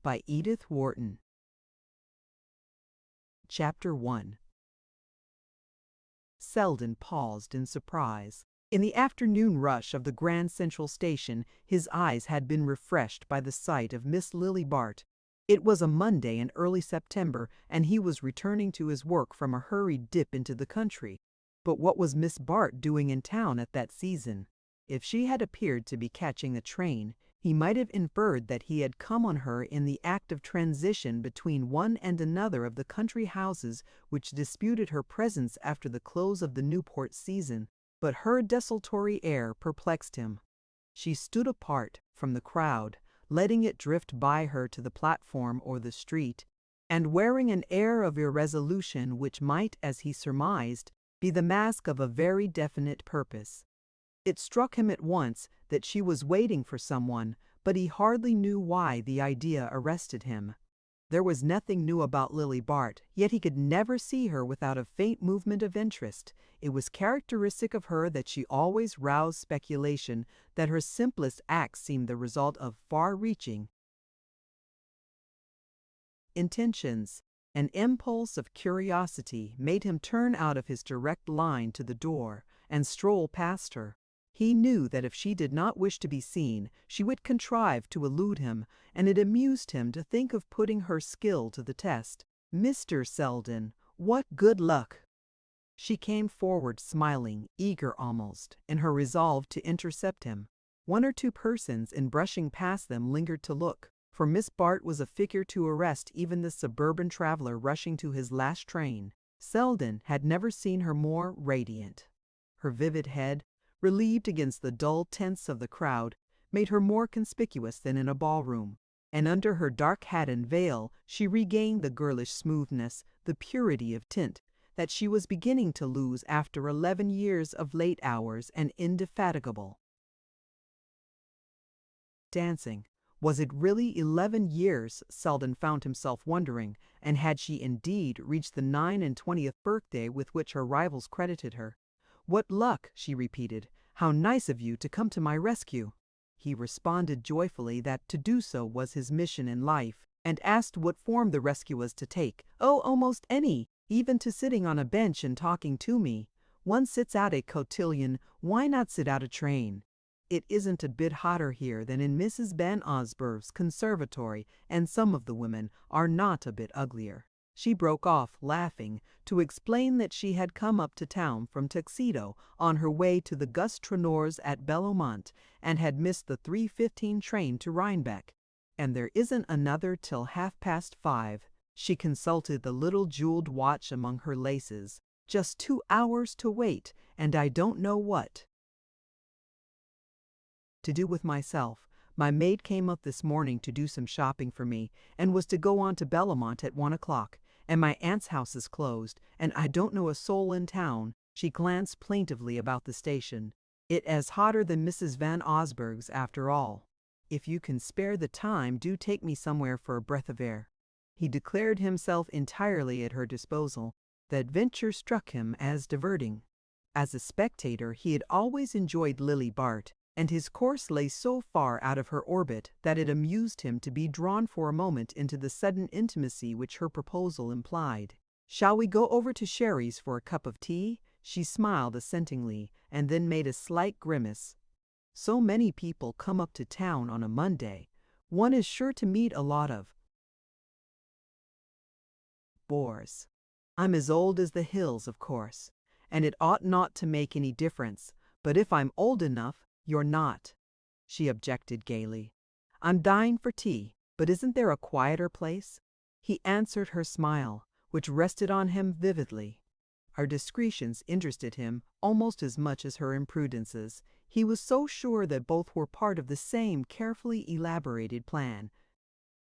by Edith Wharton. Chapter 1. Selden paused in surprise. In the afternoon rush of the Grand Central Station, his eyes had been refreshed by the sight of Miss Lily Bart. It was a Monday in early September, and he was returning to his work from a hurried dip into the country. But what was Miss Bart doing in town at that season? If she had appeared to be catching the train, he might have inferred that he had come on her in the act of transition between one and another of the country houses which disputed her presence after the close of the Newport season. But her desultory air perplexed him. She stood apart from the crowd, letting it drift by her to the platform or the street, and wearing an air of irresolution which might, as he surmised, be the mask of a very definite purpose. It struck him at once that she was waiting for someone, but he hardly knew why the idea arrested him. There was nothing new about Lily Bart, yet he could never see her without a faint movement of interest. It was characteristic of her that she always roused speculation, that her simplest acts seemed the result of far-reaching intentions. An impulse of curiosity made him turn out of his direct line to the door and stroll past her. He knew that if she did not wish to be seen, she would contrive to elude him, and it amused him to think of putting her skill to the test. "Mr. Selden, what good luck!" She came forward smiling, eager almost, in her resolve to intercept him. One or two persons in brushing past them lingered to look, for Miss Bart was a figure to arrest even the suburban traveler rushing to his last train. Selden had never seen her more radiant. Her vivid head, relieved against the dull tints of the crowd, made her more conspicuous than in a ballroom, and under her dark hat and veil she regained the girlish smoothness, the purity of tint, that she was beginning to lose after 11 years of late hours and indefatigable dancing. Was it really 11 years, Selden found himself wondering, and had she indeed reached the 29th birthday with which her rivals credited her? "What luck!" she repeated. "How nice of you to come to my rescue." He responded joyfully that to do so was his mission in life, and asked what form the rescue was to take. "Oh, almost any, even to sitting on a bench and talking to me. One sits out a cotillion, why not sit out a train? It isn't a bit hotter here than in Mrs. Van Osburgh's conservatory, and some of the women are not a bit uglier." She broke off, laughing, to explain that she had come up to town from Tuxedo on her way to the Gus Trenors at Bellomont, and had missed the 3:15 train to Rhinebeck. "And there isn't another till 5:30. She consulted the little jeweled watch among her laces. "Just 2 hours to wait, and I don't know what to do with myself. My maid came up this morning to do some shopping for me, and was to go on to Bellomont at 1 o'clock. And my aunt's house is closed, and I don't know a soul in town." She glanced plaintively about the station. "It is hotter than Mrs. Van Osburgh's after all. If you can spare the time, do take me somewhere for a breath of air." He declared himself entirely at her disposal. The adventure struck him as diverting. As a spectator, he had always enjoyed Lily Bart, and his course lay so far out of her orbit that it amused him to be drawn for a moment into the sudden intimacy which her proposal implied. "Shall we go over to Sherry's for a cup of tea?" She smiled assentingly, and then made a slight grimace. "So many people come up to town on a Monday. One is sure to meet a lot of bores. I'm as old as the hills, of course, and it ought not to make any difference, but if I'm old enough, you're not," she objected gaily. "I'm dying for tea, but isn't there a quieter place?" He answered her smile, which rested on him vividly. Her discretions interested him almost as much as her imprudences. He was so sure that both were part of the same carefully elaborated plan.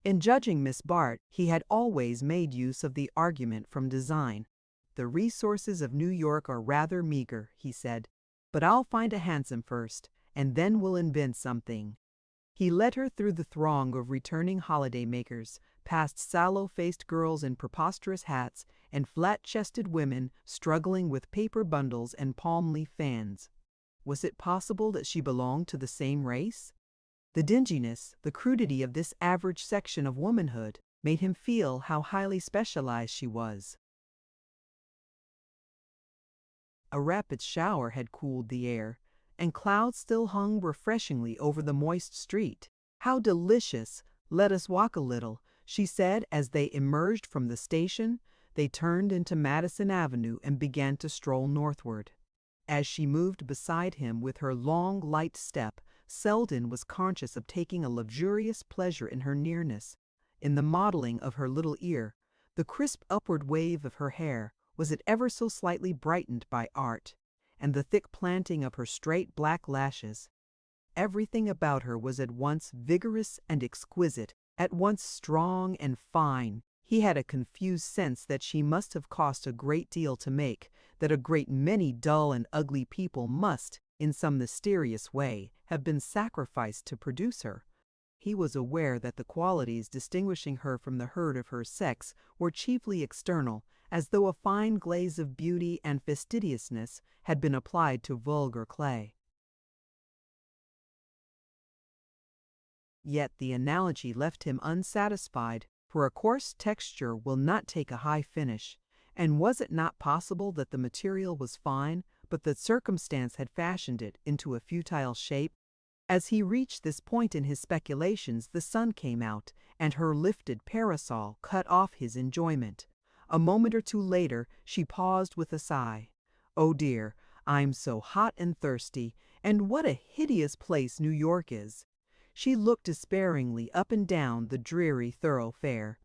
In judging Miss Bart, he had always made use of the argument from design. "The resources of New York are rather meager," he said, "but I'll find a hansom first, and then we'll invent something." He led her through the throng of returning holiday-makers, past sallow-faced girls in preposterous hats, and flat-chested women struggling with paper bundles and palm-leaf fans. Was it possible that she belonged to the same race? The dinginess, the crudity of this average section of womanhood made him feel how highly specialized she was. A rapid shower had cooled the air, and clouds still hung refreshingly over the moist street. "How delicious! Let us walk a little," she said as they emerged from the station. They turned into Madison Avenue and began to stroll northward. As she moved beside him with her long, light step, Selden was conscious of taking a luxurious pleasure in her nearness, in the modeling of her little ear, the crisp upward wave of her hair, was it ever so slightly brightened by art, and the thick planting of her straight black lashes. Everything about her was at once vigorous and exquisite, at once strong and fine. He had a confused sense that she must have cost a great deal to make, that a great many dull and ugly people must, in some mysterious way, have been sacrificed to produce her. He was aware that the qualities distinguishing her from the herd of her sex were chiefly external, as though a fine glaze of beauty and fastidiousness had been applied to vulgar clay. Yet the analogy left him unsatisfied, for a coarse texture will not take a high finish, and was it not possible that the material was fine, but that circumstance had fashioned it into a futile shape? As he reached this point in his speculations, the sun came out, and her lifted parasol cut off his enjoyment. A moment or two later, she paused with a sigh. "Oh dear, I'm so hot and thirsty, and what a hideous place New York is." She looked despairingly up and down the dreary thoroughfare.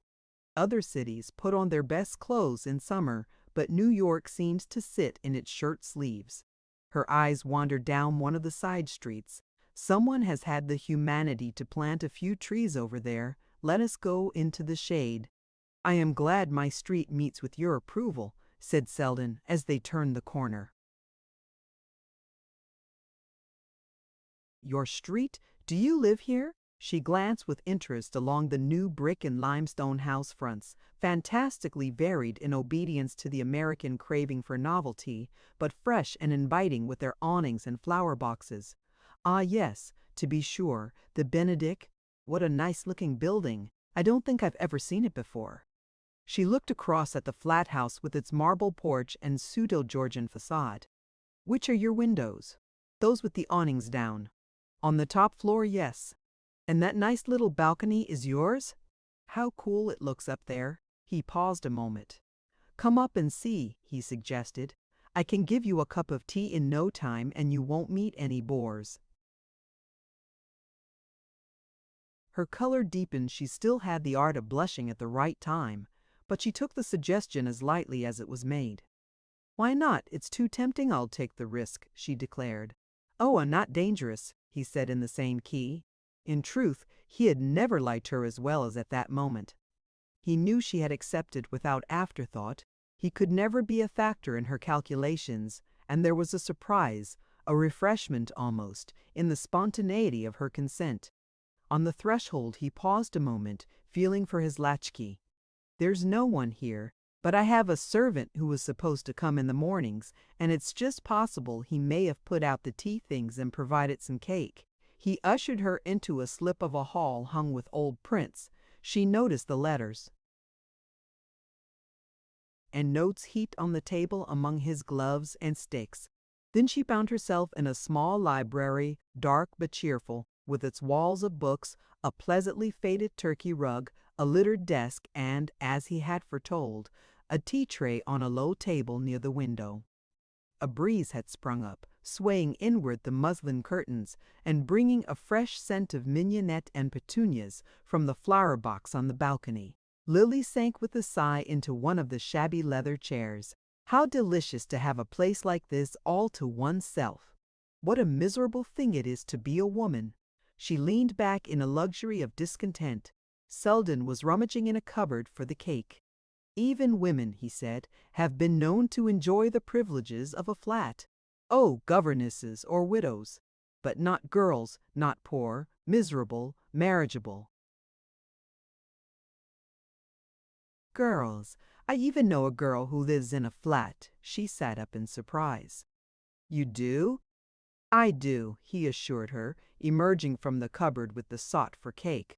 Other cities put on their best clothes in summer, but New York seemed to sit in its shirt sleeves. Her eyes wandered down one of the side streets. "Someone has had the humanity to plant a few trees over there. Let us go into the shade." "I am glad my street meets with your approval," said Selden as they turned the corner. "Your street? Do you live here?" She glanced with interest along the new brick and limestone house fronts, fantastically varied in obedience to the American craving for novelty, but fresh and inviting with their awnings and flower boxes. "Ah, yes, to be sure, the Benedict. What a nice-looking building. I don't think I've ever seen it before." She looked across at the flat house with its marble porch and pseudo-Georgian facade. "Which are your windows?" "Those with the awnings down." "On the top floor, yes." "And that nice little balcony is yours?" "How cool it looks up there." He paused a moment. "Come up and see," he suggested. "I can give you a cup of tea in no time, and you won't meet any bores." Her color deepened. She still had the art of blushing at the right time, but she took the suggestion as lightly as it was made. "Why not? It's too tempting. I'll take the risk," she declared. "Oh, I'm not dangerous," he said in the same key. In truth, he had never liked her as well as at that moment. He knew she had accepted without afterthought. He could never be a factor in her calculations, and there was a surprise, a refreshment almost, in the spontaneity of her consent. On the threshold he paused a moment, feeling for his latchkey. "There's no one here, but I have a servant who was supposed to come in the mornings, and it's just possible he may have put out the tea things and provided some cake." He ushered her into a slip of a hall hung with old prints. She noticed the letters and notes heaped on the table among his gloves and sticks. Then she found herself in a small library, dark but cheerful, with its walls of books, a pleasantly faded Turkey rug, a littered desk, and, as he had foretold, a tea tray on a low table near the window. A breeze had sprung up, swaying inward the muslin curtains, and bringing a fresh scent of mignonette and petunias from the flower box on the balcony. Lily sank with a sigh into one of the shabby leather chairs. How delicious to have a place like this all to oneself! What a miserable thing it is to be a woman! She leaned back in a luxury of discontent. Selden was rummaging in a cupboard for the cake. "Even women," he said, "have been known to enjoy the privileges of a flat. Oh, governesses or widows. But not girls, not poor, miserable, marriageable. Girls. I even know a girl who lives in a flat." She sat up in surprise. "You do?" "I do," he assured her, emerging from the cupboard with the sought-for cake.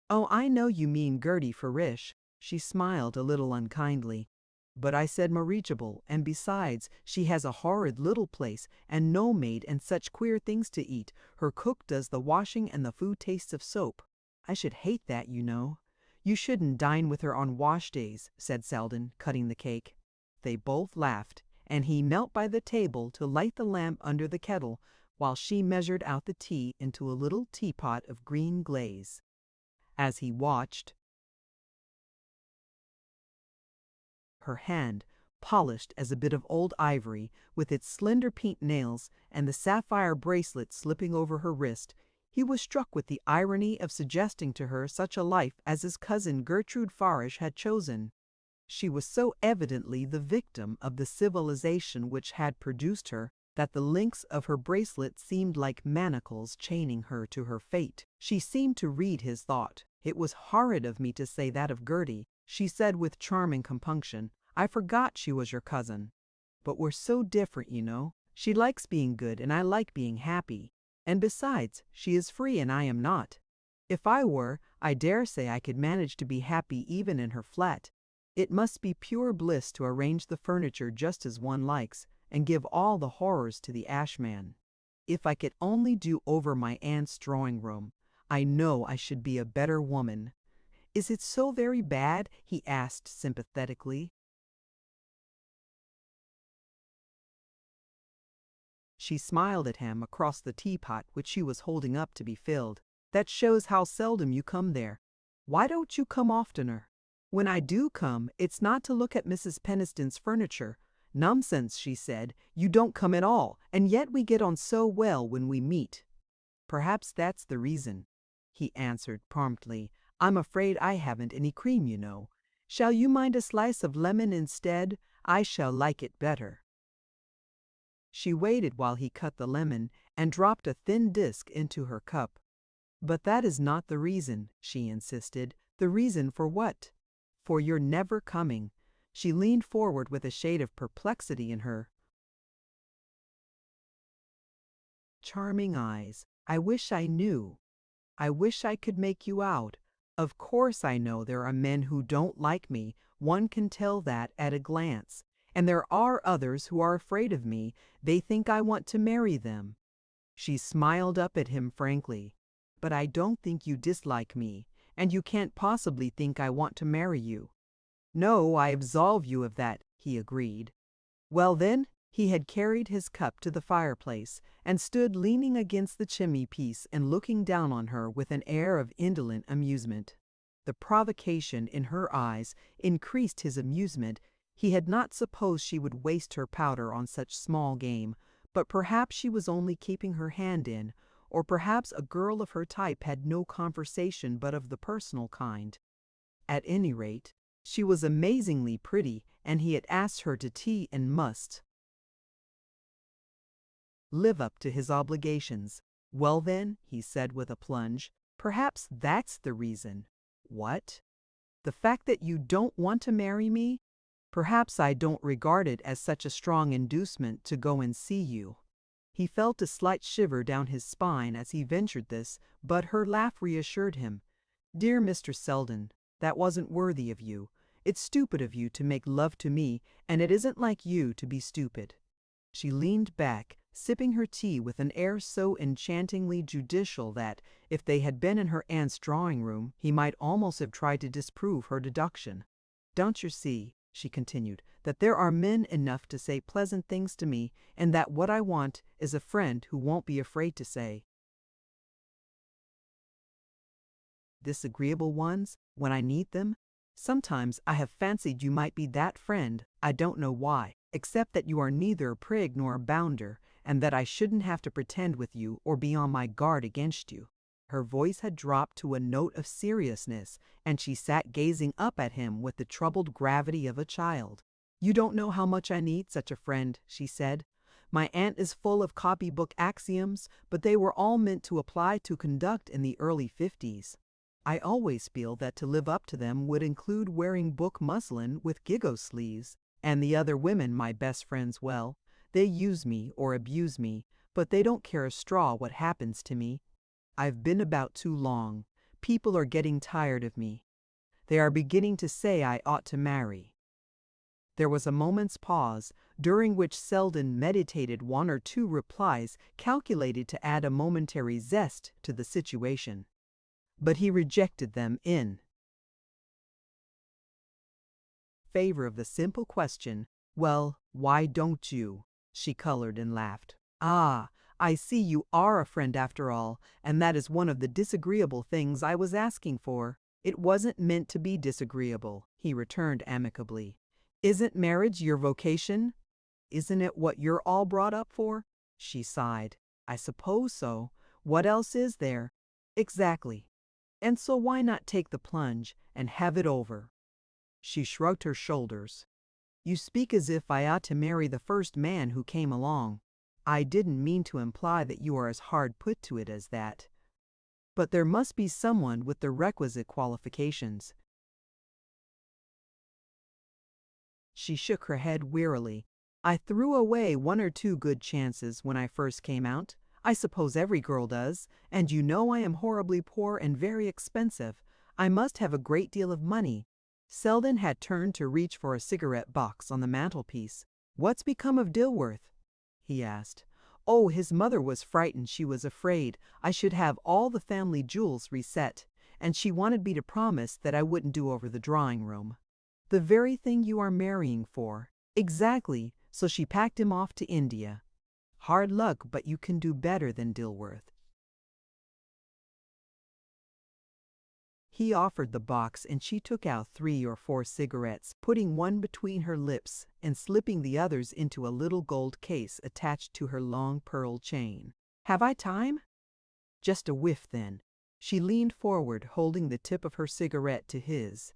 "Oh, I know you mean Gertie Farish." She smiled a little unkindly. "But I said marriageable, and besides, she has a horrid little place, and no maid, and such queer things to eat. Her cook does the washing and the food tastes of soap. I should hate that, you know." "You shouldn't dine with her on wash days," said Selden, cutting the cake. They both laughed, and he knelt by the table to light the lamp under the kettle, while she measured out the tea into a little teapot of green glaze. As he watched, her hand, polished as a bit of old ivory, with its slender pink nails and the sapphire bracelet slipping over her wrist, he was struck with the irony of suggesting to her such a life as his cousin Gertrude Farish had chosen. She was so evidently the victim of the civilization which had produced her that the links of her bracelet seemed like manacles chaining her to her fate. She seemed to read his thought. "It was horrid of me to say that of Gertie," she said with charming compunction. "I forgot she was your cousin. But we're so different, you know. She likes being good and I like being happy. And besides, she is free and I am not. If I were, I dare say I could manage to be happy even in her flat. It must be pure bliss to arrange the furniture just as one likes, and give all the horrors to the ashman. If I could only do over my aunt's drawing room, I know I should be a better woman." "Is it so very bad?" he asked sympathetically. She smiled at him across the teapot which she was holding up to be filled. "That shows how seldom you come there. Why don't you come oftener?" "When I do come, it's not to look at Mrs. Peniston's furniture." "Nonsense," she said. "You don't come at all, and yet we get on so well when we meet." "Perhaps that's the reason," he answered promptly. "I'm afraid I haven't any cream, you know. Shall you mind a slice of lemon instead? I shall like it better." She waited while he cut the lemon and dropped a thin disc into her cup. "But that is not the reason," she insisted. "The reason for what?" "For your never coming." She leaned forward with a shade of perplexity in her charming eyes. "I wish I knew. I wish I could make you out. Of course I know there are men who don't like me, one can tell that at a glance. And there are others who are afraid of me, they think I want to marry them." She smiled up at him frankly. "But I don't think you dislike me, and you can't possibly think I want to marry you." "No, I absolve you of that," he agreed. "Well then," he had carried his cup to the fireplace and stood leaning against the chimney-piece and looking down on her with an air of indolent amusement. The provocation in her eyes increased his amusement. He had not supposed she would waste her powder on such small game, but perhaps she was only keeping her hand in, or perhaps a girl of her type had no conversation but of the personal kind. At any rate, she was amazingly pretty, and he had asked her to tea and must live up to his obligations. "Well then," he said with a plunge, "perhaps that's the reason." "What?" "The fact that you don't want to marry me? Perhaps I don't regard it as such a strong inducement to go and see you." He felt a slight shiver down his spine as he ventured this, but her laugh reassured him. "Dear Mr. Selden, that wasn't worthy of you. It's stupid of you to make love to me, and it isn't like you to be stupid." She leaned back, sipping her tea with an air so enchantingly judicial that, if they had been in her aunt's drawing-room, he might almost have tried to disprove her deduction. "Don't you see," she continued, "that there are men enough to say pleasant things to me, and that what I want is a friend who won't be afraid to say disagreeable ones when I need them? Sometimes I have fancied you might be that friend. I don't know why, except that you are neither a prig nor a bounder, and that I shouldn't have to pretend with you or be on my guard against you." Her voice had dropped to a note of seriousness, and she sat gazing up at him with the troubled gravity of a child. "You don't know how much I need such a friend," she said. "My aunt is full of copybook axioms, but they were all meant to apply to conduct in the early 50s. I always feel that to live up to them would include wearing book muslin with giggle sleeves. And the other women, my best friends, well, they use me or abuse me, but they don't care a straw what happens to me. I've been about too long. People are getting tired of me. They are beginning to say I ought to marry." There was a moment's pause, during which Selden meditated one or two replies calculated to add a momentary zest to the situation. But he rejected them in favor of the simple question, "Well, why don't you?" She colored and laughed. "Ah, I see you are a friend after all, and that is one of the disagreeable things I was asking for." "It wasn't meant to be disagreeable," he returned amicably. "Isn't marriage your vocation? Isn't it what you're all brought up for?" She sighed. "I suppose so. What else is there?" "Exactly. And so why not take the plunge and have it over?" She shrugged her shoulders. "You speak as if I ought to marry the first man who came along. I didn't mean to imply that you are as hard put to it as that. But there must be someone with the requisite qualifications." She shook her head wearily. "I threw away one or two good chances when I first came out. I suppose every girl does, and you know I am horribly poor and very expensive. I must have a great deal of money." Selden had turned to reach for a cigarette box on the mantelpiece. "What's become of Dilworth?" he asked. "Oh, his mother was frightened. She was afraid I should have all the family jewels reset, and she wanted me to promise that I wouldn't do over the drawing room." "The very thing you are marrying for." "Exactly, so she packed him off to India. Hard luck, but you can do better than Dilworth." He offered the box and she took out 3 or 4 cigarettes, putting one between her lips and slipping the others into a little gold case attached to her long pearl chain. "Have I time?" "Just a whiff, then." She leaned forward, holding the tip of her cigarette to his.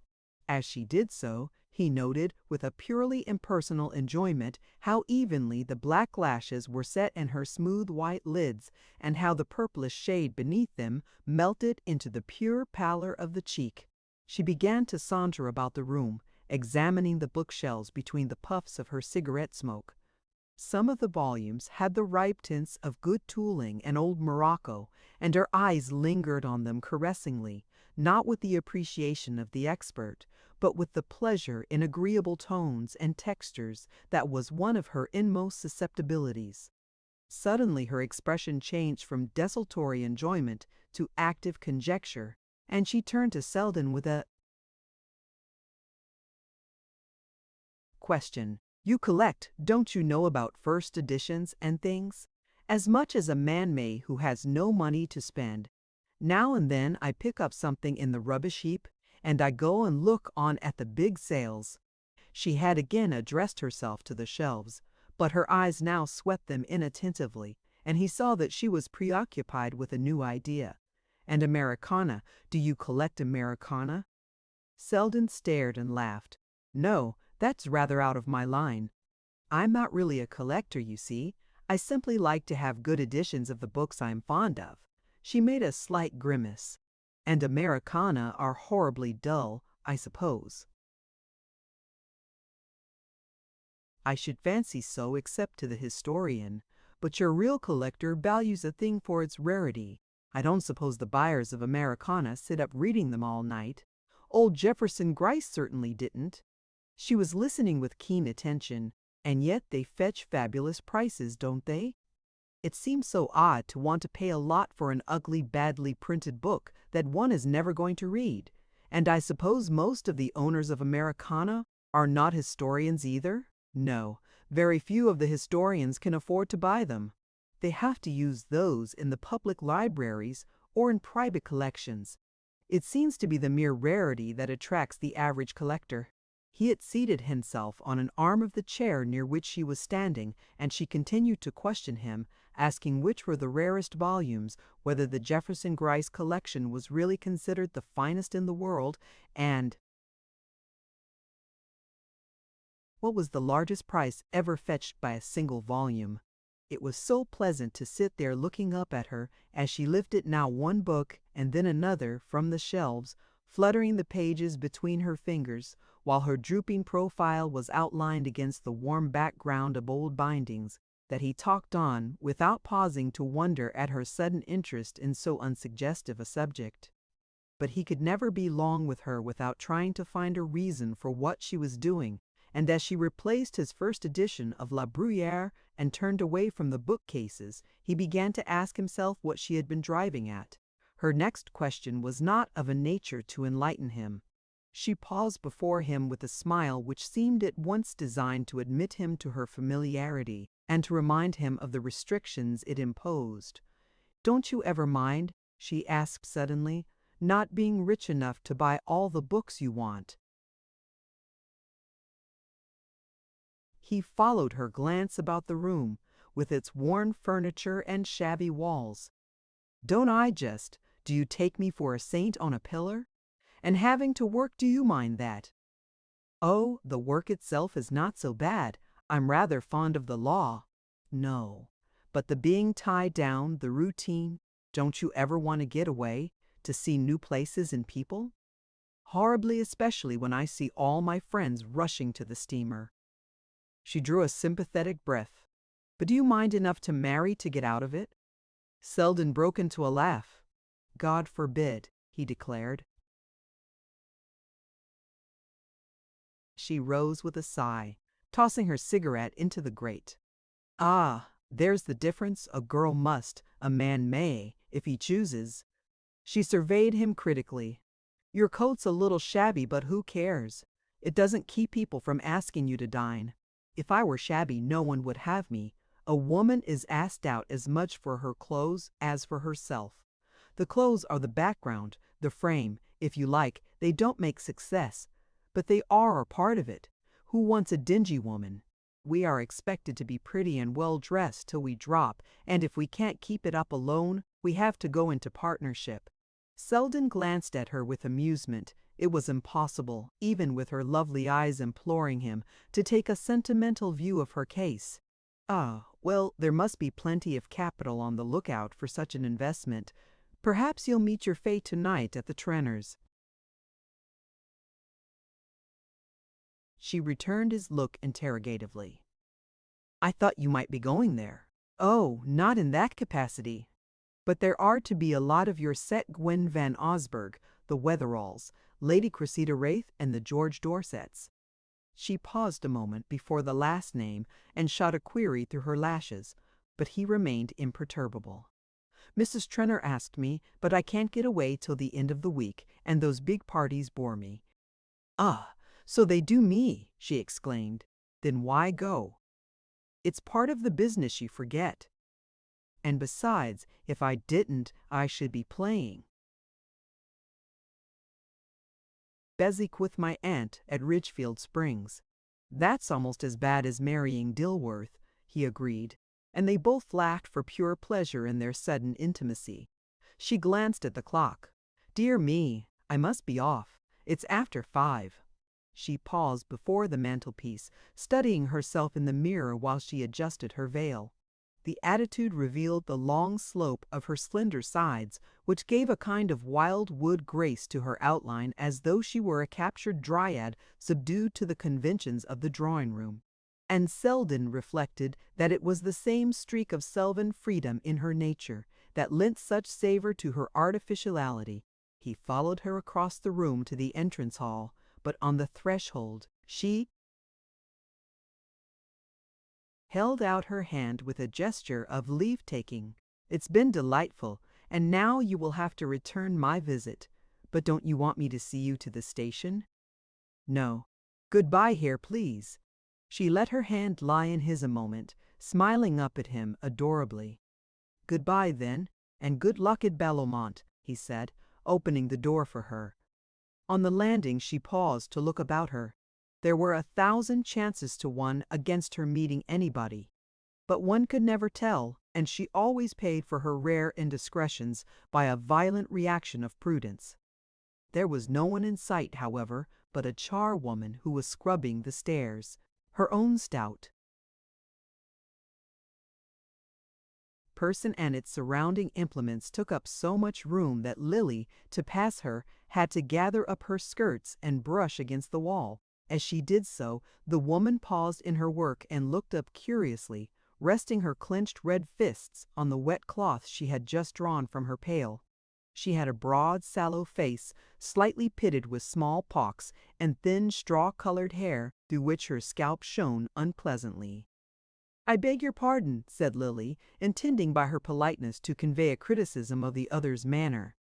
As she did so, he noted with a purely impersonal enjoyment how evenly the black lashes were set in her smooth white lids, and how the purplish shade beneath them melted into the pure pallor of the cheek. She began to saunter about the room, examining the bookshelves between the puffs of her cigarette smoke. Some of the volumes had the ripe tints of good tooling and old Morocco, and her eyes lingered on them caressingly, not with the appreciation of the expert, but with the pleasure in agreeable tones and textures that was one of her inmost susceptibilities. Suddenly her expression changed from desultory enjoyment to active conjecture, and she turned to Selden with a question. "You collect, don't you know, about first editions and things?" "As much as a man may who has no money to spend. Now and then I pick up something in the rubbish heap, and I go and look on at the big sales." She had again addressed herself to the shelves, but her eyes now swept them inattentively, and he saw that she was preoccupied with a new idea. "And Americana, do you collect Americana?" Selden stared and laughed. "No, that's rather out of my line. I'm not really a collector, you see. I simply like to have good editions of the books I'm fond of." She made a slight grimace. "And Americana are horribly dull, I suppose." "I should fancy so, except to the historian. But your real collector values a thing for its rarity. I don't suppose the buyers of Americana sit up reading them all night. Old Jefferson Gryce certainly didn't." She was listening with keen attention. "And yet they fetch fabulous prices, don't they? It seems so odd to want to pay a lot for an ugly, badly printed book that one is never going to read. And I suppose most of the owners of Americana are not historians either?" "No, very few of the historians can afford to buy them. They have to use those in the public libraries or in private collections. It seems to be the mere rarity that attracts the average collector." He had seated himself on an arm of the chair near which she was standing, and she continued to question him, asking which were the rarest volumes, whether the Jefferson Gryce collection was really considered the finest in the world, and what was the largest price ever fetched by a single volume. It was so pleasant to sit there looking up at her as she lifted now one book and then another from the shelves, fluttering the pages between her fingers, while her drooping profile was outlined against the warm background of old bindings. that he talked on without pausing to wonder at her sudden interest in so unsuggestive a subject. But he could never be long with her without trying to find a reason for what she was doing, and as she replaced his first edition of La Bruyère and turned away from the bookcases, he began to ask himself what she had been driving at. Her next question was not of a nature to enlighten him. She paused before him with a smile which seemed at once designed to admit him to her familiarity and to remind him of the restrictions it imposed. "Don't you ever mind," she asked suddenly, "not being rich enough to buy all the books you want?" He followed her glance about the room, with its worn furniture and shabby walls. "Don't I just? Do you take me for a saint on a pillar? And having to work, do you mind that?" "Oh, the work itself is not so bad. I'm rather fond of the law." "No. But the being tied down, the routine, don't you ever want to get away, to see new places and people?" "Horribly, especially when I see all my friends rushing to the steamer." She drew a sympathetic breath. "But do you mind enough to marry to get out of it?" Selden broke into a laugh. "God forbid," he declared. She rose with a sigh, tossing her cigarette into the grate. "Ah, there's the difference. A girl must, a man may, if he chooses." She surveyed him critically. "Your coat's a little shabby, but who cares? It doesn't keep people from asking you to dine. If I were shabby, no one would have me. A woman is asked out as much for her clothes as for herself. The clothes are the background, the frame, if you like. They don't make success, but they are a part of it. Who wants a dingy woman? We are expected to be pretty and well dressed till we drop, and if we can't keep it up alone, we have to go into partnership." Selden glanced at her with amusement. It was impossible, even with her lovely eyes imploring him, to take a sentimental view of her case. "Ah, well, there must be plenty of capital on the lookout for such an investment. Perhaps you'll meet your fate tonight at the Trenners'." She returned his look interrogatively. "I thought you might be going there." "Oh, not in that capacity. But there are to be a lot of your set, Gwen Van Osburgh, the Wetheralls, Lady Cressida Wraith, and the George Dorsets." She paused a moment before the last name and shot a query through her lashes, but he remained imperturbable. "Mrs. Trenner asked me, but I can't get away till the end of the week, and those big parties bore me." "Ah, so they do me!" she exclaimed. "Then why go?" "It's part of the business, you forget. And besides, if I didn't, I should be playing Beswick with my aunt at Ridgefield Springs." "That's almost as bad as marrying Dilworth," he agreed, and they both laughed for pure pleasure in their sudden intimacy. She glanced at the clock. "Dear me, I must be off. It's after 5. She paused before the mantelpiece, studying herself in the mirror while she adjusted her veil. The attitude revealed the long slope of her slender sides, which gave a kind of wild wood grace to her outline, as though she were a captured dryad subdued to the conventions of the drawing-room. And Selden reflected that it was the same streak of sylvan freedom in her nature that lent such savor to her artificiality. He followed her across the room to the entrance hall, but on the threshold she held out her hand with a gesture of leave-taking. "It's been delightful, and now you will have to return my visit. But don't you want me to see you to the station?" "No. Good-bye here, please." She let her hand lie in his a moment, smiling up at him adorably. "Good-bye, then, and good luck at Bellomont," he said, opening the door for her. On the landing she paused to look about her. There were 1,000 chances to one against her meeting anybody, but one could never tell, and she always paid for her rare indiscretions by a violent reaction of prudence. There was no one in sight, however, but a charwoman who was scrubbing the stairs. Her own stout person and its surrounding implements took up so much room that Lily, to pass her, had to gather up her skirts and brush against the wall. As she did so, the woman paused in her work and looked up curiously, resting her clenched red fists on the wet cloth she had just drawn from her pail. She had a broad, sallow face, slightly pitted with small pox, and thin, straw-colored hair through which her scalp shone unpleasantly. "I beg your pardon," said Lily, intending by her politeness to convey a criticism of the other's manner.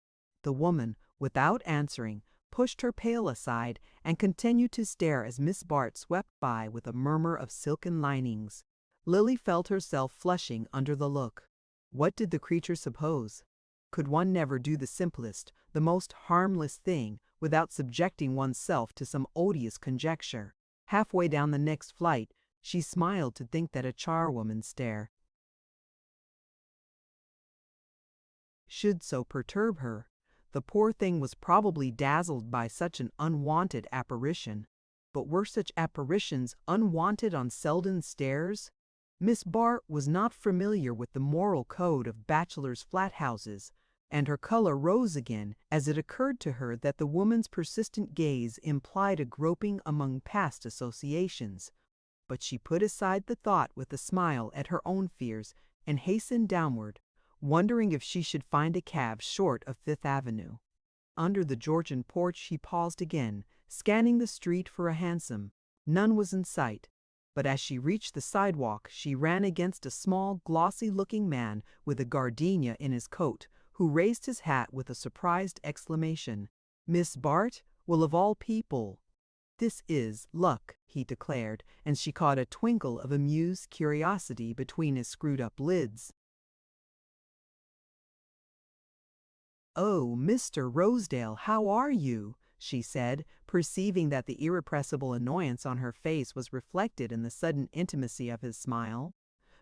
The woman, without answering, pushed her pail aside and continued to stare as Miss Bart swept by with a murmur of silken linings. Lily felt herself flushing under the look. What did the creature suppose? Could one never do the simplest, the most harmless thing without subjecting oneself to some odious conjecture? Halfway down the next flight, she smiled to think that a charwoman's stare should so perturb her. The poor thing was probably dazzled by such an unwanted apparition. But were such apparitions unwanted on Selden's stairs? Miss Bart was not familiar with the moral code of bachelors' flat houses, and her color rose again as it occurred to her that the woman's persistent gaze implied a groping among past associations. But she put aside the thought with a smile at her own fears and hastened downward, wondering if she should find a cab short of Fifth Avenue. Under the Georgian porch she paused again, scanning the street for a hansom. None was in sight, but as she reached the sidewalk she ran against a small, glossy-looking man with a gardenia in his coat, who raised his hat with a surprised exclamation. "Miss Bart? Well, of all people!" "This is luck," he declared, and she caught a twinkle of amused curiosity between his screwed-up lids. "Oh, Mr. Rosedale, how are you?" she said, perceiving that the irrepressible annoyance on her face was reflected in the sudden intimacy of his smile.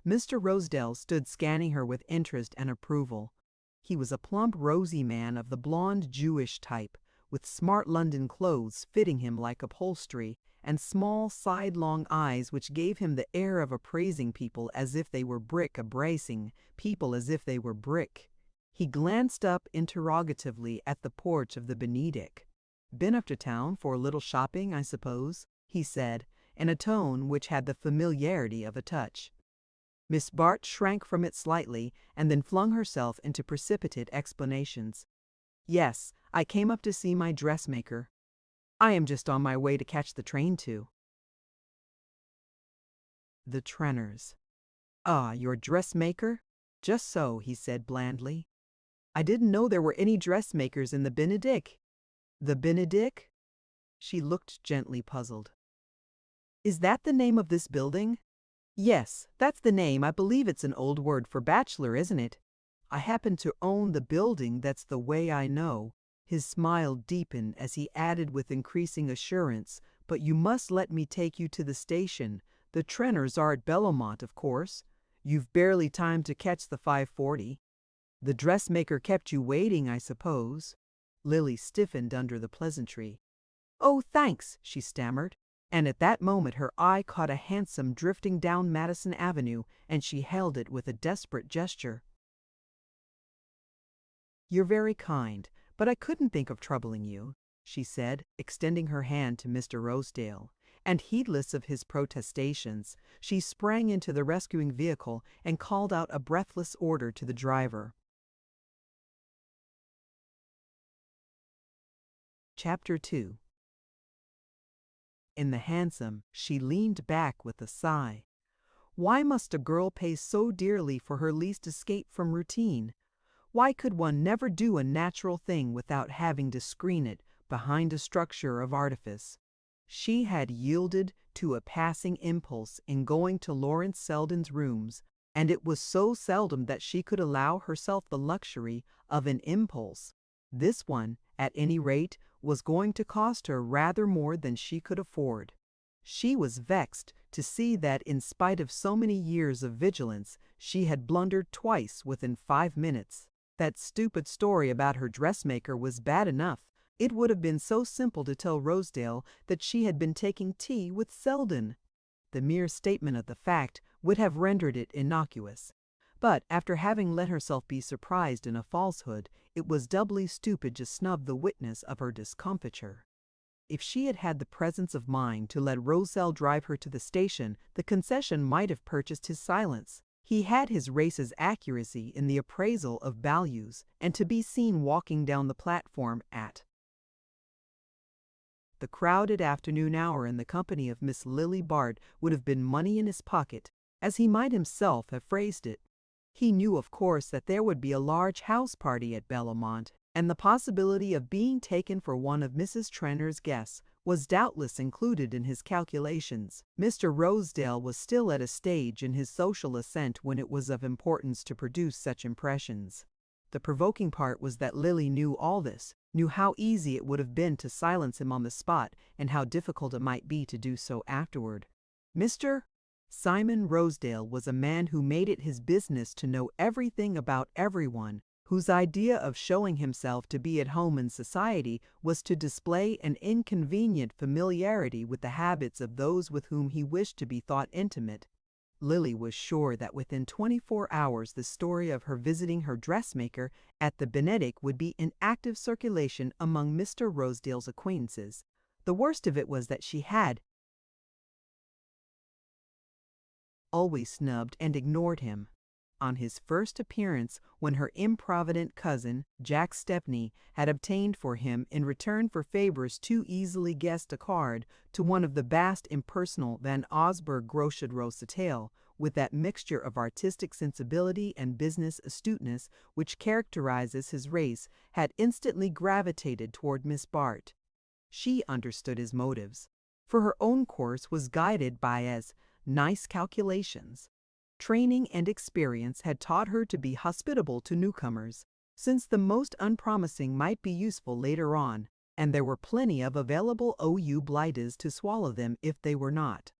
Mr. Rosedale stood scanning her with interest and approval. He was a plump, rosy man of the blonde Jewish type, with smart London clothes fitting him like upholstery, and small, sidelong eyes which gave him the air of appraising people as if they were brick, appraising people as if they were brick. He glanced up interrogatively at the porch of the Benedict. "Been up to town for a little shopping, I suppose?" he said, in a tone which had the familiarity of a touch. Miss Bart shrank from it slightly, and then flung herself into precipitate explanations. "Yes, I came up to see my dressmaker. I am just on my way to catch the train to the Trenners." "Ah, your dressmaker?" "Just so," he said blandly. "I didn't know there were any dressmakers in the Benedict." "The Benedict?" She looked gently puzzled. "Is that the name of this building?" "Yes, that's the name. I believe it's an old word for bachelor, isn't it? I happen to own the building, that's the way I know." His smile deepened as he added with increasing assurance, "But you must let me take you to the station. The Trenners are at Belmont, of course. You've barely time to catch the 5:40. The dressmaker kept you waiting, I suppose." Lily stiffened under the pleasantry. "Oh, thanks," she stammered, and at that moment her eye caught a hansom drifting down Madison Avenue, and she hailed it with a desperate gesture. "You're very kind, but I couldn't think of troubling you," she said, extending her hand to Mr. Rosedale, and heedless of his protestations, she sprang into the rescuing vehicle and called out a breathless order to the driver. Chapter 2. In the hansom, she leaned back with a sigh. Why must a girl pay so dearly for her least escape from routine? Why could one never do a natural thing without having to screen it behind a structure of artifice? She had yielded to a passing impulse in going to Lawrence Selden's rooms, and it was so seldom that she could allow herself the luxury of an impulse. This one, at any rate, was going to cost her rather more than she could afford. She was vexed to see that in spite of so many years of vigilance, she had blundered twice within 5 minutes. That stupid story about her dressmaker was bad enough. It would have been so simple to tell Rosedale that she had been taking tea with Selden. The mere statement of the fact would have rendered it innocuous. But after having let herself be surprised in a falsehood, it was doubly stupid to snub the witness of her discomfiture. If she had had the presence of mind to let Rosedale drive her to the station, the concession might have purchased his silence. He had his race's accuracy in the appraisal of values, and to be seen walking down the platform at the crowded afternoon hour in the company of Miss Lily Bart would have been money in his pocket, as he might himself have phrased it. He knew, of course, that there would be a large house party at Bellamont, and the possibility of being taken for one of Mrs. Trenner's guests was doubtless included in his calculations. Mr. Rosedale was still at a stage in his social ascent when it was of importance to produce such impressions. The provoking part was that Lily knew all this, knew how easy it would have been to silence him on the spot, and how difficult it might be to do so afterward. Mr. Simon Rosedale was a man who made it his business to know everything about everyone, whose idea of showing himself to be at home in society was to display an inconvenient familiarity with the habits of those with whom he wished to be thought intimate. Lily was sure that within 24 hours the story of her visiting her dressmaker at the Benedict would be in active circulation among Mr. Rosedale's acquaintances. The worst of it was that she had always snubbed and ignored him. On his first appearance, when her improvident cousin, Jack Stepney, had obtained for him in return for favors too easily guessed a card to one of the vast impersonal Van Osburgh Groschenrosetale, with that mixture of artistic sensibility and business astuteness which characterizes his race, had instantly gravitated toward Miss Bart. She understood his motives, for her own course was guided by as nice calculations. Training and experience had taught her to be hospitable to newcomers, since the most unpromising might be useful later on, and there were plenty of available OU blighties to swallow them if they were not.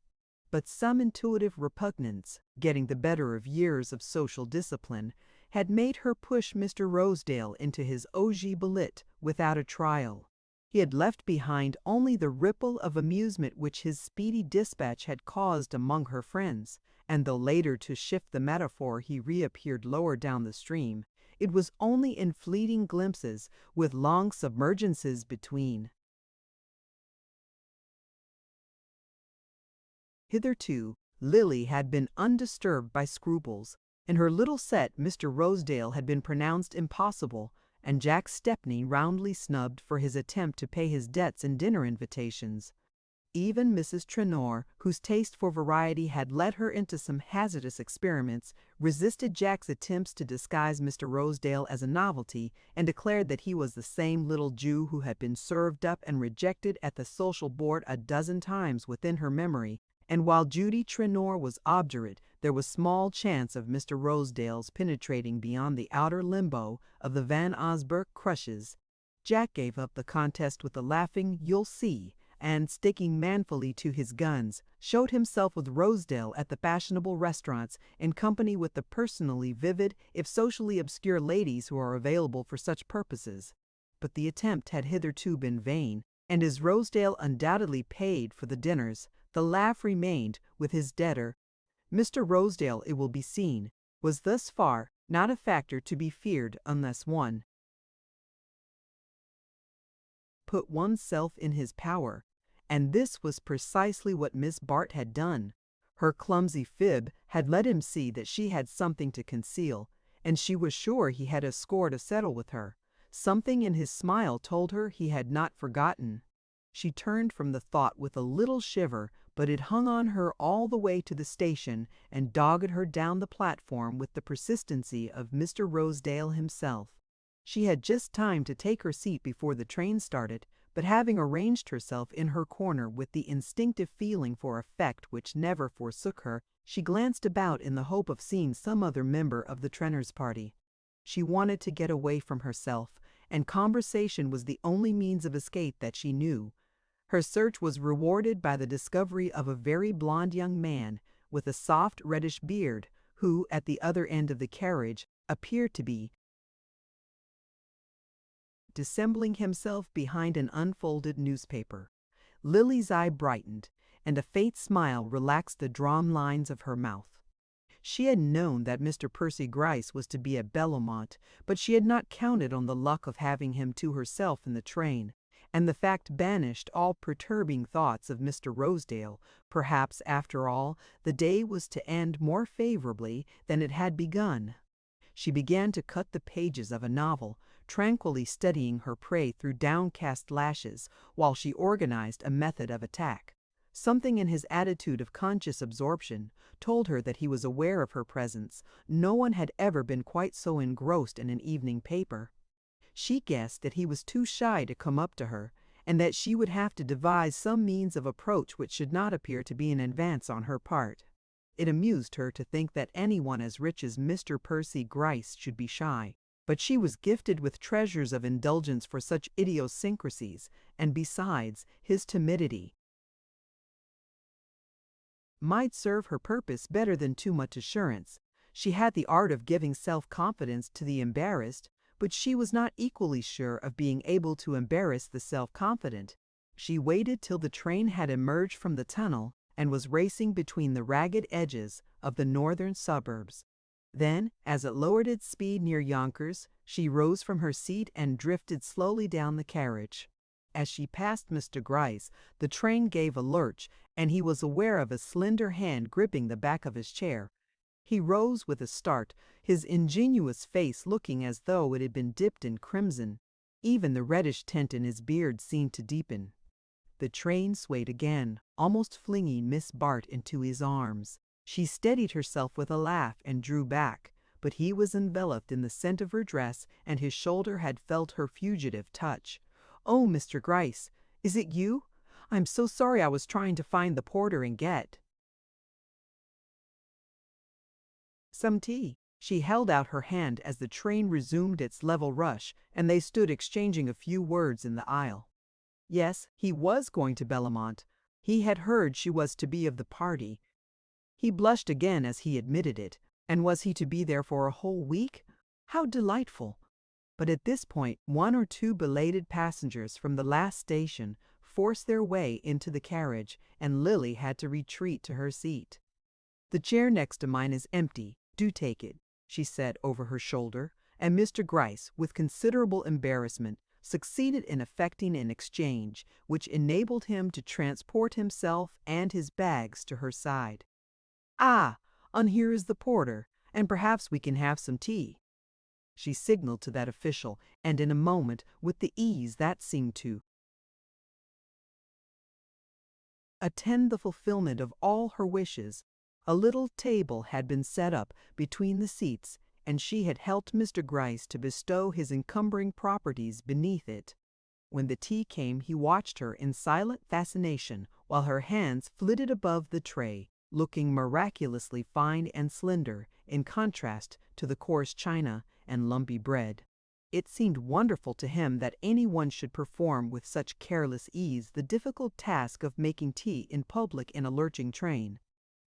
But some intuitive repugnance, getting the better of years of social discipline, had made her push Mr. Rosedale into his ogé bullet without a trial. He had left behind only the ripple of amusement which his speedy dispatch had caused among her friends, and though later, to shift the metaphor, he reappeared lower down the stream, it was only in fleeting glimpses, with long submergences between. Hitherto, Lily had been undisturbed by scruples. In her little set Mr. Rosedale had been pronounced impossible, and Jack Stepney roundly snubbed for his attempt to pay his debts in dinner invitations. Even Mrs. Trenor, whose taste for variety had led her into some hazardous experiments, resisted Jack's attempts to disguise Mr. Rosedale as a novelty, and declared that he was the same little Jew who had been served up and rejected at the social board a dozen times within her memory, and while Judy Trenor was obdurate, there was small chance of Mr. Rosedale's penetrating beyond the outer limbo of the Van Osburgh crushes. Jack gave up the contest with a laughing "You'll see," and, sticking manfully to his guns, showed himself with Rosedale at the fashionable restaurants, in company with the personally vivid, if socially obscure ladies who are available for such purposes. But the attempt had hitherto been vain, and as Rosedale undoubtedly paid for the dinners, the laugh remained with his debtor. Mr. Rosedale, it will be seen, was thus far not a factor to be feared unless one put oneself in his power, and this was precisely what Miss Bart had done. Her clumsy fib had let him see that she had something to conceal, and she was sure he had a score to settle with her. Something in his smile told her he had not forgotten. She turned from the thought with a little shiver, but it hung on her all the way to the station and dogged her down the platform with the persistency of Mr. Rosedale himself. She had just time to take her seat before the train started, but having arranged herself in her corner with the instinctive feeling for effect which never forsook her, she glanced about in the hope of seeing some other member of the Trenners' party. She wanted to get away from herself, and conversation was the only means of escape that she knew. Her search was rewarded by the discovery of a very blond young man, with a soft reddish beard, who, at the other end of the carriage, appeared to be dissembling himself behind an unfolded newspaper. Lily's eye brightened, and a faint smile relaxed the drawn lines of her mouth. She had known that Mr. Percy Gryce was to be at Bellamont, but she had not counted on the luck of having him to herself in the train, and the fact banished all perturbing thoughts of Mr. Rosedale. Perhaps, after all, the day was to end more favorably than it had begun. She began to cut the pages of a novel, tranquilly studying her prey through downcast lashes while she organized a method of attack. Something in his attitude of conscious absorption told her that he was aware of her presence. No one had ever been quite so engrossed in an evening paper. She guessed that he was too shy to come up to her, and that she would have to devise some means of approach which should not appear to be an advance on her part. It amused her to think that anyone as rich as Mr. Percy Gryce should be shy, but she was gifted with treasures of indulgence for such idiosyncrasies, and besides, his timidity might serve her purpose better than too much assurance. She had the art of giving self-confidence to the embarrassed, but she was not equally sure of being able to embarrass the self-confident. She waited till the train had emerged from the tunnel and was racing between the ragged edges of the northern suburbs. Then, as it lowered its speed near Yonkers, she rose from her seat and drifted slowly down the carriage. As she passed Mr. Gryce, the train gave a lurch, and he was aware of a slender hand gripping the back of his chair. He rose with a start, his ingenuous face looking as though it had been dipped in crimson. Even the reddish tint in his beard seemed to deepen. The train swayed again, almost flinging Miss Bart into his arms. She steadied herself with a laugh and drew back, but he was enveloped in the scent of her dress, and his shoulder had felt her fugitive touch. "Oh, Mr. Gryce, is it you? I'm so sorry. I was trying to find the porter and get some tea." She held out her hand as the train resumed its level rush, and they stood exchanging a few words in the aisle. Yes, he was going to Bellamont. He had heard she was to be of the party. He blushed again as he admitted it. And was he to be there for a whole week? How delightful! But at this point, one or two belated passengers from the last station forced their way into the carriage, and Lily had to retreat to her seat. "The chair next to mine is empty. Do take it," she said over her shoulder, and Mr. Gryce, with considerable embarrassment, succeeded in effecting an exchange which enabled him to transport himself and his bags to her side. "Ah, and here is the porter, and perhaps we can have some tea." She signaled to that official, and in a moment, with the ease that seemed to attend the fulfillment of all her wishes, a little table had been set up between the seats, and she had helped Mr. Gryce to bestow his encumbering properties beneath it. When the tea came, he watched her in silent fascination while her hands flitted above the tray, looking miraculously fine and slender in contrast to the coarse china and lumpy bread. It seemed wonderful to him that anyone should perform with such careless ease the difficult task of making tea in public in a lurching train.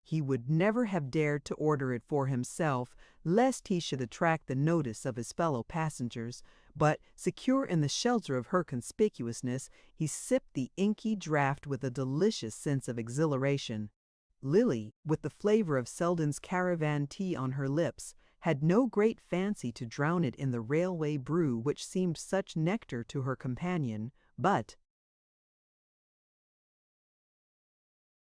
He would never have dared to order it for himself, lest he should attract the notice of his fellow passengers, but, secure in the shelter of her conspicuousness, he sipped the inky draught with a delicious sense of exhilaration. Lily, with the flavor of Selden's caravan tea on her lips, had no great fancy to drown it in the railway brew which seemed such nectar to her companion, but,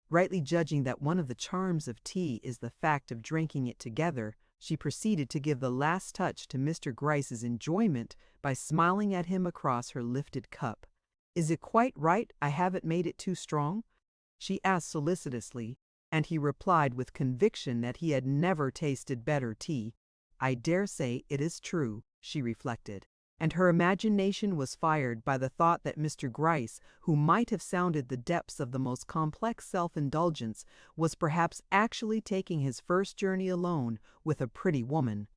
rightly judging that one of the charms of tea is the fact of drinking it together, she proceeded to give the last touch to Mr. Gryce's enjoyment by smiling at him across her lifted cup. "Is it quite right I haven't made it too strong?" she asked solicitously, and he replied with conviction that he had never tasted better tea. "I dare say it is true," she reflected, and her imagination was fired by the thought that Mr. Gryce, who might have sounded the depths of the most complex self-indulgence, was perhaps actually taking his first journey alone with a pretty woman.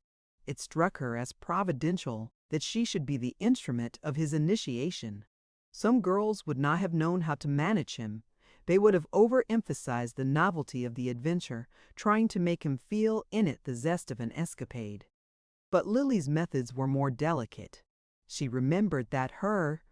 It struck her as providential that she should be the instrument of his initiation. Some girls would not have known how to manage him. They would have overemphasized the novelty of the adventure, trying to make him feel in it the zest of an escapade. But Lily's methods were more delicate. She remembered that her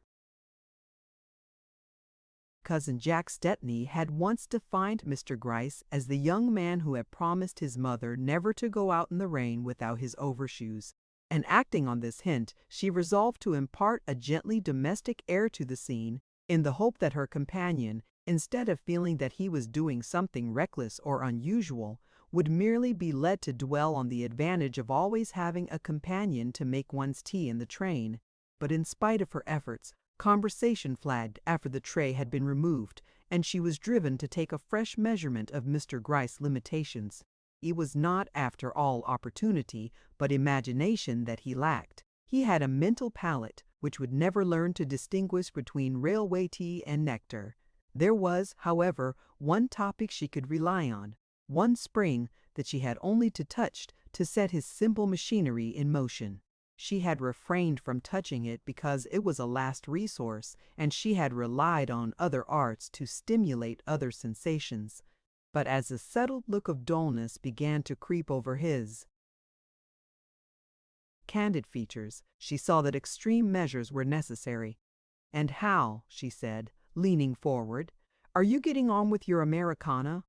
cousin Jack Stepney had once defined Mr. Gryce as the young man who had promised his mother never to go out in the rain without his overshoes. And acting on this hint, she resolved to impart a gently domestic air to the scene, in the hope that her companion, instead of feeling that he was doing something reckless or unusual, would merely be led to dwell on the advantage of always having a companion to make one's tea in the train. But in spite of her efforts, conversation flagged after the tray had been removed, and she was driven to take a fresh measurement of Mr. Gryce's limitations. It was not, after all, opportunity, but imagination that he lacked. He had a mental palate which would never learn to distinguish between railway tea and nectar. There was, however, one topic she could rely on, one spring that she had only to touch to set his simple machinery in motion. She had refrained from touching it because it was a last resource, and she had relied on other arts to stimulate other sensations. But as a settled look of dullness began to creep over his candid features, she saw that extreme measures were necessary. "And how," she said, leaning forward, "are you getting on with your Americana?"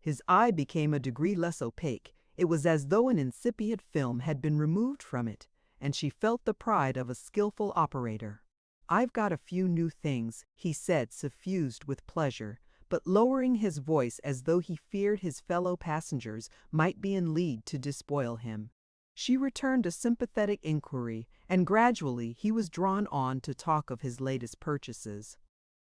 His eye became a degree less opaque. It was as though an incipient film had been removed from it, and she felt the pride of a skillful operator. "I've got a few new things," he said, suffused with pleasure, but lowering his voice as though he feared his fellow passengers might be in league to despoil him. She returned a sympathetic inquiry, and gradually he was drawn on to talk of his latest purchases.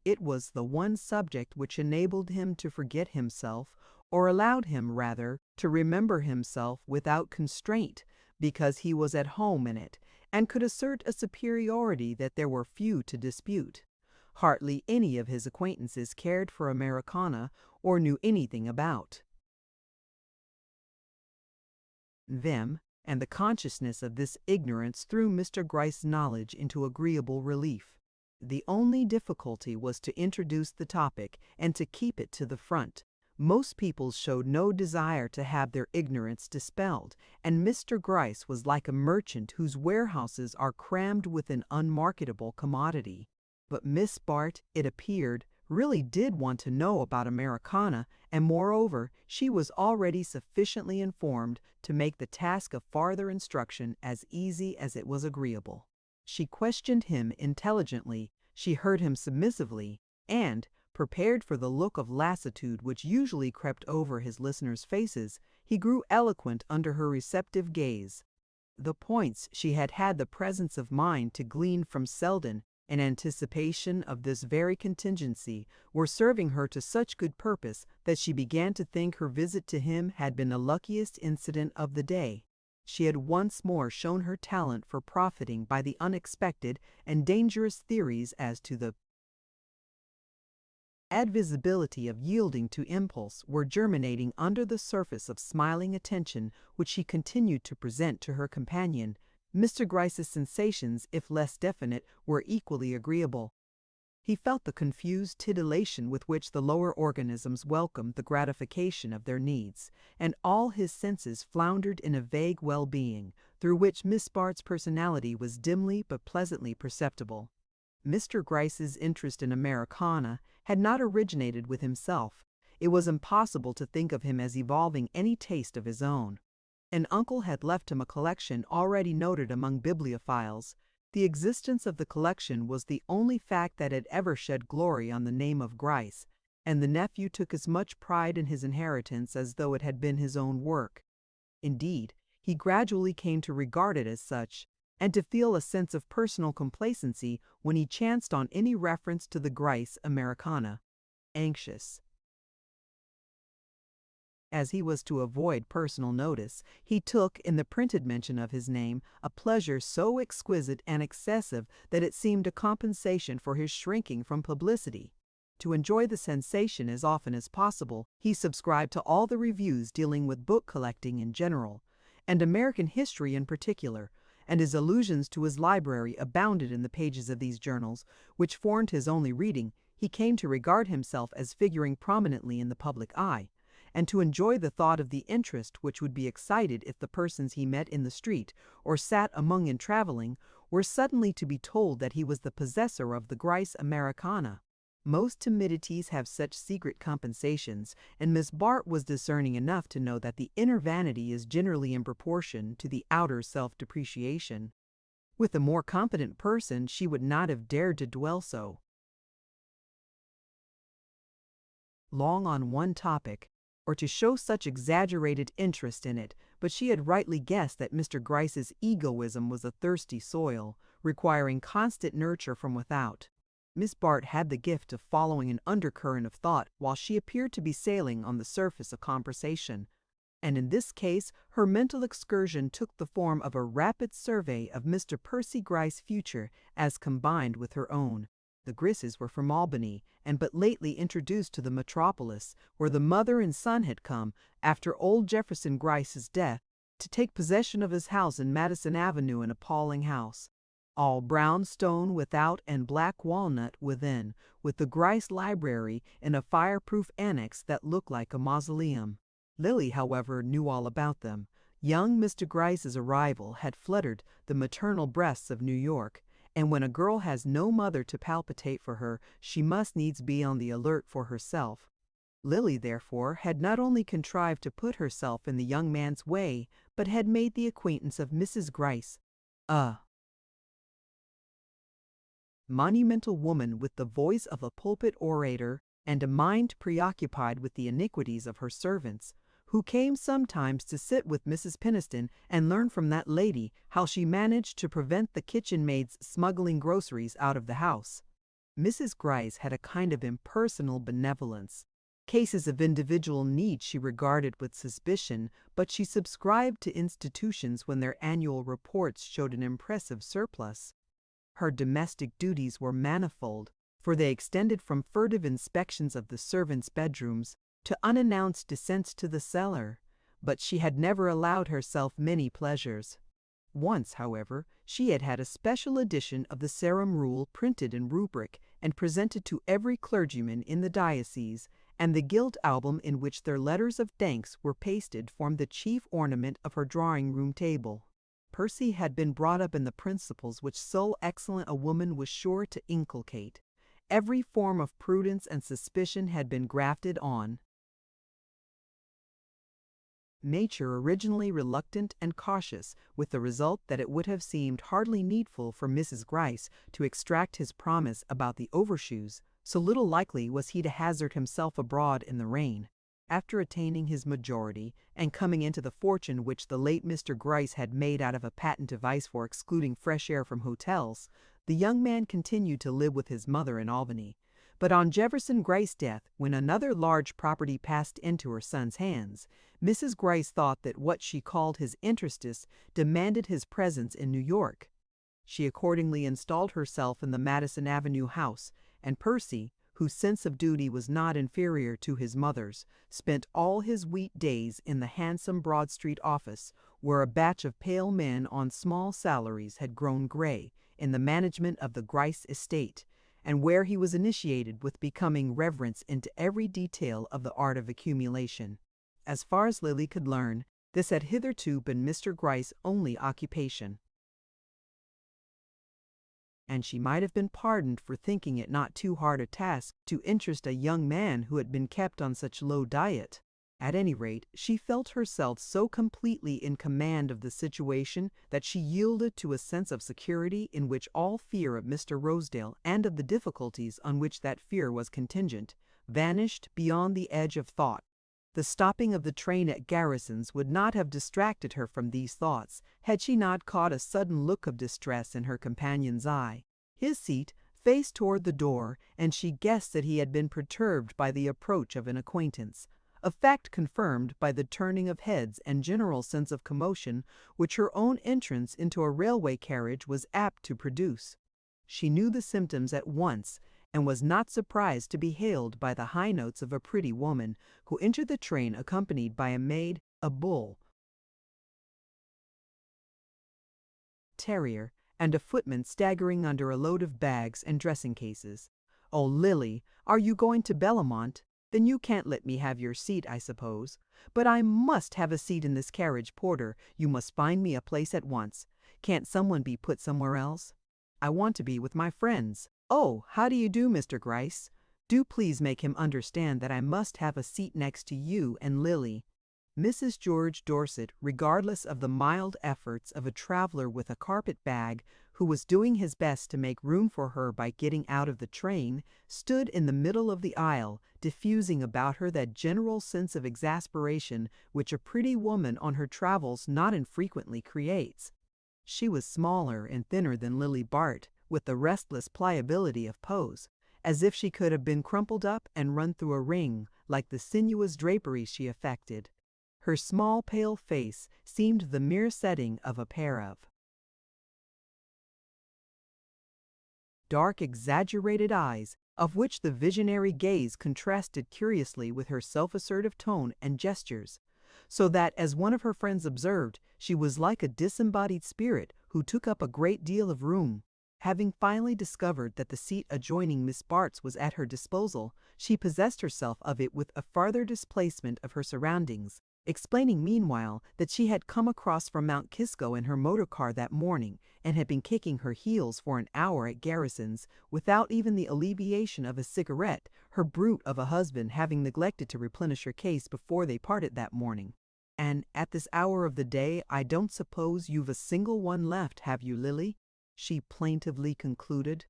It was the one subject which enabled him to forget himself, or allowed him, rather, to remember himself without constraint, because he was at home in it, and could assert a superiority that there were few to dispute. Hardly any of his acquaintances cared for Americana or knew anything about them, and the consciousness of this ignorance threw Mr. Gryce's knowledge into agreeable relief. The only difficulty was to introduce the topic and to keep it to the front. Most people showed no desire to have their ignorance dispelled, and Mr. Gryce was like a merchant whose warehouses are crammed with an unmarketable commodity. But Miss Bart, it appeared, really did want to know about Americana, and moreover, she was already sufficiently informed to make the task of farther instruction as easy as it was agreeable. She questioned him intelligently, she heard him submissively, and, prepared for the look of lassitude which usually crept over his listeners' faces, he grew eloquent under her receptive gaze. The points she had had the presence of mind to glean from Selden, in anticipation of this very contingency, were serving her to such good purpose that she began to think her visit to him had been the luckiest incident of the day. She had once more shown her talent for profiting by the unexpected, and dangerous theories as to the advisability of yielding to impulse were germinating under the surface of smiling attention which she continued to present to her companion. Mr. Gryce's sensations, if less definite, were equally agreeable. He felt the confused titillation with which the lower organisms welcomed the gratification of their needs, and all his senses floundered in a vague well-being, through which Miss Bart's personality was dimly but pleasantly perceptible. Mr. Gryce's interest in Americana had not originated with himself. It was impossible to think of him as evolving any taste of his own. An uncle had left him a collection already noted among bibliophiles. The existence of the collection was the only fact that had ever shed glory on the name of Gryce, and the nephew took as much pride in his inheritance as though it had been his own work. Indeed, he gradually came to regard it as such, and to feel a sense of personal complacency when he chanced on any reference to the Gryce Americana. Anxious as he was to avoid personal notice, he took, in the printed mention of his name, a pleasure so exquisite and excessive that it seemed a compensation for his shrinking from publicity. To enjoy the sensation as often as possible, he subscribed to all the reviews dealing with book collecting in general, and American history in particular, and his allusions to his library abounded in the pages of these journals, which formed his only reading. He came to regard himself as figuring prominently in the public eye, and to enjoy the thought of the interest which would be excited if the persons he met in the street, or sat among in traveling, were suddenly to be told that he was the possessor of the Gryce Americana. Most timidities have such secret compensations, and Miss Bart was discerning enough to know that the inner vanity is generally in proportion to the outer self-depreciation. With a more competent person, she would not have dared to dwell so long on one topic, or to show such exaggerated interest in it, but she had rightly guessed that Mr. Gryce's egoism was a thirsty soil, requiring constant nurture from without. Miss Bart had the gift of following an undercurrent of thought while she appeared to be sailing on the surface of conversation, and in this case her mental excursion took the form of a rapid survey of Mr. Percy Gryce's future as combined with her own. The Gryces were from Albany, and but lately introduced to the metropolis, where the mother and son had come, after old Jefferson Gryce's death, to take possession of his house in Madison Avenue, an appalling house, all brown stone without and black walnut within, with the Gryce library in a fireproof annex that looked like a mausoleum. Lily, however, knew all about them. Young Mr. Gryce's arrival had fluttered the maternal breasts of New York, and when a girl has no mother to palpitate for her, she must needs be on the alert for herself. Lily, therefore, had not only contrived to put herself in the young man's way, but had made the acquaintance of Mrs. Gryce, a monumental woman with the voice of a pulpit orator and a mind preoccupied with the iniquities of her servants, who came sometimes to sit with Mrs. Peniston and learn from that lady how she managed to prevent the kitchen maids smuggling groceries out of the house. Mrs. Gryce had a kind of impersonal benevolence. Cases of individual need she regarded with suspicion, but she subscribed to institutions when their annual reports showed an impressive surplus. Her domestic duties were manifold, for they extended from furtive inspections of the servants' bedrooms to unannounced descents to the cellar, but she had never allowed herself many pleasures. Once, however, she had had a special edition of the Sarum Rule printed in rubric and presented to every clergyman in the diocese, and the gilt album in which their letters of thanks were pasted formed the chief ornament of her drawing-room table. Percy had been brought up in the principles which so excellent a woman was sure to inculcate. Every form of prudence and suspicion had been grafted on nature, originally reluctant and cautious, with the result that it would have seemed hardly needful for Mrs. Gryce to extract his promise about the overshoes, so little likely was he to hazard himself abroad in the rain. After attaining his majority, and coming into the fortune which the late Mr. Gryce had made out of a patent device for excluding fresh air from hotels, the young man continued to live with his mother in Albany. But on Jefferson Gryce's death, when another large property passed into her son's hands, Mrs. Gryce thought that what she called his interests demanded his presence in New York. She accordingly installed herself in the Madison Avenue house, and Percy, whose sense of duty was not inferior to his mother's, spent all his week days in the handsome Broad Street office, where a batch of pale men on small salaries had grown gray in the management of the Gryce estate, and where he was initiated with becoming reverence into every detail of the art of accumulation. As far as Lily could learn, this had hitherto been Mr. Gryce's only occupation, and she might have been pardoned for thinking it not too hard a task to interest a young man who had been kept on such low diet. At any rate, she felt herself so completely in command of the situation that she yielded to a sense of security in which all fear of Mr. Rosedale and of the difficulties on which that fear was contingent vanished beyond the edge of thought. The stopping of the train at Garrison's would not have distracted her from these thoughts had she not caught a sudden look of distress in her companion's eye. His seat faced toward the door, and she guessed that he had been perturbed by the approach of an acquaintance, a fact confirmed by the turning of heads and general sense of commotion which her own entrance into a railway carriage was apt to produce. She knew the symptoms at once, and was not surprised to be hailed by the high notes of a pretty woman, who entered the train accompanied by a maid, a bull terrier, and a footman staggering under a load of bags and dressing-cases. "Oh, Lily, are you going to Bellamont? Then you can't let me have your seat, I suppose. But I must have a seat in this carriage, porter. You must find me a place at once. Can't someone be put somewhere else? I want to be with my friends." "Oh, how do you do, Mr. Gryce? Do please make him understand that I must have a seat next to you and Lily." Mrs. George Dorset, regardless of the mild efforts of a traveler with a carpet bag who was doing his best to make room for her by getting out of the train, stood in the middle of the aisle, diffusing about her that general sense of exasperation which a pretty woman on her travels not infrequently creates. She was smaller and thinner than Lily Bart, with the restless pliability of pose, as if she could have been crumpled up and run through a ring, like the sinuous drapery she affected. Her small pale face seemed the mere setting of a pair of dark, exaggerated eyes, of which the visionary gaze contrasted curiously with her self-assertive tone and gestures, so that, as one of her friends observed, she was like a disembodied spirit who took up a great deal of room. Having finally discovered that the seat adjoining Miss Bart's was at her disposal, she possessed herself of it with a farther displacement of her surroundings, explaining meanwhile that she had come across from Mount Kisco in her motor car that morning and had been kicking her heels for an hour at Garrison's without even the alleviation of a cigarette, her brute of a husband having neglected to replenish her case before they parted that morning. "And at this hour of the day I don't suppose you've a single one left, have you, Lily?" she plaintively concluded.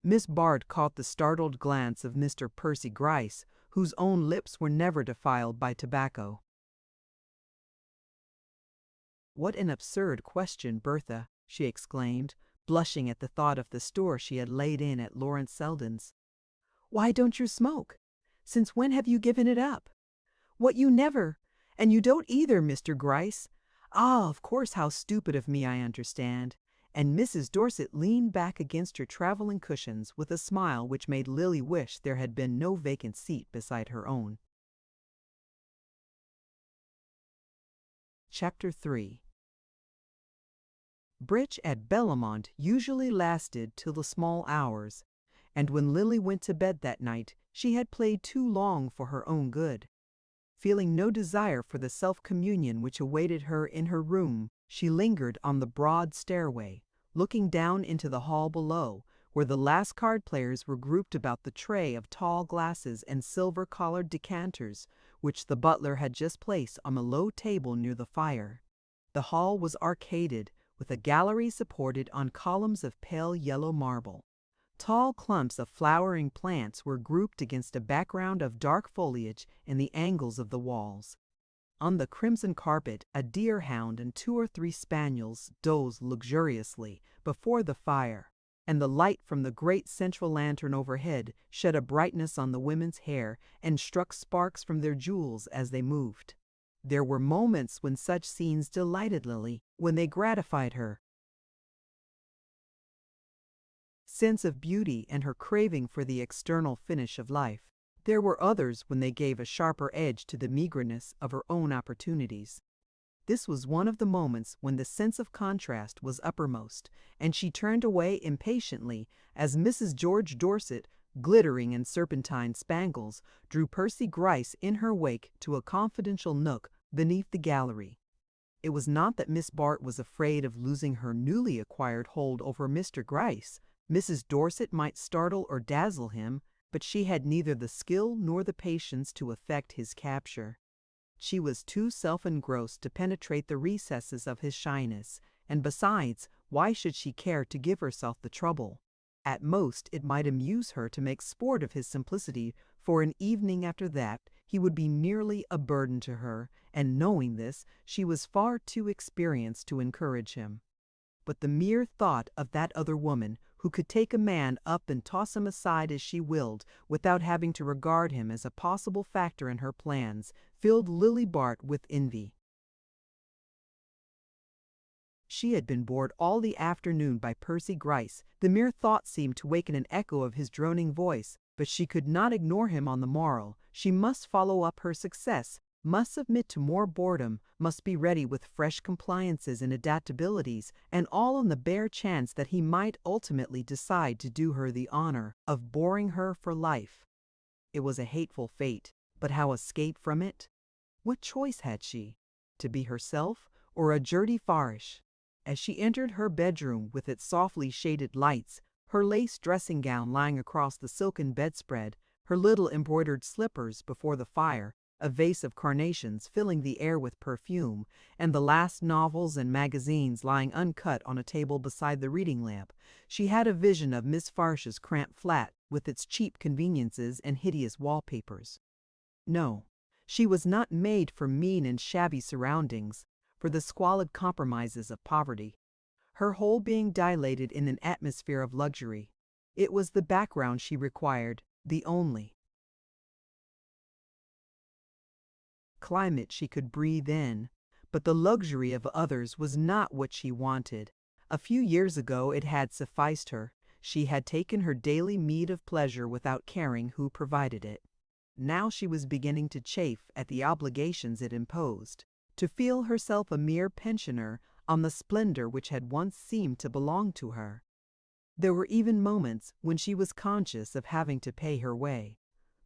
Miss Bart caught the startled glance of Mr. Percy Gryce, whose own lips were never defiled by tobacco. "What an absurd question, Bertha!" she exclaimed, blushing at the thought of the store she had laid in at Lawrence Selden's. "Why don't you smoke? Since when have you given it up?" "What, you never? And you don't either, Mr. Gryce? Ah, of course, how stupid of me, I understand." And Mrs. Dorset leaned back against her traveling cushions with a smile which made Lily wish there had been no vacant seat beside her own. Chapter 3. Bridge at Bellamont usually lasted till the small hours, and when Lily went to bed that night she had played too long for her own good. Feeling no desire for the self-communion which awaited her in her room, she lingered on the broad stairway, looking down into the hall below, where the last card players were grouped about the tray of tall glasses and silver-collared decanters, which the butler had just placed on a low table near the fire. The hall was arcaded, with a gallery supported on columns of pale yellow marble. Tall clumps of flowering plants were grouped against a background of dark foliage in the angles of the walls. On the crimson carpet, a deer-hound and 2 or 3 spaniels dozed luxuriously before the fire, and the light from the great central lantern overhead shed a brightness on the women's hair and struck sparks from their jewels as they moved. There were moments when such scenes delighted Lily, when they gratified her sense of beauty and her craving for the external finish of life. There were others when they gave a sharper edge to the meagerness of her own opportunities. This was one of the moments when the sense of contrast was uppermost, and she turned away impatiently as Mrs. George Dorset, glittering in serpentine spangles, drew Percy Gryce in her wake to a confidential nook beneath the gallery. It was not that Miss Bart was afraid of losing her newly acquired hold over Mr. Gryce. Mrs. Dorset might startle or dazzle him, but she had neither the skill nor the patience to effect his capture. She was too self-engrossed to penetrate the recesses of his shyness, and besides, why should she care to give herself the trouble? At most, it might amuse her to make sport of his simplicity, for an evening after that he would be merely a burden to her, and knowing this, she was far too experienced to encourage him. But the mere thought of that other woman, who could take a man up and toss him aside as she willed, without having to regard him as a possible factor in her plans, filled Lily Bart with envy. She had been bored all the afternoon by Percy Gryce. The mere thought seemed to waken an echo of his droning voice, but she could not ignore him on the morrow. She must follow up her success, must submit to more boredom, must be ready with fresh compliances and adaptabilities, and all on the bare chance that he might ultimately decide to do her the honor of boring her for life. It was a hateful fate, but how escape from it? What choice had she? To be herself or a Gertie Farish? As she entered her bedroom with its softly shaded lights, her lace dressing gown lying across the silken bedspread, her little embroidered slippers before the fire, a vase of carnations filling the air with perfume, and the last novels and magazines lying uncut on a table beside the reading lamp, she had a vision of Miss Farsh's cramped flat with its cheap conveniences and hideous wallpapers. No, she was not made for mean and shabby surroundings, for the squalid compromises of poverty. Her whole being dilated in an atmosphere of luxury. It was the background she required, the only climate she could breathe in, but the luxury of others was not what she wanted. A few years ago it had sufficed her. She had taken her daily meed of pleasure without caring who provided it. Now she was beginning to chafe at the obligations it imposed, to feel herself a mere pensioner on the splendor which had once seemed to belong to her. There were even moments when she was conscious of having to pay her way.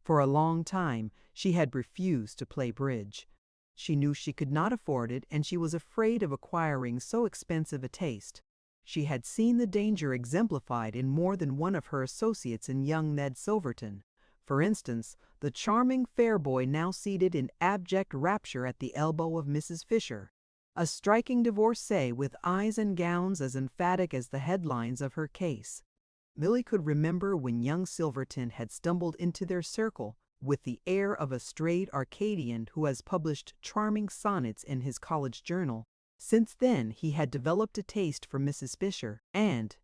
For a long time she had refused to play bridge. She knew she could not afford it, and she was afraid of acquiring so expensive a taste. She had seen the danger exemplified in more than one of her associates in young Ned Silverton. For instance, the charming fair boy now seated in abject rapture at the elbow of Mrs. Fisher, a striking divorcee with eyes and gowns as emphatic as the headlines of her case. Milly could remember when young Silverton had stumbled into their circle with the air of a strayed Arcadian who has published charming sonnets in his college journal. Since then he had developed a taste for Mrs. Fisher and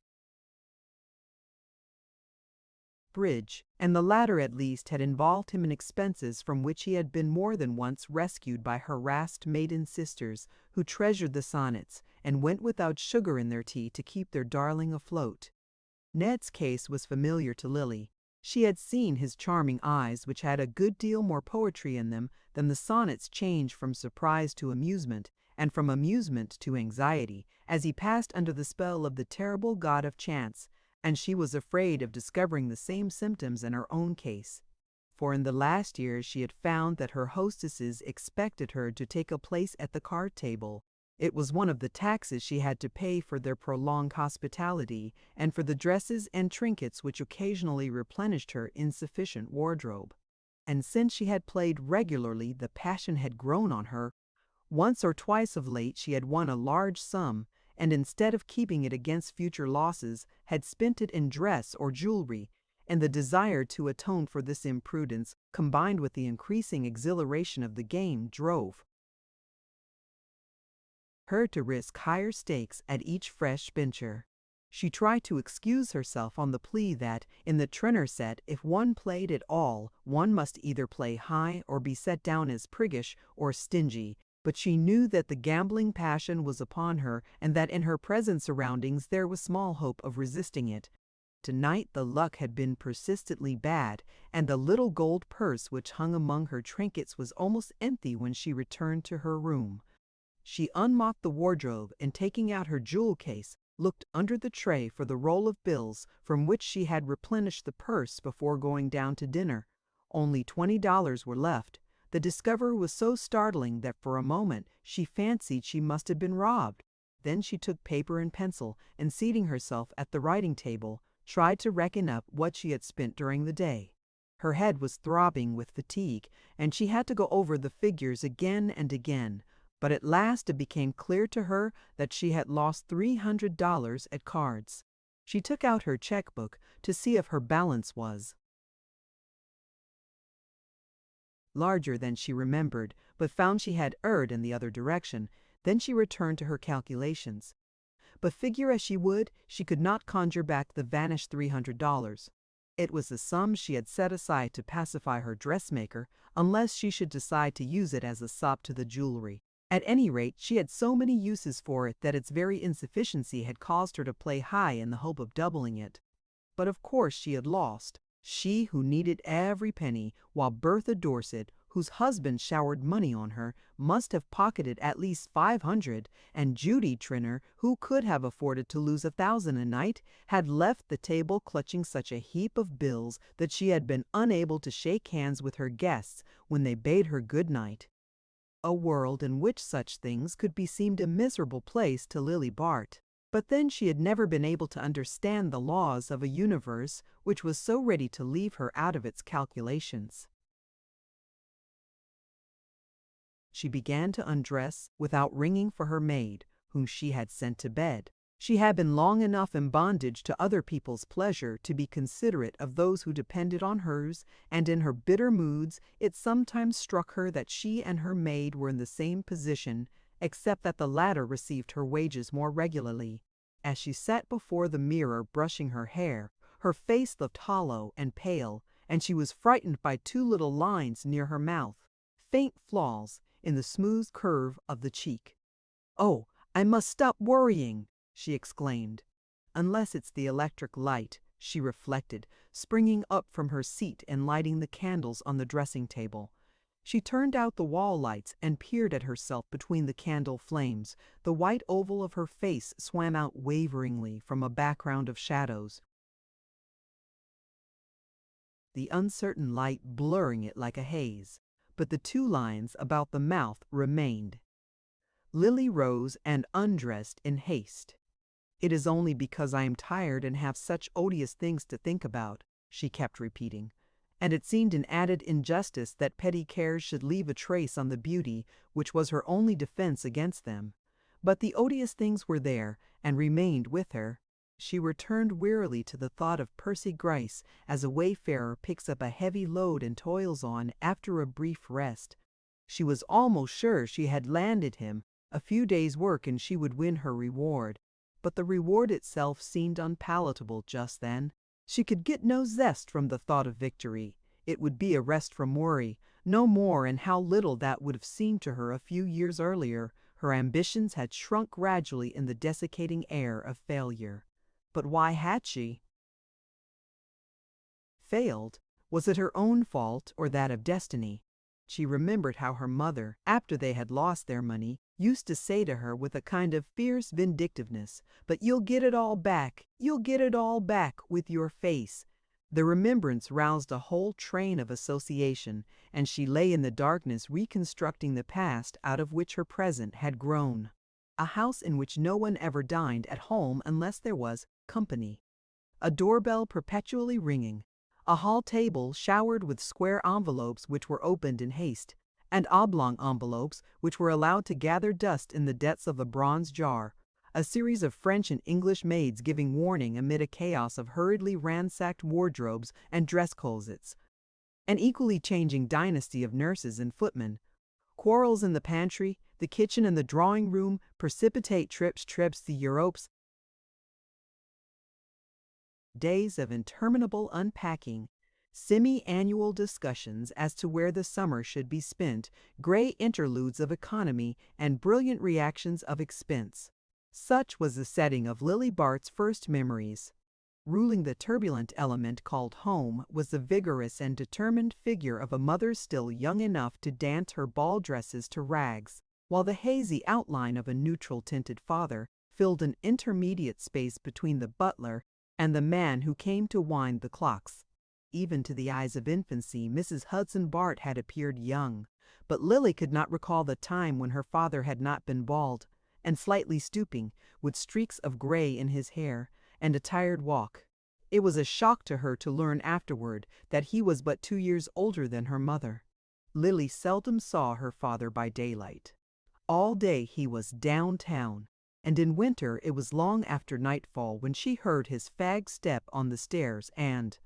bridge, and the latter at least had involved him in expenses from which he had been more than once rescued by harassed maiden sisters who treasured the sonnets and went without sugar in their tea to keep their darling afloat. Ned's case was familiar to Lily. She had seen his charming eyes, which had a good deal more poetry in them than the sonnets, change from surprise to amusement, and from amusement to anxiety, as he passed under the spell of the terrible god of chance, and she was afraid of discovering the same symptoms in her own case. For in the last years she had found that her hostesses expected her to take a place at the card table. It was one of the taxes she had to pay for their prolonged hospitality, and for the dresses and trinkets which occasionally replenished her insufficient wardrobe. And since she had played regularly, the passion had grown on her. Once or twice of late she had won a large sum, and instead of keeping it against future losses, had spent it in dress or jewelry, and the desire to atone for this imprudence, combined with the increasing exhilaration of the game, drove her to risk higher stakes at each fresh venture. She tried to excuse herself on the plea that, in the Trenor set, if one played at all, one must either play high or be set down as priggish or stingy, but she knew that the gambling passion was upon her and that in her present surroundings there was small hope of resisting it. Tonight the luck had been persistently bad, and the little gold purse which hung among her trinkets was almost empty when she returned to her room. She unlocked the wardrobe and, taking out her jewel case, looked under the tray for the roll of bills from which she had replenished the purse before going down to dinner. Only $20 were left. The discovery was so startling that for a moment she fancied she must have been robbed. Then she took paper and pencil, and seating herself at the writing table, tried to reckon up what she had spent during the day. Her head was throbbing with fatigue, and she had to go over the figures again and again. But at last it became clear to her that she had lost $300 at cards. She took out her checkbook to see if her balance was larger than she remembered, but found she had erred in the other direction. Then she returned to her calculations. But figure as she would, she could not conjure back the vanished $300. It was the sum she had set aside to pacify her dressmaker, unless she should decide to use it as a sop to the jewelry. At any rate, she had so many uses for it that its very insufficiency had caused her to play high in the hope of doubling it. But of course she had lost. She who needed every penny, while Bertha Dorset, whose husband showered money on her, must have pocketed at least $500, and Judy Trenor, who could have afforded to lose $1,000 a night, had left the table clutching such a heap of bills that she had been unable to shake hands with her guests when they bade her good night. A world in which such things could be seemed a miserable place to Lily Bart. But then she had never been able to understand the laws of a universe which was so ready to leave her out of its calculations. She began to undress without ringing for her maid, whom she had sent to bed. She had been long enough in bondage to other people's pleasure to be considerate of those who depended on hers, and in her bitter moods it sometimes struck her that she and her maid were in the same position, except that the latter received her wages more regularly. As she sat before the mirror brushing her hair, her face looked hollow and pale, and she was frightened by two little lines near her mouth, faint flaws in the smooth curve of the cheek. "Oh, I must stop worrying!" she exclaimed. "Unless it's the electric light," she reflected, springing up from her seat and lighting the candles on the dressing table. She turned out the wall lights and peered at herself between the candle flames. The white oval of her face swam out waveringly from a background of shadows, the uncertain light blurring it like a haze, but the two lines about the mouth remained. Lily rose and undressed in haste. "It is only because I am tired and have such odious things to think about," she kept repeating, and it seemed an added injustice that petty cares should leave a trace on the beauty which was her only defense against them. But the odious things were there and remained with her. She returned wearily to the thought of Percy Gryce as a wayfarer picks up a heavy load and toils on after a brief rest. She was almost sure she had landed him. A few days' work and she would win her reward. But the reward itself seemed unpalatable just then. She could get no zest from the thought of victory. It would be a rest from worry, no more, and how little that would have seemed to her a few years earlier. Her ambitions had shrunk gradually in the desiccating air of failure. But why had she failed? Was it her own fault or that of destiny? She remembered how her mother, after they had lost their money, used to say to her with a kind of fierce vindictiveness, "But you'll get it all back, you'll get it all back with your face." The remembrance roused a whole train of association, and she lay in the darkness reconstructing the past out of which her present had grown. A house in which no one ever dined at home unless there was company. A doorbell perpetually ringing. A hall table showered with square envelopes which were opened in haste, and oblong envelopes which were allowed to gather dust in the depths of a bronze jar. A series of French and English maids giving warning amid a chaos of hurriedly ransacked wardrobes and dress closets. An equally changing dynasty of nurses and footmen. Quarrels in the pantry, the kitchen and the drawing room, precipitate trips to Europe's. Days of interminable unpacking, semi-annual discussions as to where the summer should be spent, gray interludes of economy, and brilliant reactions of expense. Such was the setting of Lily Bart's first memories. Ruling the turbulent element called home was the vigorous and determined figure of a mother still young enough to dance her ball dresses to rags, while the hazy outline of a neutral-tinted father filled an intermediate space between the butler and the man who came to wind the clocks. Even to the eyes of infancy, Mrs. Hudson Bart had appeared young, but Lily could not recall the time when her father had not been bald, and slightly stooping, with streaks of gray in his hair, and a tired walk. It was a shock to her to learn afterward that he was but 2 years older than her mother. Lily seldom saw her father by daylight. All day he was downtown, and in winter it was long after nightfall when she heard his fag step on the stairs and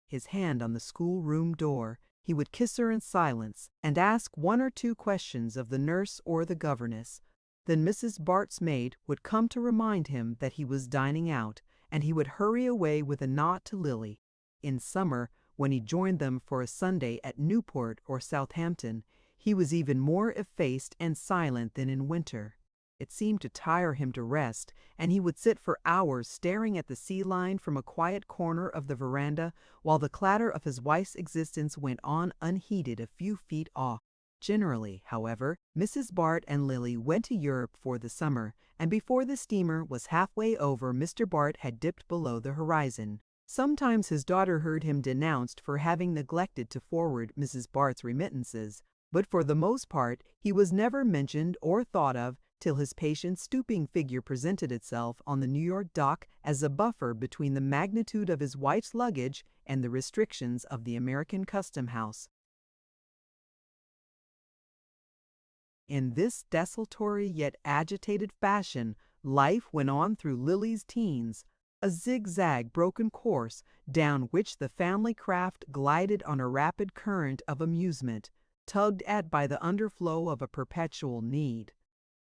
his hand on the schoolroom door. He would kiss her in silence and ask 1 or 2 questions of the nurse or the governess. Then Mrs. Bart's maid would come to remind him that he was dining out, and he would hurry away with a nod to Lily. In summer, when he joined them for a Sunday at Newport or Southampton, he was even more effaced and silent than in winter. It seemed to tire him to rest, and he would sit for hours staring at the sea line from a quiet corner of the veranda, while the clatter of his wife's existence went on unheeded a few feet off. Generally, however, Mrs. Bart and Lily went to Europe for the summer, and before the steamer was halfway over, Mr. Bart had dipped below the horizon. Sometimes his daughter heard him denounced for having neglected to forward Mrs. Bart's remittances, But for the most part, he was never mentioned or thought of till his patient stooping figure presented itself on the New York dock as a buffer between the magnitude of his wife's luggage and the restrictions of the American custom house. In this desultory yet agitated fashion, life went on through Lily's teens, a zigzag broken course down which the family craft glided on a rapid current of amusement, tugged at by the underflow of a perpetual need.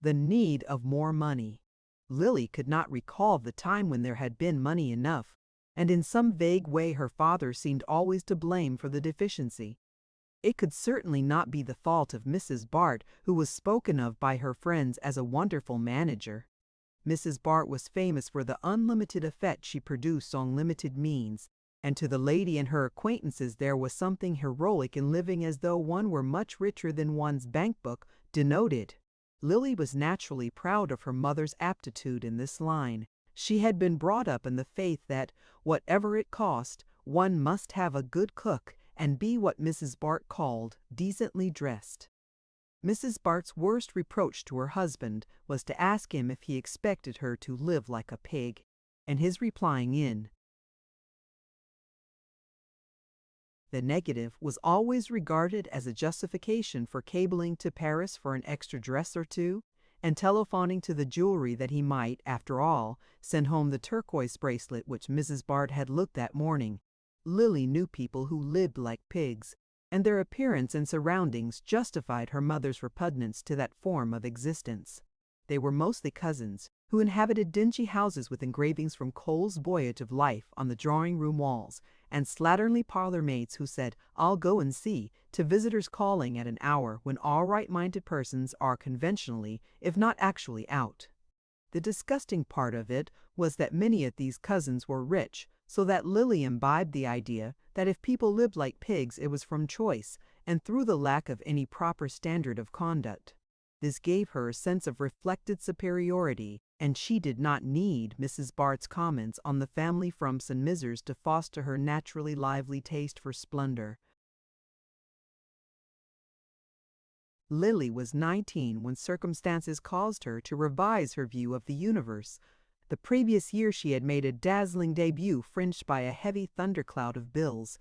The need of more money. Lily could not recall the time when there had been money enough, and in some vague way her father seemed always to blame for the deficiency. It could certainly not be the fault of Mrs. Bart, who was spoken of by her friends as a wonderful manager. Mrs. Bart was famous for the unlimited effect she produced on limited means, and to the lady and her acquaintances there was something heroic in living as though one were much richer than one's bank book denoted. Lily was naturally proud of her mother's aptitude in this line. She had been brought up in the faith that, whatever it cost, one must have a good cook and be what Mrs. Bart called decently dressed. Mrs. Bart's worst reproach to her husband was to ask him if he expected her to live like a pig, and his replying in the negative was always regarded as a justification for cabling to Paris for an extra dress or two, and telephoning to the jewelry that he might, after all, send home the turquoise bracelet which Mrs. Bart had looked that morning. Lily knew people who lived like pigs, and their appearance and surroundings justified her mother's repugnance to that form of existence. They were mostly cousins, who inhabited dingy houses with engravings from Cole's Voyage of Life on the drawing-room walls, and slatternly parlor maids who said, "I'll go and see," to visitors calling at an hour when all right-minded persons are conventionally, if not actually, out. The disgusting part of it was that many of these cousins were rich, so that Lily imbibed the idea that if people lived like pigs it was from choice, and through the lack of any proper standard of conduct. This gave her a sense of reflected superiority, and she did not need Mrs. Bart's comments on the family frumps and misers to foster her naturally lively taste for splendor. Lily was 19 when circumstances caused her to revise her view of the universe. The previous year she had made a dazzling debut fringed by a heavy thundercloud of bills.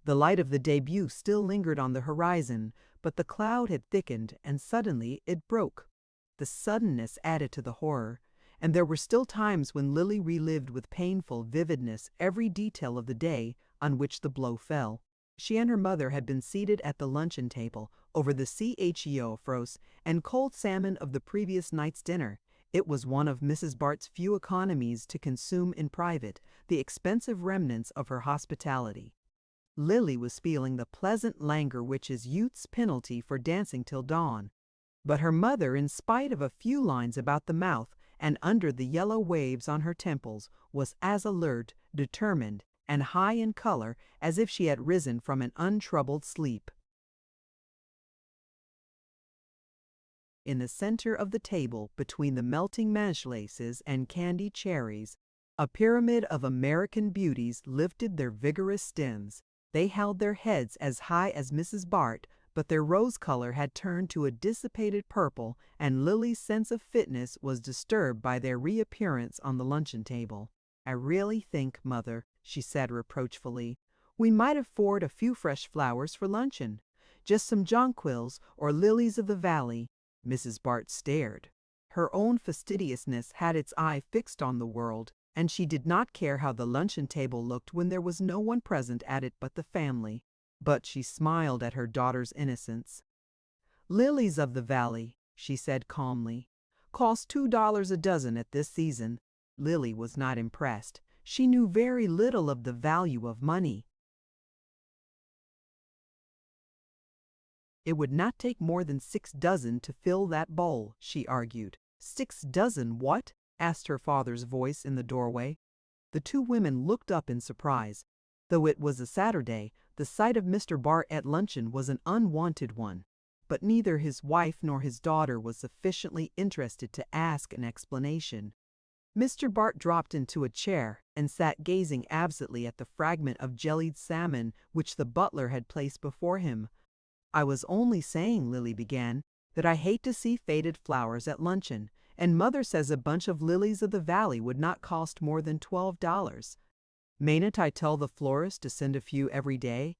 The light of the debut still lingered on the horizon, but the cloud had thickened, and suddenly it broke. The suddenness added to the horror, and there were still times when Lily relived with painful vividness every detail of the day on which the blow fell. She and her mother had been seated at the luncheon table over the chèvre and cold salmon of the previous night's dinner. It was one of Mrs. Bart's few economies to consume in private the expensive remnants of her hospitality. Lily was feeling the pleasant languor which is youth's penalty for dancing till dawn, but her mother, in spite of a few lines about the mouth and under the yellow waves on her temples, was as alert, determined, and high in color as if she had risen from an untroubled sleep. In the center of the table, between the melting manchelaces and candied cherries, a pyramid of American beauties lifted their vigorous stems. They held their heads as high as Mrs. Bart, but their rose color had turned to a dissipated purple, and Lily's sense of fitness was disturbed by their reappearance on the luncheon table. "I really think, Mother," she said reproachfully, "we might afford a few fresh flowers for luncheon. Just some jonquils or lilies of the valley." Mrs. Bart stared. Her own fastidiousness had its eye fixed on the world, and she did not care how the luncheon table looked when there was no one present at it but the family. But she smiled at her daughter's innocence. "Lilies of the valley," she said calmly, "cost $2 a dozen at this season." Lily was not impressed. She knew very little of the value of money. "It would not take more than 6 dozen to fill that bowl," she argued. "6 dozen what?" asked her father's voice in the doorway. The two women looked up in surprise. Though it was a Saturday, the sight of Mr. Bart at luncheon was an unwonted one. But neither his wife nor his daughter was sufficiently interested to ask an explanation. Mr. Bart dropped into a chair and sat gazing absently at the fragment of jellied salmon which the butler had placed before him. "I was only saying," Lily began, "that I hate to see faded flowers at luncheon, and Mother says a bunch of lilies of the valley would not cost more than $12. Mayn't I tell the florist to send a few every day?"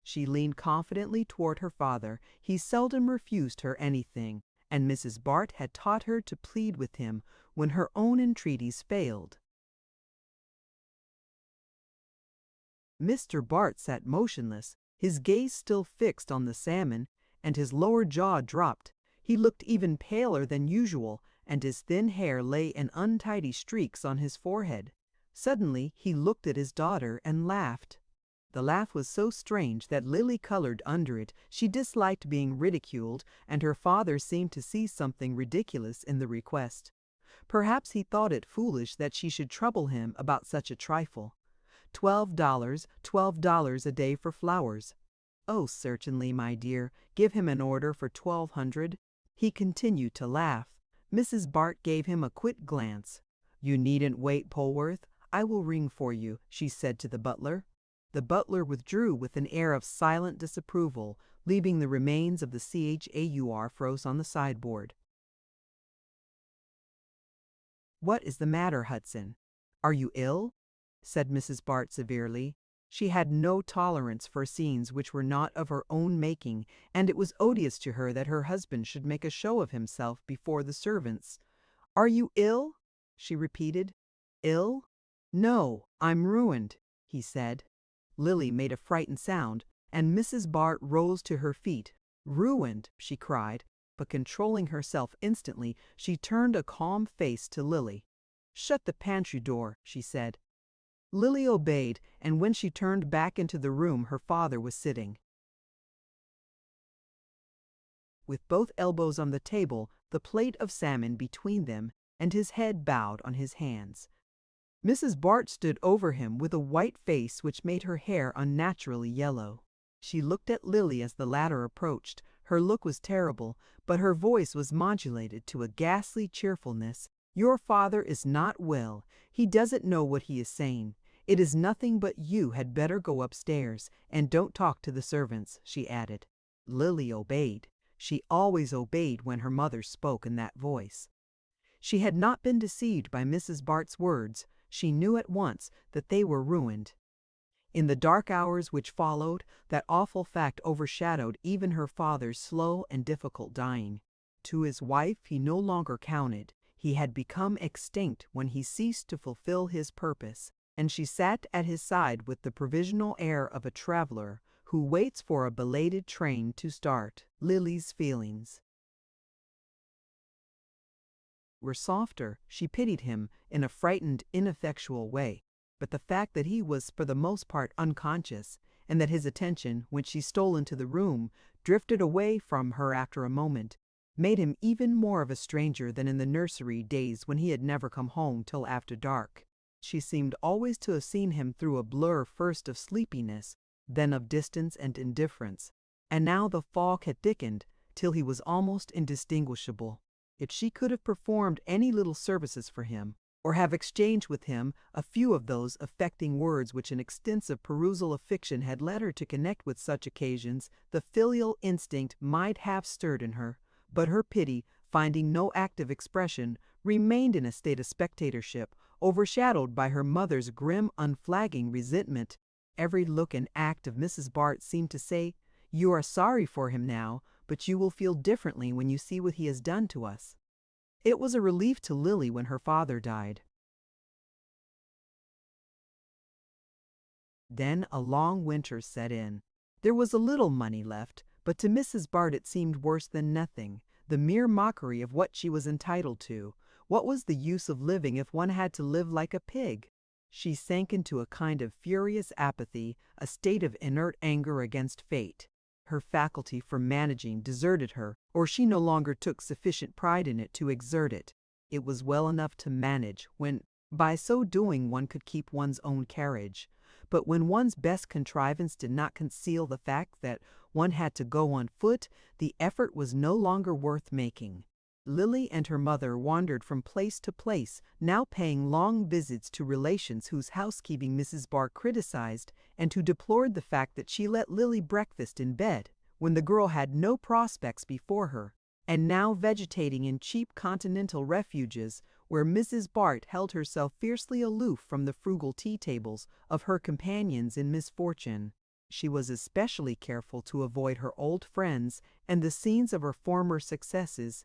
She leaned confidently toward her father. He seldom refused her anything, and Mrs. Bart had taught her to plead with him when her own entreaties failed. Mr. Bart sat motionless, his gaze still fixed on the salmon, and his lower jaw dropped. He looked even paler than usual, and his thin hair lay in untidy streaks on his forehead. Suddenly he looked at his daughter and laughed. The laugh was so strange that Lily colored under it. She disliked being ridiculed, and her father seemed to see something ridiculous in the request. Perhaps he thought it foolish that she should trouble him about such a trifle. $12 a day for flowers. "Oh, certainly, my dear. Give him an order for 1200. He continued to laugh. Mrs. Bart gave him a quick glance. "You needn't wait, Polwarth. I will ring for you," she said to the butler. The butler withdrew with an air of silent disapproval, leaving the remains of the chaur froze on the sideboard. "What is the matter, Hudson? Are you ill?" said Mrs. Bart severely. She had no tolerance for scenes which were not of her own making, and it was odious to her that her husband should make a show of himself before the servants. "Are you ill?" she repeated. "Ill? No, I'm ruined," he said. Lily made a frightened sound, and Mrs. Bart rose to her feet. "Ruined!" she cried, but controlling herself instantly, she turned a calm face to Lily. "Shut the pantry door," she said. Lily obeyed, and when she turned back into the room her father was sitting, with both elbows on the table, the plate of salmon between them, and his head bowed on his hands. Mrs. Bart stood over him with a white face which made her hair unnaturally yellow. She looked at Lily as the latter approached. Her look was terrible, but her voice was modulated to a ghastly cheerfulness. "Your father is not well. He doesn't know what he is saying. It is nothing, but you had better go upstairs, and don't talk to the servants," she added. Lily obeyed. She always obeyed when her mother spoke in that voice. She had not been deceived by Mrs. Bart's words. She knew at once that they were ruined. In the dark hours which followed, that awful fact overshadowed even her father's slow and difficult dying. To his wife he no longer counted. He had become extinct when he ceased to fulfill his purpose, and she sat at his side with the provisional air of a traveler who waits for a belated train to start. Lily's feelings were softer. She pitied him in a frightened, ineffectual way, but the fact that he was for the most part unconscious, and that his attention, when she stole into the room, drifted away from her after a moment, made him even more of a stranger than in the nursery days when he had never come home till after dark. She seemed always to have seen him through a blur first of sleepiness, then of distance and indifference, and now the fog had thickened till he was almost indistinguishable. If she could have performed any little services for him, or have exchanged with him a few of those affecting words which an extensive perusal of fiction had led her to connect with such occasions, the filial instinct might have stirred in her, but her pity, finding no active expression, remained in a state of spectatorship, overshadowed by her mother's grim, unflagging resentment. Every look and act of Mrs. Bart seemed to say, "You are sorry for him now, but you will feel differently when you see what he has done to us." It was a relief to Lily when her father died. Then a long winter set in. There was a little money left, but to Mrs. Bart it seemed worse than nothing, the mere mockery of what she was entitled to. What was the use of living if one had to live like a pig? She sank into a kind of furious apathy, a state of inert anger against fate. Her faculty for managing deserted her, or she no longer took sufficient pride in it to exert it. It was well enough to manage when, by so doing, one could keep one's own carriage. But when one's best contrivance did not conceal the fact that one had to go on foot, the effort was no longer worth making. Lily and her mother wandered from place to place, now paying long visits to relations whose housekeeping Mrs. Bart criticized, and who deplored the fact that she let Lily breakfast in bed, when the girl had no prospects before her, and now vegetating in cheap continental refuges where Mrs. Bart held herself fiercely aloof from the frugal tea tables of her companions in misfortune. She was especially careful to avoid her old friends and the scenes of her former successes.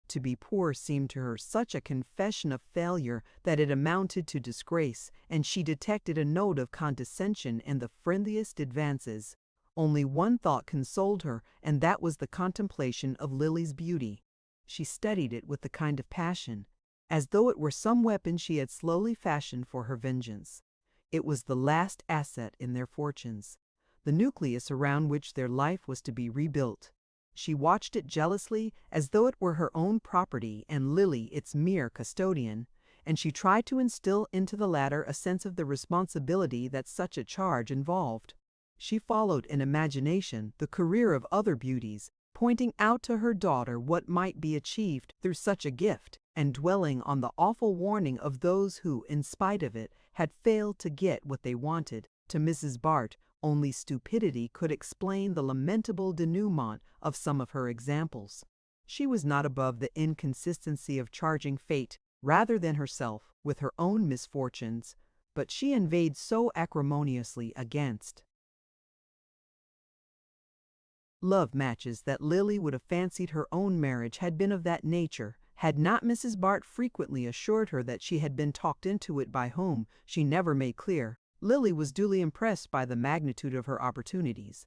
To be poor seemed to her such a confession of failure that it amounted to disgrace, and she detected a note of condescension in the friendliest advances. Only one thought consoled her, and that was the contemplation of Lily's beauty. She studied it with a kind of passion, as though it were some weapon she had slowly fashioned for her vengeance. It was the last asset in their fortunes, the nucleus around which their life was to be rebuilt. She watched it jealously, as though it were her own property and Lily its mere custodian, and she tried to instill into the latter a sense of the responsibility that such a charge involved. She followed in imagination the career of other beauties, pointing out to her daughter what might be achieved through such a gift, and dwelling on the awful warning of those who, in spite of it, had failed to get what they wanted. To Mrs. Bart, only stupidity could explain the lamentable denouement of some of her examples. She was not above the inconsistency of charging fate, rather than herself, with her own misfortunes, but she inveighed so acrimoniously against love matches that Lily would have fancied her own marriage had been of that nature, had not Mrs. Bart frequently assured her that she had been talked into it by whom, she never made clear. Lily was duly impressed by the magnitude of her opportunities.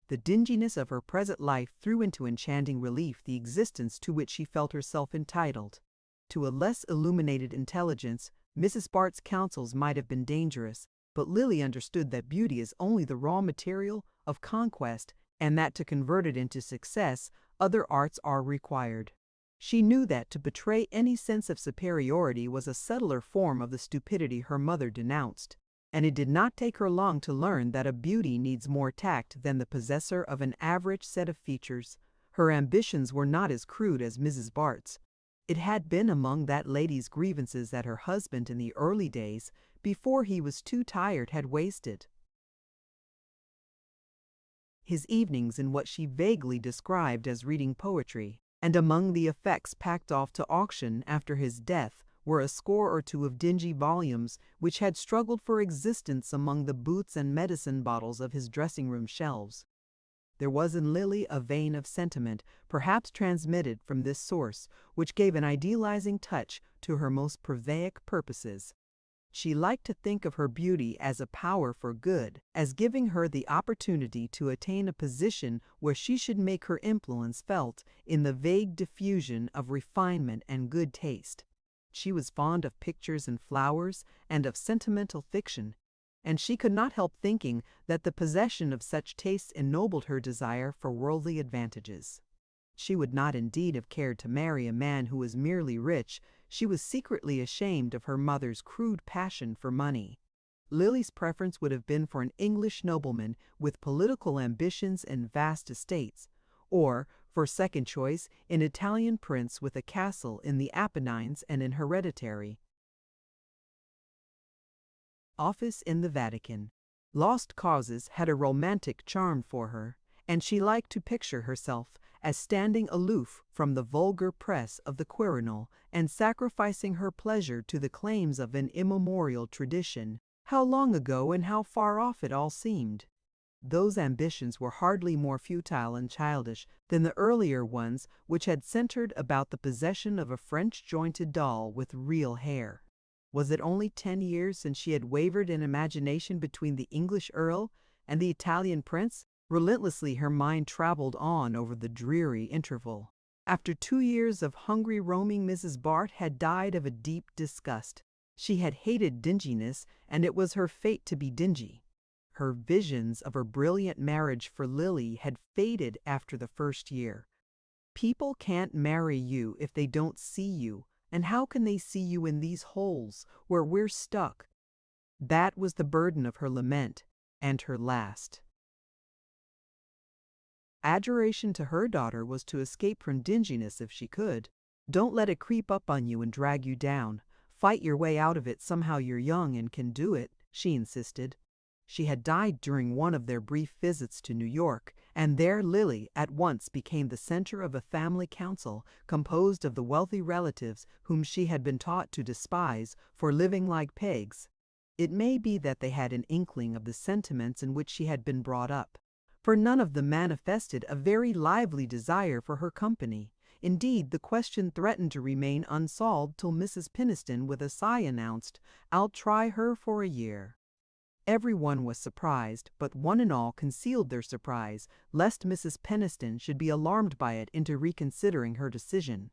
The dinginess of her present life threw into enchanting relief the existence to which she felt herself entitled. To a less illuminated intelligence, Mrs. Bart's counsels might have been dangerous, but Lily understood that beauty is only the raw material of conquest, and that to convert it into success, other arts are required. She knew that to betray any sense of superiority was a subtler form of the stupidity her mother denounced, and it did not take her long to learn that a beauty needs more tact than the possessor of an average set of features. Her ambitions were not as crude as Mrs. Bart's. It had been among that lady's grievances that her husband in the early days, before he was too tired, had wasted his evenings in what she vaguely described as reading poetry, and among the effects packed off to auction after his death were a score or two of dingy volumes which had struggled for existence among the boots and medicine bottles of his dressing-room shelves. There was in Lily a vein of sentiment, perhaps transmitted from this source, which gave an idealizing touch to her most prosaic purposes. She liked to think of her beauty as a power for good, as giving her the opportunity to attain a position where she should make her influence felt in the vague diffusion of refinement and good taste. She was fond of pictures and flowers and of sentimental fiction, and she could not help thinking that the possession of such tastes ennobled her desire for worldly advantages. She would not indeed have cared to marry a man who was merely rich. She was secretly ashamed of her mother's crude passion for money. Lily's preference would have been for an English nobleman with political ambitions and vast estates, or, for second choice, an Italian prince with a castle in the Apennines and an hereditary office in the Vatican. Lost Causes had a romantic charm for her, and she liked to picture herself as standing aloof from the vulgar press of the Quirinal and sacrificing her pleasure to the claims of an immemorial tradition. How long ago and how far off it all seemed! Those ambitions were hardly more futile and childish than the earlier ones which had centered about the possession of a French-jointed doll with real hair. Was it only 10 years since she had wavered in imagination between the English earl and the Italian prince? Relentlessly her mind traveled on over the dreary interval. After 2 years of hungry roaming, Mrs. Bart had died of a deep disgust. She had hated dinginess, and it was her fate to be dingy. Her visions of a brilliant marriage for Lily had faded after the first year. People can't marry you if they don't see you, and how can they see you in these holes where we're stuck? That was the burden of her lament, and her last. Adjuration to her daughter was to escape from dinginess if she could. Don't let it creep up on you and drag you down. Fight your way out of it somehow. You're young and can do it, she insisted. She had died during one of their brief visits to New York, and there Lily at once became the center of a family council composed of the wealthy relatives whom she had been taught to despise for living like pigs. It may be that they had an inkling of the sentiments in which she had been brought up, for none of them manifested a very lively desire for her company. Indeed, the question threatened to remain unsolved till Mrs. Peniston with a sigh announced, "I'll try her for a year." Everyone was surprised, but one and all concealed their surprise, lest Mrs. Peniston should be alarmed by it into reconsidering her decision.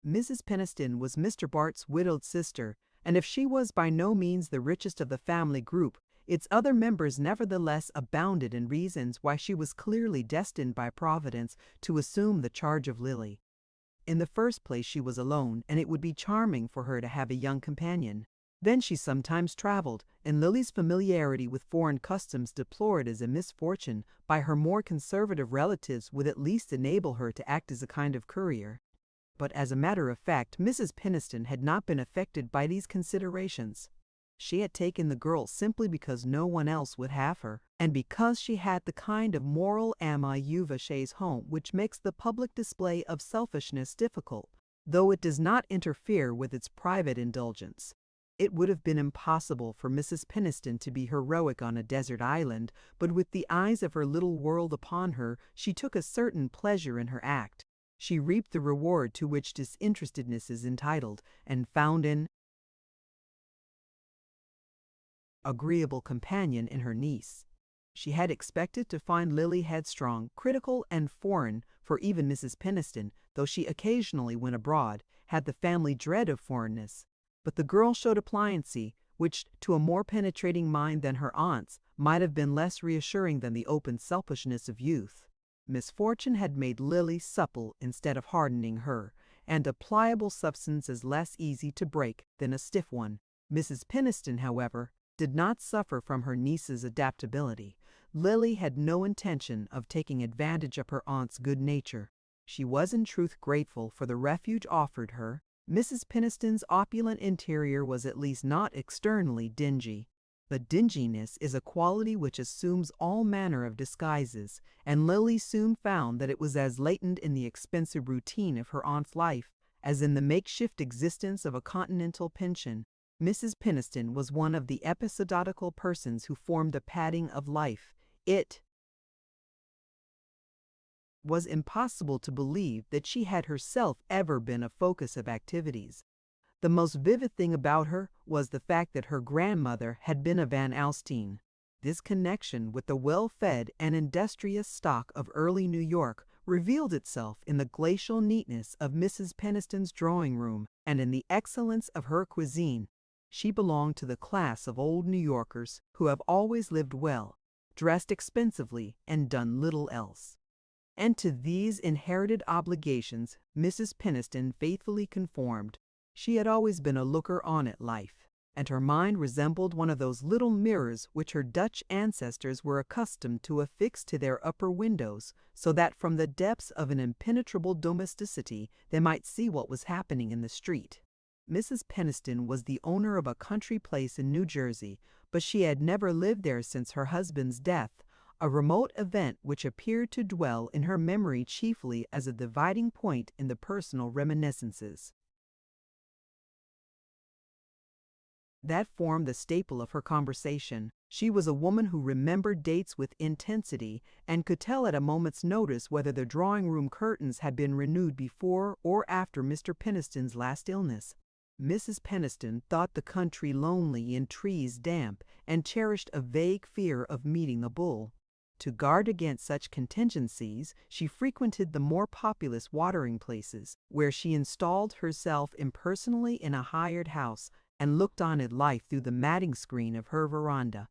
Mrs. Peniston was Mr. Bart's widowed sister, and if she was by no means the richest of the family group, its other members nevertheless abounded in reasons why she was clearly destined by Providence to assume the charge of Lily. In the first place, she was alone, and it would be charming for her to have a young companion. Then she sometimes traveled, and Lily's familiarity with foreign customs, deplored as a misfortune by her more conservative relatives, would at least enable her to act as a kind of courier. But as a matter of fact, Mrs. Peniston had not been affected by these considerations. She had taken the girl simply because no one else would have her, and because she had the kind of moral vivaces home which makes the public display of selfishness difficult, though it does not interfere with its private indulgence. It would have been impossible for Mrs. Peniston to be heroic on a desert island, but with the eyes of her little world upon her, she took a certain pleasure in her act. She reaped the reward to which disinterestedness is entitled, and found an agreeable companion in her niece. She had expected to find Lily headstrong, critical, and foreign, for even Mrs. Peniston, though she occasionally went abroad, had the family dread of foreignness. But the girl showed a pliancy which, to a more penetrating mind than her aunt's, might have been less reassuring than the open selfishness of youth. Misfortune had made Lily supple instead of hardening her, and a pliable substance is less easy to break than a stiff one. Mrs. Peniston, however, did not suffer from her niece's adaptability. Lily had no intention of taking advantage of her aunt's good nature. She was in truth grateful for the refuge offered her. Mrs. Peniston's opulent interior was at least not externally dingy. But dinginess is a quality which assumes all manner of disguises, and Lily soon found that it was as latent in the expensive routine of her aunt's life as in the makeshift existence of a continental pension. Mrs. Peniston was one of the episodical persons who formed the padding of life. It was impossible to believe that she had herself ever been a focus of activities. The most vivid thing about her was the fact that her grandmother had been a Van Alstyne. This connection with the well-fed and industrious stock of early New York revealed itself in the glacial neatness of Mrs. Peniston's drawing room and in the excellence of her cuisine. She belonged to the class of old New Yorkers who have always lived well, dressed expensively, and done little else. And to these inherited obligations Mrs. Peniston faithfully conformed. She had always been a looker-on at life, and her mind resembled one of those little mirrors which her Dutch ancestors were accustomed to affix to their upper windows, so that from the depths of an impenetrable domesticity they might see what was happening in the street. Mrs. Peniston was the owner of a country place in New Jersey, but she had never lived there since her husband's death, a remote event which appeared to dwell in her memory chiefly as a dividing point in the personal reminiscences that formed the staple of her conversation. She was a woman who remembered dates with intensity and could tell at a moment's notice whether the drawing-room curtains had been renewed before or after Mr. Peniston's last illness. Mrs. Peniston thought the country lonely and trees damp, and cherished a vague fear of meeting a bull. To guard against such contingencies, she frequented the more populous watering places, where she installed herself impersonally in a hired house and looked on at life through the matting screen of her veranda.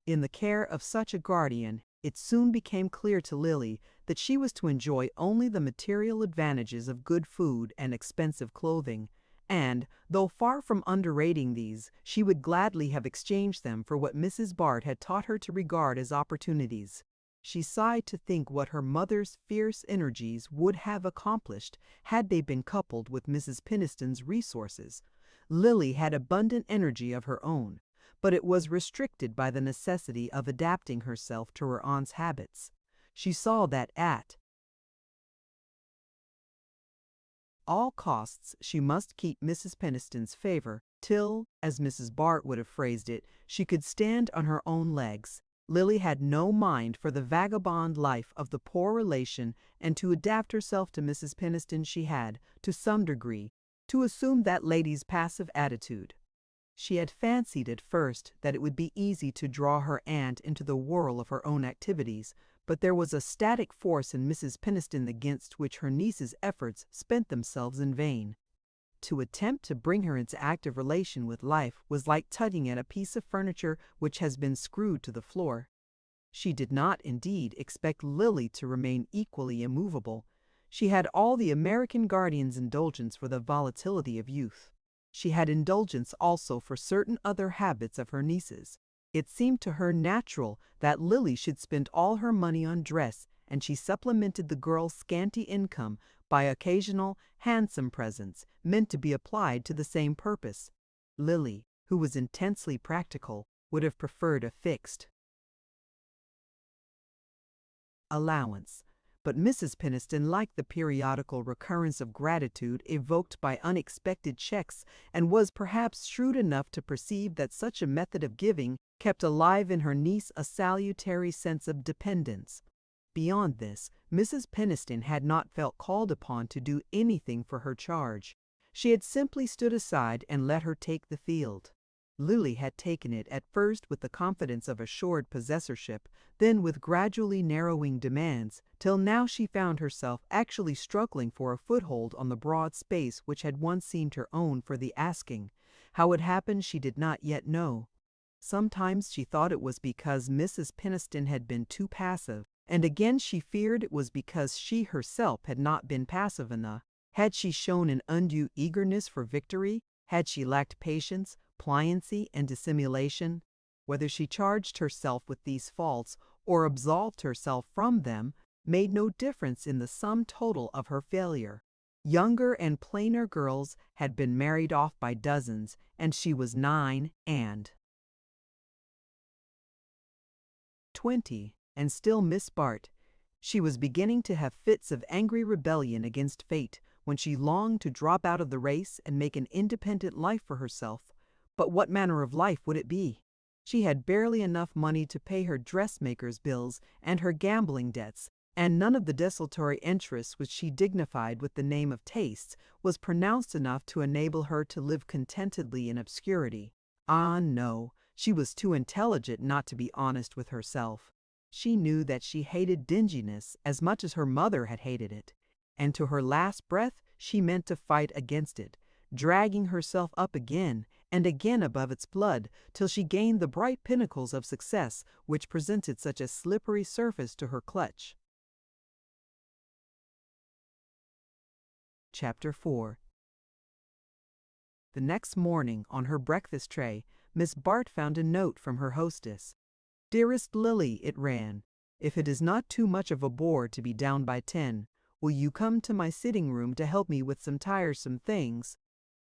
In the care of such a guardian, it soon became clear to Lily that she was to enjoy only the material advantages of good food and expensive clothing, and, though far from underrating these, she would gladly have exchanged them for what Mrs. Bart had taught her to regard as opportunities. She sighed to think what her mother's fierce energies would have accomplished had they been coupled with Mrs. Peniston's resources. Lily had abundant energy of her own, but it was restricted by the necessity of adapting herself to her aunt's habits. She saw that at all costs she must keep Mrs. Peniston's favor till, as Mrs. Bart would have phrased it, she could stand on her own legs. Lily had no mind for the vagabond life of the poor relation, and to adapt herself to Mrs. Peniston she had, to some degree, to assume that lady's passive attitude. She had fancied at first that it would be easy to draw her aunt into the whirl of her own activities, but there was a static force in Mrs. Peniston against which her niece's efforts spent themselves in vain. To attempt to bring her into active relation with life was like tugging at a piece of furniture which has been screwed to the floor. She did not, indeed, expect Lily to remain equally immovable. She had all the American guardian's indulgence for the volatility of youth. She had indulgence also for certain other habits of her niece's. It seemed to her natural that Lily should spend all her money on dress, and she supplemented the girl's scanty income by occasional, handsome presents meant to be applied to the same purpose. Lily, who was intensely practical, would have preferred a fixed allowance, but Mrs. Peniston liked the periodical recurrence of gratitude evoked by unexpected checks, and was perhaps shrewd enough to perceive that such a method of giving kept alive in her niece a salutary sense of dependence. Beyond this, Mrs. Peniston had not felt called upon to do anything for her charge. She had simply stood aside and let her take the field. Lily had taken it at first with the confidence of assured possessorship, then with gradually narrowing demands, till now she found herself actually struggling for a foothold on the broad space which had once seemed her own for the asking. How it happened she did not yet know. Sometimes she thought it was because Mrs. Peniston had been too passive, and again she feared it was because she herself had not been passive enough. Had she shown an undue eagerness for victory? Had she lacked patience, pliancy, and dissimulation? Whether she charged herself with these faults or absolved herself from them made no difference in the sum total of her failure. Younger and plainer girls had been married off by dozens, and she was 9 and 20, and still Miss Bart. She was beginning to have fits of angry rebellion against fate, when she longed to drop out of the race and make an independent life for herself. But what manner of life would it be? She had barely enough money to pay her dressmaker's bills and her gambling debts, and none of the desultory interests which she dignified with the name of tastes was pronounced enough to enable her to live contentedly in obscurity. Ah, no, she was too intelligent not to be honest with herself. She knew that she hated dinginess as much as her mother had hated it, and to her last breath she meant to fight against it, dragging herself up again and again above its flood till she gained the bright pinnacles of success which presented such a slippery surface to her clutch. Chapter 4. The next morning, on her breakfast tray, Miss Bart found a note from her hostess. "Dearest Lily," it ran, "if it is not too much of a bore to be down by 10, will you come to my sitting room to help me with some tiresome things?"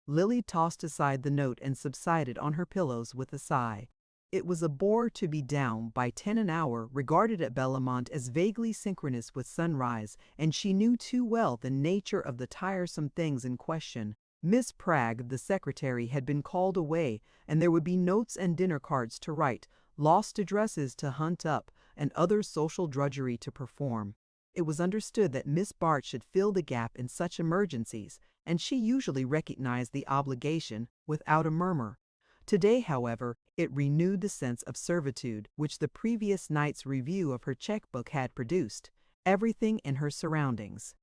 Lily tossed aside the note and subsided on her pillows with a sigh. It was a bore to be down by 10 an hour, regarded at Bellamont as vaguely synchronous with sunrise, and she knew too well the nature of the tiresome things in question. Miss Pragg, the secretary, had been called away, and there would be notes and dinner cards to write, lost addresses to hunt up, and other social drudgery to perform. It was understood that Miss Bart should fill the gap in such emergencies, and she usually recognized the obligation without a murmur. Today, however, it renewed the sense of servitude which the previous night's review of her checkbook had produced. Everything in her surroundings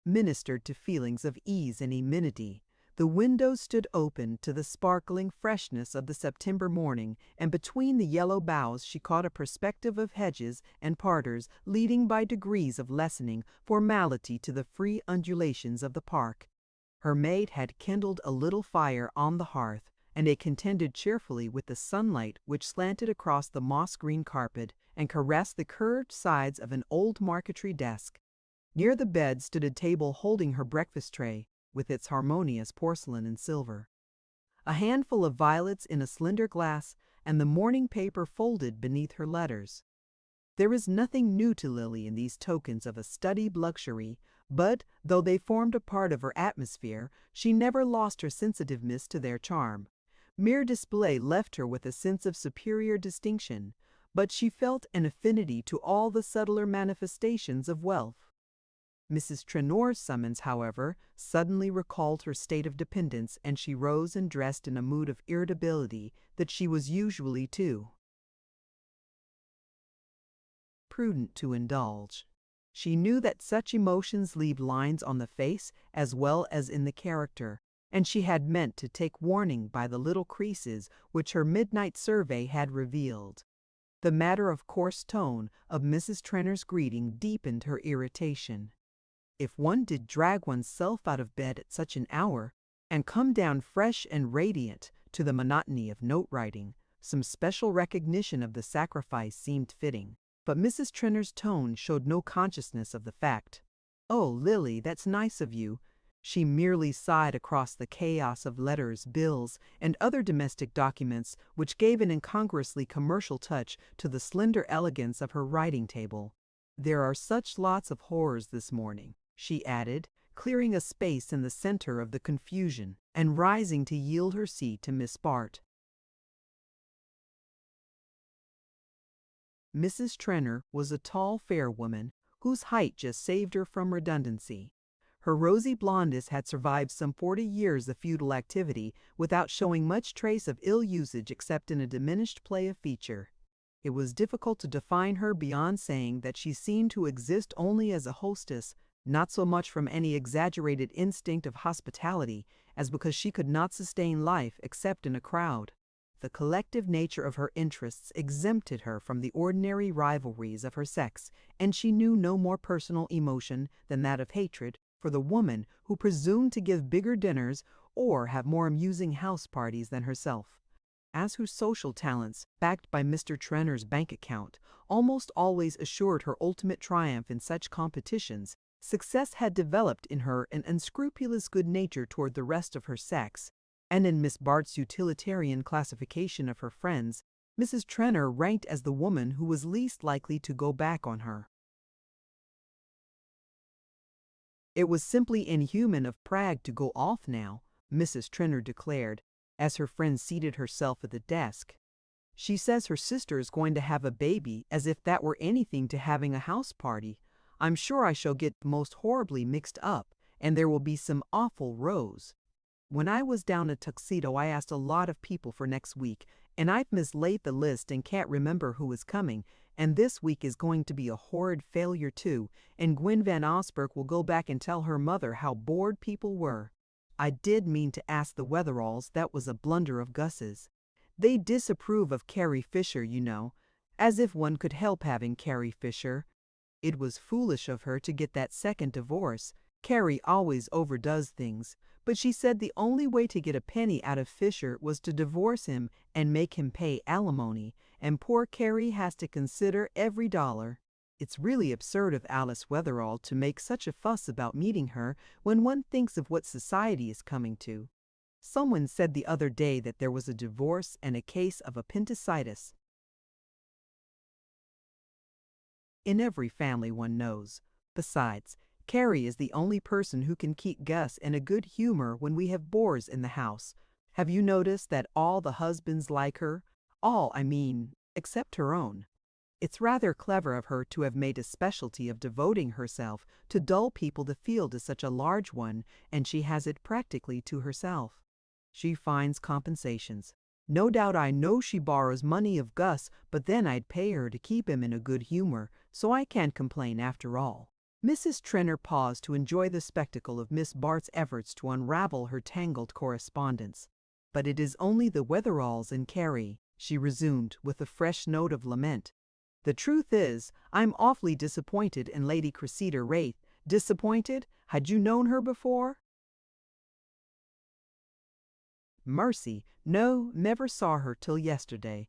ministered to feelings of ease and amenity. The windows stood open to the sparkling freshness of the September morning, and between the yellow boughs she caught a perspective of hedges and parterres leading by degrees of lessening formality to the free undulations of the park. Her maid had kindled a little fire on the hearth, and it contended cheerfully with the sunlight which slanted across the moss-green carpet and caressed the curved sides of an old marquetry desk. Near the bed stood a table holding her breakfast tray, with its harmonious porcelain and silver. a handful of violets in a slender glass, and the morning paper folded beneath her letters. There is nothing new to Lily in these tokens of a studied luxury, but, though they formed a part of her atmosphere, she never lost her sensitiveness to their charm. Mere display left her with a sense of superior distinction, but she felt an affinity to all the subtler manifestations of wealth. Mrs. Trenor's summons, however, suddenly recalled her state of dependence, and she rose and dressed in a mood of irritability that she was usually too prudent to indulge. She knew that such emotions leave lines on the face as well as in the character, and she had meant to take warning by the little creases which her midnight survey had revealed. The matter-of-course tone of Mrs. Trenor's greeting deepened her irritation. If one did drag oneself out of bed at such an hour, and come down fresh and radiant to the monotony of note-writing, some special recognition of the sacrifice seemed fitting. But Mrs. Trenor's tone showed no consciousness of the fact. "Oh, Lily, that's nice of you." She merely sighed across the chaos of letters, bills, and other domestic documents which gave an incongruously commercial touch to the slender elegance of her writing table. "There are such lots of horrors this morning," she added, clearing a space in the center of the confusion, and rising to yield her seat to Miss Bart. Mrs. Trenor was a tall, fair woman, whose height just saved her from redundancy. Her rosy blondness had survived some 40 years of feudal activity without showing much trace of ill usage except in a diminished play of feature. It was difficult to define her beyond saying that she seemed to exist only as a hostess, not so much from any exaggerated instinct of hospitality as because she could not sustain life except in a crowd. The collective nature of her interests exempted her from the ordinary rivalries of her sex, and she knew no more personal emotion than that of hatred for the woman who presumed to give bigger dinners or have more amusing house parties than herself. As her social talents, backed by Mr. Trenor's bank account, almost always assured her ultimate triumph in such competitions, success had developed in her an unscrupulous good nature toward the rest of her sex, and in Miss Bart's utilitarian classification of her friends, Mrs. Trenor ranked as the woman who was least likely to go back on her. "It was simply inhuman of Pragg to go off now," Mrs. Trenor declared, as her friend seated herself at the desk. "She says her sister is going to have a baby, as if that were anything to having a house party. I'm sure I shall get most horribly mixed up, and there will be some awful rows. When I was down at Tuxedo, I asked a lot of people for next week, and I've mislaid the list and can't remember who is coming, and this week is going to be a horrid failure too, and Gwen Van Osburgh will go back and tell her mother how bored people were. I did mean to ask the Wetheralls, that was a blunder of Gus's. They disapprove of Carrie Fisher, you know, as if one could help having Carrie Fisher. It was foolish of her to get that second divorce. Carrie always overdoes things, but she said the only way to get a penny out of Fisher was to divorce him and make him pay alimony, and poor Carrie has to consider every dollar. It's really absurd of Alice Wetherall to make such a fuss about meeting her when one thinks of what society is coming to. Someone said the other day that there was a divorce and a case of appendicitis in every family one knows. Besides, Carrie is the only person who can keep Gus in a good humor when we have bores in the house. Have you noticed that all the husbands like her? All, I mean, except her own. It's rather clever of her to have made a specialty of devoting herself to dull people. The field is such a large one, and she has it practically to herself. She finds compensations. No doubt I know she borrows money of Gus, but then I'd pay her to keep him in a good humor, so I can't complain after all." Mrs. Trenor paused to enjoy the spectacle of Miss Bart's efforts to unravel her tangled correspondence. "But it is only the Wetheralls and Carrie," she resumed with a fresh note of lament. "The truth is, I'm awfully disappointed in Lady Cressida Wraith." "Disappointed? Had you known her before?" "Mercy, no, never saw her till yesterday.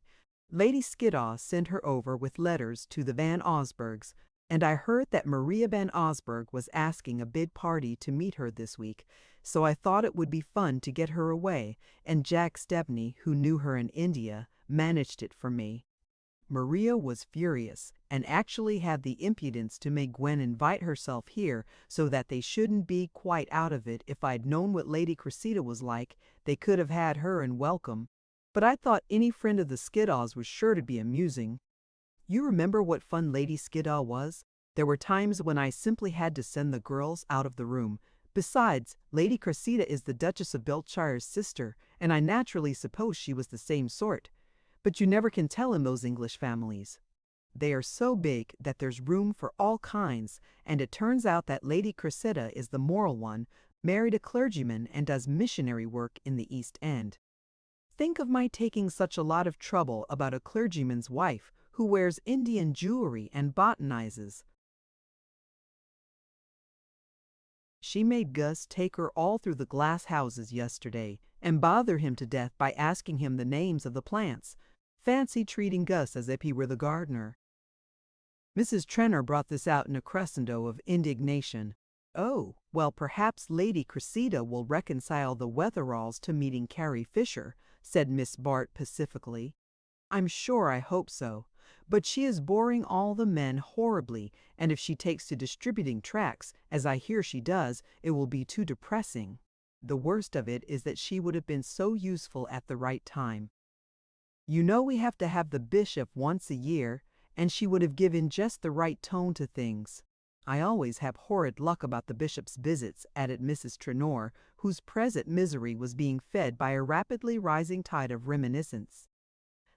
Lady Skiddaw sent her over with letters to the Van Osburghs, and I heard that Maria Van Osburgh was asking a big party to meet her this week, so I thought it would be fun to get her away, and Jack Stepney, who knew her in India, managed it for me." Maria was furious and actually had the impudence to make Gwen invite herself here so that they shouldn't be quite out of it. If I'd known what Lady Cressida was like, they could have had her in welcome. But I thought any friend of the Skiddaws was sure to be amusing. You remember what fun Lady Skiddaw was? There were times when I simply had to send the girls out of the room. Besides, Lady Cressida is the Duchess of Beltshire's sister, and I naturally supposed she was the same sort. But you never can tell in those English families. They are so big that there's room for all kinds, and it turns out that Lady Cressida is the moral one, married a clergyman and does missionary work in the East End. Think of my taking such a lot of trouble about a clergyman's wife who wears Indian jewelry and botanizes. She made Gus take her all through the glass houses yesterday and bother him to death by asking him the names of the plants. Fancy treating Gus as if he were the gardener. Mrs. Trenor brought this out in a crescendo of indignation. "Oh, well, perhaps Lady Cressida will reconcile the Wetheralls to meeting Carrie Fisher," said Miss Bart pacifically. "I'm sure I hope so. But she is boring all the men horribly, and if she takes to distributing tracts, as I hear she does, it will be too depressing. The worst of it is that she would have been so useful at the right time. You know we have to have the bishop once a year, and she would have given just the right tone to things. I always have horrid luck about the bishop's visits," added Mrs. Trenor, whose present misery was being fed by a rapidly rising tide of reminiscence.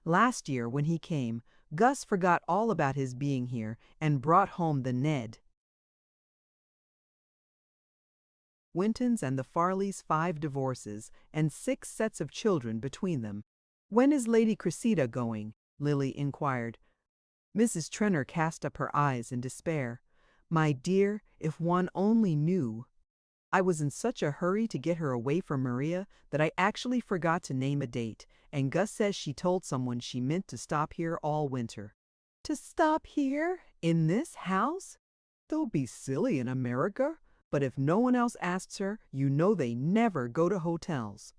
"Last year, when he came, Gus forgot all about his being here and brought home the Ned Wintons and the Farleys' 5 divorces and 6 sets of children between them. When is Lady Cressida going?" Lily inquired. Mrs. Trenor cast up her eyes in despair. "My dear, if one only knew. I was in such a hurry to get her away from Maria that I actually forgot to name a date, and Gus says she told someone she meant to stop here all winter." "To stop here? In this house?" "They'll be silly in America, but if no one else asks her, you know they never go to hotels."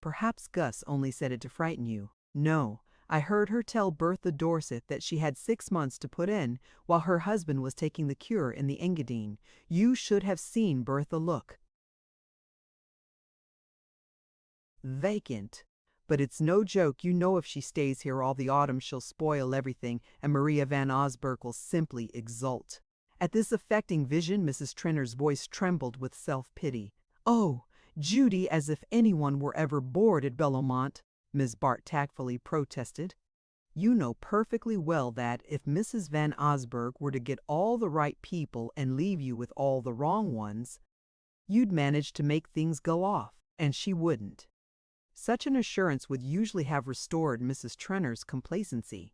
"Perhaps Gus only said it to frighten you." "No, I heard her tell Bertha Dorset that she had 6 months to put in while her husband was taking the cure in the Engadine. You should have seen Bertha look. Vacant. But it's no joke. You know if she stays here all the autumn she'll spoil everything, and Maria Van Osburgh will simply exult." At this affecting vision, Mrs. Trenor's voice trembled with self-pity. "Oh, Judy, as if anyone were ever bored at Bellomont," Miss Bart tactfully protested. "You know perfectly well that if Mrs. Van Osburgh were to get all the right people and leave you with all the wrong ones, you'd manage to make things go off, and she wouldn't." Such an assurance would usually have restored Mrs. Trenor's complacency.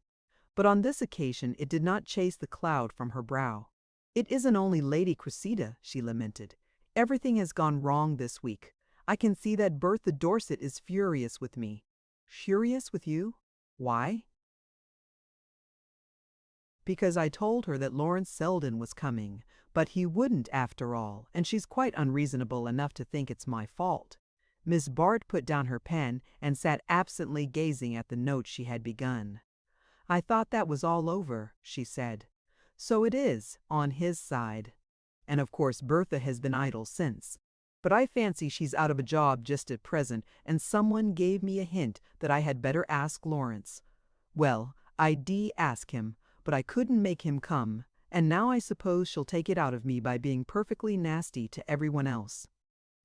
But on this occasion it did not chase the cloud from her brow. "It isn't only Lady Cressida," she lamented. "Everything has gone wrong this week. I can see that Bertha Dorset is furious with me." "Furious with you? Why?" "Because I told her that Lawrence Selden was coming, but he wouldn't after all, and she's quite unreasonable enough to think it's my fault." Miss Bart put down her pen and sat absently gazing at the note she had begun. "I thought that was all over," she said. "So it is, on his side. And of course Bertha has been idle since. But I fancy she's out of a job just at present, and someone gave me a hint that I had better ask Lawrence. Well, I ask him, but I couldn't make him come, and now I suppose she'll take it out of me by being perfectly nasty to everyone else."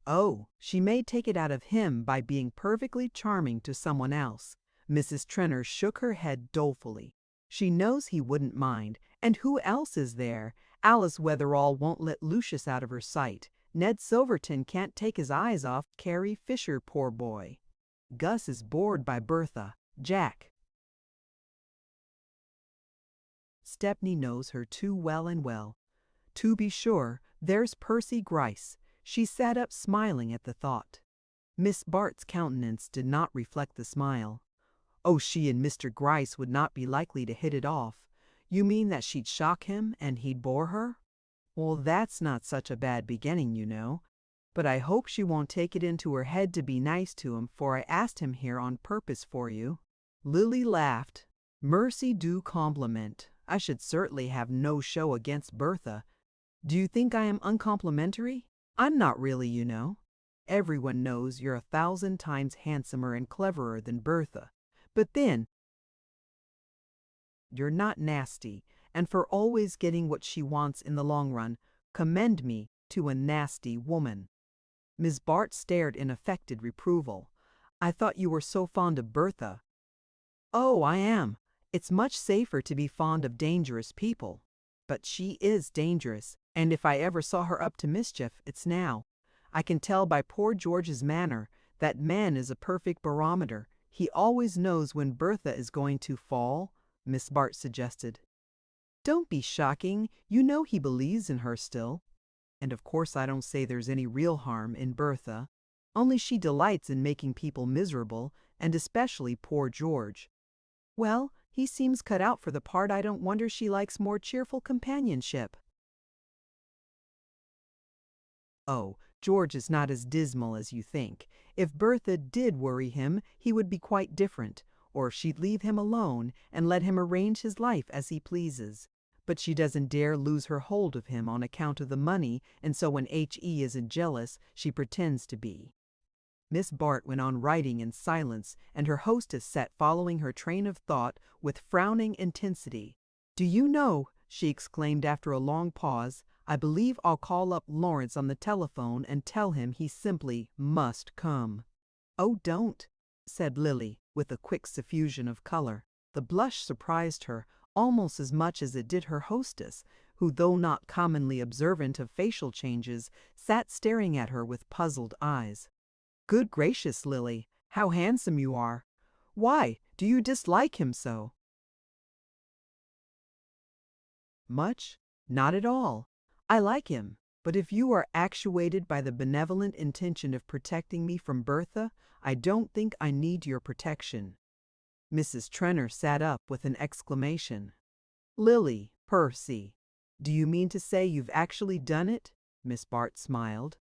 "Oh, she may take it out of him by being perfectly charming to someone else." Mrs. Trenor shook her head dolefully. "She knows he wouldn't mind, and who else is there? Alice Wetherall won't let Lucius out of her sight. Ned Silverton can't take his eyes off Carrie Fisher, poor boy. Gus is bored by Bertha. Jack Stepney knows her too well and well. To be sure, there's Percy Gryce." She sat up smiling at the thought. Miss Bart's countenance did not reflect the smile. "Oh, she and Mr. Gryce would not be likely to hit it off. You mean that she'd shock him and he'd bore her? Well, that's not such a bad beginning, you know. But I hope she won't take it into her head to be nice to him, for I asked him here on purpose for you." Lily laughed. "Mercy do compliment. I should certainly have no show against Bertha. Do you think I am uncomplimentary? I'm not really, you know. Everyone knows you're 1,000 times handsomer and cleverer than Bertha. But then, you're not nasty, and for always getting what she wants in the long run, commend me to a nasty woman." Miss Bart stared in affected reproval. "I thought you were so fond of Bertha." "Oh, I am. It's much safer to be fond of dangerous people. But she is dangerous, and if I ever saw her up to mischief, it's now. I can tell by poor George's manner. That man is a perfect barometer. He always knows when Bertha is going to fall," Miss Bart suggested. "Don't be shocking. You know he believes in her still. And of course I don't say there's any real harm in Bertha. Only she delights in making people miserable, and especially poor George. Well, he seems cut out for the part. I don't wonder she likes more cheerful companionship." "Oh, George is not as dismal as you think. If Bertha did worry him, he would be quite different, or she'd leave him alone and let him arrange his life as he pleases. But she doesn't dare lose her hold of him on account of the money, and so when H.E. isn't jealous, she pretends to be." Miss Bart went on writing in silence, and her hostess sat following her train of thought with frowning intensity. "Do you know," she exclaimed after a long pause, "I believe I'll call up Lawrence on the telephone and tell him he simply must come." "Oh, don't," said Lily, with a quick suffusion of color. The blush surprised her almost as much as it did her hostess, who, though not commonly observant of facial changes, sat staring at her with puzzled eyes. "Good gracious, Lily, how handsome you are! Why, do you dislike him so?" "Much? Not at all. I like him, but if you are actuated by the benevolent intention of protecting me from Bertha, I don't think I need your protection." Mrs. Trenor sat up with an exclamation. "Lily, Percy, do you mean to say you've actually done it?" Miss Bart smiled.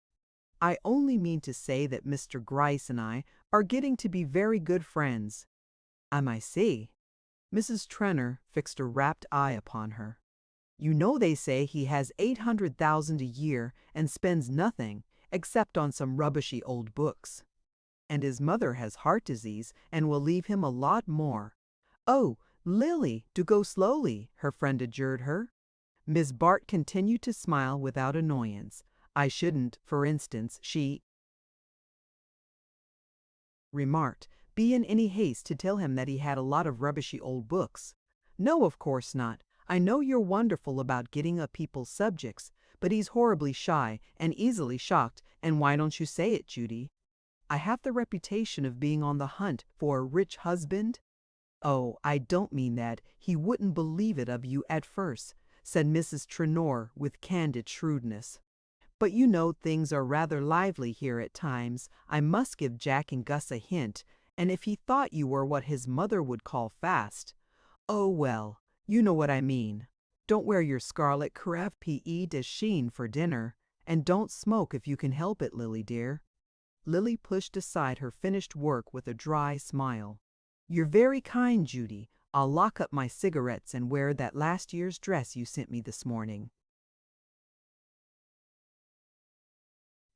"I only mean to say that Mr. Gryce and I are getting to be very good friends." "I see." Mrs. Trenor fixed a rapt eye upon her. "You know they say he has 800,000 a year and spends nothing except on some rubbishy old books. And his mother has heart disease and will leave him a lot more." "Oh, Lily, do go slowly," her friend adjured her. Miss Bart continued to smile without annoyance. "I shouldn't, for instance," she remarked, "be in any haste to tell him that he had a lot of rubbishy old books. No, of course not. I know you're wonderful about getting up people's subjects, but he's horribly shy and easily shocked, and why don't you say it, Judy? I have the reputation of being on the hunt for a rich husband." "Oh, I don't mean that. He wouldn't believe it of you at first," said Mrs. Trenor with candid shrewdness. "But you know things are rather lively here at times. I must give Jack and Gus a hint, and if he thought you were what his mother would call fast— oh, well, you know what I mean. Don't wear your scarlet crêpe de chine for dinner, and don't smoke if you can help it, Lily dear." Lily pushed aside her finished work with a dry smile. "You're very kind, Judy. I'll lock up my cigarettes and wear that last year's dress you sent me this morning.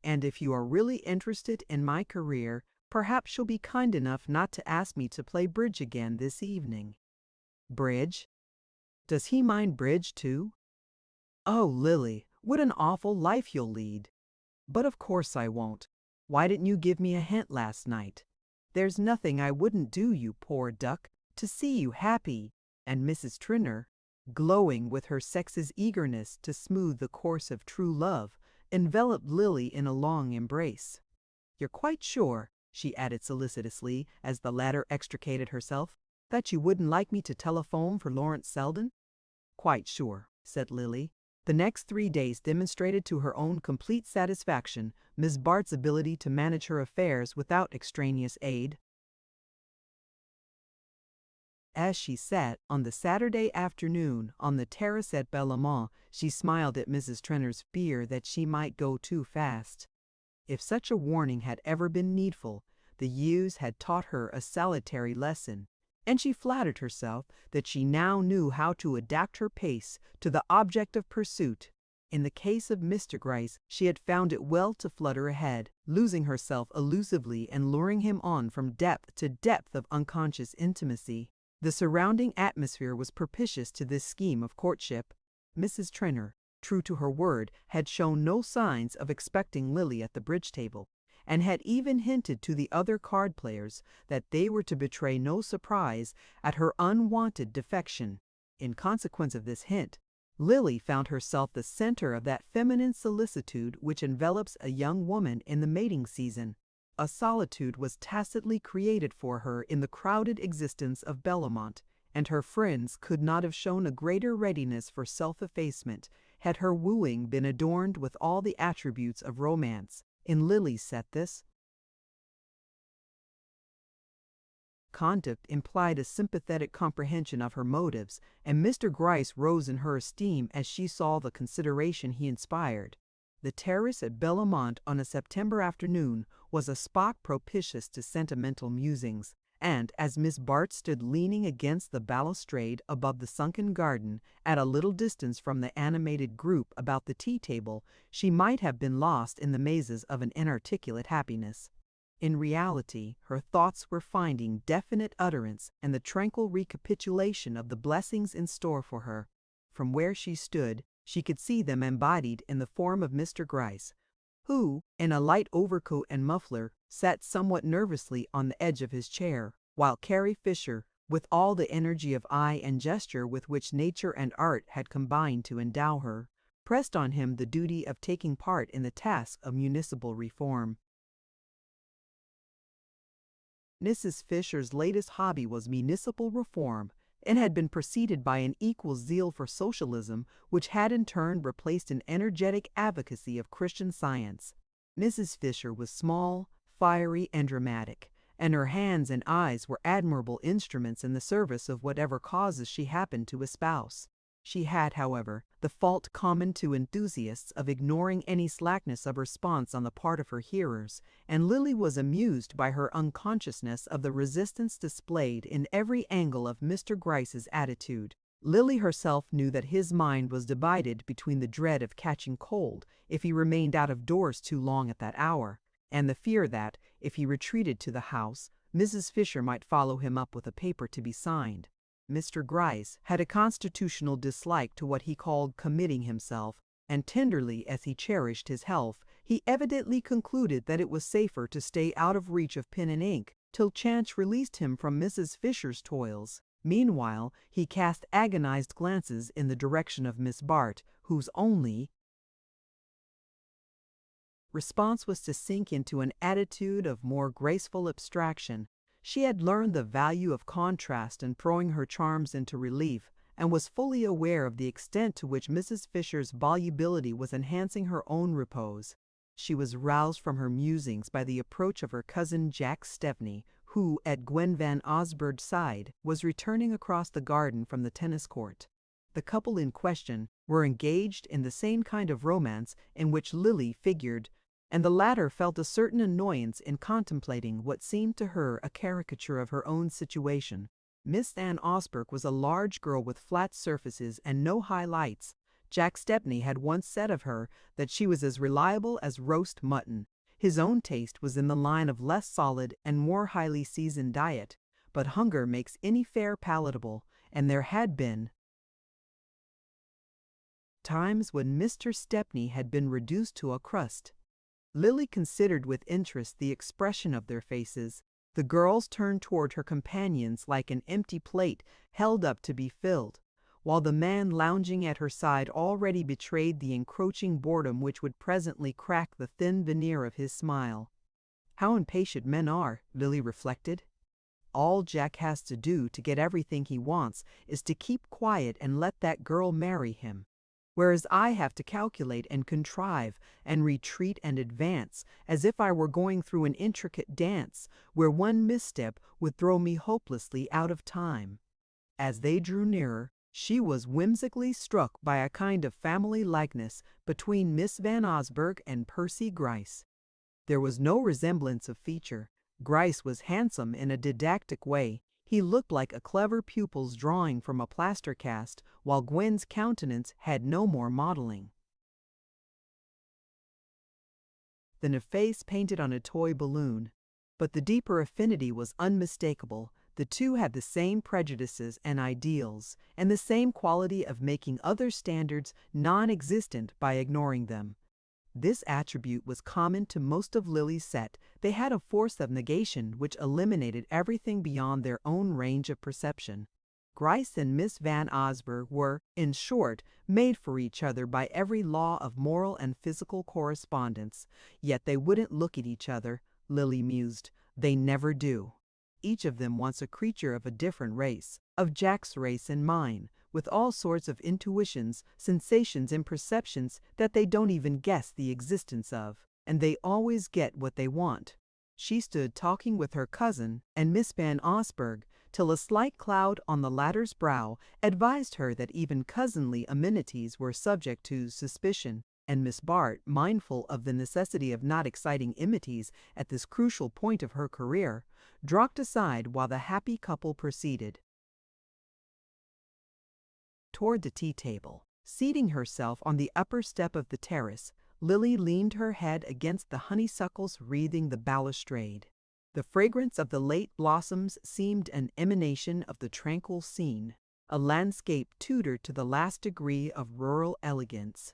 And if you are really interested in my career, perhaps you'll be kind enough not to ask me to play bridge again this evening." "Bridge? Does he mind bridge too?" "Oh, Lily, what an awful life you'll lead." "But of course I won't. Why didn't you give me a hint last night? There's nothing I wouldn't do, you poor duck, to see you happy." And Mrs. Trenor, glowing with her sex's eagerness to smooth the course of true love, enveloped Lily in a long embrace. "You're quite sure," she added solicitously as the latter extricated herself, "that you wouldn't like me to telephone for Lawrence Selden?" "Quite sure," said Lily. The next 3 days demonstrated to her own complete satisfaction Miss Bart's ability to manage her affairs without extraneous aid. As she sat on the Saturday afternoon on the terrace at Bellamont, she smiled at Mrs. Trenner's fear that she might go too fast. If such a warning had ever been needful, the years had taught her a salutary lesson, and she flattered herself that she now knew how to adapt her pace to the object of pursuit. In the case of Mr. Gryce, she had found it well to flutter ahead, losing herself elusively and luring him on from depth to depth of unconscious intimacy. The surrounding atmosphere was propitious to this scheme of courtship. Mrs. Trenner, true to her word, had shown no signs of expecting Lily at the bridge table, and had even hinted to the other card players that they were to betray no surprise at her unwonted defection. In consequence of this hint, Lily found herself the center of that feminine solicitude which envelops a young woman in the mating season. A solitude was tacitly created for her in the crowded existence of Bellamont, and her friends could not have shown a greater readiness for self-effacement had her wooing been adorned with all the attributes of romance. In Lily's set this conduct implied a sympathetic comprehension of her motives, and Mr. Gryce rose in her esteem as she saw the consideration he inspired. The terrace at Bellamont on a September afternoon was a spot propitious to sentimental musings, and as Miss Bart stood leaning against the balustrade above the sunken garden, at a little distance from the animated group about the tea-table, she might have been lost in the mazes of an inarticulate happiness. In reality, her thoughts were finding definite utterance and the tranquil recapitulation of the blessings in store for her. From where she stood, she could see them embodied in the form of Mr. Gryce, who, in a light overcoat and muffler, sat somewhat nervously on the edge of his chair, while Carrie Fisher, with all the energy of eye and gesture with which nature and art had combined to endow her, pressed on him the duty of taking part in the task of municipal reform. Mrs. Fisher's latest hobby was municipal reform, and had been preceded by an equal zeal for socialism, which had in turn replaced an energetic advocacy of Christian Science. Mrs. Fisher was small, fiery, and dramatic, and her hands and eyes were admirable instruments in the service of whatever causes she happened to espouse. She had, however, the fault common to enthusiasts of ignoring any slackness of response on the part of her hearers, and Lily was amused by her unconsciousness of the resistance displayed in every angle of Mr. Gryce's attitude. Lily herself knew that his mind was divided between the dread of catching cold if he remained out of doors too long at that hour, and the fear that, if he retreated to the house, Mrs. Fisher might follow him up with a paper to be signed. Mr. Gryce had a constitutional dislike to what he called committing himself, and tenderly as he cherished his health, he evidently concluded that it was safer to stay out of reach of pen and ink till chance released him from Mrs. Fisher's toils. Meanwhile, he cast agonized glances in the direction of Miss Bart, whose only response was to sink into an attitude of more graceful abstraction. She had learned the value of contrast in throwing her charms into relief, and was fully aware of the extent to which Mrs. Fisher's volubility was enhancing her own repose. She was roused from her musings by the approach of her cousin Jack Stepney, who, at Gwen Van Osburgh's side, was returning across the garden from the tennis court. The couple in question were engaged in the same kind of romance in which Lily figured, and the latter felt a certain annoyance in contemplating what seemed to her a caricature of her own situation. Miss Van Osburgh was a large girl with flat surfaces and no highlights. Jack Stepney had once said of her that she was as reliable as roast mutton. His own taste was in the line of less solid and more highly seasoned diet, but hunger makes any fare palatable, and there had been times when Mr. Stepney had been reduced to a crust. Lily considered with interest the expression of their faces. The girls turned toward her companions like an empty plate held up to be filled, while the man lounging at her side already betrayed the encroaching boredom which would presently crack the thin veneer of his smile. How impatient men are, Lily reflected. All Jack has to do to get everything he wants is to keep quiet and let that girl marry him, whereas I have to calculate and contrive and retreat and advance as if I were going through an intricate dance where one misstep would throw me hopelessly out of time. As they drew nearer, she was whimsically struck by a kind of family likeness between Miss Van Osburgh and Percy Gryce. There was no resemblance of feature. Gryce was handsome in a didactic way. He looked like a clever pupil's drawing from a plaster cast, while Gwen's countenance had no more modeling than a face painted on a toy balloon. But the deeper affinity was unmistakable. The two had the same prejudices and ideals, and the same quality of making other standards non-existent by ignoring them. This attribute was common to most of Lily's set. They had a force of negation which eliminated everything beyond their own range of perception. Gryce and Miss Van Osburgh were, in short, made for each other by every law of moral and physical correspondence. Yet they wouldn't look at each other, Lily mused. They never do. Each of them wants a creature of a different race, of Jack's race and mine, with all sorts of intuitions, sensations, and perceptions that they don't even guess the existence of, and they always get what they want. She stood talking with her cousin and Miss Van Osburgh till a slight cloud on the latter's brow advised her that even cousinly amenities were subject to suspicion, and Miss Bart, mindful of the necessity of not exciting enmities at this crucial point of her career, dropped aside while the happy couple proceeded toward the tea table. Seating herself on the upper step of the terrace, Lily leaned her head against the honeysuckles wreathing the balustrade. The fragrance of the late blossoms seemed an emanation of the tranquil scene, a landscape tutored to the last degree of rural elegance.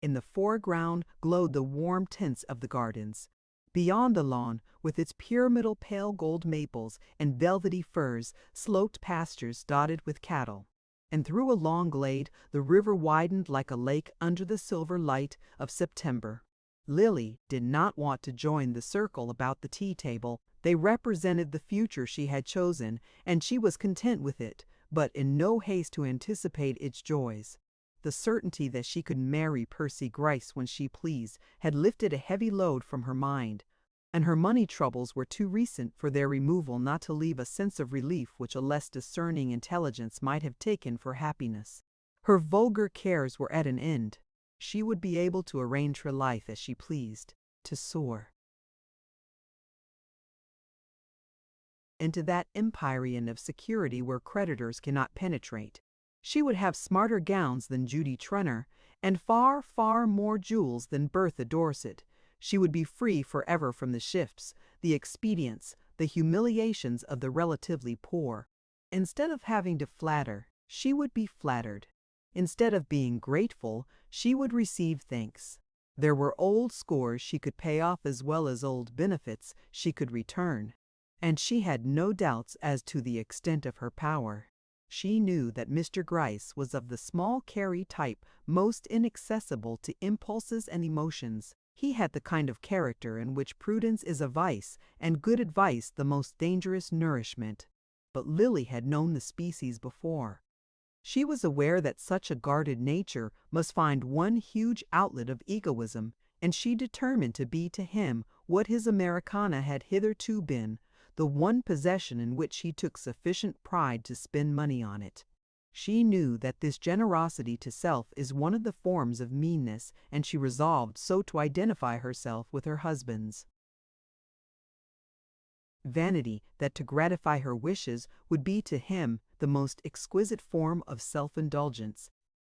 In the foreground glowed the warm tints of the gardens. Beyond the lawn, with its pyramidal pale gold maples and velvety firs, sloped pastures dotted with cattle. And through a long glade the river widened like a lake under the silver light of September. Lily did not want to join the circle about the tea table. They represented the future she had chosen, and she was content with it, but in no haste to anticipate its joys. The certainty that she could marry Percy Gryce when she pleased had lifted a heavy load from her mind, and her money troubles were too recent for their removal not to leave a sense of relief which a less discerning intelligence might have taken for happiness. Her vulgar cares were at an end. She would be able to arrange her life as she pleased, to soar into that empyrean of security where creditors cannot penetrate. She would have smarter gowns than Judy Trenner, and far, far more jewels than Bertha Dorset. She would be free forever from the shifts, the expedients, the humiliations of the relatively poor. Instead of having to flatter, she would be flattered. Instead of being grateful, she would receive thanks. There were old scores she could pay off as well as old benefits she could return, and she had no doubts as to the extent of her power. She knew that Mr. Gryce was of the small Carey type most inaccessible to impulses and emotions. He had the kind of character in which prudence is a vice and good advice the most dangerous nourishment. But Lily had known the species before. She was aware that such a guarded nature must find one huge outlet of egoism, and she determined to be to him what his Americana had hitherto been, the one possession in which he took sufficient pride to spend money on it. She knew that this generosity to self is one of the forms of meanness, and she resolved so to identify herself with her husband's vanity that to gratify her wishes would be to him the most exquisite form of self-indulgence.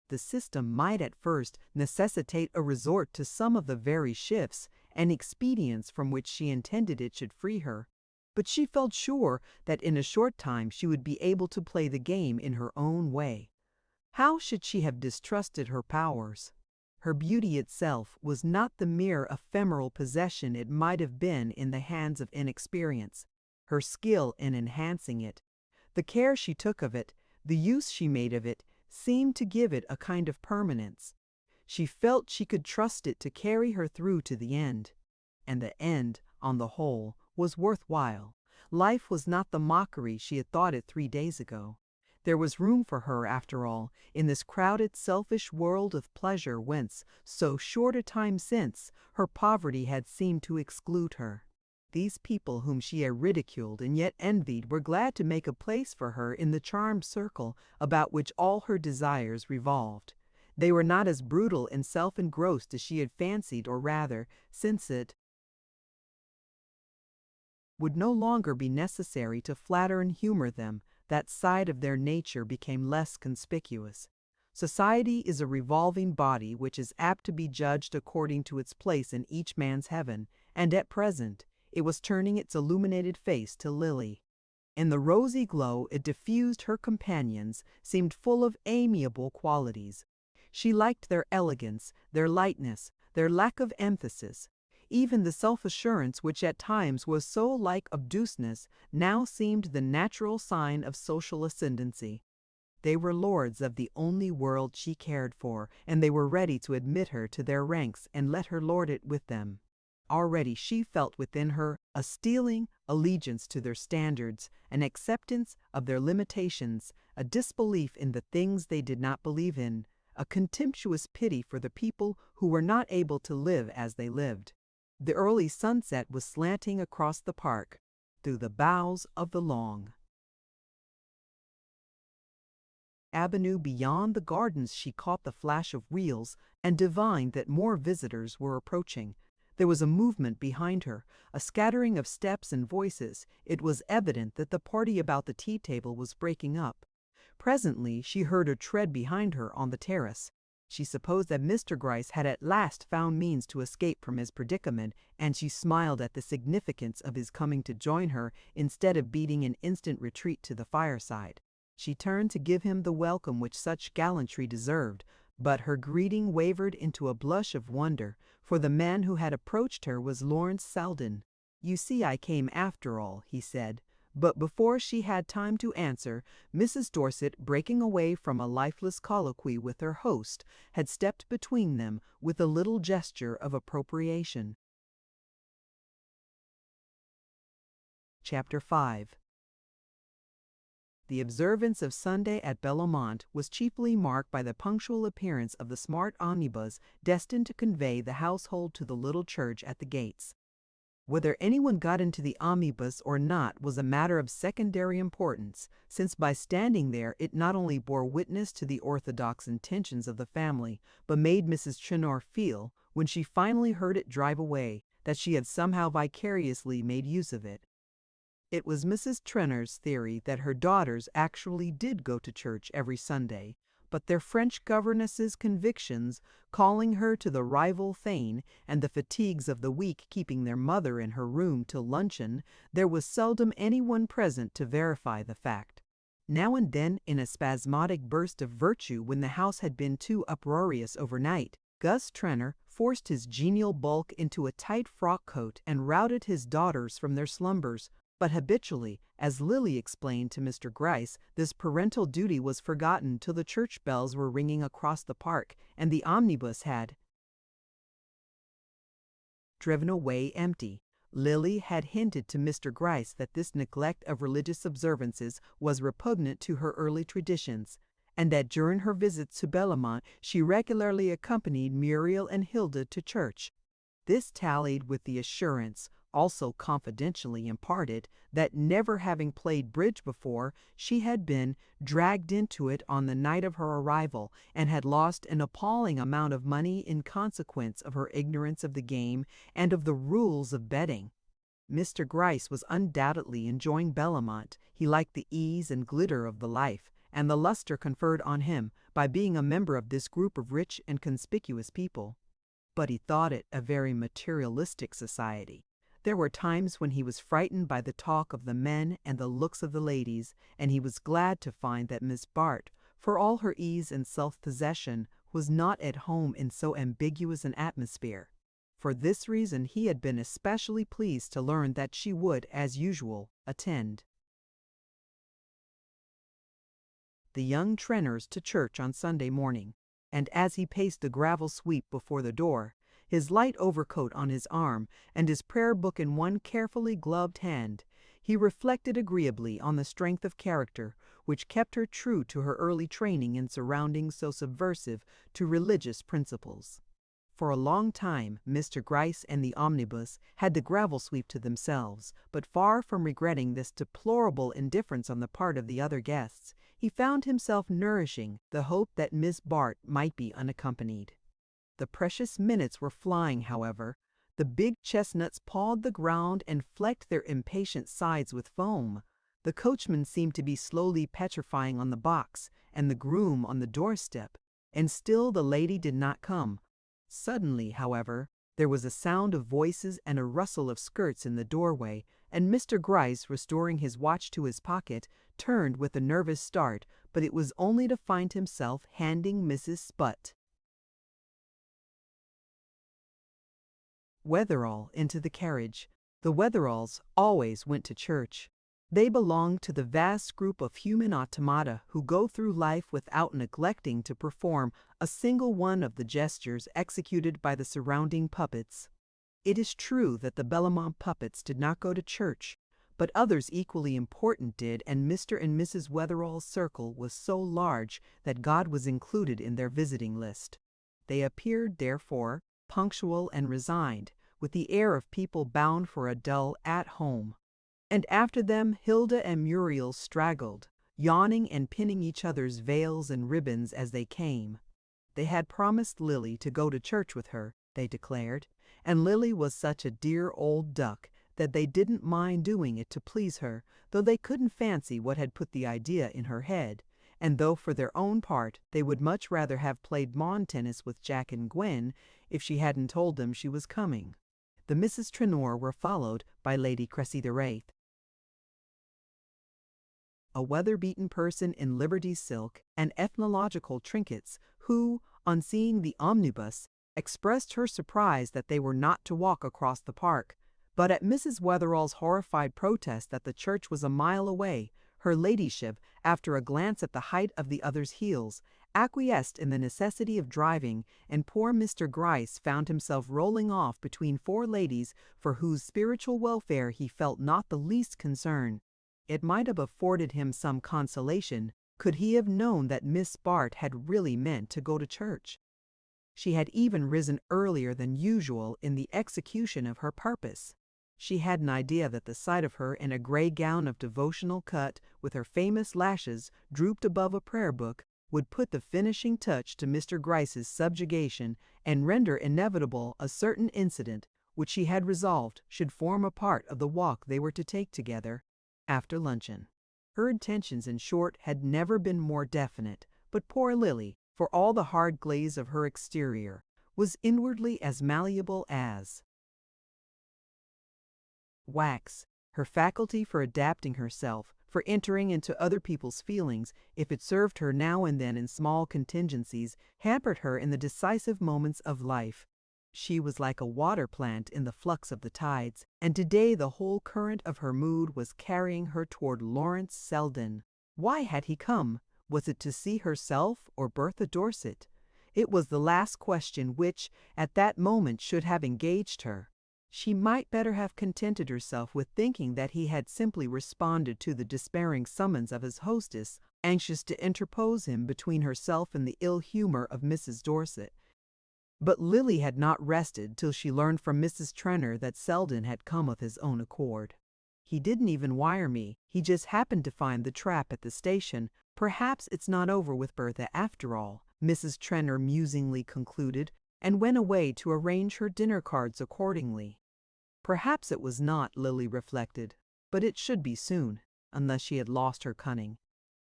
The system might at first necessitate a resort to some of the very shifts and expedients from which she intended it should free her, but she felt sure that in a short time she would be able to play the game in her own way. How should she have distrusted her powers? Her beauty itself was not the mere ephemeral possession it might have been in the hands of inexperience. Her skill in enhancing it, the care she took of it, the use she made of it, seemed to give it a kind of permanence. She felt she could trust it to carry her through to the end. And the end, on the whole, was worthwhile. Life was not the mockery she had thought it 3 days ago. There was room for her, after all, in this crowded, selfish world of pleasure whence, so short a time since, her poverty had seemed to exclude her. These people whom she had ridiculed and yet envied were glad to make a place for her in the charmed circle about which all her desires revolved. They were not as brutal and self-engrossed as she had fancied, or rather, since it would no longer be necessary to flatter and humor them, that side of their nature became less conspicuous. Society is a revolving body which is apt to be judged according to its place in each man's heaven, and at present it was turning its illuminated face to Lily. In the rosy glow it diffused, her companions seemed full of amiable qualities. She liked their elegance, their lightness, their lack of emphasis. Even the self-assurance which at times was so like obtuseness now seemed the natural sign of social ascendancy. They were lords of the only world she cared for, and they were ready to admit her to their ranks and let her lord it with them. Already she felt within her a stealing allegiance to their standards, an acceptance of their limitations, a disbelief in the things they did not believe in, a contemptuous pity for the people who were not able to live as they lived. The early sunset was slanting across the park, through the boughs of the long avenue beyond the gardens. She caught the flash of wheels and divined that more visitors were approaching. There was a movement behind her, a scattering of steps and voices. It was evident that the party about the tea table was breaking up. Presently she heard a tread behind her on the terrace. She supposed that Mr. Gryce had at last found means to escape from his predicament, and she smiled at the significance of his coming to join her instead of beating an instant retreat to the fireside. She turned to give him the welcome which such gallantry deserved, but her greeting wavered into a blush of wonder, for the man who had approached her was Lawrence Selden. "You see I came after all," he said. But before she had time to answer, Mrs. Dorset, breaking away from a lifeless colloquy with her host, had stepped between them with a little gesture of appropriation. Chapter 5. The observance of Sunday at Belmont was chiefly marked by the punctual appearance of the smart omnibus destined to convey the household to the little church at the gates. Whether anyone got into the omnibus or not was a matter of secondary importance, since by standing there it not only bore witness to the orthodox intentions of the family, but made Mrs. Trinor feel, when she finally heard it drive away, that she had somehow vicariously made use of it. It was Mrs. Trenor's theory that her daughters actually did go to church every Sunday, but their French governess's convictions, calling her to the rival Thane, and the fatigues of the week keeping their mother in her room till luncheon, there was seldom anyone present to verify the fact. Now and then, in a spasmodic burst of virtue when the house had been too uproarious overnight, Gus Trenor forced his genial bulk into a tight frock coat and routed his daughters from their slumbers. But habitually, as Lily explained to Mr. Gryce, this parental duty was forgotten till the church bells were ringing across the park, and the omnibus had driven away empty. Lily had hinted to Mr. Gryce that this neglect of religious observances was repugnant to her early traditions, and that during her visits to Belmont she regularly accompanied Muriel and Hilda to church. This tallied with the assurance, also confidentially imparted, that never having played bridge before, she had been dragged into it on the night of her arrival, and had lost an appalling amount of money in consequence of her ignorance of the game and of the rules of betting. Mr. Gryce was undoubtedly enjoying Belmont. He liked the ease and glitter of the life, and the luster conferred on him by being a member of this group of rich and conspicuous people. But he thought it a very materialistic society. There were times when he was frightened by the talk of the men and the looks of the ladies, and he was glad to find that Miss Bart, for all her ease and self-possession, was not at home in so ambiguous an atmosphere. For this reason he had been especially pleased to learn that she would, as usual, attend the young Trenors to church on Sunday morning, and as he paced the gravel sweep before the door, his light overcoat on his arm and his prayer book in one carefully gloved hand, he reflected agreeably on the strength of character which kept her true to her early training in surroundings so subversive to religious principles. For a long time, Mr. Gryce and the omnibus had the gravel sweep to themselves, but far from regretting this deplorable indifference on the part of the other guests, he found himself nourishing the hope that Miss Bart might be unaccompanied. The precious minutes were flying, however. The big chestnuts pawed the ground and flecked their impatient sides with foam. The coachman seemed to be slowly petrifying on the box, and the groom on the doorstep, and still the lady did not come. Suddenly, however, there was a sound of voices and a rustle of skirts in the doorway, and Mr. Gryce, restoring his watch to his pocket, turned with a nervous start, but it was only to find himself handing Mrs. Sputt Wetherall into the carriage. The Wetheralls always went to church. They belonged to the vast group of human automata who go through life without neglecting to perform a single one of the gestures executed by the surrounding puppets. It is true that the Bellamont puppets did not go to church, but others equally important did, and Mr. and Mrs. Wetherall's circle was so large that God was included in their visiting list. They appeared, therefore, punctual and resigned, with the air of people bound for a dull at-home. And after them Hilda and Muriel straggled, yawning and pinning each other's veils and ribbons as they came. They had promised Lily to go to church with her, they declared, and Lily was such a dear old duck that they didn't mind doing it to please her, though they couldn't fancy what had put the idea in her head, and though for their own part they would much rather have played lawn tennis with Jack and Gwen if she hadn't told them she was coming. The Misses Trenor were followed by Lady Cressida Wraith, a weather-beaten person in Liberty silk and ethnological trinkets, who, on seeing the omnibus, expressed her surprise that they were not to walk across the park. But at Mrs. Wetherall's horrified protest that the church was a mile away, her ladyship, after a glance at the height of the other's heels, acquiesced in the necessity of driving, and poor Mr. Gryce found himself rolling off between four ladies for whose spiritual welfare he felt not the least concern. It might have afforded him some consolation could he have known that Miss Bart had really meant to go to church. She had even risen earlier than usual in the execution of her purpose. She had an idea that the sight of her in a gray gown of devotional cut, with her famous lashes drooped above a prayer book, would put the finishing touch to Mr. Gryce's subjugation and render inevitable a certain incident which she had resolved should form a part of the walk they were to take together after luncheon. Her intentions, in short, had never been more definite, but poor Lily, for all the hard glaze of her exterior, was inwardly as malleable as wax. Her faculty for adapting herself, for entering into other people's feelings, if it served her now and then in small contingencies, hampered her in the decisive moments of life. She was like a water plant in the flux of the tides, and today the whole current of her mood was carrying her toward Lawrence Selden. Why had he come? Was it to see herself or Bertha Dorset? It was the last question which, at that moment, should have engaged her. She might better have contented herself with thinking that he had simply responded to the despairing summons of his hostess, anxious to interpose him between herself and the ill humor of Mrs. Dorset. But Lily had not rested till she learned from Mrs. Trenor that Selden had come of his own accord. "He didn't even wire me. He just happened to find the trap at the station. Perhaps it's not over with Bertha after all," Mrs. Trenor musingly concluded, and went away to arrange her dinner cards accordingly. Perhaps it was not, Lily reflected, but it should be soon, unless she had lost her cunning.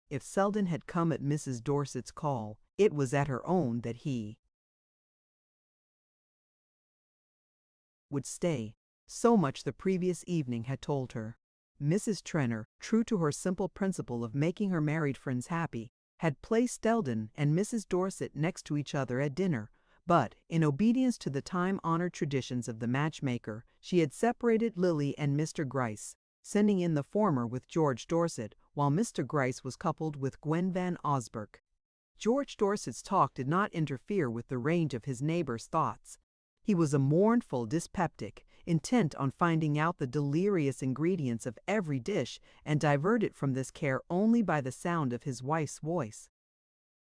If Selden had come at Mrs. Dorset's call, it was at her own that he would stay. So much the previous evening had told her. Mrs. Trenor, true to her simple principle of making her married friends happy, had placed Selden and Mrs. Dorset next to each other at dinner, but, in obedience to the time-honored traditions of the matchmaker, she had separated Lily and Mr. Gryce, sending in the former with George Dorset, while Mr. Gryce was coupled with Gwen Van Osburgh. George Dorset's talk did not interfere with the range of his neighbor's thoughts. He was a mournful dyspeptic, intent on finding out the delirious ingredients of every dish, and diverted from this care only by the sound of his wife's voice.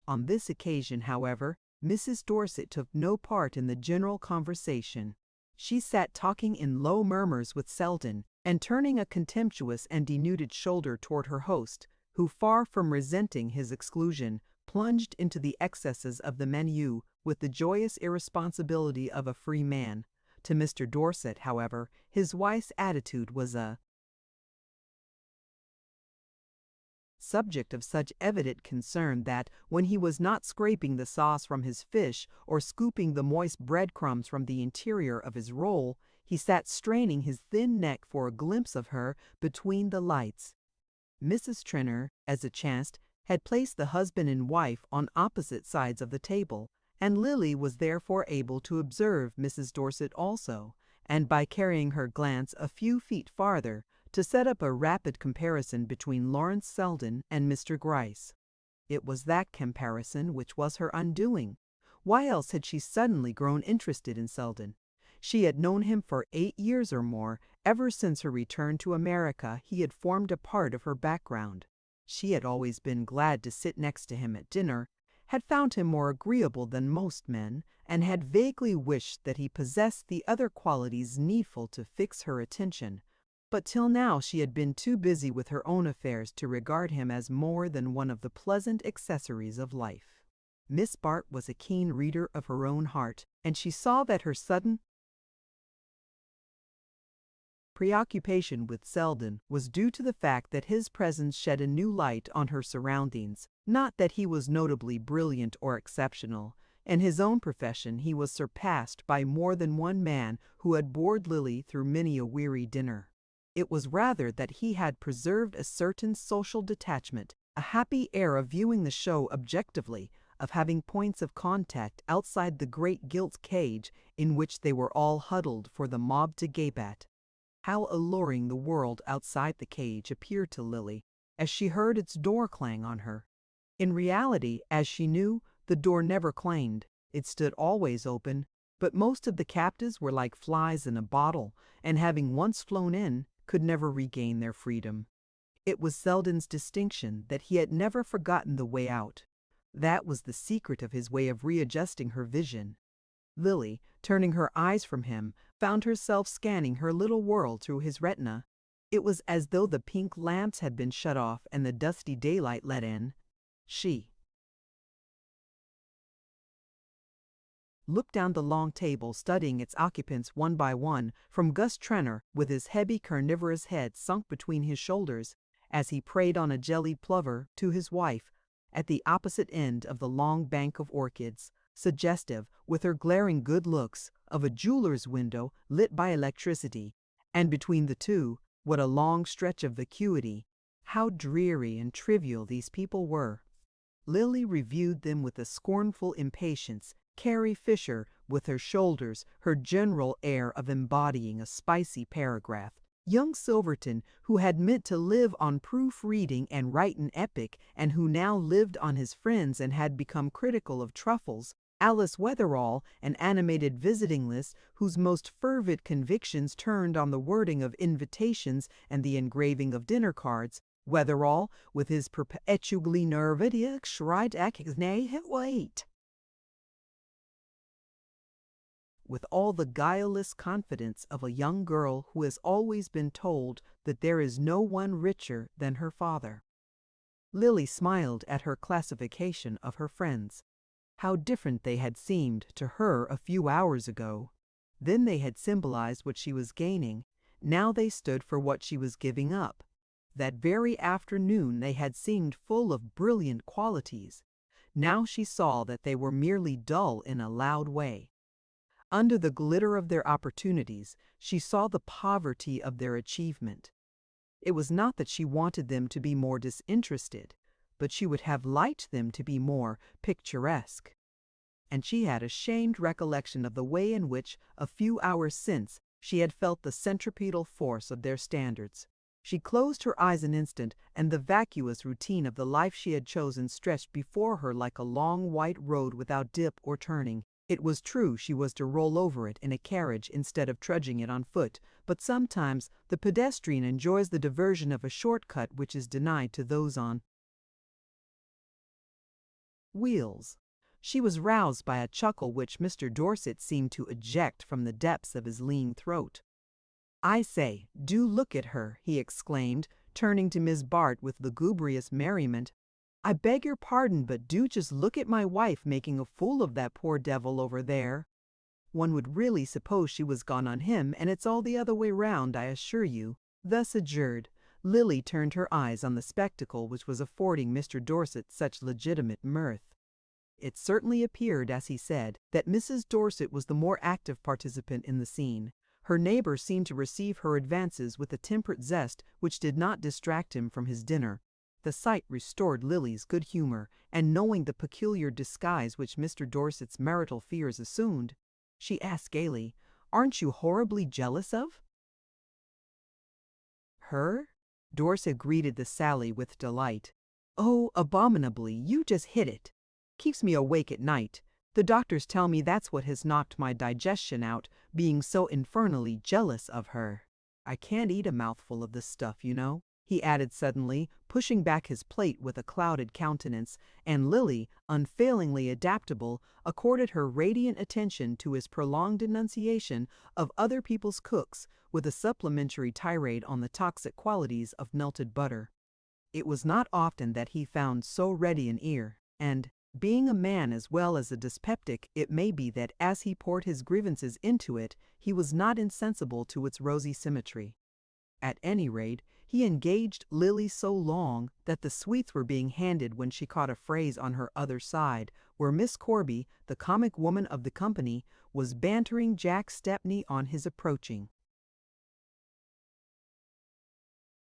On this occasion, however, Mrs. Dorset took no part in the general conversation. She sat talking in low murmurs with Selden, and turning a contemptuous and denuded shoulder toward her host, who, far from resenting his exclusion, plunged into the excesses of the menu with the joyous irresponsibility of a free man. To Mr. Dorset, however, his wife's attitude was a subject of such evident concern that, when he was not scraping the sauce from his fish or scooping the moist breadcrumbs from the interior of his roll, he sat straining his thin neck for a glimpse of her between the lights. Mrs. Trenor, as it chanced, had placed the husband and wife on opposite sides of the table, and Lily was therefore able to observe Mrs. Dorset also, and by carrying her glance a few feet farther, to set up a rapid comparison between Lawrence Selden and Mr. Gryce. It was that comparison which was her undoing. Why else had she suddenly grown interested in Selden? She had known him for 8 years or more. Ever since her return to America he had formed a part of her background. She had always been glad to sit next to him at dinner, had found him more agreeable than most men, and had vaguely wished that he possessed the other qualities needful to fix her attention. But till now she had been too busy with her own affairs to regard him as more than one of the pleasant accessories of life. Miss Bart was a keen reader of her own heart, and she saw that her sudden preoccupation with Selden was due to the fact that his presence shed a new light on her surroundings, not that he was notably brilliant or exceptional. In his own profession he was surpassed by more than one man who had bored Lily through many a weary dinner. It was rather that he had preserved a certain social detachment, a happy air of viewing the show objectively, of having points of contact outside the great gilt cage in which they were all huddled for the mob to gape at. How alluring the world outside the cage appeared to Lily as she heard its door clang on her. In reality, as she knew, the door never clanged. It stood always open, but most of the captives were like flies in a bottle, and having once flown in, could never regain their freedom. It was Selden's distinction that he had never forgotten the way out. That was the secret of his way of readjusting her vision. Lily, turning her eyes from him, found herself scanning her little world through his retina. It was as though the pink lamps had been shut off and the dusty daylight let in. She looked down the long table, studying its occupants one by one, from Gus Trenor, with his heavy carnivorous head sunk between his shoulders, as he preyed on a jellied plover, to his wife, at the opposite end of the long bank of orchids, suggestive, with her glaring good looks, of a jeweler's window lit by electricity, and between the two, what a long stretch of vacuity. How dreary and trivial these people were! Lily reviewed them with a scornful impatience. Carrie Fisher, with her shoulders, her general air of embodying a spicy paragraph. Young Silverton, who had meant to live on proof-reading and write an epic, and who now lived on his friends and had become critical of truffles. Alice Wetherall, an animated visiting list whose most fervid convictions turned on the wording of invitations and the engraving of dinner cards. Wetherall, with his perpetually nervös wait. With all the guileless confidence of a young girl who has always been told that there is no one richer than her father. Lily smiled at her classification of her friends. How different they had seemed to her a few hours ago. Then they had symbolized what she was gaining. Now they stood for what she was giving up. That very afternoon they had seemed full of brilliant qualities. Now she saw that they were merely dull in a loud way. Under the glitter of their opportunities, she saw the poverty of their achievement. It was not that she wanted them to be more disinterested, but she would have liked them to be more picturesque. And she had a shamed recollection of the way in which, a few hours since, she had felt the centripetal force of their standards. She closed her eyes an instant, and the vacuous routine of the life she had chosen stretched before her like a long white road without dip or turning. It was true she was to roll over it in a carriage instead of trudging it on foot, but sometimes the pedestrian enjoys the diversion of a short-cut which is denied to those on wheels. She was roused by a chuckle which Mr. Dorset seemed to eject from the depths of his lean throat. "I say, do look at her," he exclaimed, turning to Miss Bart with lugubrious merriment. "I beg your pardon, but do just look at my wife making a fool of that poor devil over there. One would really suppose she was gone on him, and it's all the other way round, I assure you." Thus adjured, Lily turned her eyes on the spectacle which was affording Mr. Dorset such legitimate mirth. It certainly appeared, as he said, that Mrs. Dorset was the more active participant in the scene. Her neighbor seemed to receive her advances with a temperate zest which did not distract him from his dinner. The sight restored Lily's good humor, and knowing the peculiar disguise which Mr. Dorset's marital fears assumed, she asked gaily, "Aren't you horribly jealous of her?" Dorset greeted the sally with delight. "Oh, abominably, you just hit it. Keeps me awake at night. The doctors tell me that's what has knocked my digestion out, being so infernally jealous of her. I can't eat a mouthful of this stuff, you know," he added suddenly, pushing back his plate with a clouded countenance, and Lily, unfailingly adaptable, accorded her radiant attention to his prolonged denunciation of other people's cooks, with a supplementary tirade on the toxic qualities of melted butter. It was not often that he found so ready an ear, and, being a man as well as a dyspeptic, it may be that as he poured his grievances into it, he was not insensible to its rosy symmetry. At any rate, he engaged Lily so long that the sweets were being handed when she caught a phrase on her other side, where Miss Corby, the comic woman of the company, was bantering Jack Stepney on his approaching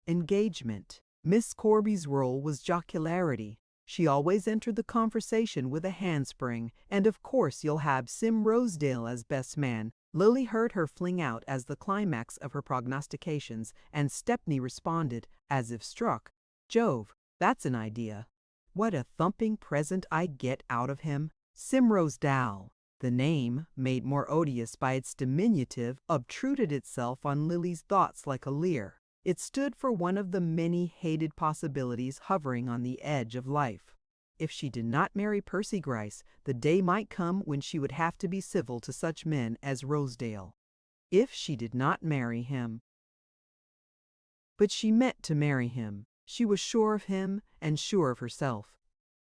engagement. Miss Corby's role was jocularity. She always entered the conversation with a handspring, and of course you'll have Sim Rosedale as best man. Lily heard her fling out as the climax of her prognostications, and Stepney responded, as if struck, "Jove, that's an idea. What a thumping present I get out of him." Sim Rosedale, the name, made more odious by its diminutive, obtruded itself on Lily's thoughts like a leer. It stood for one of the many hated possibilities hovering on the edge of life. If she did not marry Percy Gryce, the day might come when she would have to be civil to such men as Rosedale. If she did not marry him. But she meant to marry him. She was sure of him and sure of herself.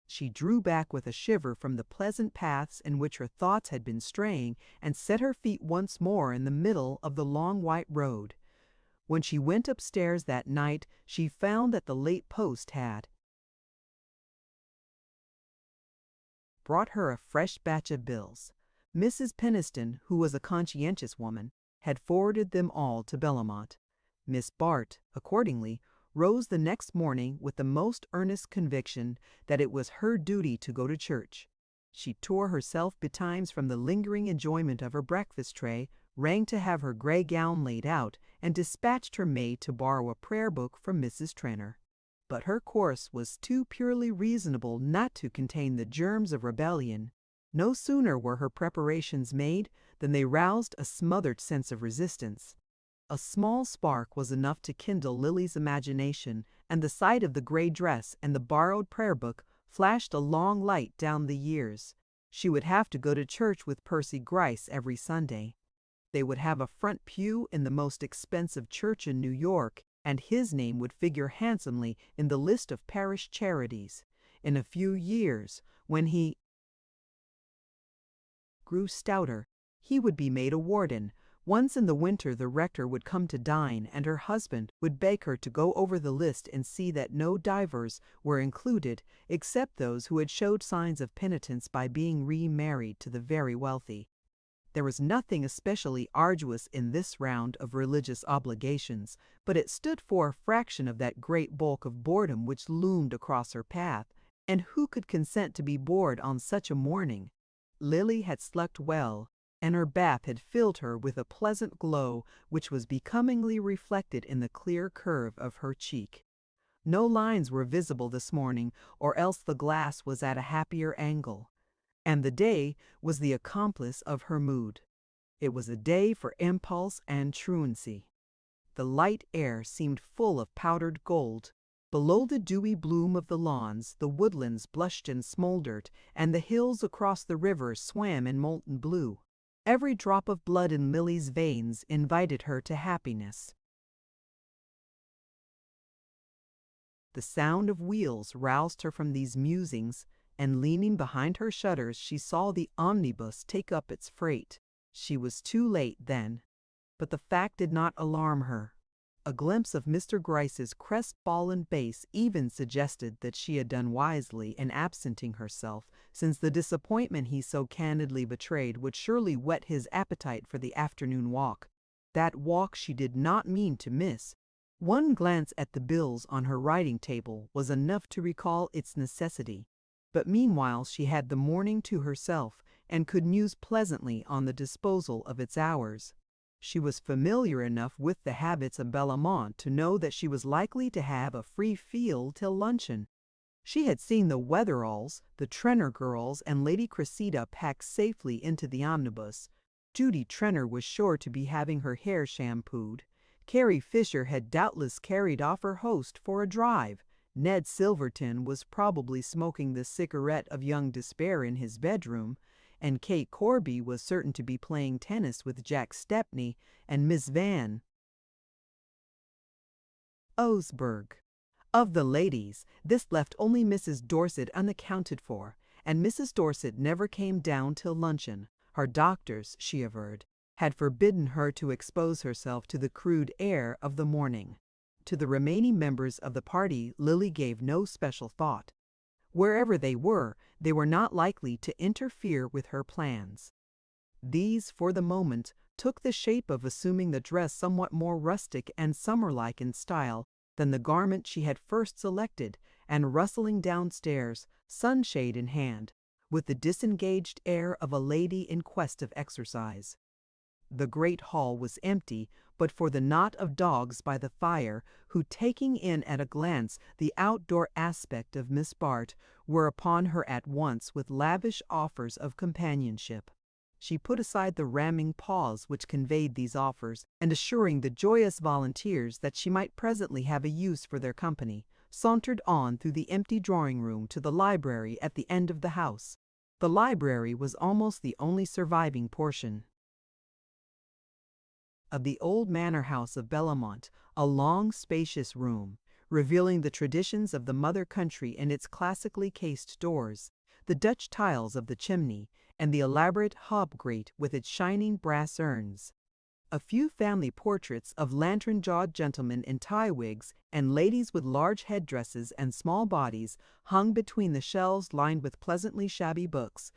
She drew back with a shiver from the pleasant paths in which her thoughts had been straying and set her feet once more in the middle of the long white road. When she went upstairs that night, she found that the late post had brought her a fresh batch of bills. Mrs. Peniston, who was a conscientious woman, had forwarded them all to Bellamont. Miss Bart, accordingly, rose the next morning with the most earnest conviction that it was her duty to go to church. She tore herself betimes from the lingering enjoyment of her breakfast tray, rang to have her gray gown laid out, and dispatched her maid to borrow a prayer book from Mrs. Trenner. But her course was too purely reasonable not to contain the germs of rebellion. No sooner were her preparations made than they roused a smothered sense of resistance. A small spark was enough to kindle Lily's imagination, and the sight of the gray dress and the borrowed prayer book flashed a long light down the years. She would have to go to church with Percy Gryce every Sunday. They would have a front pew in the most expensive church in New York, and his name would figure handsomely in the list of parish charities. In a few years, when he grew stouter, he would be made a warden. Once in the winter the rector would come to dine, and her husband would beg her to go over the list and see that no divers were included except those who had showed signs of penitence by being remarried to the very wealthy. There was nothing especially arduous in this round of religious obligations, but it stood for a fraction of that great bulk of boredom which loomed across her path, and who could consent to be bored on such a morning? Lily had slept well, and her bath had filled her with a pleasant glow which was becomingly reflected in the clear curve of her cheek. No lines were visible this morning, or else the glass was at a happier angle. And the day was the accomplice of her mood. It was a day for impulse and truancy. The light air seemed full of powdered gold. Below the dewy bloom of the lawns, the woodlands blushed and smoldered, and the hills across the river swam in molten blue. Every drop of blood in Lily's veins invited her to happiness. The sound of wheels roused her from these musings, and leaning behind her shutters she saw the omnibus take up its freight. She was too late then, but the fact did not alarm her. A glimpse of Mr. Gryce's crestfallen face even suggested that she had done wisely in absenting herself, since the disappointment he so candidly betrayed would surely whet his appetite for the afternoon walk. That walk she did not mean to miss. One glance at the bills on her writing table was enough to recall its necessity. But meanwhile she had the morning to herself, and could muse pleasantly on the disposal of its hours. She was familiar enough with the habits of Bellamont to know that she was likely to have a free field till luncheon. She had seen the Wetheralls, the Trenor girls, and Lady Cressida packed safely into the omnibus. Judy Trenor was sure to be having her hair shampooed. Carrie Fisher had doubtless carried off her host for a drive. Ned Silverton was probably smoking the cigarette of young despair in his bedroom, and Kate Corby was certain to be playing tennis with Jack Stepney and Miss Van Osberg. Of the ladies, this left only Mrs. Dorset unaccounted for, and Mrs. Dorset never came down till luncheon. Her doctors, she averred, had forbidden her to expose herself to the crude air of the morning. To the remaining members of the party Lily gave no special thought. Wherever they were not likely to interfere with her plans. These, for the moment, took the shape of assuming the dress somewhat more rustic and summer-like in style than the garment she had first selected, and rustling downstairs, sunshade in hand, with the disengaged air of a lady in quest of exercise. The great hall was empty, but for the knot of dogs by the fire, who, taking in at a glance the outdoor aspect of Miss Bart, were upon her at once with lavish offers of companionship. She put aside the ramming paws which conveyed these offers, and assuring the joyous volunteers that she might presently have a use for their company, sauntered on through the empty drawing-room to the library at the end of the house. The library was almost the only surviving portion of the old manor house of Bellamont, a long, spacious room, revealing the traditions of the mother country in its classically cased doors, the Dutch tiles of the chimney, and the elaborate hob grate with its shining brass urns. A few family portraits of lantern-jawed gentlemen in tie-wigs and ladies with large headdresses and small bodies hung between the shelves lined with pleasantly shabby books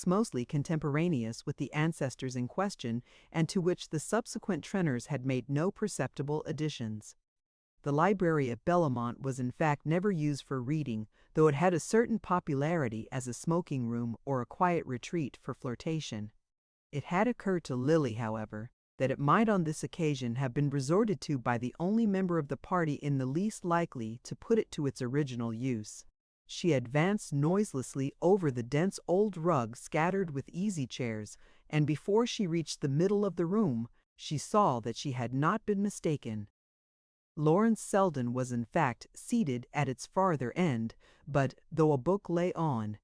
mostly contemporaneous with the ancestors in question, and to which the subsequent Trenors had made no perceptible additions. The library at Bellamont was in fact never used for reading, though it had a certain popularity as a smoking room or a quiet retreat for flirtation. It had occurred to Lily, however, that it might on this occasion have been resorted to by the only member of the party in the least likely to put it to its original use. She advanced noiselessly over the dense old rug scattered with easy-chairs, and before she reached the middle of the room, she saw that she had not been mistaken. Lawrence Selden was in fact seated at its farther end, but, though a book lay on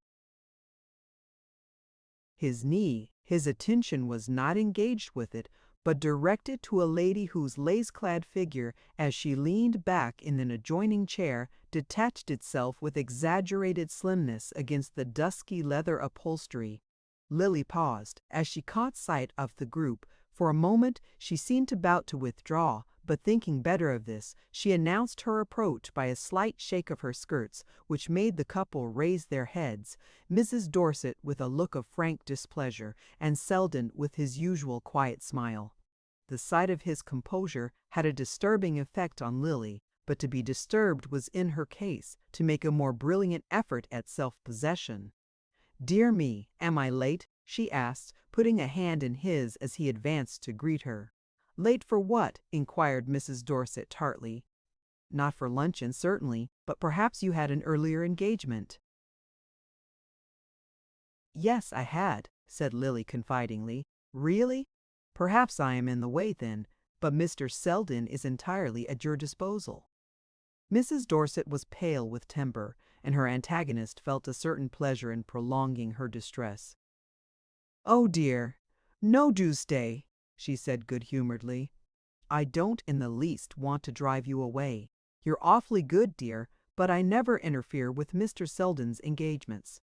his knee, his attention was not engaged with it, but directed to a lady whose lace-clad figure, as she leaned back in an adjoining chair, detached itself with exaggerated slimness against the dusky leather upholstery. Lily paused as she caught sight of the group. For a moment she seemed about to withdraw, but thinking better of this, she announced her approach by a slight shake of her skirts, which made the couple raise their heads, Mrs. Dorset with a look of frank displeasure, and Selden with his usual quiet smile. The sight of his composure had a disturbing effect on Lily, but to be disturbed was in her case to make a more brilliant effort at self-possession. "Dear me, am I late?" she asked, putting a hand in his as he advanced to greet her. "Late for what?" inquired Mrs. Dorset tartly. "Not for luncheon, certainly, but perhaps you had an earlier engagement." "Yes, I had," said Lily confidingly. "Really? Perhaps I am in the way then, but Mr. Selden is entirely at your disposal." Mrs. Dorset was pale with temper, and her antagonist felt a certain pleasure in prolonging her distress. "Oh dear, no do stay," she said good-humoredly. "I don't in the least want to drive you away. You're awfully good, dear, but I never interfere with Mr. Selden's engagements."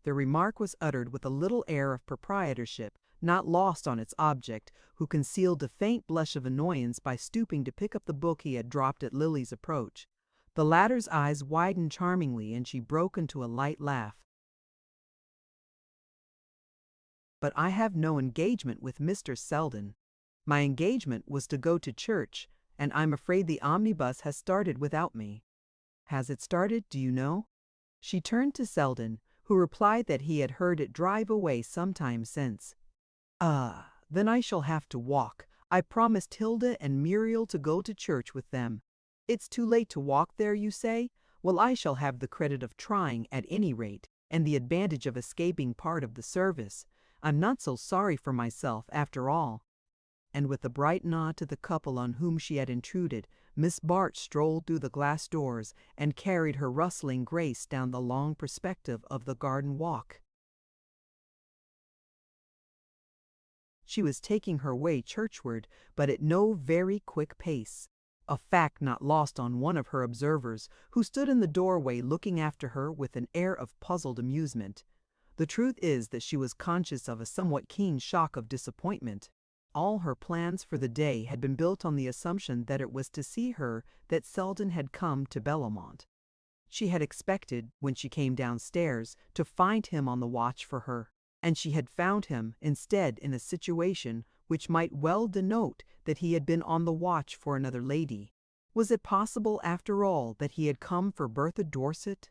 The remark was uttered with a little air of proprietorship, not lost on its object, who concealed a faint blush of annoyance by stooping to pick up the book he had dropped at Lily's approach. The latter's eyes widened charmingly, and she broke into a light laugh. "But I have no engagement with Mr. Selden. My engagement was to go to church, and I'm afraid the omnibus has started without me." "Has it started, do you know?" She turned to Selden, who replied that he had heard it drive away some time since. "Ah, then I shall have to walk. I promised Hilda and Muriel to go to church with them." "It's too late to walk there, you say? Well, I shall have the credit of trying, at any rate, and the advantage of escaping part of the service. I'm not so sorry for myself, after all." And with a bright nod to the couple on whom she had intruded, Miss Bart strolled through the glass doors and carried her rustling grace down the long perspective of the garden walk. She was taking her way churchward, but at no very quick pace, a fact not lost on one of her observers, who stood in the doorway looking after her with an air of puzzled amusement. The truth is that she was conscious of a somewhat keen shock of disappointment. All her plans for the day had been built on the assumption that it was to see her that Selden had come to Bellamont. She had expected, when she came downstairs, to find him on the watch for her, and she had found him, instead, in a situation which might well denote that he had been on the watch for another lady. Was it possible, after all, that he had come for Bertha Dorset?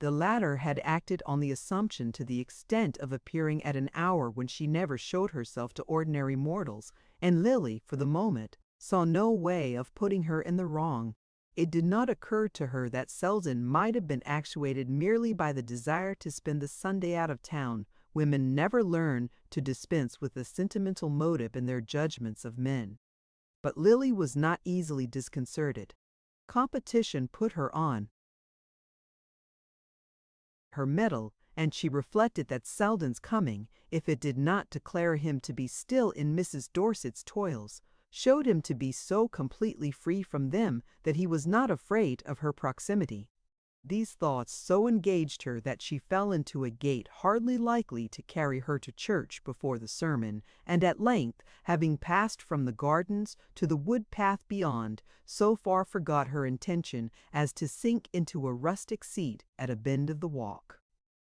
The latter had acted on the assumption to the extent of appearing at an hour when she never showed herself to ordinary mortals, and Lily, for the moment, saw no way of putting her in the wrong. It did not occur to her that Selden might have been actuated merely by the desire to spend the Sunday out of town. Women never learn to dispense with the sentimental motive in their judgments of men. But Lily was not easily disconcerted. Competition put her on her mettle, and she reflected that Selden's coming, if it did not declare him to be still in Mrs. Dorset's toils, showed him to be so completely free from them that he was not afraid of her proximity. These thoughts so engaged her that she fell into a gait hardly likely to carry her to church before the sermon, and at length, having passed from the gardens to the wood path beyond, so far forgot her intention as to sink into a rustic seat at a bend of the walk.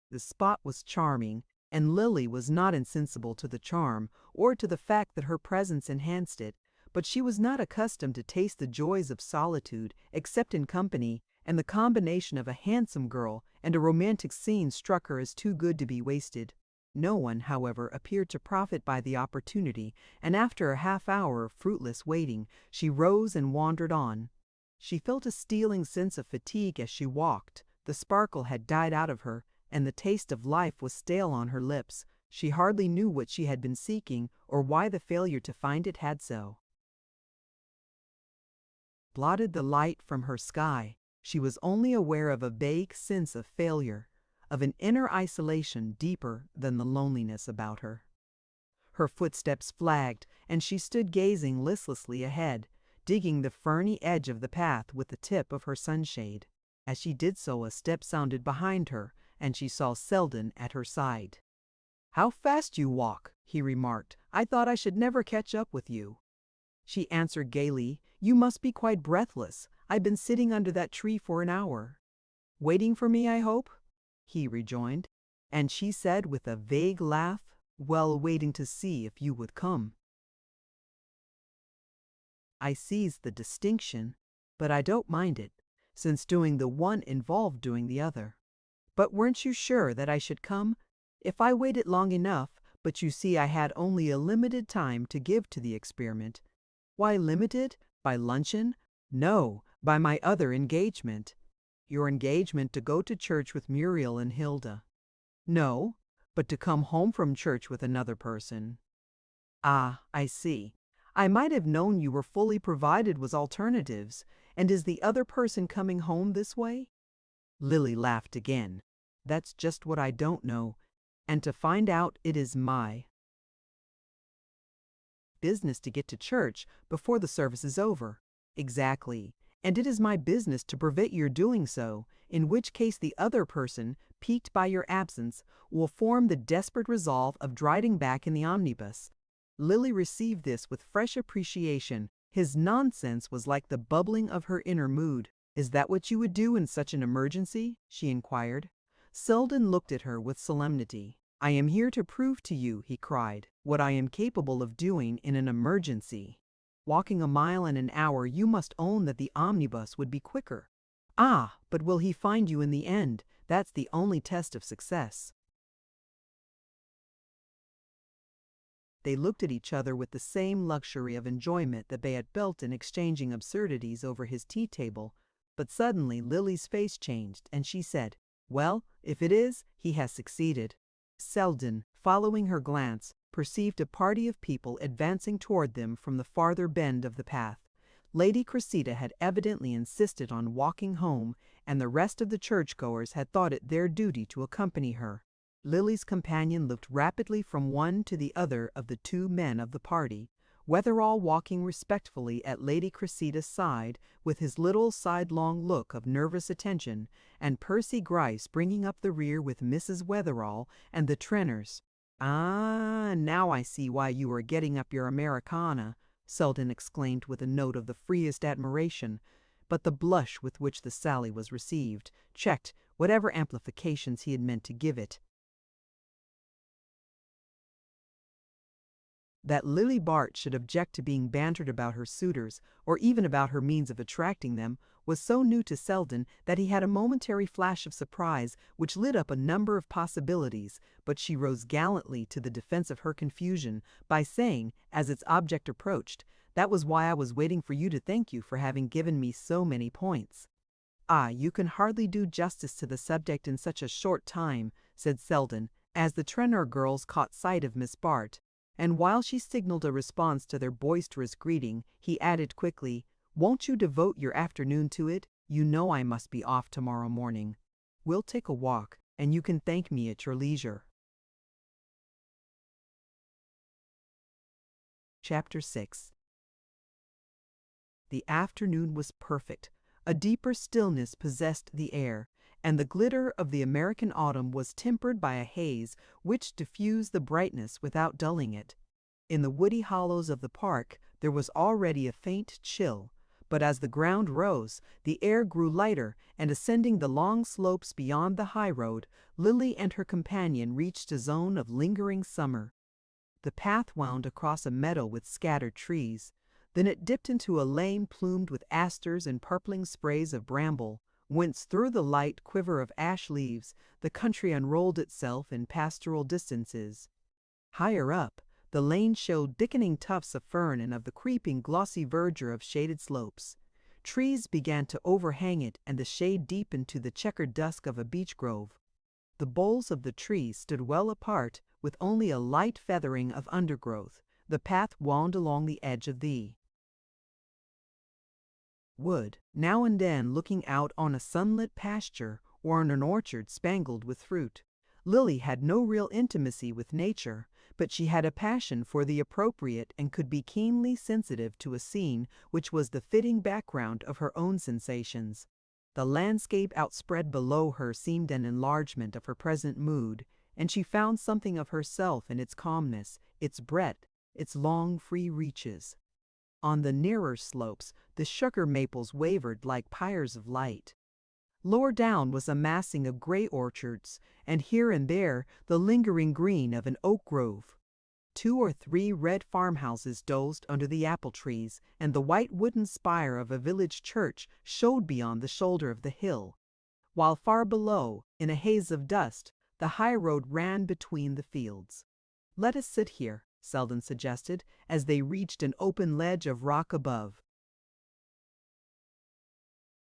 The spot was charming, and Lily was not insensible to the charm, or to the fact that her presence enhanced it, but she was not accustomed to taste the joys of solitude, except in company, and the combination of a handsome girl and a romantic scene struck her as too good to be wasted. No one, however, appeared to profit by the opportunity, and after a half-hour of fruitless waiting, she rose and wandered on. She felt a stealing sense of fatigue as she walked. The sparkle had died out of her, and the taste of life was stale on her lips. She hardly knew what she had been seeking, or why the failure to find it had so blotted the light from her sky. She was only aware of a vague sense of failure, of an inner isolation deeper than the loneliness about her. Her footsteps flagged, and she stood gazing listlessly ahead, digging the ferny edge of the path with the tip of her sunshade. As she did so, a step sounded behind her, and she saw Selden at her side. "How fast you walk," he remarked. "I thought I should never catch up with you." She answered gaily, "You must be quite breathless. I've been sitting under that tree for an hour." "Waiting for me, I hope?" he rejoined. And she said with a vague laugh, "Well, waiting to see if you would come." I seized the distinction, but I don't mind it, since doing the one involved doing the other. "But weren't you sure that I should come? If I waited long enough, but you see I had only a limited time to give to the experiment." "Why limited? By luncheon?" "No, by my other engagement." "Your engagement to go to church with Muriel and Hilda?" "No, but to come home from church with another person." "Ah, I see. I might have known you were fully provided with alternatives, And is the other person coming home this way? Lily laughed again. That's just what I don't know. And to find out, it is my business to get to church before the service is over. Exactly. And it is my business to prevent your doing so, in which case the other person, piqued by your absence, will form the desperate resolve of driving back in the omnibus. Lily received this with fresh appreciation. His nonsense was like the bubbling of her inner mood. Is that what you would do in such an emergency? She inquired. Selden looked at her with solemnity. I am here to prove to you, he cried, what I am capable of doing in an emergency. Walking a mile in an hour, you must own that the omnibus would be quicker. Ah, but will he find you in the end? That's the only test of success. They looked at each other with the same luxury of enjoyment that they had felt in exchanging absurdities over his tea table, but suddenly Lily's face changed, and she said, Well, if it is, he has succeeded. Selden, following her glance, perceived a party of people advancing toward them from the farther bend of the path. Lady Cressida had evidently insisted on walking home, and the rest of the churchgoers had thought it their duty to accompany her. Lily's companion looked rapidly from one to the other of the two men of the party, Wetherall walking respectfully at Lady Cressida's side with his little sidelong look of nervous attention, and Percy Gryce bringing up the rear with Mrs. Wetherall and the Trenners. Ah, now I see why you are getting up your Americana, Selden exclaimed with a note of the freest admiration, but the blush with which the sally was received checked whatever amplifications he had meant to give it. That Lily Bart should object to being bantered about her suitors, or even about her means of attracting them, was so new to Selden that he had a momentary flash of surprise which lit up a number of possibilities, but she rose gallantly to the defense of her confusion by saying, as its object approached, "That was why I was waiting for you to thank you for having given me so many points." "Ah, you can hardly do justice to the subject in such a short time," said Selden, as the Trenor girls caught sight of Miss Bart. And while she signaled a response to their boisterous greeting, he added quickly, "Won't you devote your afternoon to it? You know I must be off tomorrow morning. We'll take a walk, and you can thank me at your leisure." Chapter 6. The afternoon was perfect. A deeper stillness possessed the air, and the glitter of the American autumn was tempered by a haze which diffused the brightness without dulling it. In the woody hollows of the park there was already a faint chill, but as the ground rose, the air grew lighter, and ascending the long slopes beyond the highroad, Lily and her companion reached a zone of lingering summer. The path wound across a meadow with scattered trees. Then it dipped into a lane plumed with asters and purpling sprays of bramble, whence through the light quiver of ash leaves the country unrolled itself in pastoral distances. Higher up, the lane showed thickening tufts of fern and of the creeping glossy verdure of shaded slopes. Trees began to overhang it, and the shade deepened to the checkered dusk of a beech grove. The boles of the trees stood well apart, with only a light feathering of undergrowth. The path wound along the edge of the wood, now and then looking out on a sunlit pasture or on an orchard spangled with fruit. Lily had no real intimacy with nature, but she had a passion for the appropriate and could be keenly sensitive to a scene which was the fitting background of her own sensations. The landscape outspread below her seemed an enlargement of her present mood, and she found something of herself in its calmness, its breadth, its long free reaches. On the nearer slopes, the sugar maples wavered like pyres of light. Lower down was a massing of gray orchards, and here and there the lingering green of an oak grove. 2 or 3 red farmhouses dozed under the apple trees, and the white wooden spire of a village church showed beyond the shoulder of the hill, while far below, in a haze of dust, the high road ran between the fields. "Let us sit here," Selden suggested, as they reached an open ledge of rock above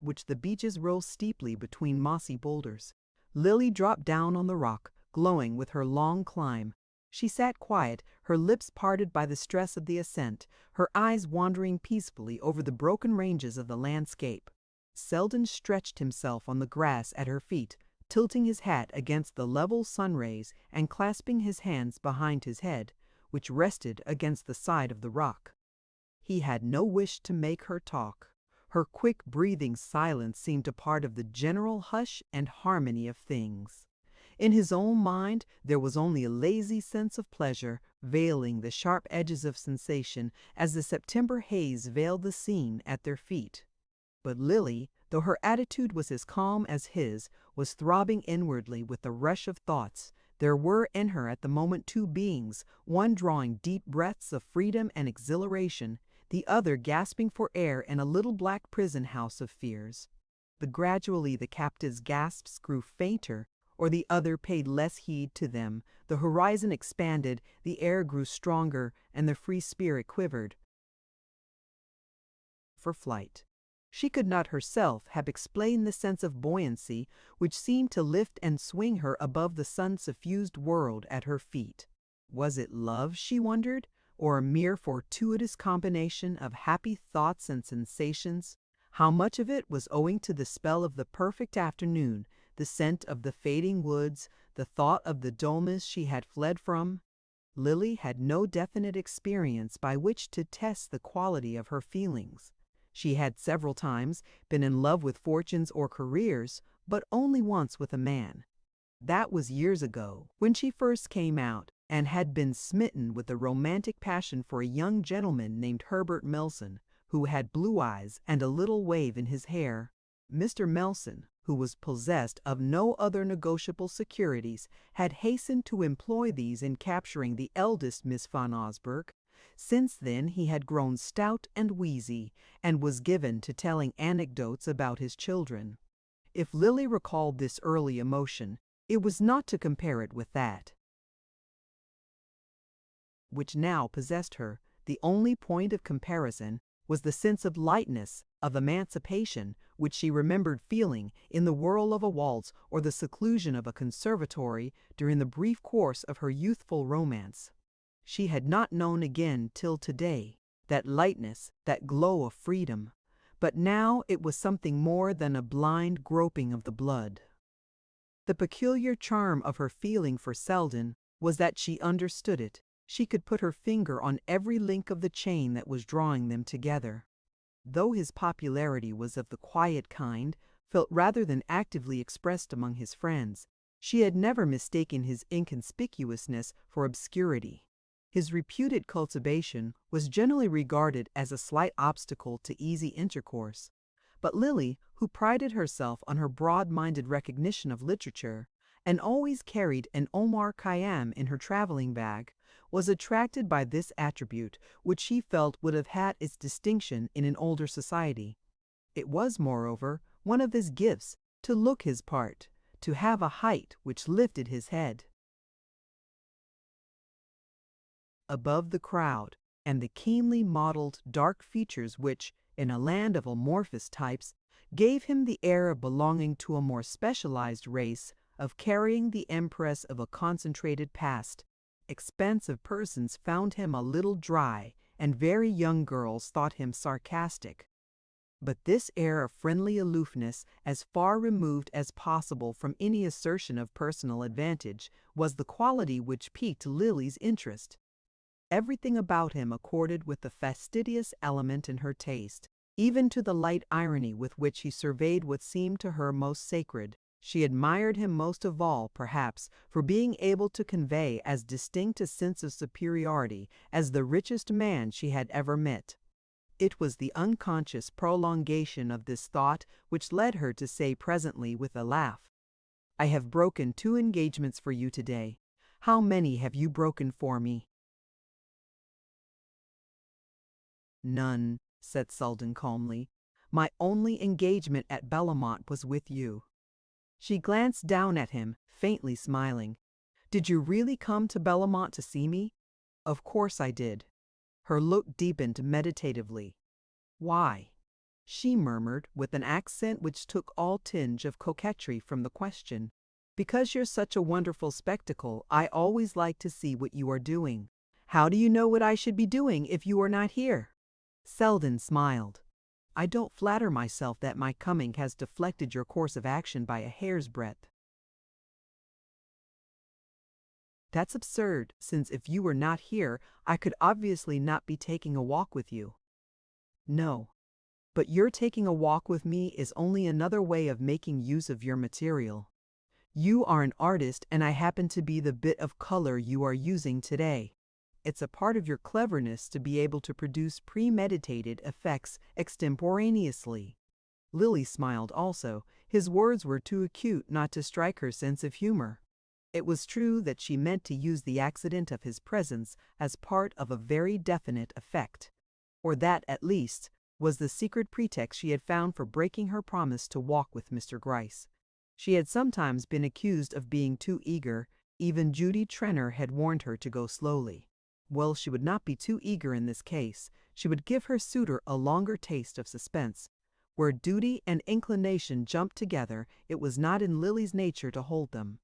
which the beeches rose steeply between mossy boulders. Lily dropped down on the rock, glowing with her long climb. She sat quiet, her lips parted by the stress of the ascent, her eyes wandering peacefully over the broken ranges of the landscape. Selden stretched himself on the grass at her feet, tilting his hat against the level sun rays and clasping his hands behind his head, which rested against the side of the rock. He had no wish to make her talk. Her quick breathing silence seemed a part of the general hush and harmony of things. In his own mind there was only a lazy sense of pleasure, veiling the sharp edges of sensation as the September haze veiled the scene at their feet. But Lily, though her attitude was as calm as his, was throbbing inwardly with the rush of thoughts. There were in her at the moment two beings, one drawing deep breaths of freedom and exhilaration, the other gasping for air in a little black prison house of fears. But gradually the captive's gasps grew fainter, or the other paid less heed to them. The horizon expanded, the air grew stronger, and the free spirit quivered for flight. She could not herself have explained the sense of buoyancy which seemed to lift and swing her above the sun-suffused world at her feet. Was it love, she wondered, or a mere fortuitous combination of happy thoughts and sensations? How much of it was owing to the spell of the perfect afternoon, the scent of the fading woods, the thought of the dullness she had fled from? Lily had no definite experience by which to test the quality of her feelings. She had several times been in love with fortunes or careers, but only once with a man. That was years ago, when she first came out, and had been smitten with the romantic passion for a young gentleman named Herbert Melson, who had blue eyes and a little wave in his hair. Mr. Melson, who was possessed of no other negotiable securities, had hastened to employ these in capturing the eldest Miss Van Osburgh. Since then he had grown stout and wheezy, and was given to telling anecdotes about his children. If Lily recalled this early emotion, it was not to compare it with that which now possessed her. The only point of comparison was the sense of lightness, of emancipation, which she remembered feeling in the whirl of a waltz or the seclusion of a conservatory during the brief course of her youthful romance. She had not known again till today that lightness, that glow of freedom, but now it was something more than a blind groping of the blood. The peculiar charm of her feeling for Selden was that she understood it. She could put her finger on every link of the chain that was drawing them together. Though his popularity was of the quiet kind, felt rather than actively expressed among his friends, she had never mistaken his inconspicuousness for obscurity. His reputed cultivation was generally regarded as a slight obstacle to easy intercourse. But Lily, who prided herself on her broad-minded recognition of literature, and always carried an Omar Khayyam in her traveling bag, was attracted by this attribute, which she felt would have had its distinction in an older society. It was, moreover, one of his gifts to look his part, to have a height which lifted his head above the crowd, and the keenly modeled dark features which, in a land of amorphous types, gave him the air of belonging to a more specialized race, of carrying the impress of a concentrated past. Expansive persons found him a little dry, and very young girls thought him sarcastic. But this air of friendly aloofness, as far removed as possible from any assertion of personal advantage, was the quality which piqued Lily's interest. Everything about him accorded with the fastidious element in her taste, even to the light irony with which he surveyed what seemed to her most sacred. She admired him most of all, perhaps, for being able to convey as distinct a sense of superiority as the richest man she had ever met. It was the unconscious prolongation of this thought which led her to say presently with a laugh, "I have broken 2 engagements for you today. How many have you broken for me?" "None," said Selden calmly. "My only engagement at Bellamont was with you." She glanced down at him, faintly smiling. "Did you really come to Bellamont to see me?" "Of course I did." Her look deepened meditatively. "Why?" she murmured, with an accent which took all tinge of coquetry from the question. Because you're such a wonderful spectacle, I always like to see what you are doing. How do you know what I should be doing if you are not here? Selden smiled. I don't flatter myself that my coming has deflected your course of action by a hair's breadth. That's absurd, since if you were not here, I could obviously not be taking a walk with you. No. But your taking a walk with me is only another way of making use of your material. You are an artist, and I happen to be the bit of color you are using today. It's a part of your cleverness to be able to produce premeditated effects extemporaneously. Lily smiled also. His words were too acute not to strike her sense of humor. It was true that she meant to use the accident of his presence as part of a very definite effect. Or that, at least, was the secret pretext she had found for breaking her promise to walk with Mr. Gryce. She had sometimes been accused of being too eager. Even Judy Trenner had warned her to go slowly. Well, she would not be too eager in this case. She would give her suitor a longer taste of suspense. Where duty and inclination jumped together, it was not in Lily's nature to hold them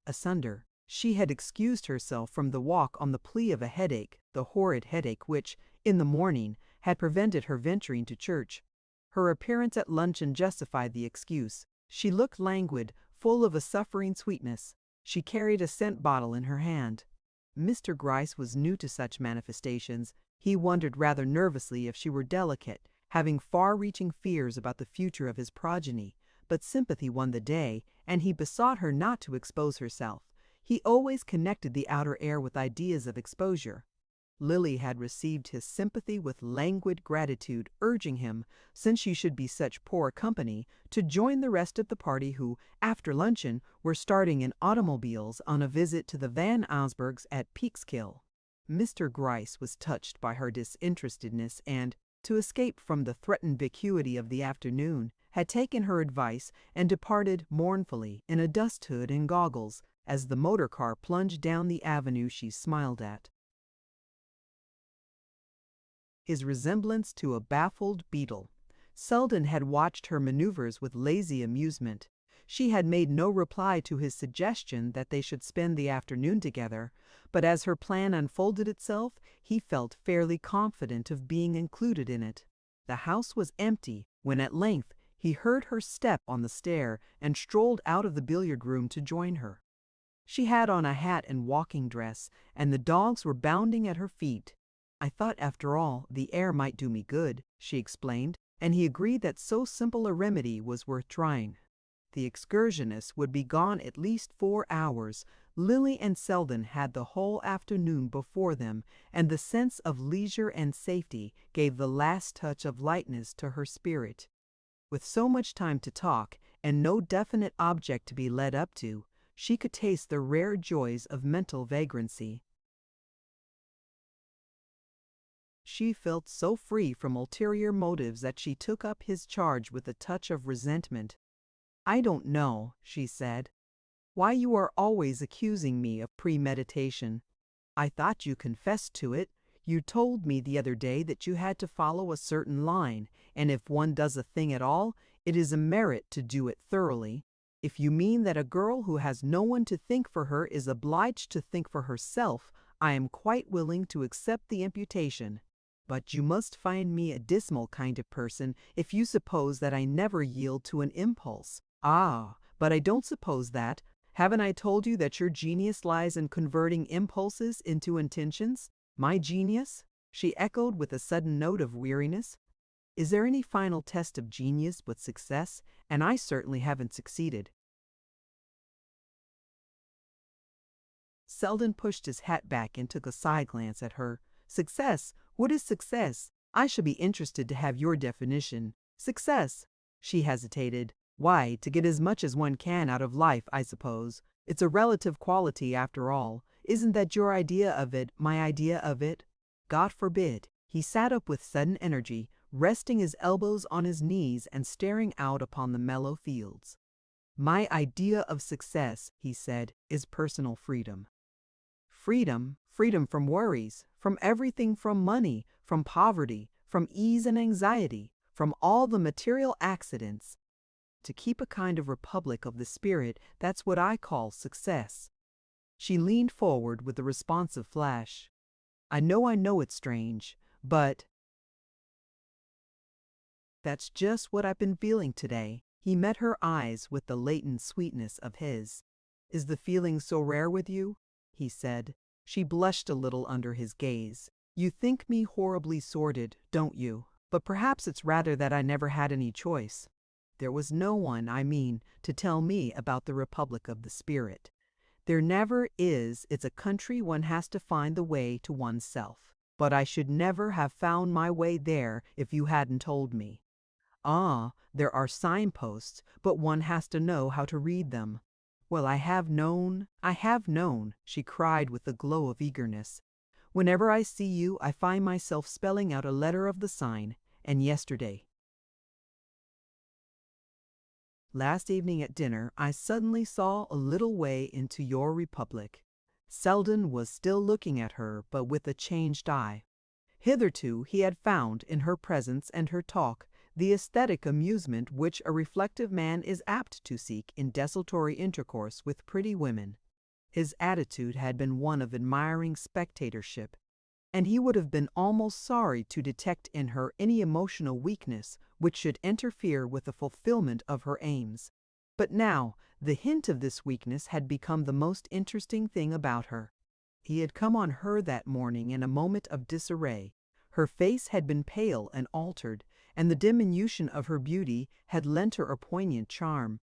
asunder. She had excused herself from the walk on the plea of a headache, the horrid headache which, in the morning, had prevented her venturing to church. Her appearance at luncheon justified the excuse. She looked languid, full of a suffering sweetness. She carried a scent bottle in her hand. Mr. Gryce was new to such manifestations. He wondered rather nervously if she were delicate, having far-reaching fears about the future of his progeny. But sympathy won the day, and he besought her not to expose herself. He always connected the outer air with ideas of exposure. Lily had received his sympathy with languid gratitude, urging him, since she should be such poor company, to join the rest of the party who, after luncheon, were starting in automobiles on a visit to the Van Osbergs at Peekskill. Mr. Gryce was touched by her disinterestedness and, to escape from the threatened vacuity of the afternoon, had taken her advice and departed mournfully in a dust hood and goggles as the motor car plunged down the avenue she smiled at. His resemblance to a baffled beetle. Selden had watched her maneuvers with lazy amusement. She had made no reply to his suggestion that they should spend the afternoon together, but as her plan unfolded itself, he felt fairly confident of being included in it. The house was empty when at length he heard her step on the stair and strolled out of the billiard room to join her. She had on a hat and walking dress, and the dogs were bounding at her feet. I thought, after all, the air might do me good, she explained, and he agreed that so simple a remedy was worth trying. The excursionists would be gone at least 4 hours. Lily and Selden had the whole afternoon before them, and the sense of leisure and safety gave the last touch of lightness to her spirit. With so much time to talk, and no definite object to be led up to, she could taste the rare joys of mental vagrancy. She felt so free from ulterior motives that she took up his charge with a touch of resentment. I don't know, she said, why you are always accusing me of premeditation. I thought you confessed to it. You told me the other day that you had to follow a certain line, and if one does a thing at all, it is a merit to do it thoroughly. If you mean that a girl who has no one to think for her is obliged to think for herself, I am quite willing to accept the imputation. But you must find me a dismal kind of person if you suppose that I never yield to an impulse. Ah, but I don't suppose that. Haven't I told you that your genius lies in converting impulses into intentions? My genius? She echoed with a sudden note of weariness. Is there any final test of genius but success? And I certainly haven't succeeded. Selden pushed his hat back and took a side glance at her. Success? What is success? I shall be interested to have your definition. Success? She hesitated. Why, to get as much as one can out of life, I suppose. It's a relative quality, after all. Isn't that your idea of it, my idea of it? God forbid. He sat up with sudden energy, resting his elbows on his knees and staring out upon the mellow fields. My idea of success, he said, is personal freedom. Freedom? Freedom from worries, from everything, from money, from poverty, from ease and anxiety, from all the material accidents. To keep a kind of republic of the spirit, that's what I call success." She leaned forward with a responsive flash. I know it's strange, but that's just what I've been feeling today." He met her eyes with the latent sweetness of his. "Is the feeling so rare with you?" he said. She blushed a little under his gaze. "You think me horribly sordid, don't you? But perhaps it's rather that I never had any choice. There was no one, I mean, to tell me about the Republic of the Spirit. There never is. It's a country one has to find the way to oneself. But I should never have found my way there if you hadn't told me. Ah, there are signposts, but one has to know how to read them." "Well, I have known," she cried with a glow of eagerness. "Whenever I see you, I find myself spelling out a letter of the sign, and yesterday, last evening at dinner, I suddenly saw a little way into your republic." Selden was still looking at her, but with a changed eye. Hitherto he had found, in her presence and her talk, the aesthetic amusement which a reflective man is apt to seek in desultory intercourse with pretty women. His attitude had been one of admiring spectatorship, and he would have been almost sorry to detect in her any emotional weakness which should interfere with the fulfillment of her aims. But now the hint of this weakness had become the most interesting thing about her. He had come on her that morning in a moment of disarray. Her face had been pale and altered, and the diminution of her beauty had lent her a poignant charm.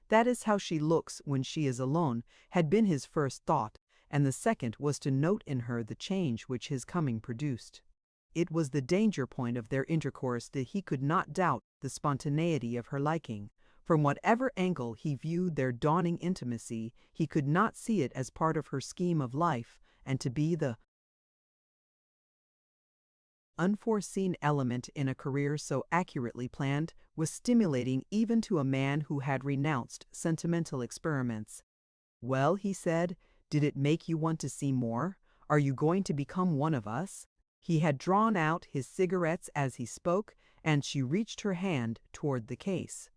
"That is how she looks when she is alone," had been his first thought, and the second was to note in her the change which his coming produced. It was the danger point of their intercourse that he could not doubt the spontaneity of her liking. From whatever angle he viewed their dawning intimacy, he could not see it as part of her scheme of life, and to be the unforeseen element in a career so accurately planned was stimulating even to a man who had renounced sentimental experiments. "Well," he said, "did it make you want to see more? Are you going to become one of us?" He had drawn out his cigarettes as he spoke, and she reached her hand toward the case.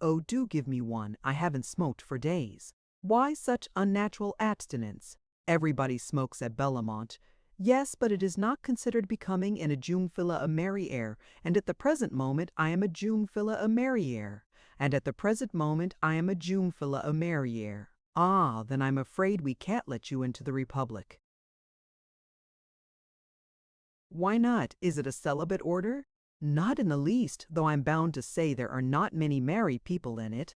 "Oh, do give me one. I haven't smoked for days." "Why such unnatural abstinence? Everybody smokes at Bellamont." "Yes, but it is not considered becoming in a Jungfilla a Merriere, and at the present moment I am a Jungfilla a Merriere, and at the present moment I am a Jungfilla a Merriere." "Ah, then I'm afraid we can't let you into the Republic." "Why not? Is it a celibate order?" "Not in the least, though I'm bound to say there are not many married people in it."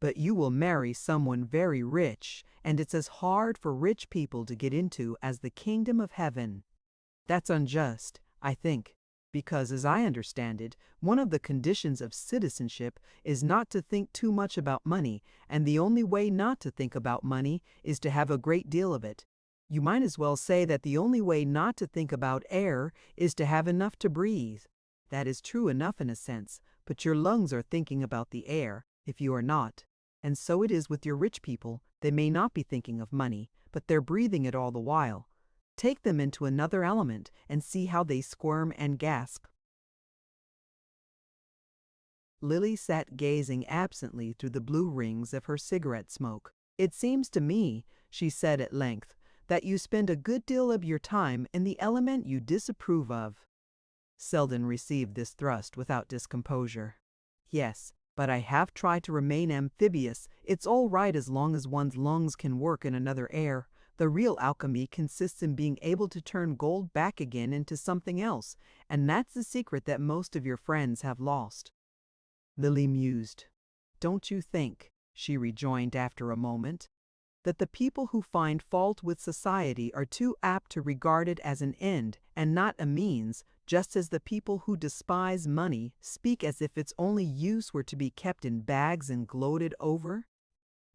"But you will marry someone very rich, and it's as hard for rich people to get into as the kingdom of heaven." "That's unjust, I think, because, as I understand it, one of the conditions of citizenship is not to think too much about money, and the only way not to think about money is to have a great deal of it. You might as well say that the only way not to think about air is to have enough to breathe. That is true enough in a sense, but your lungs are thinking about the air, if you are not. And so it is with your rich people. They may not be thinking of money, but they're breathing it all the while. Take them into another element and see how they squirm and gasp." Lily sat gazing absently through the blue rings of her cigarette smoke. "It seems to me," she said at length, "that you spend a good deal of your time in the element you disapprove of." Selden received this thrust without discomposure. "Yes, but I have tried to remain amphibious. It's all right as long as one's lungs can work in another air. The real alchemy consists in being able to turn gold back again into something else, and that's the secret that most of your friends have lost." Lily mused. "Don't you think," she rejoined after a moment, "that the people who find fault with society are too apt to regard it as an end and not a means, just as the people who despise money speak as if its only use were to be kept in bags and gloated over?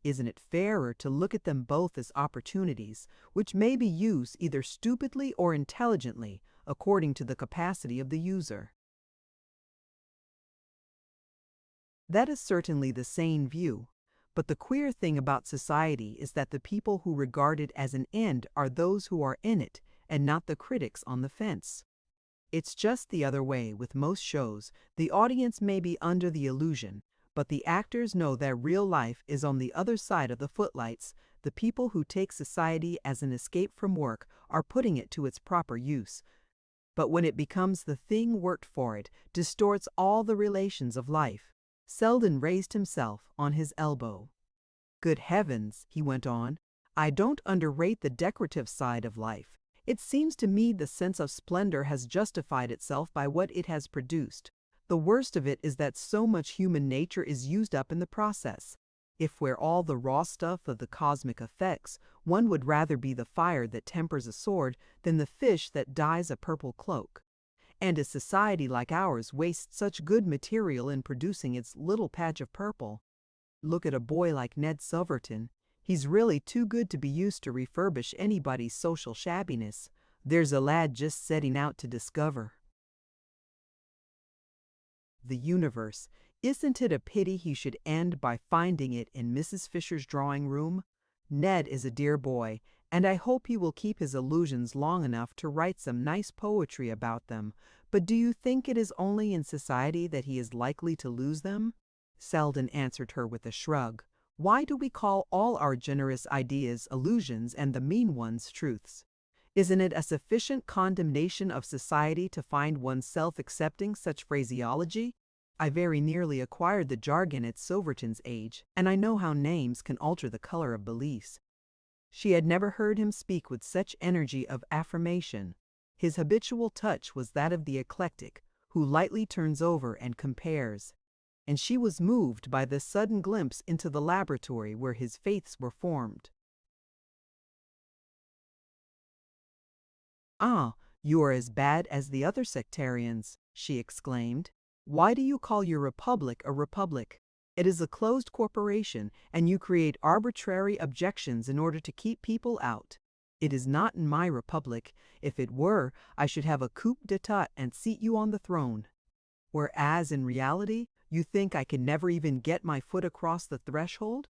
Isn't it fairer to look at them both as opportunities, which may be used either stupidly or intelligently, according to the capacity of the user?" That is certainly the sane view. But the queer thing about society is that the people who regard it as an end are those who are in it, and not the critics on the fence. It's just the other way with most shows. The audience may be under the illusion, but the actors know that real life is on the other side of the footlights. The people who take society as an escape from work are putting it to its proper use. But when it becomes the thing worked for, it distorts all the relations of life. Selden raised himself on his elbow. Good heavens, he went on, I don't underrate the decorative side of life. It seems to me the sense of splendor has justified itself by what it has produced. The worst of it is that so much human nature is used up in the process. If we're all the raw stuff of the cosmic effects, one would rather be the fire that tempers a sword than the fish that dyes a purple cloak. And a society like ours wastes such good material in producing its little patch of purple. Look at a boy like Ned Silverton. He's really too good to be used to refurbish anybody's social shabbiness. There's a lad just setting out to discover the universe. Isn't it a pity he should end by finding it in Mrs. Fisher's drawing room? Ned is a dear boy, and I hope he will keep his illusions long enough to write some nice poetry about them. But do you think it is only in society that he is likely to lose them? Selden answered her with a shrug. Why do we call all our generous ideas illusions and the mean ones truths? Isn't it a sufficient condemnation of society to find oneself accepting such phraseology? I very nearly acquired the jargon at Silverton's age, and I know how names can alter the color of beliefs. She had never heard him speak with such energy of affirmation. His habitual touch was that of the eclectic, who lightly turns over and compares. And she was moved by this sudden glimpse into the laboratory where his faiths were formed. Ah, you are as bad as the other sectarians, she exclaimed. Why do you call your republic a republic? It is a closed corporation, and you create arbitrary objections in order to keep people out. It is not in my republic. If it were, I should have a coup d'etat and seat you on the throne. Whereas in reality, you think I can never even get my foot across the threshold?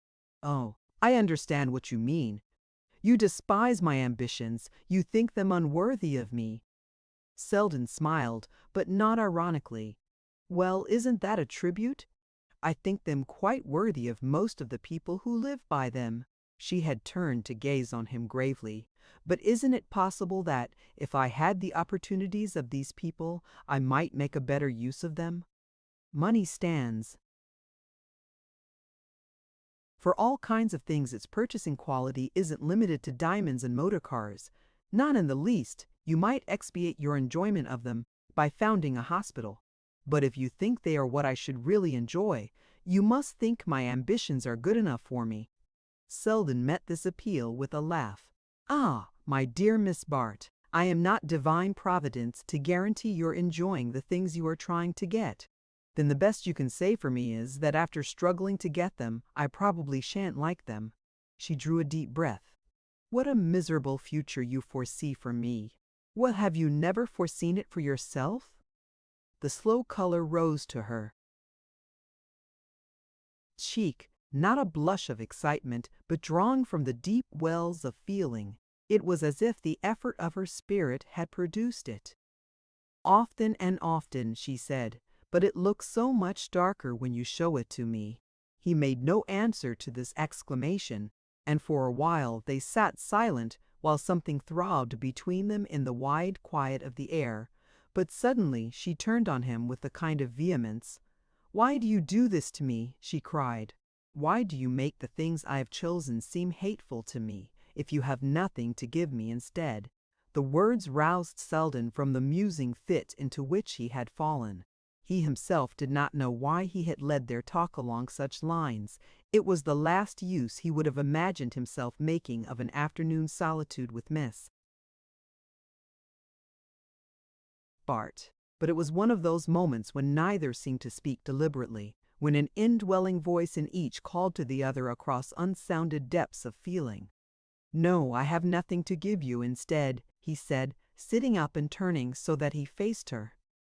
Oh, I understand what you mean. You despise my ambitions. You think them unworthy of me. Selden smiled, but not ironically. Well, isn't that a tribute? I think them quite worthy of most of the people who live by them. She had turned to gaze on him gravely. But isn't it possible that, if I had the opportunities of these people, I might make a better use of them? Money stands for all kinds of things. Its purchasing quality isn't limited to diamonds and motor cars. Not in the least. You might expiate your enjoyment of them by founding a hospital. But if you think they are what I should really enjoy, you must think my ambitions are good enough for me. Selden met this appeal with a laugh. Ah, my dear Miss Bart, I am not divine providence to guarantee your enjoying the things you are trying to get. Then the best you can say for me is that after struggling to get them, I probably shan't like them. She drew a deep breath. What a miserable future you foresee for me. Well, have you never foreseen it for yourself? The slow color rose to her cheek, not a blush of excitement, but drawing from the deep wells of feeling. It was as if the effort of her spirit had produced it. Often and often, she said, but it looks so much darker when you show it to me. He made no answer to this exclamation, and for a while they sat silent while something throbbed between them in the wide quiet of the air. But suddenly she turned on him with a kind of vehemence. Why do you do this to me? She cried. Why do you make the things I have chosen seem hateful to me, if you have nothing to give me instead? The words roused Selden from the musing fit into which he had fallen. He himself did not know why he had led their talk along such lines. It was the last use he would have imagined himself making of an afternoon solitude with Miss Bart. But it was one of those moments when neither seemed to speak deliberately, when an indwelling voice in each called to the other across unsounded depths of feeling. No, I have nothing to give you instead, he said, sitting up and turning so that he faced her.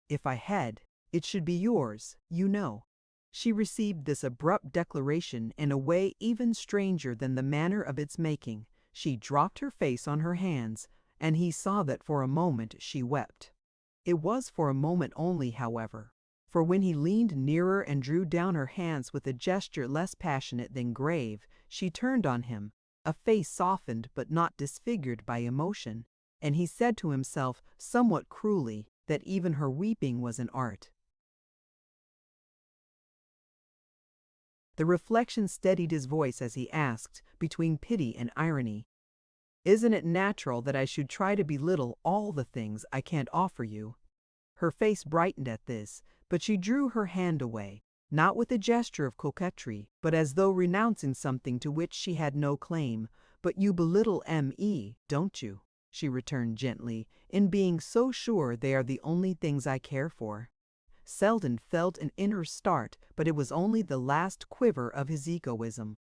If I had, it should be yours, you know. She received this abrupt declaration in a way even stranger than the manner of its making. She dropped her face on her hands, and he saw that for a moment she wept. It was for a moment only, however, for when he leaned nearer and drew down her hands with a gesture less passionate than grave, she turned on him, a face softened but not disfigured by emotion, and he said to himself, somewhat cruelly, that even her weeping was an art. The reflection steadied his voice as he asked, between pity and irony, "Isn't it natural that I should try to belittle all the things I can't offer you?" Her face brightened at this, but she drew her hand away, not with a gesture of coquetry, but as though renouncing something to which she had no claim. "But you belittle me, don't you?" she returned gently, "in being so sure they are the only things I care for." Selden felt an inner start, but it was only the last quiver of his egoism.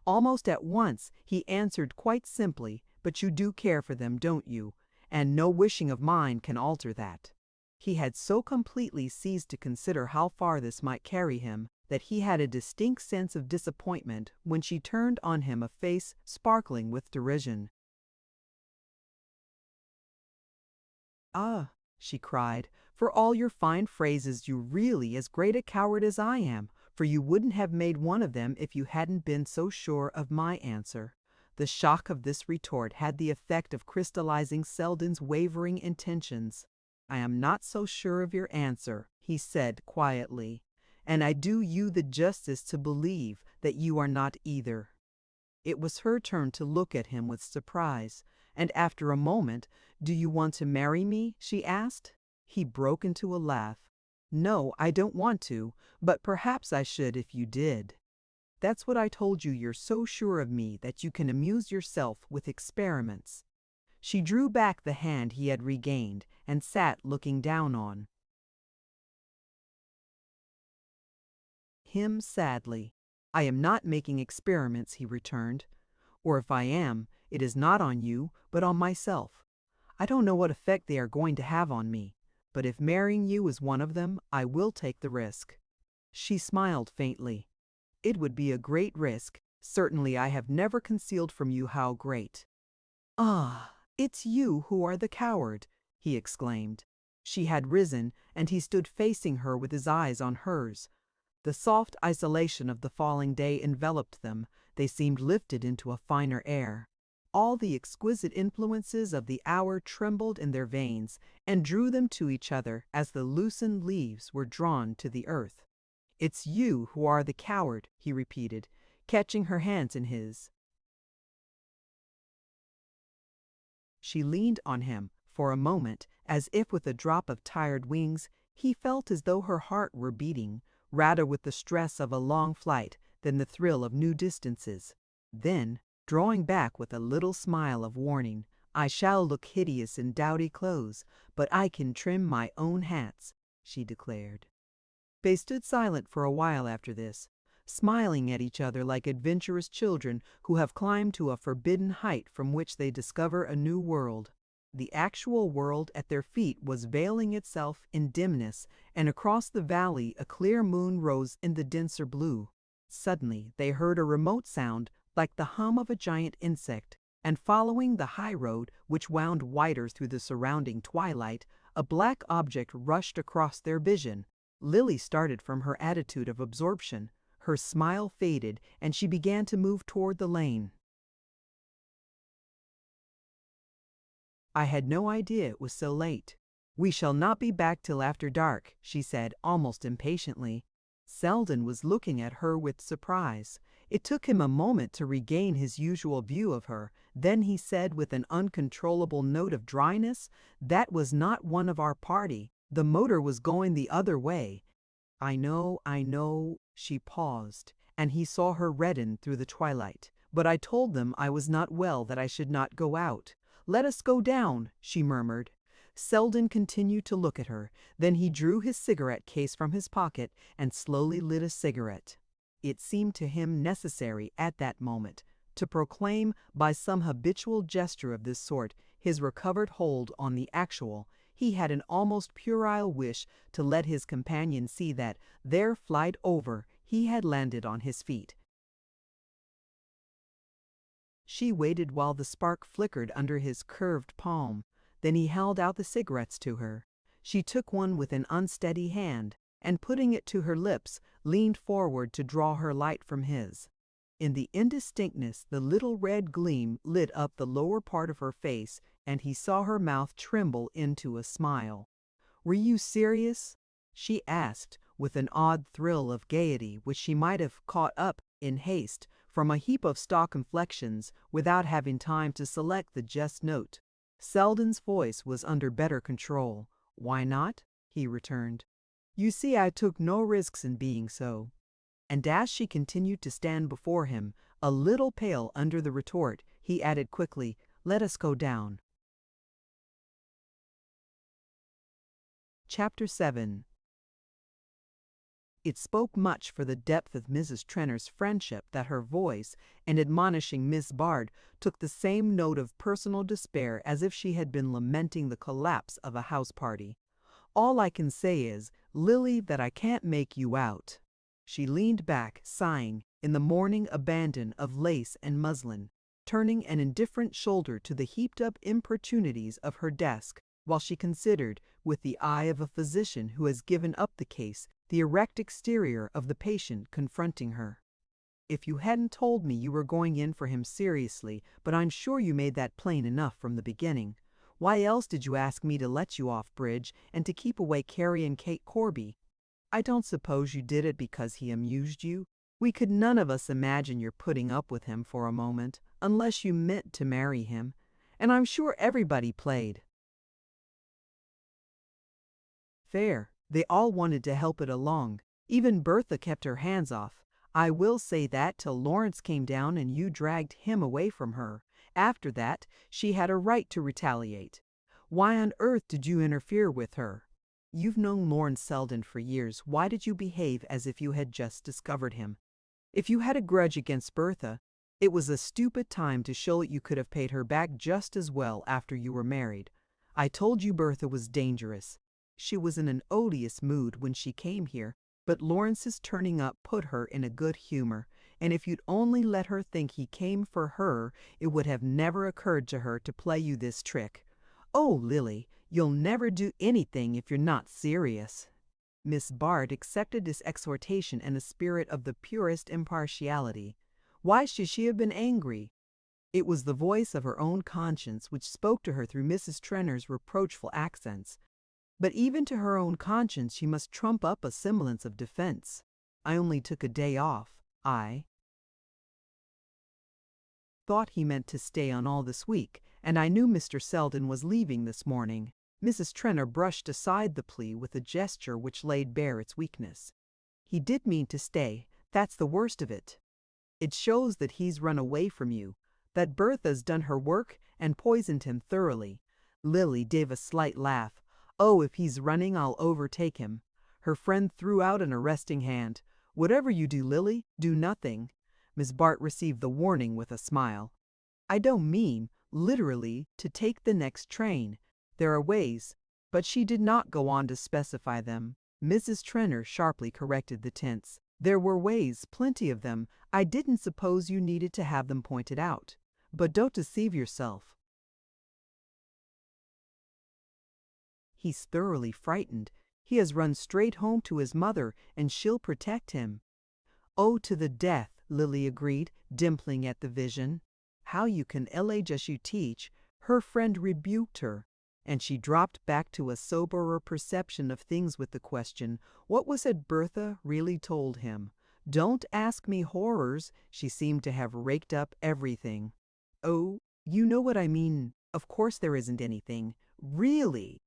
Almost at once he answered quite simply, "But you do care for them, don't you? And no wishing of mine can alter that." He had so completely ceased to consider how far this might carry him that he had a distinct sense of disappointment when she turned on him a face sparkling with derision. "Ah," she cried, "for all your fine phrases, you're really as great a coward as I am, for you wouldn't have made one of them if you hadn't been so sure of my answer." The shock of this retort had the effect of crystallizing Selden's wavering intentions. "I am not so sure of your answer," he said quietly, "and I do you the justice to believe that you are not either." It was her turn to look at him with surprise, and after a moment, "Do you want to marry me?" she asked. He broke into a laugh. "No, I don't want to, but perhaps I should if you did. That's what I told you. You're so sure of me that you can amuse yourself with experiments." She drew back the hand he had regained and sat looking down on him sadly. "I am not making experiments," he returned. "Or if I am, it is not on you, but on myself. I don't know what effect they are going to have on me, but if marrying you is one of them, I will take the risk." She smiled faintly. "It would be a great risk. Certainly I have never concealed from you how great." "Ah, it's you who are the coward," he exclaimed. She had risen, and he stood facing her with his eyes on hers. The soft isolation of the falling day enveloped them. They seemed lifted into a finer air. All the exquisite influences of the hour trembled in their veins and drew them to each other as the loosened leaves were drawn to the earth. "It's you who are the coward," he repeated, catching her hands in his. She leaned on him for a moment, as if with a drop of tired wings. He felt as though her heart were beating, rather with the stress of a long flight than the thrill of new distances. Then, drawing back with a little smile of warning, "I shall look hideous in dowdy clothes, but I can trim my own hats," she declared. They stood silent for a while after this, smiling at each other like adventurous children who have climbed to a forbidden height from which they discover a new world. The actual world at their feet was veiling itself in dimness, and across the valley a clear moon rose in the denser blue. Suddenly they heard a remote sound like the hum of a giant insect, and following the high road, which wound wider through the surrounding twilight, a black object rushed across their vision. Lily started from her attitude of absorption. Her smile faded, and she began to move toward the lane. "I had no idea it was so late." "We shall not be back till after dark," she said almost impatiently. Selden was looking at her with surprise. It took him a moment to regain his usual view of her. Then he said with an uncontrollable note of dryness, "That was not one of our party. The motor was going the other way." I know," she paused, and he saw her redden through the twilight. "But I told them I was not well, that I should not go out." "Let us go down," she murmured. Selden continued to look at her. Then he drew his cigarette case from his pocket and slowly lit a cigarette. It seemed to him necessary at that moment to proclaim by some habitual gesture of this sort his recovered hold on the actual. He had an almost puerile wish to let his companion see that, their flight over, he had landed on his feet. She waited while the spark flickered under his curved palm. Then he held out the cigarettes to her. She took one with an unsteady hand. and putting it to her lips, leaned forward to draw her light from his. In the indistinctness, the little red gleam lit up the lower part of her face, and he saw her mouth tremble into a smile. "Were you serious?" she asked, with an odd thrill of gaiety which she might have caught up in haste from a heap of stock inflections without having time to select the just note. Selden's voice was under better control. "Why not?" he returned. "You see, I took no risks in being so." And as she continued to stand before him, a little pale under the retort, he added quickly, "Let us go down." Chapter 7. It spoke much for the depth of Mrs. Trenner's friendship that her voice, in admonishing Miss Bart, took the same note of personal despair as if she had been lamenting the collapse of a house party. "All I can say is, Lily, that I can't make you out." She leaned back, sighing, in the morning abandon of lace and muslin, turning an indifferent shoulder to the heaped-up importunities of her desk, while she considered, with the eye of a physician who has given up the case, the erect exterior of the patient confronting her. "If you hadn't told me you were going in for him seriously, but I'm sure you made that plain enough from the beginning. Why else did you ask me to let you off bridge and to keep away Carrie and Kate Corby? I don't suppose you did it because he amused you. We could none of us imagine your putting up with him for a moment, unless you meant to marry him. And I'm sure everybody played fair. They all wanted to help it along. Even Bertha kept her hands off. I will say that till Lawrence came down and you dragged him away from her. After that, she had a right to retaliate. Why on earth did you interfere with her? You've known Lawrence Selden for years. Why did you behave as if you had just discovered him? If you had a grudge against Bertha, it was a stupid time to show it. You could have paid her back just as well after you were married. I told you Bertha was dangerous. She was in an odious mood when she came here, but Lawrence's turning up put her in a good humor, and if you'd only let her think he came for her, it would have never occurred to her to play you this trick. Oh, Lily, you'll never do anything if you're not serious." Miss Bart accepted this exhortation in a spirit of the purest impartiality. Why should she have been angry? It was the voice of her own conscience which spoke to her through Mrs. Trenner's reproachful accents. But even to her own conscience she must trump up a semblance of defense. "I only took a day off. I thought he meant to stay on all this week, and I knew Mr. Selden was leaving this morning." Mrs. Trenner brushed aside the plea with a gesture which laid bare its weakness. "He did mean to stay. That's the worst of it. It shows that he's run away from you, that Bertha's done her work and poisoned him thoroughly." Lily gave a slight laugh. "Oh, if he's running, I'll overtake him." Her friend threw out an arresting hand. "Whatever you do, Lily, do nothing." Miss Bart received the warning with a smile. "I don't mean, literally, to take the next train. There are ways," but she did not go on to specify them. Mrs. Trenner sharply corrected the tense. "There were ways, plenty of them. I didn't suppose you needed to have them pointed out. But don't deceive yourself. He's thoroughly frightened. He has run straight home to his mother, and she'll protect him." "Oh, to the death," Lily agreed, dimpling at the vision. "How you can allege as you teach," her friend rebuked her, and she dropped back to a soberer perception of things with the question, what was it Bertha really told him? "Don't ask me horrors." She seemed to have raked up everything. "Oh, you know what I mean. Of course there isn't anything. Really.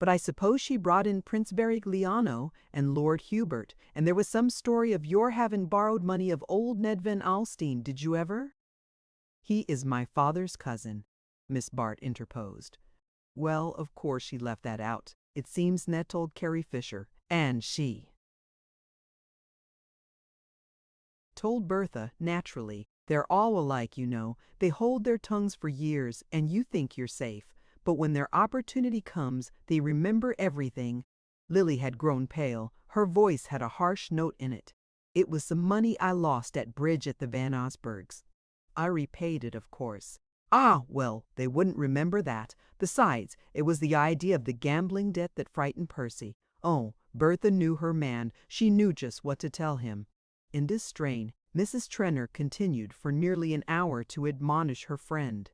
But I suppose she brought in Prince Varigliano and Lord Hubert, and there was some story of your having borrowed money of old Ned Van Alstyne, did you ever?" "He is my father's cousin," Miss Bart interposed. "Well, of course she left that out. It seems Ned told Carrie Fisher, and she told Bertha, naturally. They're all alike, you know. They hold their tongues for years, and you think you're safe. But when their opportunity comes, they remember everything." Lily had grown pale. Her voice had a harsh note in it. "It was some money I lost at bridge at the Van Osbergs. I repaid it, of course." "Ah, well, they wouldn't remember that. Besides, it was the idea of the gambling debt that frightened Percy. Oh, Bertha knew her man, she knew just what to tell him. In this strain, Mrs. Trenor continued for nearly an hour to admonish her friend.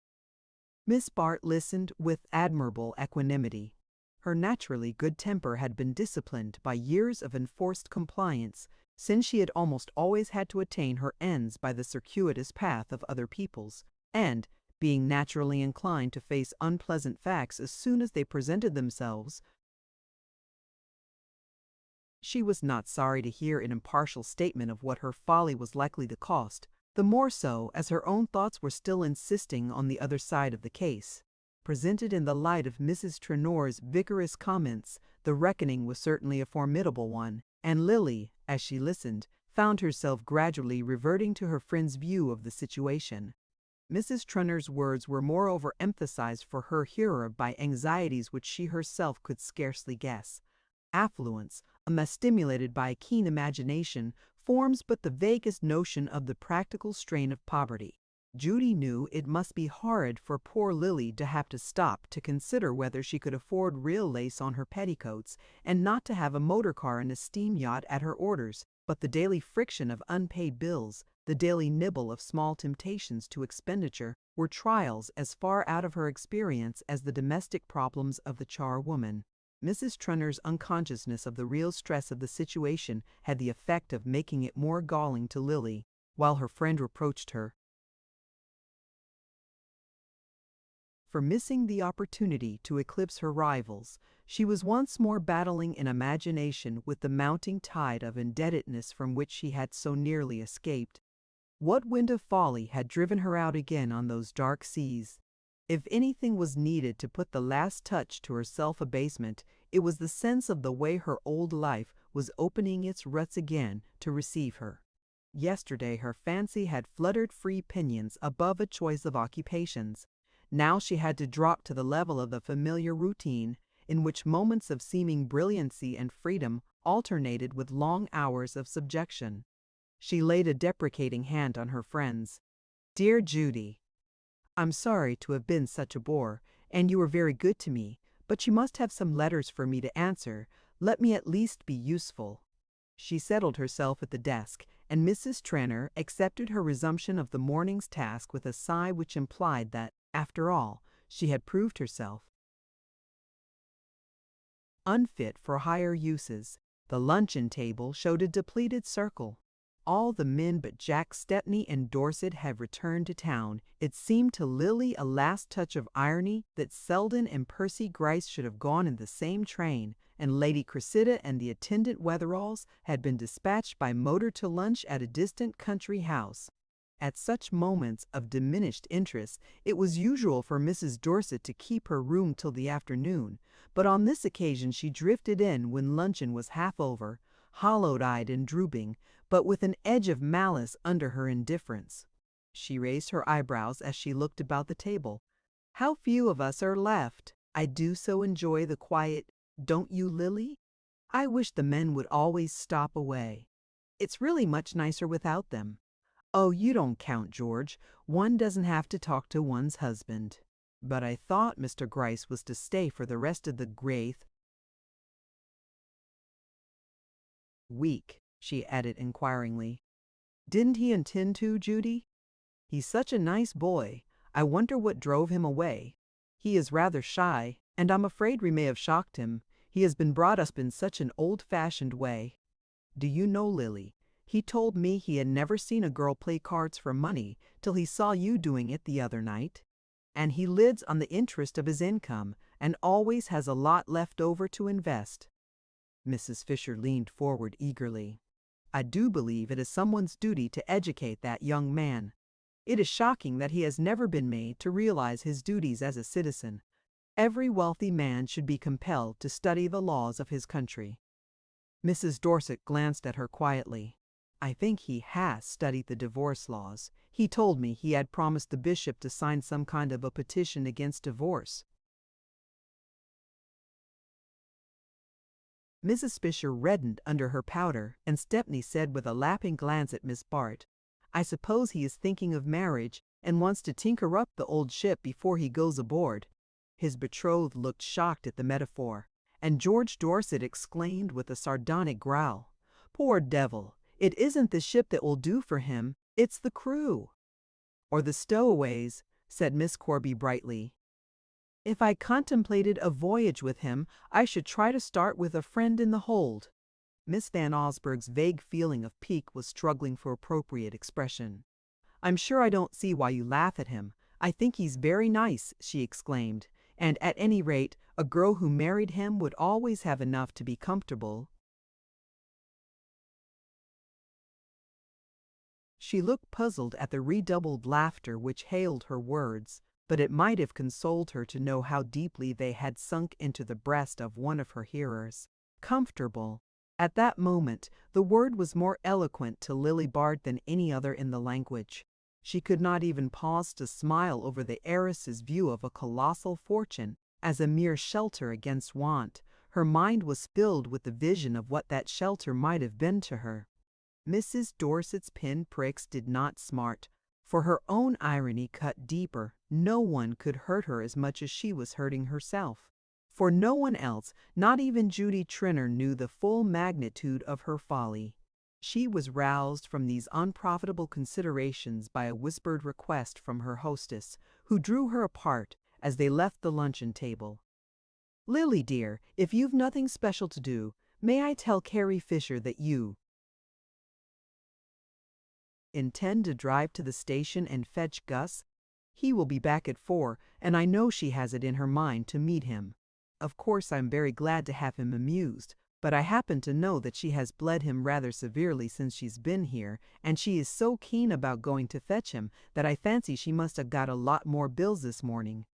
Miss Bart listened with admirable equanimity. Her naturally good temper had been disciplined by years of enforced compliance, since she had almost always had to attain her ends by the circuitous path of other people's, and, being naturally inclined to face unpleasant facts as soon as they presented themselves, she was not sorry to hear an impartial statement of what her folly was likely to cost, the more so as her own thoughts were still insisting on the other side of the case. Presented in the light of Mrs. Trenor's vigorous comments, the reckoning was certainly a formidable one, and Lily, as she listened, found herself gradually reverting to her friend's view of the situation. Mrs. Trenor's words were moreover emphasized for her hearer by anxieties which she herself could scarcely guess. Affluence, unless stimulated by a keen imagination, forms but the vaguest notion of the practical strain of poverty. Judy knew it must be horrid for poor Lily to have to stop to consider whether she could afford real lace on her petticoats, and not to have a motor car and a steam yacht at her orders, but the daily friction of unpaid bills, the daily nibble of small temptations to expenditure, were trials as far out of her experience as the domestic problems of the charwoman. Mrs. Trenor's unconsciousness of the real stress of the situation had the effect of making it more galling to Lily, while her friend reproached her for missing the opportunity to eclipse her rivals. She was once more battling in imagination with the mounting tide of indebtedness from which she had so nearly escaped. What wind of folly had driven her out again on those dark seas? If anything was needed to put the last touch to her self-abasement, it was the sense of the way her old life was opening its ruts again to receive her. Yesterday her fancy had fluttered free pinions above a choice of occupations. Now she had to drop to the level of the familiar routine, in which moments of seeming brilliancy and freedom alternated with long hours of subjection. She laid a deprecating hand on her friend's. "Dear Judy, I'm sorry to have been such a bore, and you were very good to me, but you must have some letters for me to answer. Let me at least be useful." She settled herself at the desk, and Mrs. Trenor accepted her resumption of the morning's task with a sigh which implied that, after all, she had proved herself unfit for higher uses. The luncheon table showed a depleted circle. All the men but Jack Stepney and Dorset had returned to town. It seemed to Lily a last touch of irony that Selden and Percy Gryce should have gone in the same train, and Lady Cressida and the attendant Wetheralls had been dispatched by motor to lunch at a distant country house. At such moments of diminished interest, it was usual for Mrs. Dorset to keep her room till the afternoon, but on this occasion she drifted in when luncheon was half over, hollow-eyed and drooping, but with an edge of malice under her indifference. She raised her eyebrows as she looked about the table. "How few of us are left! I do so enjoy the quiet, don't you, Lily? I wish the men would always stop away. It's really much nicer without them. Oh, you don't count, George. One doesn't have to talk to one's husband. But I thought Mr. Gryce was to stay for the rest of the Graith week," she added inquiringly. "Didn't he intend to, Judy? He's such a nice boy. I wonder what drove him away. He is rather shy, and I'm afraid we may have shocked him. He has been brought up in such an old-fashioned way. Do you know, Lily, he told me he had never seen a girl play cards for money till he saw you doing it the other night. And he lives on the interest of his income, and always has a lot left over to invest." Mrs. Fisher leaned forward eagerly. "I do believe it is someone's duty to educate that young man. It is shocking that he has never been made to realize his duties as a citizen. Every wealthy man should be compelled to study the laws of his country." Mrs. Dorset glanced at her quietly. "I think he has studied the divorce laws. He told me he had promised the bishop to sign some kind of a petition against divorce." Mrs. Fisher reddened under her powder, and Stepney said with a laughing glance at Miss Bart, "I suppose he is thinking of marriage, and wants to tinker up the old ship before he goes aboard." His betrothed looked shocked at the metaphor. and George Dorset exclaimed with a sardonic growl, "Poor devil, it isn't the ship that will do for him, it's the crew." "Or the stowaways," said Miss Corby brightly. "If I contemplated a voyage with him, I should try to start with a friend in the hold." Miss Van Osburgh's vague feeling of pique was struggling for appropriate expression. "I'm sure I don't see why you laugh at him. I think he's very nice," she exclaimed, "and at any rate, a girl who married him would always have enough to be comfortable." She looked puzzled at the redoubled laughter which hailed her words, but it might have consoled her to know how deeply they had sunk into the breast of one of her hearers. Comfortable. At that moment, the word was more eloquent to Lily Bart than any other in the language. She could not even pause to smile over the heiress's view of a colossal fortune as a mere shelter against want. Her mind was filled with the vision of what that shelter might have been to her. Mrs. Dorset's pin pricks did not smart, for her own irony cut deeper. No one could hurt her as much as she was hurting herself. For no one else, not even Judy Trinner, knew the full magnitude of her folly. She was roused from these unprofitable considerations by a whispered request from her hostess, who drew her apart as they left the luncheon table. "Lily, dear, if you've nothing special to do, may I tell Carrie Fisher that you intend to drive to the station and fetch Gus? He will be back at 4, and I know she has it in her mind to meet him. Of course I'm very glad to have him amused, but I happen to know that she has bled him rather severely since she's been here, and she is so keen about going to fetch him that I fancy she must have got a lot more bills this morning.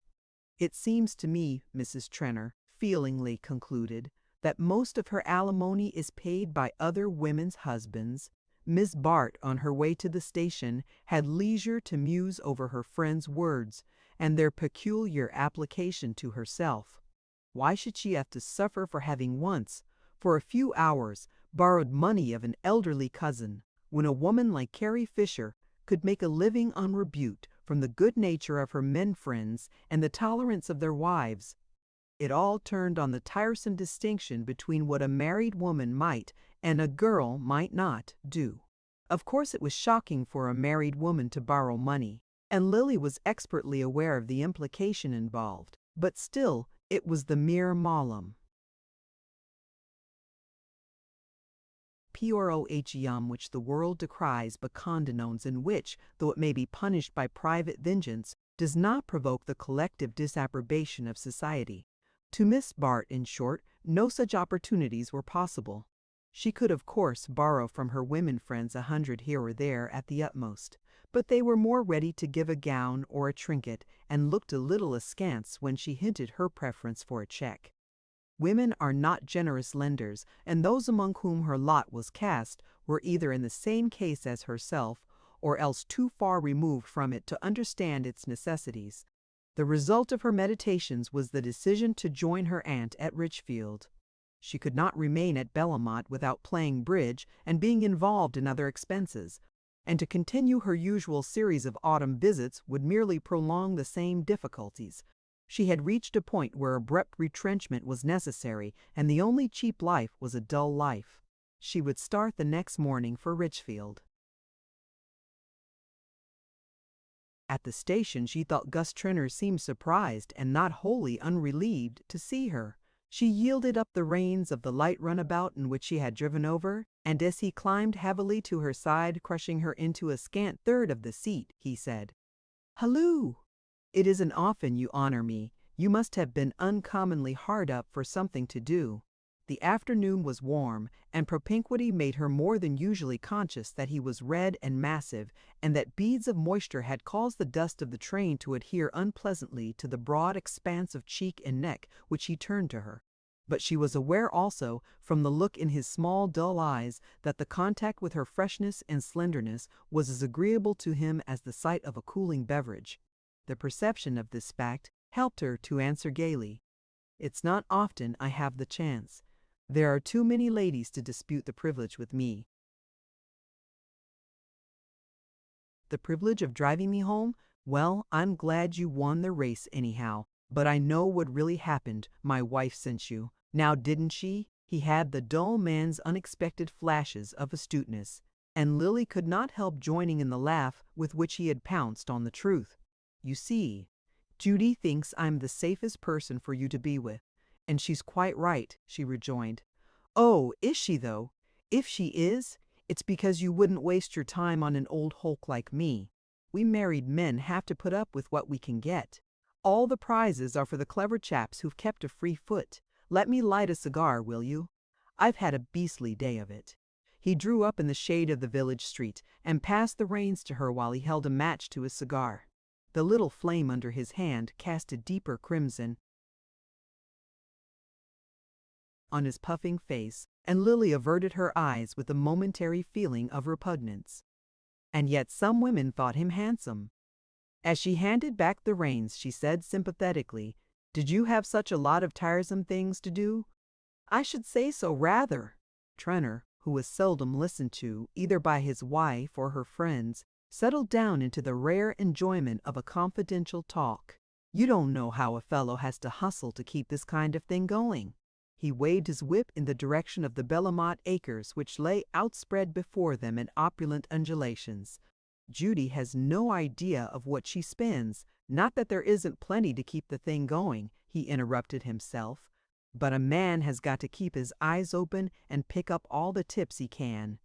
It seems to me," Mrs. Trenner feelingly concluded, "that most of her alimony is paid by other women's husbands." Miss Bart, on her way to the station, had leisure to muse over her friend's words and their peculiar application to herself. Why should she have to suffer for having once, for a few hours, borrowed money of an elderly cousin, when a woman like Carrie Fisher could make a living unrebuked from the good nature of her men friends and the tolerance of their wives? It all turned on the tiresome distinction between what a married woman might and a girl might not do. Of course it was shocking for a married woman to borrow money, and Lily was expertly aware of the implication involved, but still it was the mere malum. Prohum which the world decries but condones, and which, though it may be punished by private vengeance, does not provoke the collective disapprobation of society. To Miss Bart, in short, no such opportunities were possible. She could, of course, borrow from her women friends 100 here or there at the utmost, but they were more ready to give a gown or a trinket, and looked a little askance when she hinted her preference for a check. Women are not generous lenders, and those among whom her lot was cast were either in the same case as herself, or else too far removed from it to understand its necessities. The result of her meditations was the decision to join her aunt at Richfield. She could not remain at Bellamont without playing bridge and being involved in other expenses, and to continue her usual series of autumn visits would merely prolong the same difficulties. She had reached a point where abrupt retrenchment was necessary, and the only cheap life was a dull life. She would start the next morning for Richfield. At the station she thought Gus Trinner seemed surprised and not wholly unrelieved to see her. She yielded up the reins of the light runabout in which she had driven over, and as he climbed heavily to her side, crushing her into a scant third of the seat, he said, "Halloo! It isn't often you honor me. You must have been uncommonly hard up for something to do." The afternoon was warm, and propinquity made her more than usually conscious that he was red and massive, and that beads of moisture had caused the dust of the train to adhere unpleasantly to the broad expanse of cheek and neck which he turned to her. But she was aware also, from the look in his small dull eyes, that the contact with her freshness and slenderness was as agreeable to him as the sight of a cooling beverage. The perception of this fact helped her to answer gaily, "It's not often I have the chance. There are too many ladies to dispute the privilege with me." "The privilege of driving me home? Well, I'm glad you won the race anyhow, but I know what really happened. My wife sent you. Now didn't she? He had the dull man's unexpected flashes of astuteness, and Lily could not help joining in the laugh with which he had pounced on the truth. You see, Judy thinks I'm the safest person for you to be with, and she's quite right, she rejoined. Oh, is she though? If she is, it's because you wouldn't waste your time on an old hulk like me. We married men have to put up with what we can get. All the prizes are for the clever chaps who've kept a free foot. Let me light a cigar, will you? I've had a beastly day of it. He drew up in the shade of the village street and passed the reins to her while he held a match to his cigar. The little flame under his hand cast a deeper crimson on his puffing face, and Lily averted her eyes with a momentary feeling of repugnance. And yet some women thought him handsome. As she handed back the reins, she said sympathetically, "Did you have such a lot of tiresome things to do?" "I should say so, rather." Trenor, who was seldom listened to, either by his wife or her friends, settled down into the rare enjoyment of a confidential talk. "You don't know how a fellow has to hustle to keep this kind of thing going." He waved his whip in the direction of the Bellamont acres, which lay outspread before them in opulent undulations. "Judy has no idea of what she spends. Not that there isn't plenty to keep the thing going," he interrupted himself. "But a man has got to keep his eyes open and pick up all the tips he can.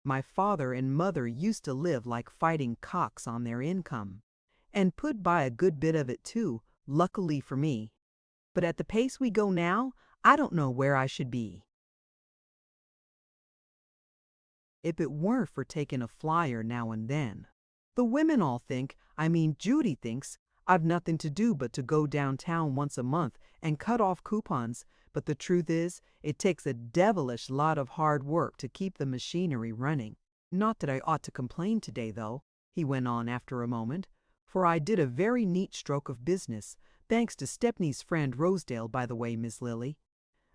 My father and mother used to live like fighting cocks on their income, and put by a good bit of it too, luckily for me. But at the pace we go now, I don't know where I should be if it weren't for taking a flyer now and then. The women all think, I mean Judy thinks, I've nothing to do but to go downtown once a month and cut off coupons, but the truth is, it takes a devilish lot of hard work to keep the machinery running. Not that I ought to complain today, though," he went on after a moment, "for I did a very neat stroke of business, thanks to Stepney's friend Rosedale, by the way, Miss Lily.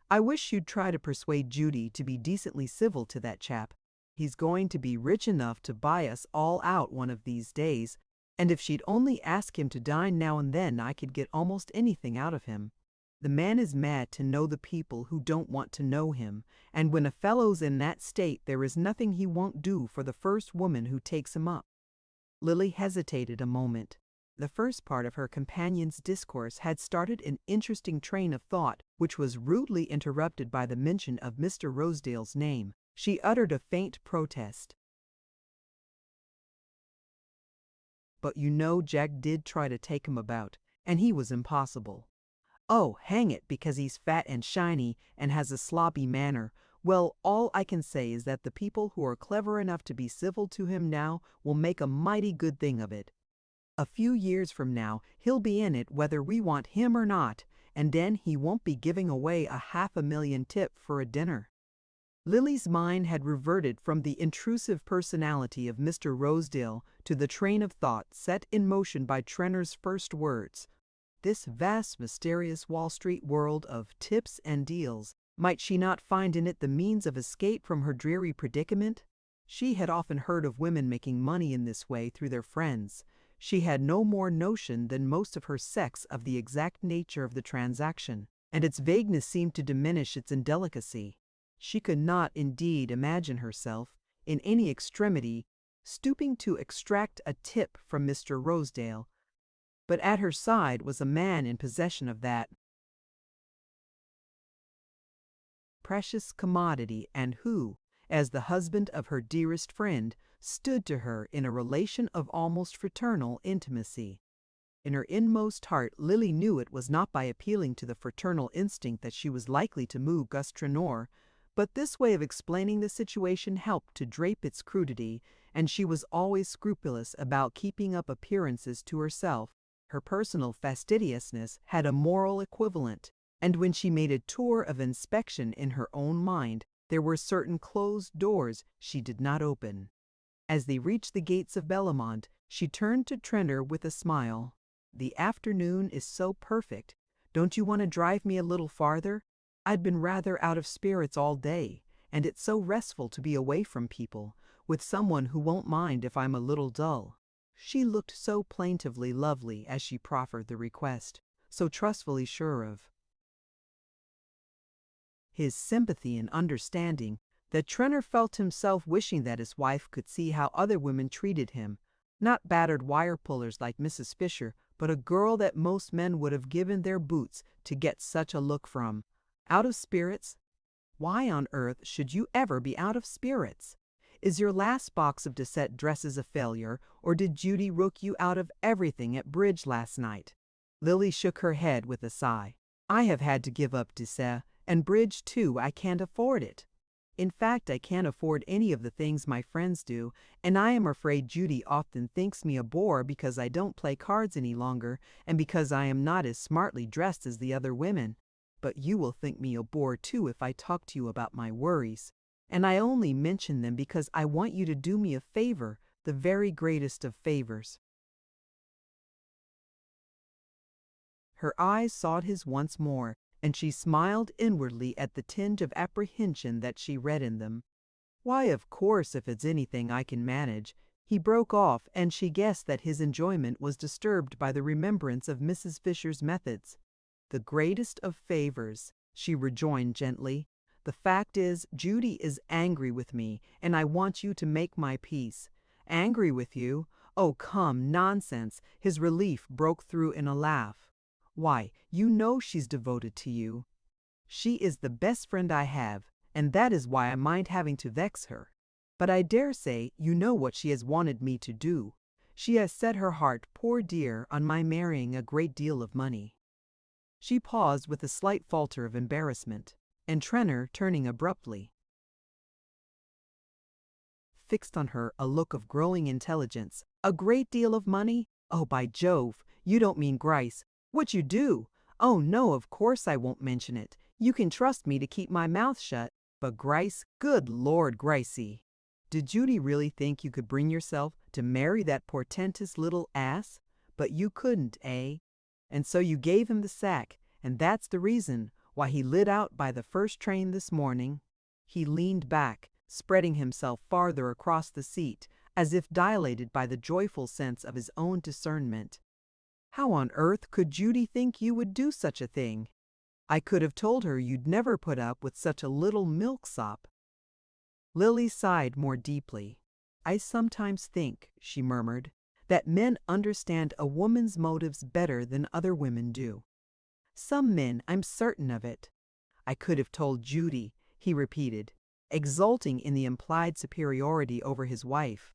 I wish you'd try to persuade Judy to be decently civil to that chap. He's going to be rich enough to buy us all out one of these days, and if she'd only ask him to dine now and then, I could get almost anything out of him. The man is mad to know the people who don't want to know him, and when a fellow's in that state there is nothing he won't do for the first woman who takes him up." Lily hesitated a moment. The first part of her companion's discourse had started an interesting train of thought, which was rudely interrupted by the mention of Mr. Rosedale's name. She uttered a faint protest. "But you know Jack did try to take him about, and he was impossible." "Oh, hang it, because he's fat and shiny and has a sloppy manner. Well, all I can say is that the people who are clever enough to be civil to him now will make a mighty good thing of it. A few years from now, he'll be in it whether we want him or not, and then he won't be giving away a $500,000 tip for a dinner." Lily's mind had reverted from the intrusive personality of Mr. Rosedale to the train of thought set in motion by Trenor's first words. This vast, mysterious Wall Street world of tips and deals, might she not find in it the means of escape from her dreary predicament? She had often heard of women making money in this way through their friends. She had no more notion than most of her sex of the exact nature of the transaction, and its vagueness seemed to diminish its indelicacy. She could not, indeed, imagine herself, in any extremity, stooping to extract a tip from Mr. Rosedale, but at her side was a man in possession of that precious commodity, and who, as the husband of her dearest friend, stood to her in a relation of almost fraternal intimacy. In her inmost heart, Lily knew it was not by appealing to the fraternal instinct that she was likely to move Gus Trenor, but this way of explaining the situation helped to drape its crudity, and she was always scrupulous about keeping up appearances to herself. Her personal fastidiousness had a moral equivalent, and when she made a tour of inspection in her own mind, there were certain closed doors she did not open. As they reached the gates of Bellamont, she turned to Trenor with a smile. "The afternoon is so perfect. Don't you want to drive me a little farther? I'd been rather out of spirits all day, and it's so restful to be away from people, with someone who won't mind if I'm a little dull." She looked so plaintively lovely as she proffered the request, so trustfully sure of his sympathy and understanding, that Trenor felt himself wishing that his wife could see how other women treated him, not battered wire pullers like Mrs. Fisher, but a girl that most men would have given their boots to get such a look from. Out of spirits? Why on earth should you ever be out of spirits? Is your last box of Dessert dresses a failure, or did Judy rook you out of everything at bridge last night? Lily shook her head with a sigh. I have had to give up Dessert, and bridge too. I can't afford it. In fact, I can't afford any of the things my friends do, and I am afraid Judy often thinks me a bore because I don't play cards any longer, and because I am not as smartly dressed as the other women. But you will think me a bore too if I talk to you about my worries. And I only mention them because I want you to do me a favor, the very greatest of favors. Her eyes sought his once more, and she smiled inwardly at the tinge of apprehension that she read in them. Why, of course, if it's anything I can manage. He broke off, and she guessed that his enjoyment was disturbed by the remembrance of Mrs. Fisher's methods. The greatest of favors, she rejoined gently. The fact is, Judy is angry with me, and I want you to make my peace. Angry with you? Oh, come, nonsense. His relief broke through in a laugh. Why, you know she's devoted to you. She is the best friend I have, and that is why I mind having to vex her. But I dare say you know what she has wanted me to do. She has set her heart, poor dear, on my marrying a great deal of money. She paused with a slight falter of embarrassment, and Trenor, turning abruptly, fixed on her a look of growing intelligence. A great deal of money? Oh, by Jove, you don't mean Grice. What you do? Oh, no, of course I won't mention it. You can trust me to keep my mouth shut. But Grice, good Lord, Gricey. Did Judy really think you could bring yourself to marry that portentous little ass? But you couldn't, eh? And so you gave him the sack, and that's the reason why he lit out by the first train this morning. He leaned back, spreading himself farther across the seat, as if dilated by the joyful sense of his own discernment. How on earth could Judy think you would do such a thing? I could have told her you'd never put up with such a little milksop. Lily sighed more deeply. I sometimes think, she murmured, that men understand a woman's motives better than other women do. Some men, I'm certain of it. I could have told Judy, he repeated, exulting in the implied superiority over his wife.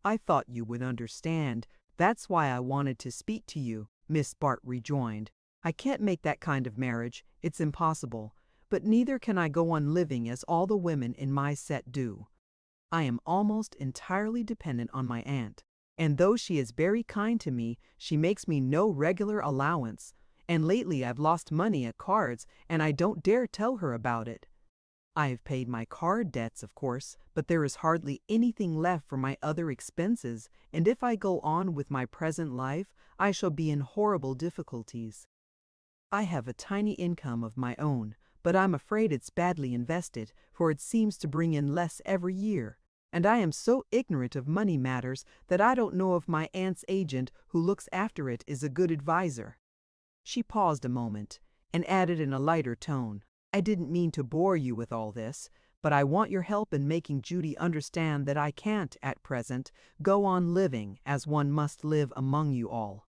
I thought you would understand. That's why I wanted to speak to you, Miss Bart rejoined. I can't make that kind of marriage. It's impossible. But neither can I go on living as all the women in my set do. I am almost entirely dependent on my aunt, and though she is very kind to me, she makes me no regular allowance, and lately I've lost money at cards, and I don't dare tell her about it. I have paid my card debts, of course, but there is hardly anything left for my other expenses, and if I go on with my present life, I shall be in horrible difficulties. I have a tiny income of my own, but I'm afraid it's badly invested, for it seems to bring in less every year. And I am so ignorant of money matters that I don't know if my aunt's agent who looks after it is a good adviser. She paused a moment, and added in a lighter tone, I didn't mean to bore you with all this, but I want your help in making Judy understand that I can't, at present, go on living as one must live among you all.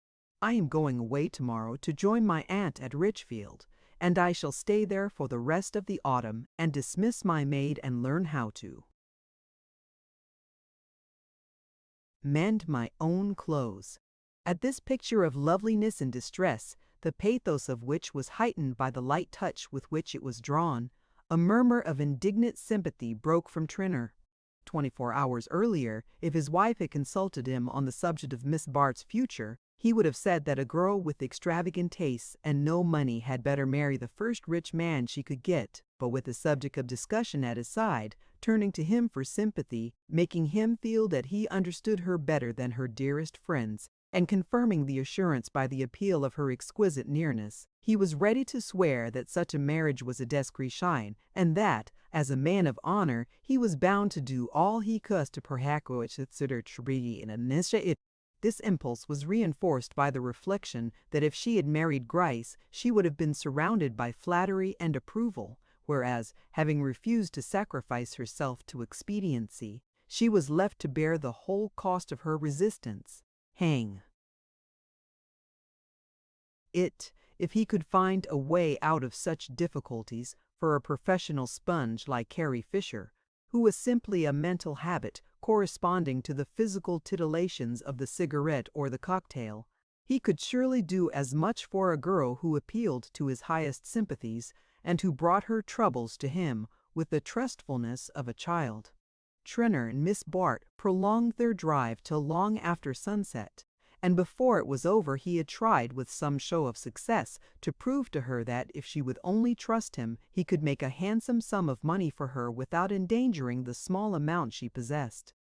I am going away tomorrow to join my aunt at Richfield, and I shall stay there for the rest of the autumn and dismiss my maid and learn how to mend my own clothes. At this picture of loveliness in distress, the pathos of which was heightened by the light touch with which it was drawn, a murmur of indignant sympathy broke from Trenor. 24 hours earlier, if his wife had consulted him on the subject of Miss Bart's future, he would have said that a girl with extravagant tastes and no money had better marry the first rich man she could get, but with the subject of discussion at his side, turning to him for sympathy, making him feel that he understood her better than her dearest friends, and confirming the assurance by the appeal of her exquisite nearness, he was ready to swear that such a marriage was a discretion, and that, as a man of honor, he was bound to do all he could to perhacoit in initiative. This impulse was reinforced by the reflection that if she had married Grice, she would have been surrounded by flattery and approval, whereas, having refused to sacrifice herself to expediency, she was left to bear the whole cost of her resistance. Hang it, if he could find a way out of such difficulties for a professional sponge like Carrie Fisher, who was simply a mental habit corresponding to the physical titillations of the cigarette or the cocktail, he could surely do as much for a girl who appealed to his highest sympathies and who brought her troubles to him with the trustfulness of a child. Trenor and Miss Bart prolonged their drive till long after sunset, and before it was over he had tried with some show of success to prove to her that if she would only trust him he could make a handsome sum of money for her without endangering the small amount she possessed.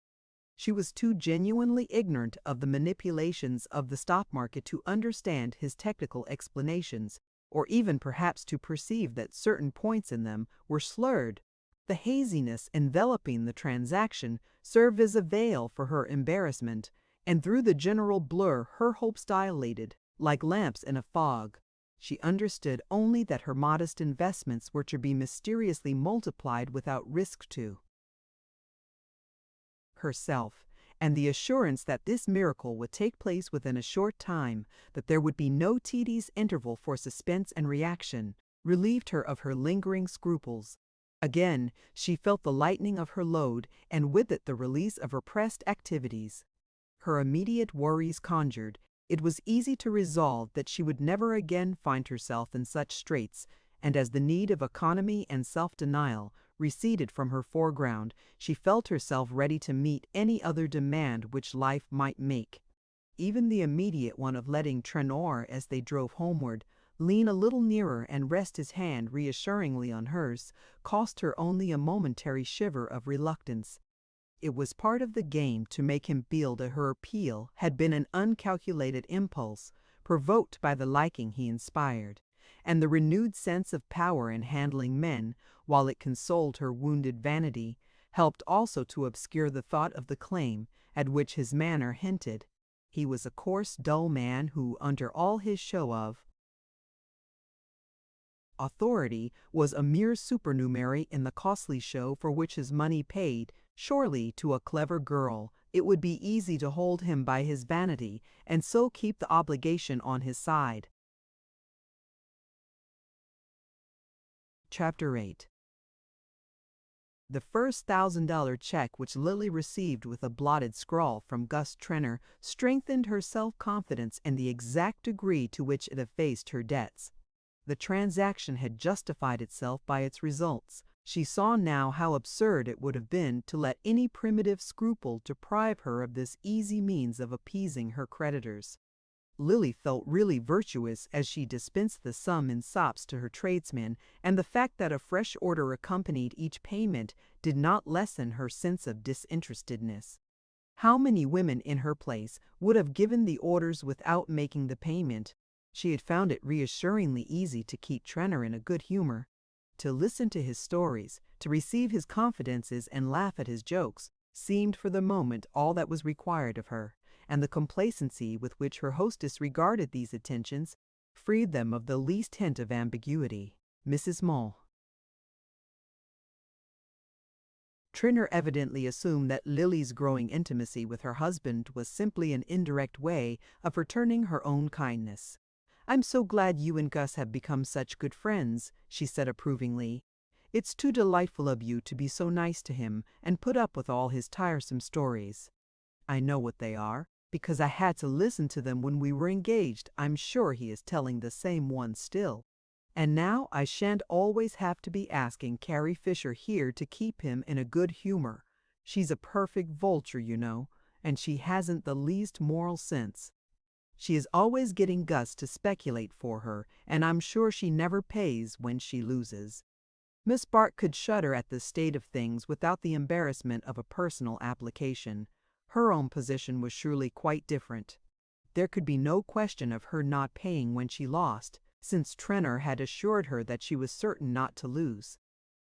She was too genuinely ignorant of the manipulations of the stock market to understand his technical explanations, or even perhaps to perceive that certain points in them were slurred. The haziness enveloping the transaction served as a veil for her embarrassment, and through the general blur her hopes dilated, like lamps in a fog. She understood only that her modest investments were to be mysteriously multiplied without risk to herself, and the assurance that this miracle would take place within a short time, that there would be no tedious interval for suspense and reaction, relieved her of her lingering scruples. Again, she felt the lightening of her load, and with it the release of repressed activities. Her immediate worries conjured, it was easy to resolve that she would never again find herself in such straits, and as the need of economy and self-denial receded from her foreground, she felt herself ready to meet any other demand which life might make. Even the immediate one of letting Trenor, as they drove homeward, lean a little nearer and rest his hand reassuringly on hers, cost her only a momentary shiver of reluctance. It was part of the game to make him feel that her appeal had been an uncalculated impulse, provoked by the liking he inspired, and the renewed sense of power in handling men, while it consoled her wounded vanity, helped also to obscure the thought of the claim at which his manner hinted. He was a coarse, dull man who, under all his show of authority, was a mere supernumerary in the costly show for which his money paid. Surely, to a clever girl, it would be easy to hold him by his vanity, and so keep the obligation on his side. Chapter 8. The first $1,000 check which Lily received with a blotted scrawl from Gus Trenor strengthened her self-confidence in the exact degree to which it effaced her debts. The transaction had justified itself by its results. She saw now how absurd it would have been to let any primitive scruple deprive her of this easy means of appeasing her creditors. Lily felt really virtuous as she dispensed the sum in sops to her tradesmen, and the fact that a fresh order accompanied each payment did not lessen her sense of disinterestedness. How many women in her place would have given the orders without making the payment? She had found it reassuringly easy to keep Trenor in a good humor. To listen to his stories, to receive his confidences and laugh at his jokes, seemed for the moment all that was required of her, and the complacency with which her hostess regarded these attentions freed them of the least hint of ambiguity. Mrs. Mole. Trenor evidently assumed that Lily's growing intimacy with her husband was simply an indirect way of returning her own kindness. "I'm so glad you and Gus have become such good friends," she said approvingly. "It's too delightful of you to be so nice to him and put up with all his tiresome stories." "I know what they are, because I had to listen to them when we were engaged. I'm sure he is telling the same one still. And now I shan't always have to be asking Carrie Fisher here to keep him in a good humor. She's a perfect vulture, you know, and she hasn't the least moral sense. She is always getting Gus to speculate for her, and I'm sure she never pays when she loses." Miss Bart could shudder at this state of things without the embarrassment of a personal application. Her own position was surely quite different. There could be no question of her not paying when she lost, since Trenor had assured her that she was certain not to lose.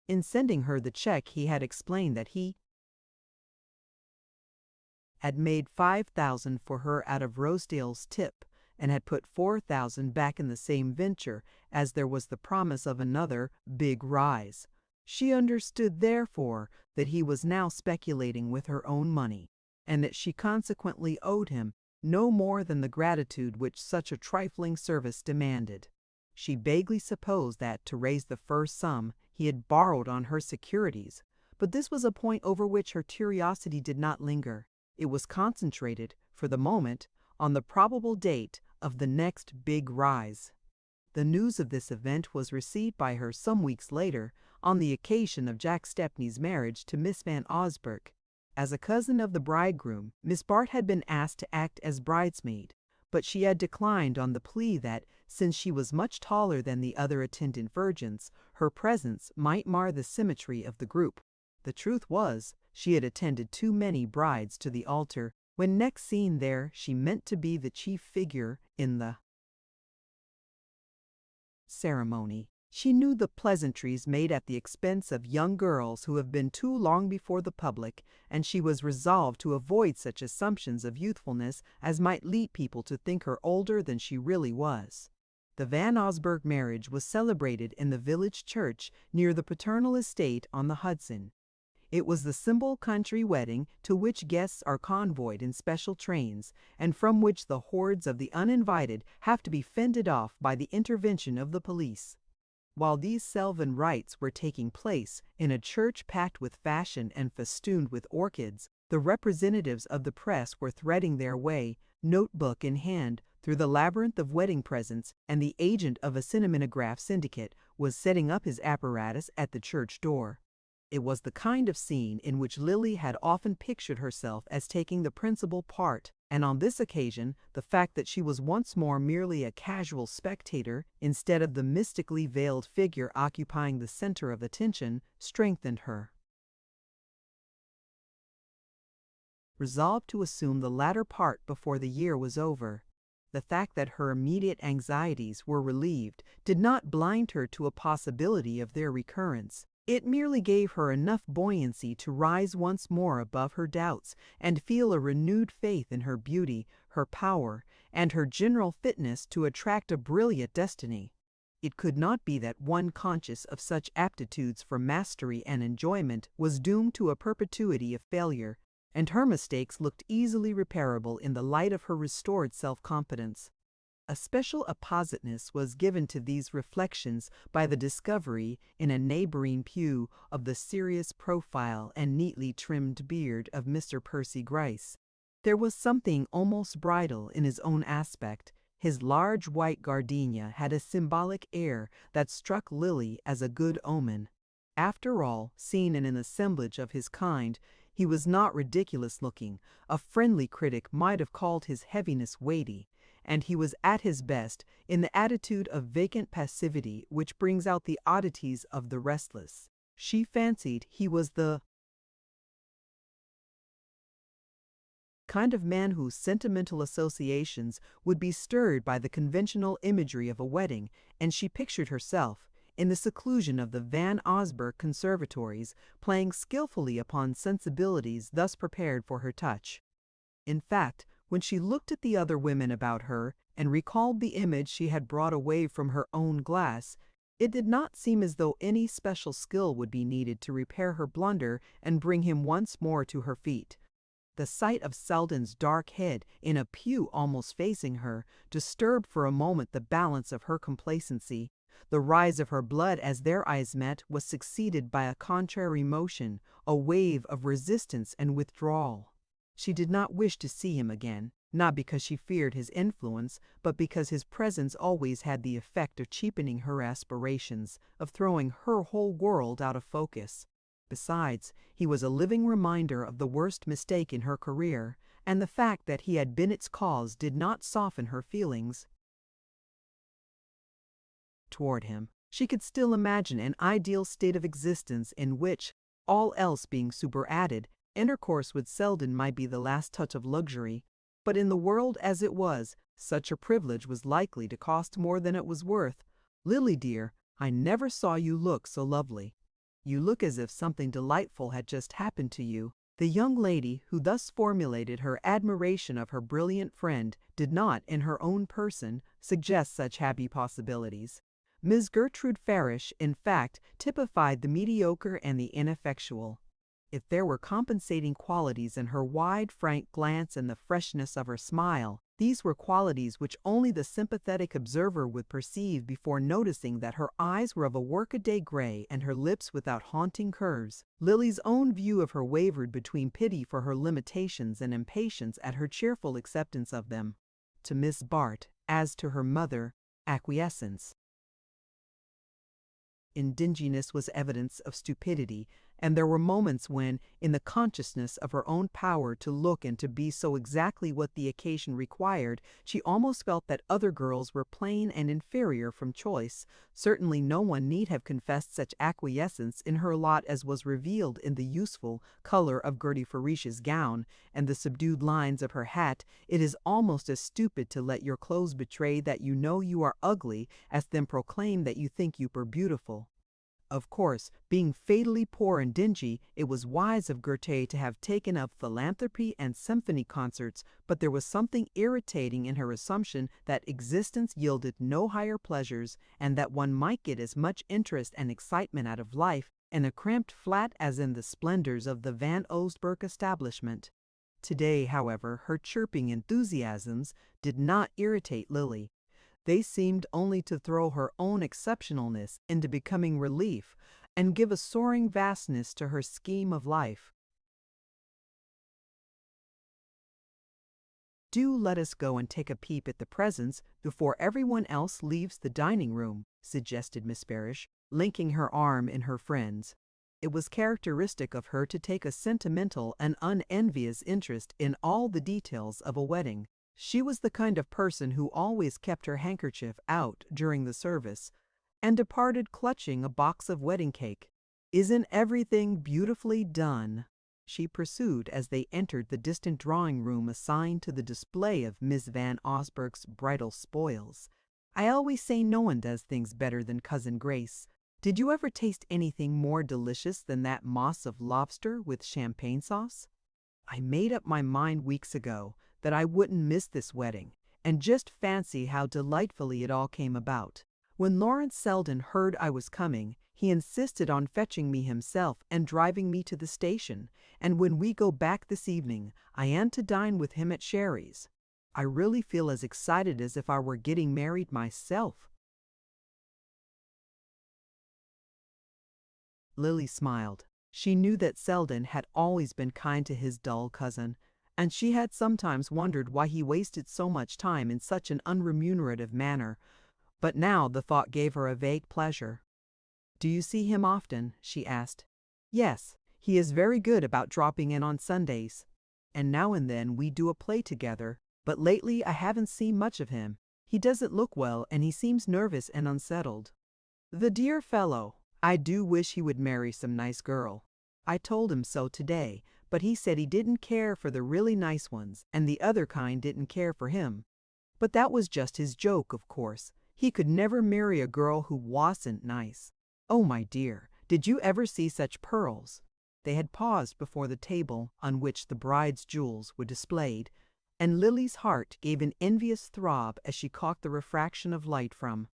In sending her the check he had explained that he had made $5,000 for her out of Rosedale's tip, and had put $4,000 back in the same venture, as there was the promise of another big rise. She understood, therefore, that he was now speculating with her own money, and that she consequently owed him no more than the gratitude which such a trifling service demanded. She vaguely supposed that, to raise the first sum, he had borrowed on her securities, but this was a point over which her curiosity did not linger. It was concentrated, for the moment, on the probable date of the next big rise. The news of this event was received by her some weeks later, on the occasion of Jack Stepney's marriage to Miss Van Osburgh. As a cousin of the bridegroom, Miss Bart had been asked to act as bridesmaid, but she had declined on the plea that, since she was much taller than the other attendant virgins, her presence might mar the symmetry of the group. The truth was, she had attended too many brides to the altar. When next seen there, she meant to be the chief figure in the ceremony. She knew the pleasantries made at the expense of young girls who have been too long before the public, and she was resolved to avoid such assumptions of youthfulness as might lead people to think her older than she really was. The Van Osburgh marriage was celebrated in the village church near the paternal estate on the Hudson. It was the simple country wedding to which guests are convoyed in special trains, and from which the hordes of the uninvited have to be fended off by the intervention of the police. While these sylvan rites were taking place in a church packed with fashion and festooned with orchids, the representatives of the press were threading their way, notebook in hand, through the labyrinth of wedding presents, and the agent of a cinematograph syndicate was setting up his apparatus at the church door. It was the kind of scene in which Lily had often pictured herself as taking the principal part, and on this occasion the fact that she was once more merely a casual spectator, instead of the mystically veiled figure occupying the center of attention, strengthened her. Resolved to assume the latter part before the year was over, the fact that her immediate anxieties were relieved did not blind her to a possibility of their recurrence. It merely gave her enough buoyancy to rise once more above her doubts and feel a renewed faith in her beauty, her power, and her general fitness to attract a brilliant destiny. It could not be that one conscious of such aptitudes for mastery and enjoyment was doomed to a perpetuity of failure, and her mistakes looked easily reparable in the light of her restored self-confidence. A special appositeness was given to these reflections by the discovery, in a neighboring pew, of the serious profile and neatly trimmed beard of Mr. Percy Gryce. There was something almost bridal in his own aspect. His large white gardenia had a symbolic air that struck Lily as a good omen. After all, seen in an assemblage of his kind, he was not ridiculous-looking. A friendly critic might have called his heaviness weighty, and he was at his best in the attitude of vacant passivity which brings out the oddities of the restless. She fancied he was the kind of man whose sentimental associations would be stirred by the conventional imagery of a wedding, and she pictured herself, in the seclusion of the Van Osburgh conservatories, playing skillfully upon sensibilities thus prepared for her touch. In fact, when she looked at the other women about her and recalled the image she had brought away from her own glass, it did not seem as though any special skill would be needed to repair her blunder and bring him once more to her feet. The sight of Selden's dark head in a pew almost facing her disturbed for a moment the balance of her complacency. The rise of her blood as their eyes met was succeeded by a contrary motion, a wave of resistance and withdrawal. She did not wish to see him again, not because she feared his influence, but because his presence always had the effect of cheapening her aspirations, of throwing her whole world out of focus. Besides, he was a living reminder of the worst mistake in her career, and the fact that he had been its cause did not soften her feelings toward him. She could still imagine an ideal state of existence in which, all else being superadded, intercourse with Selden might be the last touch of luxury, but in the world as it was, such a privilege was likely to cost more than it was worth. "Lily, dear, I never saw you look so lovely. You look as if something delightful had just happened to you." The young lady who thus formulated her admiration of her brilliant friend did not, in her own person, suggest such happy possibilities. Ms. Gertrude Farish, in fact, typified the mediocre and the ineffectual. If there were compensating qualities in her wide, frank glance and the freshness of her smile, these were qualities which only the sympathetic observer would perceive before noticing that her eyes were of a workaday gray and her lips without haunting curves. Lily's own view of her wavered between pity for her limitations and impatience at her cheerful acceptance of them. To Miss Bart, as to her mother, acquiescence in dinginess was evidence of stupidity, and there were moments when, in the consciousness of her own power to look and to be so exactly what the occasion required, she almost felt that other girls were plain and inferior from choice. Certainly no one need have confessed such acquiescence in her lot as was revealed in the useful color of Gertie Farish's gown and the subdued lines of her hat. It is almost as stupid to let your clothes betray that you know you are ugly as then proclaim that you think you are beautiful. Of course, being fatally poor and dingy, it was wise of Gertie to have taken up philanthropy and symphony concerts, but there was something irritating in her assumption that existence yielded no higher pleasures, and that one might get as much interest and excitement out of life in a cramped flat as in the splendors of the Van Oostburg establishment. Today, however, her chirping enthusiasms did not irritate Lily. They seemed only to throw her own exceptionalness into becoming relief and give a soaring vastness to her scheme of life. "Do let us go and take a peep at the presents before everyone else leaves the dining room," suggested Miss Farish, linking her arm in her friend's. It was characteristic of her to take a sentimental and unenvious interest in all the details of a wedding. She was the kind of person who always kept her handkerchief out during the service, and departed clutching a box of wedding cake. "Isn't everything beautifully done?" she pursued as they entered the distant drawing-room assigned to the display of Miss Van Osburgh's bridal spoils. "I always say no one does things better than Cousin Grace. Did you ever taste anything more delicious than that moss of lobster with champagne sauce? I made up my mind weeks ago that I wouldn't miss this wedding, and just fancy how delightfully it all came about. When Lawrence Selden heard I was coming, he insisted on fetching me himself and driving me to the station, and when we go back this evening, I am to dine with him at Sherry's. I really feel as excited as if I were getting married myself." Lily smiled. She knew that Selden had always been kind to his dull cousin, and she had sometimes wondered why he wasted so much time in such an unremunerative manner, but now the thought gave her a vague pleasure. "Do you see him often?" she asked. "Yes, he is very good about dropping in on Sundays, and now and then we do a play together, but lately I haven't seen much of him. He doesn't look well and he seems nervous and unsettled." "The dear fellow! I do wish he would marry some nice girl. I told him so today, but he said he didn't care for the really nice ones, and the other kind didn't care for him. But that was just his joke, of course. He could never marry a girl who wasn't nice. Oh, my dear, did you ever see such pearls?" They had paused before the table on which the bride's jewels were displayed, and Lily's heart gave an envious throb as she caught the refraction of light from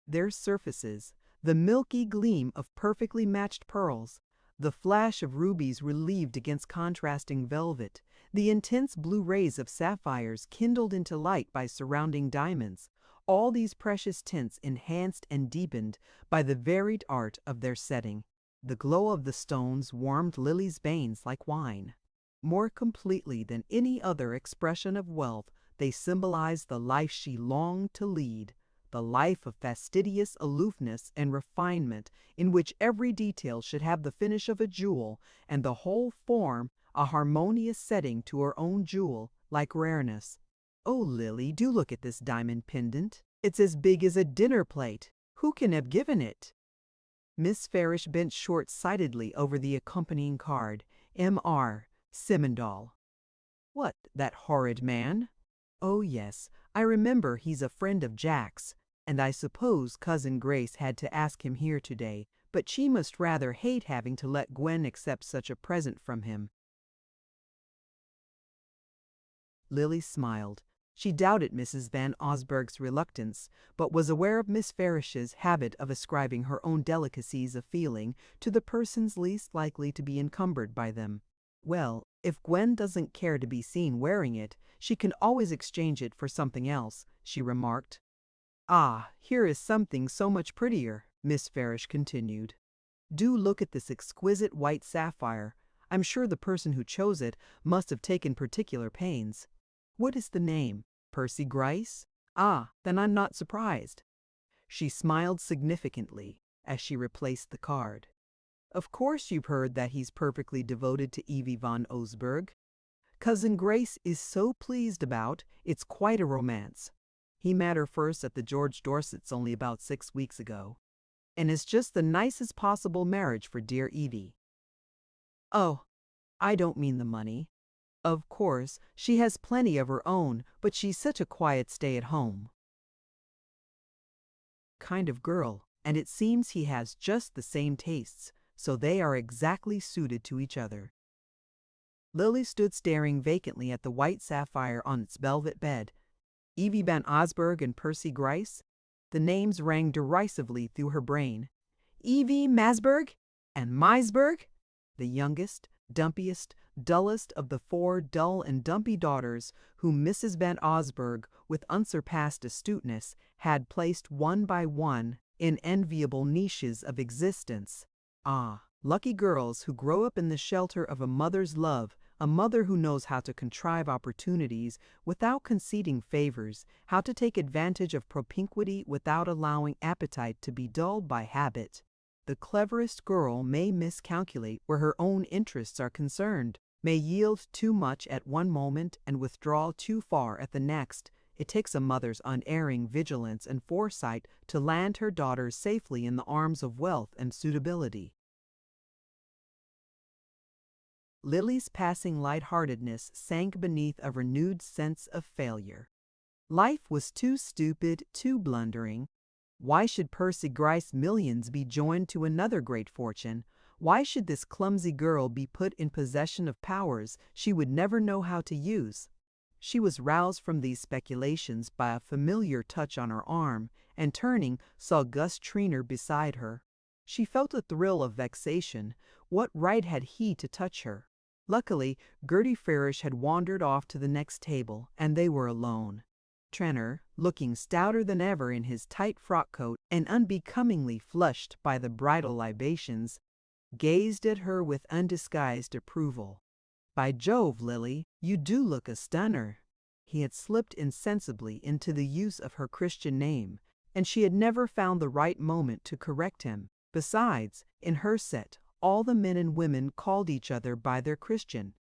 their surfaces, the milky gleam of perfectly matched pearls, the flash of rubies relieved against contrasting velvet, the intense blue rays of sapphires kindled into light by surrounding diamonds, all these precious tints enhanced and deepened by the varied art of their setting. The glow of the stones warmed Lily's veins like wine. More completely than any other expression of wealth, they symbolized the life she longed to lead, the life of fastidious aloofness and refinement, in which every detail should have the finish of a jewel, and the whole form a harmonious setting to her own jewel-like rareness. "Oh, Lily, do look at this diamond pendant. It's as big as a dinner plate. Who can have given it?" Miss Farish bent short-sightedly over the accompanying card, M.R. Simmendahl. "What, that horrid man?" "Oh, yes, I remember he's a friend of Jack's, and I suppose Cousin Grace had to ask him here today, but she must rather hate having to let Gwen accept such a present from him. Lily smiled. She doubted Mrs. Van Osburgh's reluctance, but was aware of Miss Farish's habit of ascribing her own delicacies of feeling to the persons least likely to be encumbered by them. Well, if Gwen doesn't care to be seen wearing it, she can always exchange it for something else, she remarked. Ah, here is something so much prettier, Miss Farish continued. Do look at this exquisite white sapphire. I'm sure the person who chose it must have taken particular pains. What is the name? Percy Gryce? Ah, then I'm not surprised. She smiled significantly as she replaced the card. Of course you've heard that he's perfectly devoted to Evie von Osburgh. Cousin Grace is so pleased about, it's quite a romance. He met her first at the George Dorset's only about 6 weeks ago. And it's just the nicest possible marriage for dear Evie. Oh, I don't mean the money. Of course, she has plenty of her own, but she's such a quiet stay-at-home kind of girl, and it seems he has just the same tastes, so they are exactly suited to each other. Lily stood staring vacantly at the white sapphire on its velvet bed. Evie van Osburgh and Percy Gryce? The names rang derisively through her brain. Evie Masburgh and Meisburg? The youngest, dumpiest, dullest of the 4 dull and dumpy daughters whom Mrs. Van Osburgh, with unsurpassed astuteness, had placed one by one in enviable niches of existence. Ah, lucky girls who grow up in the shelter of a mother's love, a mother who knows how to contrive opportunities without conceding favors, how to take advantage of propinquity without allowing appetite to be dulled by habit. The cleverest girl may miscalculate where her own interests are concerned, may yield too much at one moment and withdraw too far at the next. It takes a mother's unerring vigilance and foresight to land her daughters safely in the arms of wealth and suitability. Lily's passing lightheartedness sank beneath a renewed sense of failure. Life was too stupid, too blundering. Why should Percy Gryce's millions be joined to another great fortune? Why should this clumsy girl be put in possession of powers she would never know how to use? She was roused from these speculations by a familiar touch on her arm, and turning, saw Gus Traynor beside her. She felt a thrill of vexation. What right had he to touch her? Luckily, Gertie Farish had wandered off to the next table, and they were alone. Traynor, looking stouter than ever in his tight frock coat and unbecomingly flushed by the bridal libations, gazed at her with undisguised approval. By Jove, Lily, you do look a stunner. He had slipped insensibly into the use of her Christian name, and she had never found the right moment to correct him. Besides, in her set, all the men and women called each other by their Christian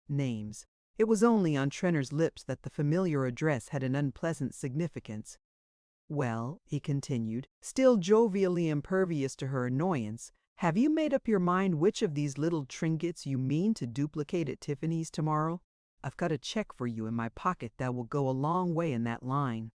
names. It was only on Traynor's lips that the familiar address had an unpleasant significance. Well, he continued, still jovially impervious to her annoyance, have you made up your mind which of these little trinkets you mean to duplicate at Tiffany's tomorrow? I've got a check for you in my pocket that will go a long way in that line.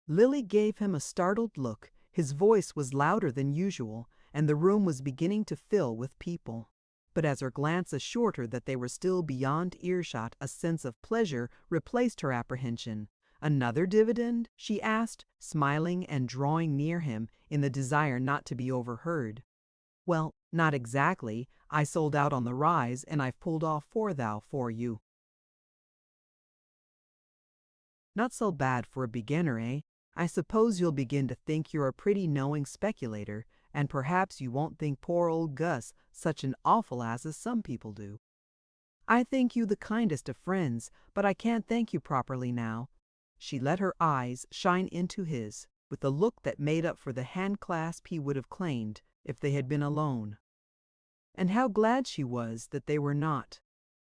Lily gave him a startled look. His voice was louder than usual, and the room was beginning to fill with people. But as her glance assured her that they were still beyond earshot, a sense of pleasure replaced her apprehension. Another dividend? She asked, smiling and drawing near him in the desire not to be overheard. Well, not exactly. I sold out on the rise, and I've pulled off 4 thou for you. Not so bad for a beginner, eh? I suppose you'll begin to think you're a pretty knowing speculator, and perhaps you won't think poor old Gus such an awful ass as some people do. I think you the kindest of friends, but I can't thank you properly now. She let her eyes shine into his with a look that made up for the hand-clasp he would have claimed if they had been alone. And how glad she was that they were not.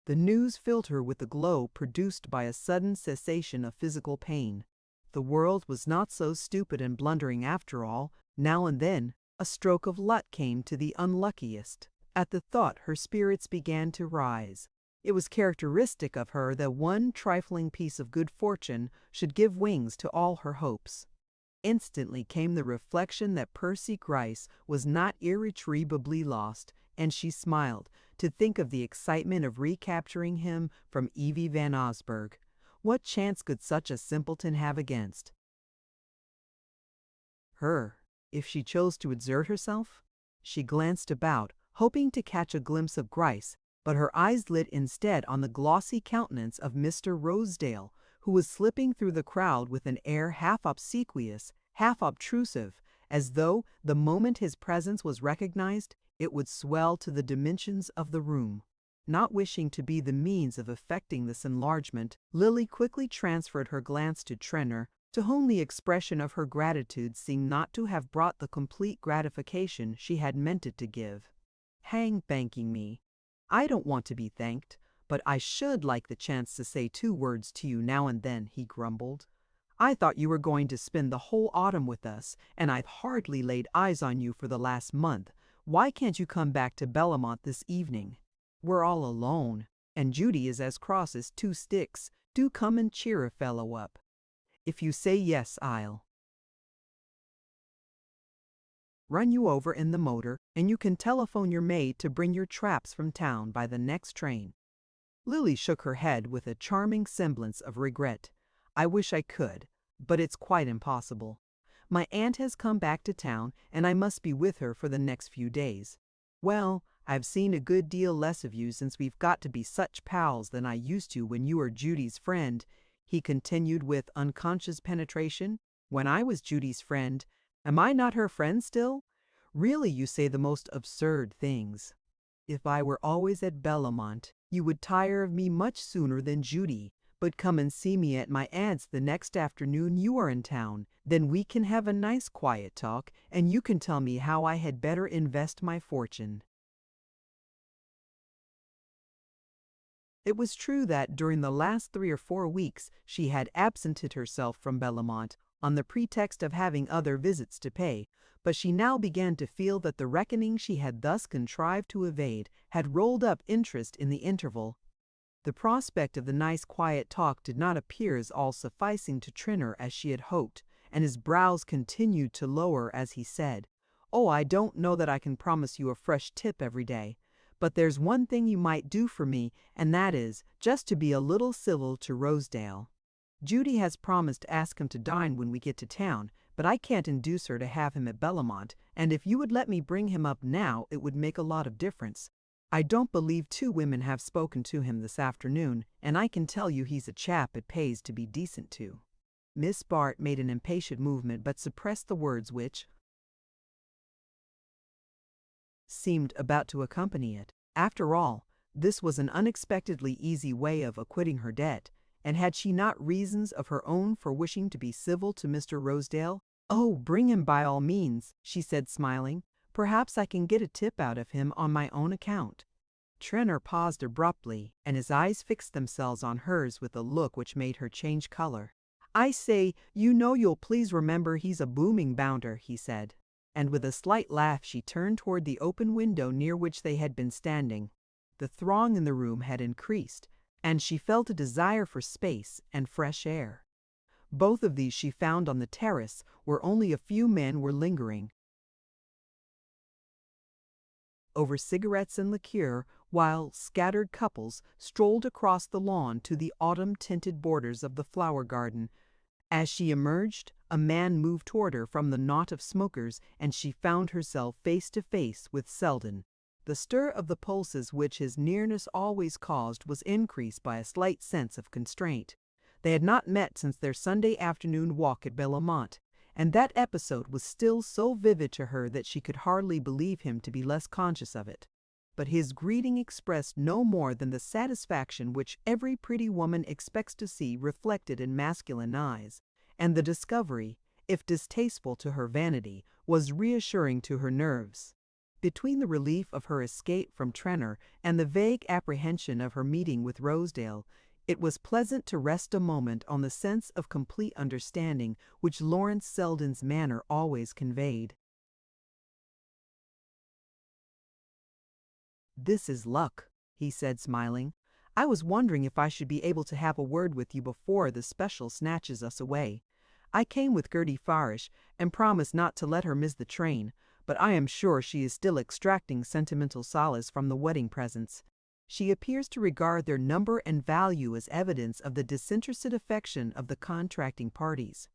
The news filled her with a glow produced by a sudden cessation of physical pain. The world was not so stupid and blundering after all. Now and then, a stroke of luck came to the unluckiest. At the thought, her spirits began to rise. It was characteristic of her that one trifling piece of good fortune should give wings to all her hopes. Instantly came the reflection that Percy Gryce was not irretrievably lost, and she smiled to think of the excitement of recapturing him from Evie Van Osburgh. What chance could such a simpleton have against her, if she chose to exert herself? She glanced about, hoping to catch a glimpse of Gryce, but her eyes lit instead on the glossy countenance of Mr. Rosedale, who was slipping through the crowd with an air half obsequious, half obtrusive, as though, the moment his presence was recognized, it would swell to the dimensions of the room. Not wishing to be the means of effecting this enlargement, Lily quickly transferred her glance to Trenor, to whom the expression of her gratitude seemed not to have brought the complete gratification she had meant it to give. "Hang thanking me. I don't want to be thanked, but I should like the chance to say 2 words to you now and then," he grumbled. "I thought you were going to spend the whole autumn with us, and I've hardly laid eyes on you for the last month. Why can't you come back to Bellamont this evening? We're all alone, and Judy is as cross as 2 sticks. Do come and cheer a fellow up. If you say yes, I'll run you over in the motor, and you can telephone your maid to bring your traps from town by the next train." Lily shook her head with a charming semblance of regret. "I wish I could, but it's quite impossible. My aunt has come back to town, and I must be with her for the next few days. Well, I've seen a good deal less of you since we've got to be such pals than I used to when you were Judy's friend," he continued with unconscious penetration. "When I was Judy's friend, am I not her friend still? Really, you say the most absurd things. If I were always at Bellamont, you would tire of me much sooner than Judy. But come and see me at my aunt's the next afternoon you are in town. Then we can have a nice quiet talk, and you can tell me how I had better invest my fortune." It was true that during the last 3 or 4 weeks she had absented herself from Bellamont on the pretext of having other visits to pay, but she now began to feel that the reckoning she had thus contrived to evade had rolled up interest in the interval. The prospect of the nice quiet talk did not appear as all-sufficing to Trenor as she had hoped, and his brows continued to lower as he said, "Oh, I don't know that I can promise you a fresh tip every day, but there's one thing you might do for me, and that is, just to be a little civil to Rosedale. Judy has promised to ask him to dine when we get to town, but I can't induce her to have him at Bellamont, and if you would let me bring him up now, it would make a lot of difference. I don't believe 2 women have spoken to him this afternoon, and I can tell you he's a chap it pays to be decent to." Miss Bart made an impatient movement but suppressed the words which seemed about to accompany it. After all, this was an unexpectedly easy way of acquitting her debt, and had she not reasons of her own for wishing to be civil to Mr. Rosedale? "Oh, bring him by all means," she said, smiling. "Perhaps I can get a tip out of him on my own account." Trenor paused abruptly, and his eyes fixed themselves on hers with a look which made her change color. "I say, you know you'll please remember he's a booming bounder," he said. And with a slight laugh she turned toward the open window near which they had been standing. The throng in the room had increased, and she felt a desire for space and fresh air. Both of these she found on the terrace, where only a few men were lingering over cigarettes and liqueur, while scattered couples strolled across the lawn to the autumn-tinted borders of the flower garden. As she emerged, a man moved toward her from the knot of smokers, and she found herself face to face with Selden. The stir of the pulses which his nearness always caused was increased by a slight sense of constraint. They had not met since their Sunday afternoon walk at Bellamont, and that episode was still so vivid to her that she could hardly believe him to be less conscious of it. But his greeting expressed no more than the satisfaction which every pretty woman expects to see reflected in masculine eyes, and the discovery, if distasteful to her vanity, was reassuring to her nerves. Between the relief of her escape from Trenor and the vague apprehension of her meeting with Rosedale, it was pleasant to rest a moment on the sense of complete understanding which Lawrence Selden's manner always conveyed. "This is luck," he said, smiling. "I was wondering if I should be able to have a word with you before the special snatches us away. I came with Gertie Farish and promised not to let her miss the train, but I am sure she is still extracting sentimental solace from the wedding presents. She appears to regard their number and value as evidence of the disinterested affection of the contracting parties."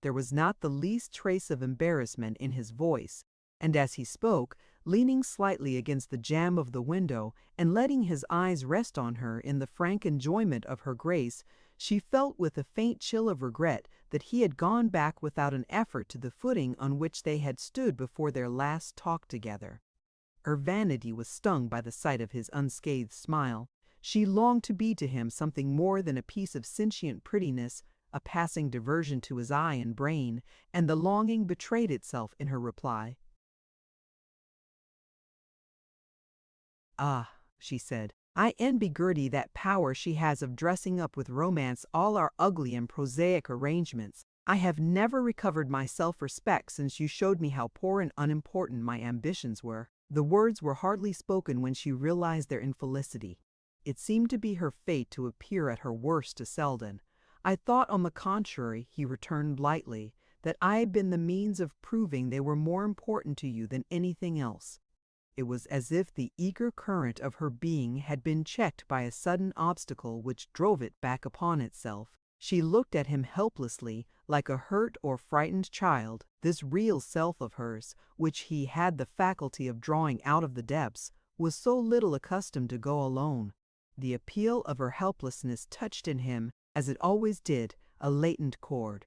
There was not the least trace of embarrassment in his voice, and as he spoke, leaning slightly against the jamb of the window and letting his eyes rest on her in the frank enjoyment of her grace, she felt with a faint chill of regret that he had gone back without an effort to the footing on which they had stood before their last talk together. Her vanity was stung by the sight of his unscathed smile. She longed to be to him something more than a piece of sentient prettiness, a passing diversion to his eye and brain, and the longing betrayed itself in her reply. "Ah," she said, "I envy Gertie that power she has of dressing up with romance all our ugly and prosaic arrangements. I have never recovered my self-respect since you showed me how poor and unimportant my ambitions were." The words were hardly spoken when she realized their infelicity. It seemed to be her fate to appear at her worst to Selden. "I thought, on the contrary," he returned lightly, "that I had been the means of proving they were more important to you than anything else." It was as if the eager current of her being had been checked by a sudden obstacle which drove it back upon itself. She looked at him helplessly, like a hurt or frightened child. This real self of hers, which he had the faculty of drawing out of the depths, was so little accustomed to go alone. The appeal of her helplessness touched in him, as it always did, a latent chord.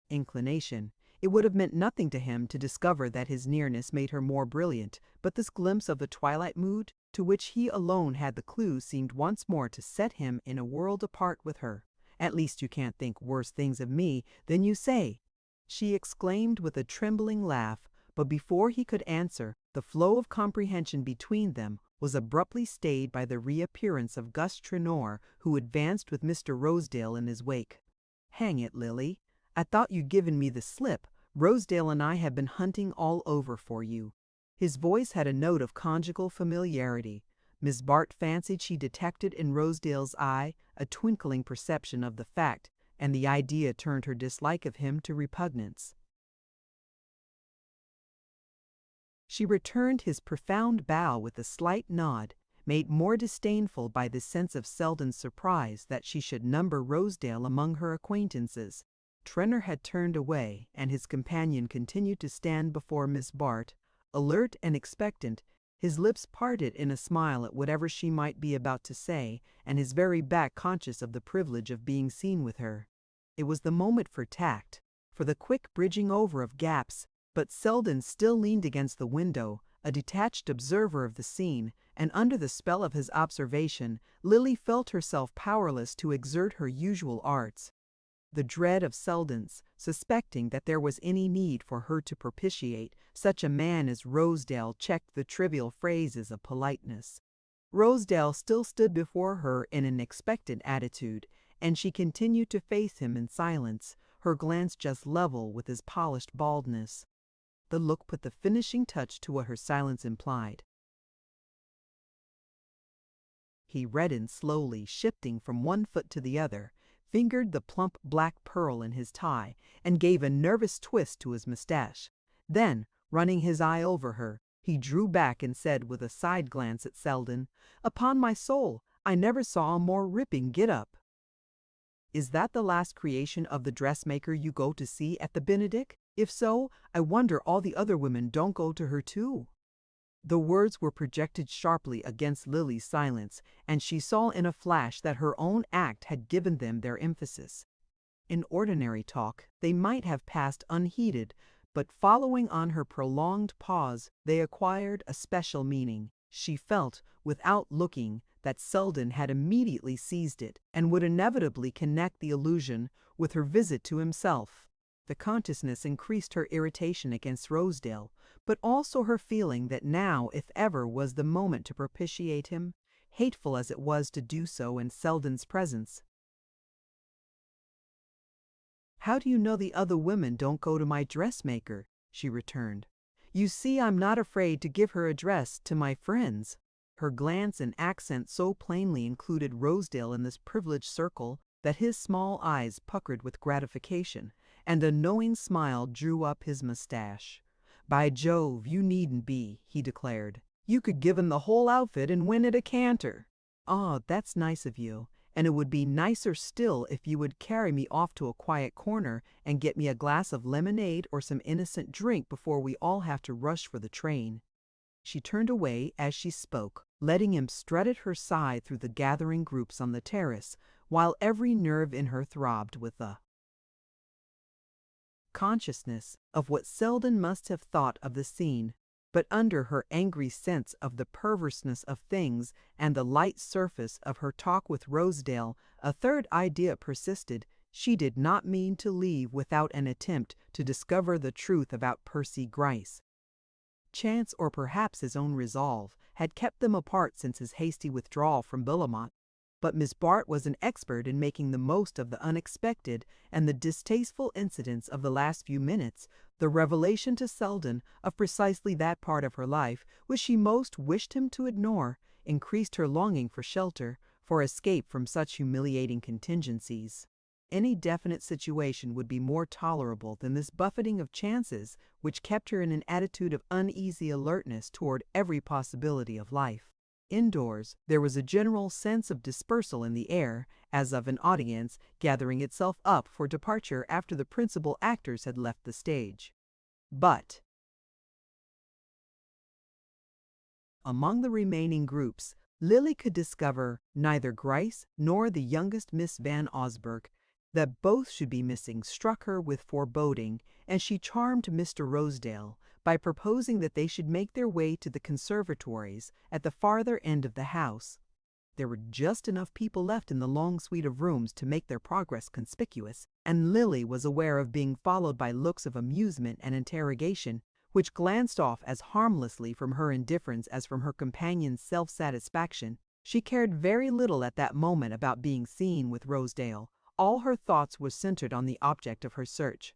Inclination. It would have meant nothing to him to discover that his nearness made her more brilliant, but this glimpse of the twilight mood, to which he alone had the clue, seemed once more to set him in a world apart with her. "At least you can't think worse things of me than you say," she exclaimed with a trembling laugh, but before he could answer, the flow of comprehension between them was abruptly stayed by the reappearance of Gus Trenor, who advanced with Mr. Rosedale in his wake. "Hang it, Lily, I thought you'd given me the slip. Rosedale and I have been hunting all over for you." His voice had a note of conjugal familiarity. Miss Bart fancied she detected in Rosedale's eye a twinkling perception of the fact, and the idea turned her dislike of him to repugnance. She returned his profound bow with a slight nod, made more disdainful by the sense of Selden's surprise that she should number Rosedale among her acquaintances. Trenor had turned away, and his companion continued to stand before Miss Bart, alert and expectant, his lips parted in a smile at whatever she might be about to say, and his very back conscious of the privilege of being seen with her. It was the moment for tact, for the quick bridging over of gaps, but Selden still leaned against the window, a detached observer of the scene, and under the spell of his observation, Lily felt herself powerless to exert her usual arts. The dread of Selden's, suspecting that there was any need for her to propitiate such a man as Rosedale, checked the trivial phrases of politeness. Rosedale still stood before her in an expectant attitude, and she continued to face him in silence, her glance just level with his polished baldness. The look put the finishing touch to what her silence implied. He reddened slowly, shifting from one foot to the other, fingered the plump black pearl in his tie, and gave a nervous twist to his mustache. Then, running his eye over her, he drew back and said with a side glance at Selden, "Upon my soul, I never saw a more ripping get-up." "Is that the last creation of the dressmaker you go to see at the Benedick? If so, I wonder all the other women don't go to her too." The words were projected sharply against Lily's silence, and she saw in a flash that her own act had given them their emphasis. In ordinary talk, they might have passed unheeded, but following on her prolonged pause, they acquired a special meaning. She felt, without looking, that Selden had immediately seized it, and would inevitably connect the allusion with her visit to himself. The consciousness increased her irritation against Rosedale, but also her feeling that now, if ever, was the moment to propitiate him, hateful as it was to do so in Selden's presence. "How do you know the other women don't go to my dressmaker?" she returned. "You see, I'm not afraid to give her address to my friends." Her glance and accent so plainly included Rosedale in this privileged circle that his small eyes puckered with gratification, and a knowing smile drew up his mustache. "By Jove, you needn't be," he declared. "You could give him the whole outfit and win at a canter." "Oh, that's nice of you, and it would be nicer still if you would carry me off to a quiet corner and get me a glass of lemonade or some innocent drink before we all have to rush for the train." She turned away as she spoke, letting him strut at her side through the gathering groups on the terrace, while every nerve in her throbbed with the consciousness of what Selden must have thought of the scene. But under her angry sense of the perverseness of things and the light surface of her talk with Rosedale, a third idea persisted. She did not mean to leave without an attempt to discover the truth about Percy Gryce. Chance, or perhaps his own resolve, had kept them apart since his hasty withdrawal from Willamette. But Miss Bart was an expert in making the most of the unexpected, and the distasteful incidents of the last few minutes, the revelation to Selden of precisely that part of her life which she most wished him to ignore, increased her longing for shelter, for escape from such humiliating contingencies. Any definite situation would be more tolerable than this buffeting of chances which kept her in an attitude of uneasy alertness toward every possibility of life. Indoors, there was a general sense of dispersal in the air, as of an audience gathering itself up for departure after the principal actors had left the stage. But among the remaining groups, Lily could discover neither Gryce nor the youngest Miss Van Osburgh. That both should be missing struck her with foreboding, and she charmed Mr. Rosedale by proposing that they should make their way to the conservatories at the farther end of the house. There were just enough people left in the long suite of rooms to make their progress conspicuous, and Lily was aware of being followed by looks of amusement and interrogation, which glanced off as harmlessly from her indifference as from her companion's self-satisfaction. She cared very little at that moment about being seen with Rosedale. All her thoughts were centered on the object of her search.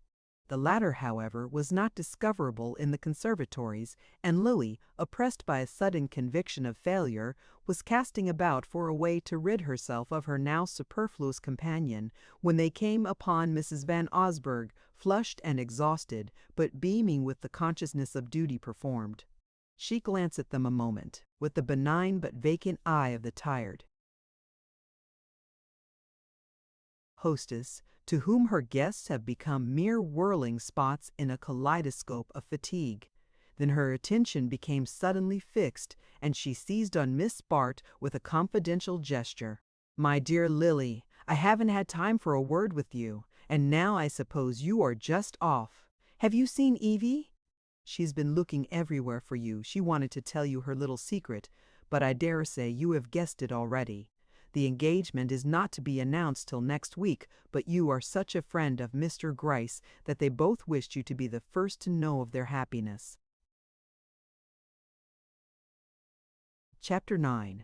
The latter, however, was not discoverable in the conservatories, and Lily, oppressed by a sudden conviction of failure, was casting about for a way to rid herself of her now superfluous companion, when they came upon Mrs. Van Osburgh, flushed and exhausted, but beaming with the consciousness of duty performed. She glanced at them a moment, with the benign but vacant eye of the tired hostess, to whom her guests have become mere whirling spots in a kaleidoscope of fatigue. Then her attention became suddenly fixed, and she seized on Miss Bart with a confidential gesture. "My dear Lily, I haven't had time for a word with you, and now I suppose you are just off. Have you seen Evie? She's been looking everywhere for you. She wanted to tell you her little secret, but I dare say you have guessed it already. The engagement is not to be announced till next week, but you are such a friend of Mr. Gryce that they both wished you to be the first to know of their happiness." Chapter 9.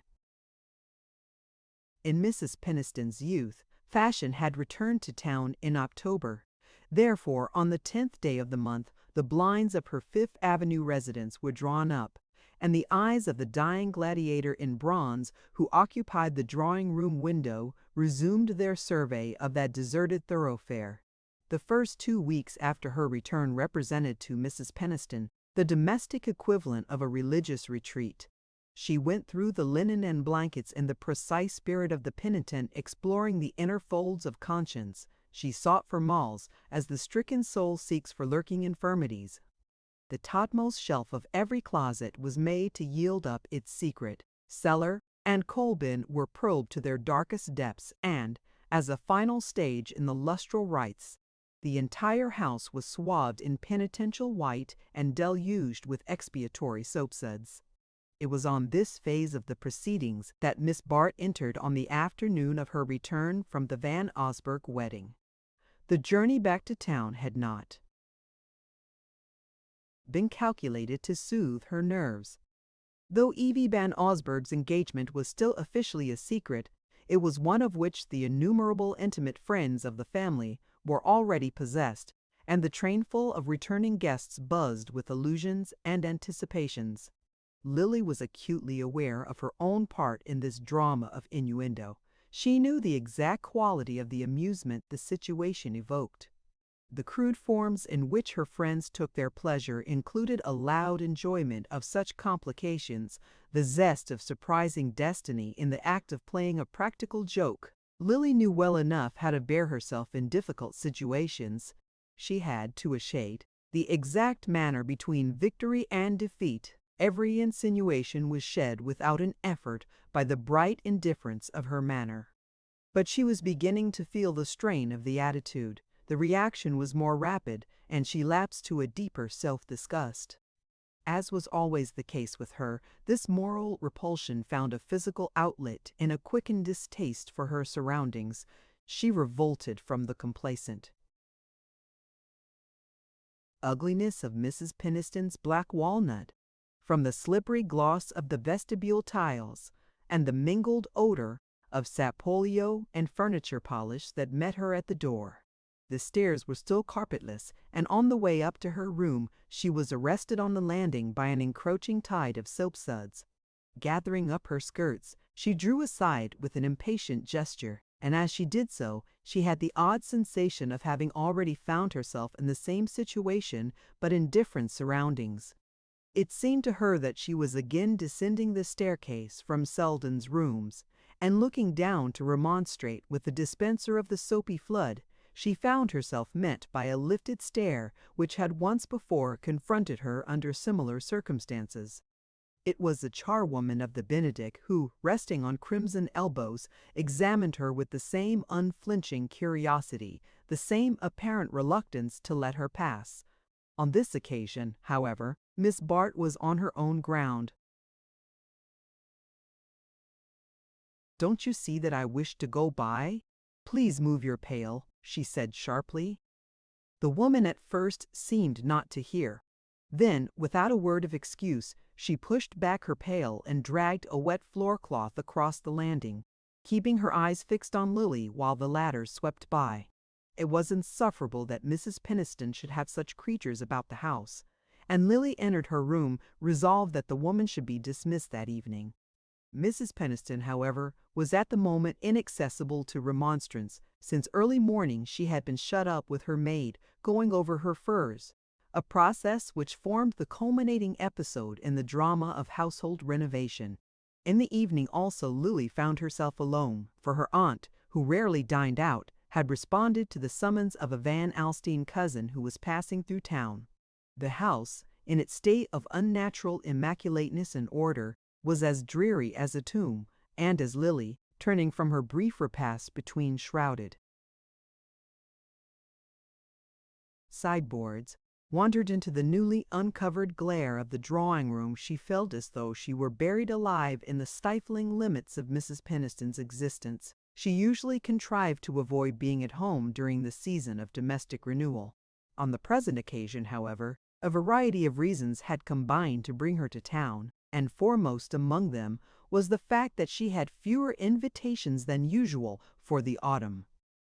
In Mrs. Peniston's youth, fashion had returned to town in October. Therefore, on the 10th day of the month, the blinds of her Fifth Avenue residence were drawn up, and the eyes of the dying gladiator in bronze who occupied the drawing-room window resumed their survey of that deserted thoroughfare. The first 2 weeks after her return represented to Mrs. Peniston the domestic equivalent of a religious retreat. She went through the linen and blankets in the precise spirit of the penitent exploring the inner folds of conscience. She sought for moles, as the stricken soul seeks for lurking infirmities. The topmost shelf of every closet was made to yield up its secret. Cellar and coal bin were probed to their darkest depths, and, as a final stage in the lustral rites, the entire house was swathed in penitential white and deluged with expiatory soapsuds. It was on this phase of the proceedings that Miss Bart entered on the afternoon of her return from the Van Osburgh wedding. The journey back to town had not been calculated to soothe her nerves. Though Evie Van Osburgh's engagement was still officially a secret, it was one of which the innumerable intimate friends of the family were already possessed, and the trainful of returning guests buzzed with allusions and anticipations. Lily was acutely aware of her own part in this drama of innuendo. She knew the exact quality of the amusement the situation evoked. The crude forms in which her friends took their pleasure included a loud enjoyment of such complications, the zest of surprising destiny in the act of playing a practical joke. Lily knew well enough how to bear herself in difficult situations. She had, to a shade, the exact manner between victory and defeat. Every insinuation was shed without an effort by the bright indifference of her manner. But she was beginning to feel the strain of the attitude. The reaction was more rapid, and she lapsed to a deeper self-disgust. As was always the case with her, this moral repulsion found a physical outlet in a quickened distaste for her surroundings. She revolted from the complacent ugliness of Mrs. Peniston's black walnut, from the slippery gloss of the vestibule tiles, and the mingled odor of sapolio and furniture polish that met her at the door. The stairs were still carpetless, and on the way up to her room she was arrested on the landing by an encroaching tide of soapsuds. Gathering up her skirts, she drew aside with an impatient gesture, and as she did so, she had the odd sensation of having already found herself in the same situation but in different surroundings. It seemed to her that she was again descending the staircase from Selden's rooms, and looking down to remonstrate with the dispenser of the soapy flood, she found herself met by a lifted stare which had once before confronted her under similar circumstances. It was the charwoman of the Benedict who, resting on crimson elbows, examined her with the same unflinching curiosity, the same apparent reluctance to let her pass. On this occasion, however, Miss Bart was on her own ground. "Don't you see that I wish to go by? Please move your pail," she said sharply. The woman at first seemed not to hear. Then, without a word of excuse, she pushed back her pail and dragged a wet floorcloth across the landing, keeping her eyes fixed on Lily while the latter swept by. It was insufferable that Mrs. Peniston should have such creatures about the house, and Lily entered her room resolved that the woman should be dismissed that evening. Mrs. Peniston, however, was at the moment inaccessible to remonstrance. Since early morning she had been shut up with her maid, going over her furs, a process which formed the culminating episode in the drama of household renovation. In the evening also Lily found herself alone, for her aunt, who rarely dined out, had responded to the summons of a Van Alstyne cousin who was passing through town. The house, in its state of unnatural immaculateness and order, was as dreary as a tomb, and as Lily, turning from her brief repast between shrouded sideboards, wandered into the newly uncovered glare of the drawing-room, she felt as though she were buried alive in the stifling limits of Mrs. Peniston's existence. She usually contrived to avoid being at home during the season of domestic renewal. On the present occasion, however, a variety of reasons had combined to bring her to town, and foremost among them was the fact that she had fewer invitations than usual for the autumn.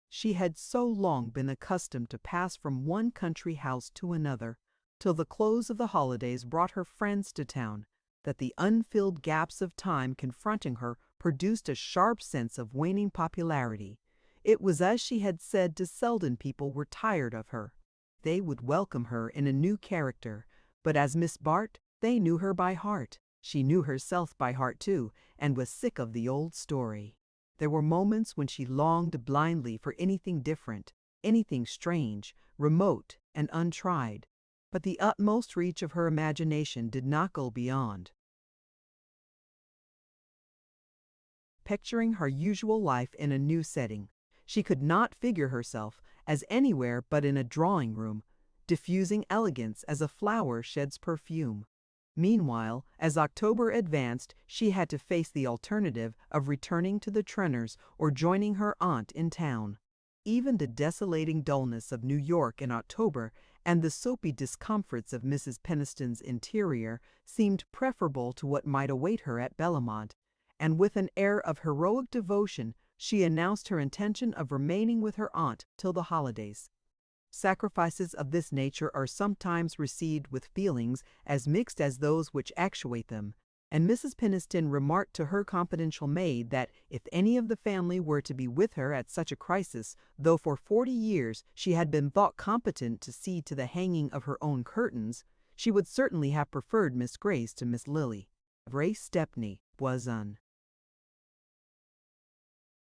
She had so long been accustomed to pass from one country house to another, till the close of the holidays brought her friends to town, that the unfilled gaps of time confronting her produced a sharp sense of waning popularity. It was as she had said to Selden: people were tired of her. They would welcome her in a new character, but as Miss Bart, they knew her by heart. She knew herself by heart too, and was sick of the old story. There were moments when she longed blindly for anything different, anything strange, remote, and untried, but the utmost reach of her imagination did not go beyond picturing her usual life in a new setting. She could not figure herself as anywhere but in a drawing-room, diffusing elegance as a flower sheds perfume. Meanwhile, as October advanced, she had to face the alternative of returning to the Trenners or joining her aunt in town. Even the desolating dullness of New York in October and the soapy discomforts of Mrs. Peniston's interior seemed preferable to what might await her at Bellamont, and with an air of heroic devotion she announced her intention of remaining with her aunt till the holidays. Sacrifices of this nature are sometimes received with feelings as mixed as those which actuate them. and Mrs. Peniston remarked to her confidential maid that if any of the family were to be with her at such a crisis, though for 40 years she had been thought competent to see to the hanging of her own curtains, she would certainly have preferred Miss Grace to Miss Lily. Grace Stepney was an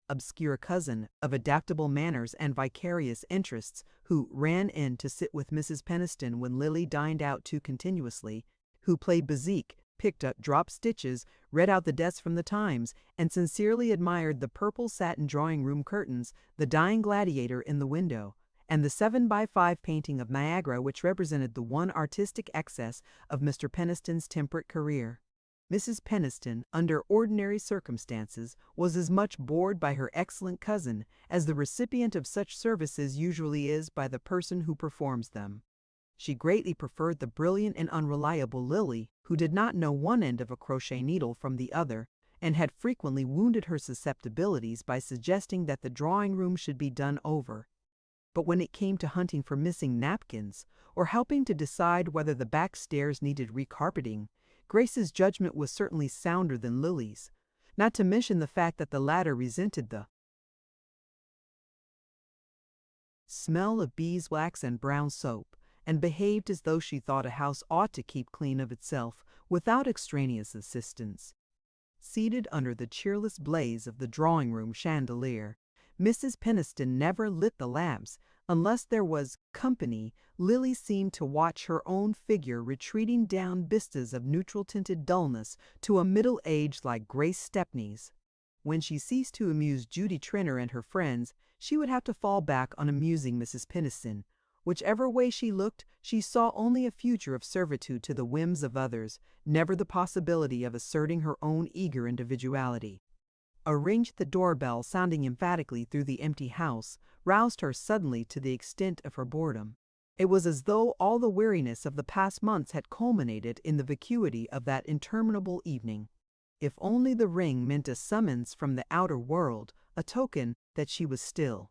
obscure cousin of adaptable manners and vicarious interests who ran in to sit with Mrs. Peniston when Lily dined out too continuously, who played bezique, picked up dropped stitches, read out the desk from the Times, and sincerely admired the purple satin drawing-room curtains, the dying gladiator in the window, and the 7 by 5 painting of Niagara which represented the one artistic excess of Mr. Peniston's temperate career. Mrs. Peniston, under ordinary circumstances, was as much bored by her excellent cousin as the recipient of such services usually is by the person who performs them. She greatly preferred the brilliant and unreliable Lily, who did not know one end of a crochet needle from the other, and had frequently wounded her susceptibilities by suggesting that the drawing-room should be done over. But when it came to hunting for missing napkins, or helping to decide whether the back stairs needed recarpeting, Grace's judgment was certainly sounder than Lily's, not to mention the fact that the latter resented the smell of beeswax and brown soap, and behaved as though she thought a house ought to keep clean of itself without extraneous assistance. Seated under the cheerless blaze of the drawing-room chandelier, Mrs. Peniston never lit the lamps. Unless there was company, Lily seemed to watch her own figure retreating down vistas of neutral-tinted dullness to a middle age like Grace Stepney's. When she ceased to amuse Judy Trenner and her friends, she would have to fall back on amusing Mrs. Peniston. Whichever way she looked, she saw only a future of servitude to the whims of others, never the possibility of asserting her own eager individuality. A ring at the doorbell sounding emphatically through the empty house roused her suddenly to the extent of her boredom. It was as though all the weariness of the past months had culminated in the vacuity of that interminable evening. If only the ring meant a summons from the outer world, a token that she was still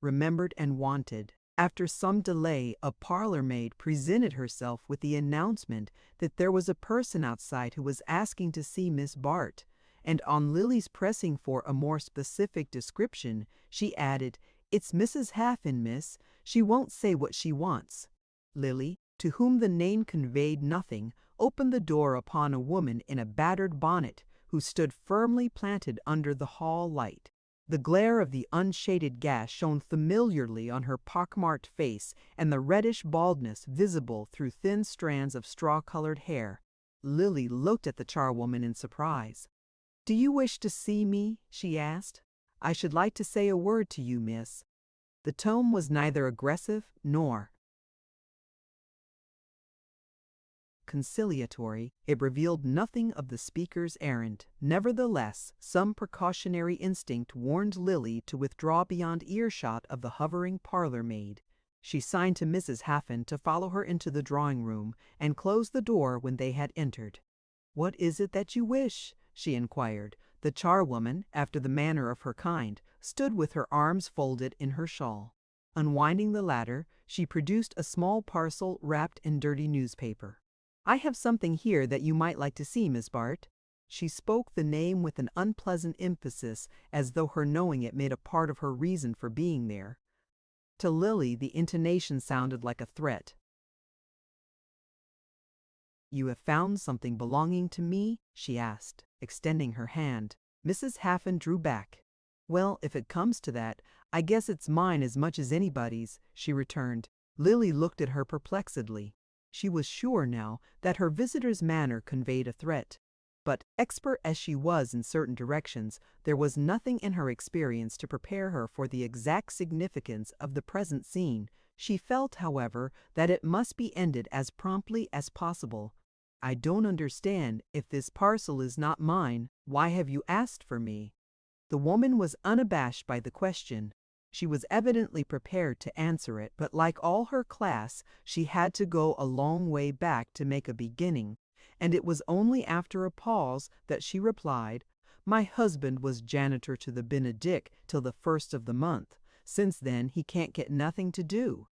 remembered and wanted. After some delay, a parlor-maid presented herself with the announcement that there was a person outside who was asking to see Miss Bart, and on Lily's pressing for a more specific description, she added, "It's Mrs. Haffin, miss. She won't say what she wants." Lily, to whom the name conveyed nothing, opened the door upon a woman in a battered bonnet who stood firmly planted under the hall light. The glare of the unshaded gas shone familiarly on her pockmarked face and the reddish baldness visible through thin strands of straw-colored hair. Lily looked at the charwoman in surprise. "Do you wish to see me?" she asked. "I should like to say a word to you, miss." The tone was neither aggressive nor conciliatory. It revealed nothing of the speaker's errand. Nevertheless, some precautionary instinct warned Lily to withdraw beyond earshot of the hovering parlor-maid. She signed to Mrs. Haffin to follow her into the drawing-room and closed the door when they had entered. "What is it that you wish?" she inquired. The charwoman, after the manner of her kind, stood with her arms folded in her shawl. Unwinding the latter, she produced a small parcel wrapped in dirty newspaper. "I have something here that you might like to see, Miss Bart." She spoke the name with an unpleasant emphasis, as though her knowing it made a part of her reason for being there. To Lily, the intonation sounded like a threat. "You have found something belonging to me?" she asked, extending her hand. Mrs. Haffin drew back. "Well, if it comes to that, I guess it's mine as much as anybody's," she returned. Lily looked at her perplexedly. She was sure now that her visitor's manner conveyed a threat. But, expert as she was in certain directions, there was nothing in her experience to prepare her for the exact significance of the present scene. She felt, however, that it must be ended as promptly as possible. "I don't understand. If this parcel is not mine, why have you asked for me?" The woman was unabashed by the question. She was evidently prepared to answer it, but like all her class, she had to go a long way back to make a beginning, and it was only after a pause that she replied, "My husband was janitor to the Benedict till the 1st of the month. Since then he can't get nothing to do."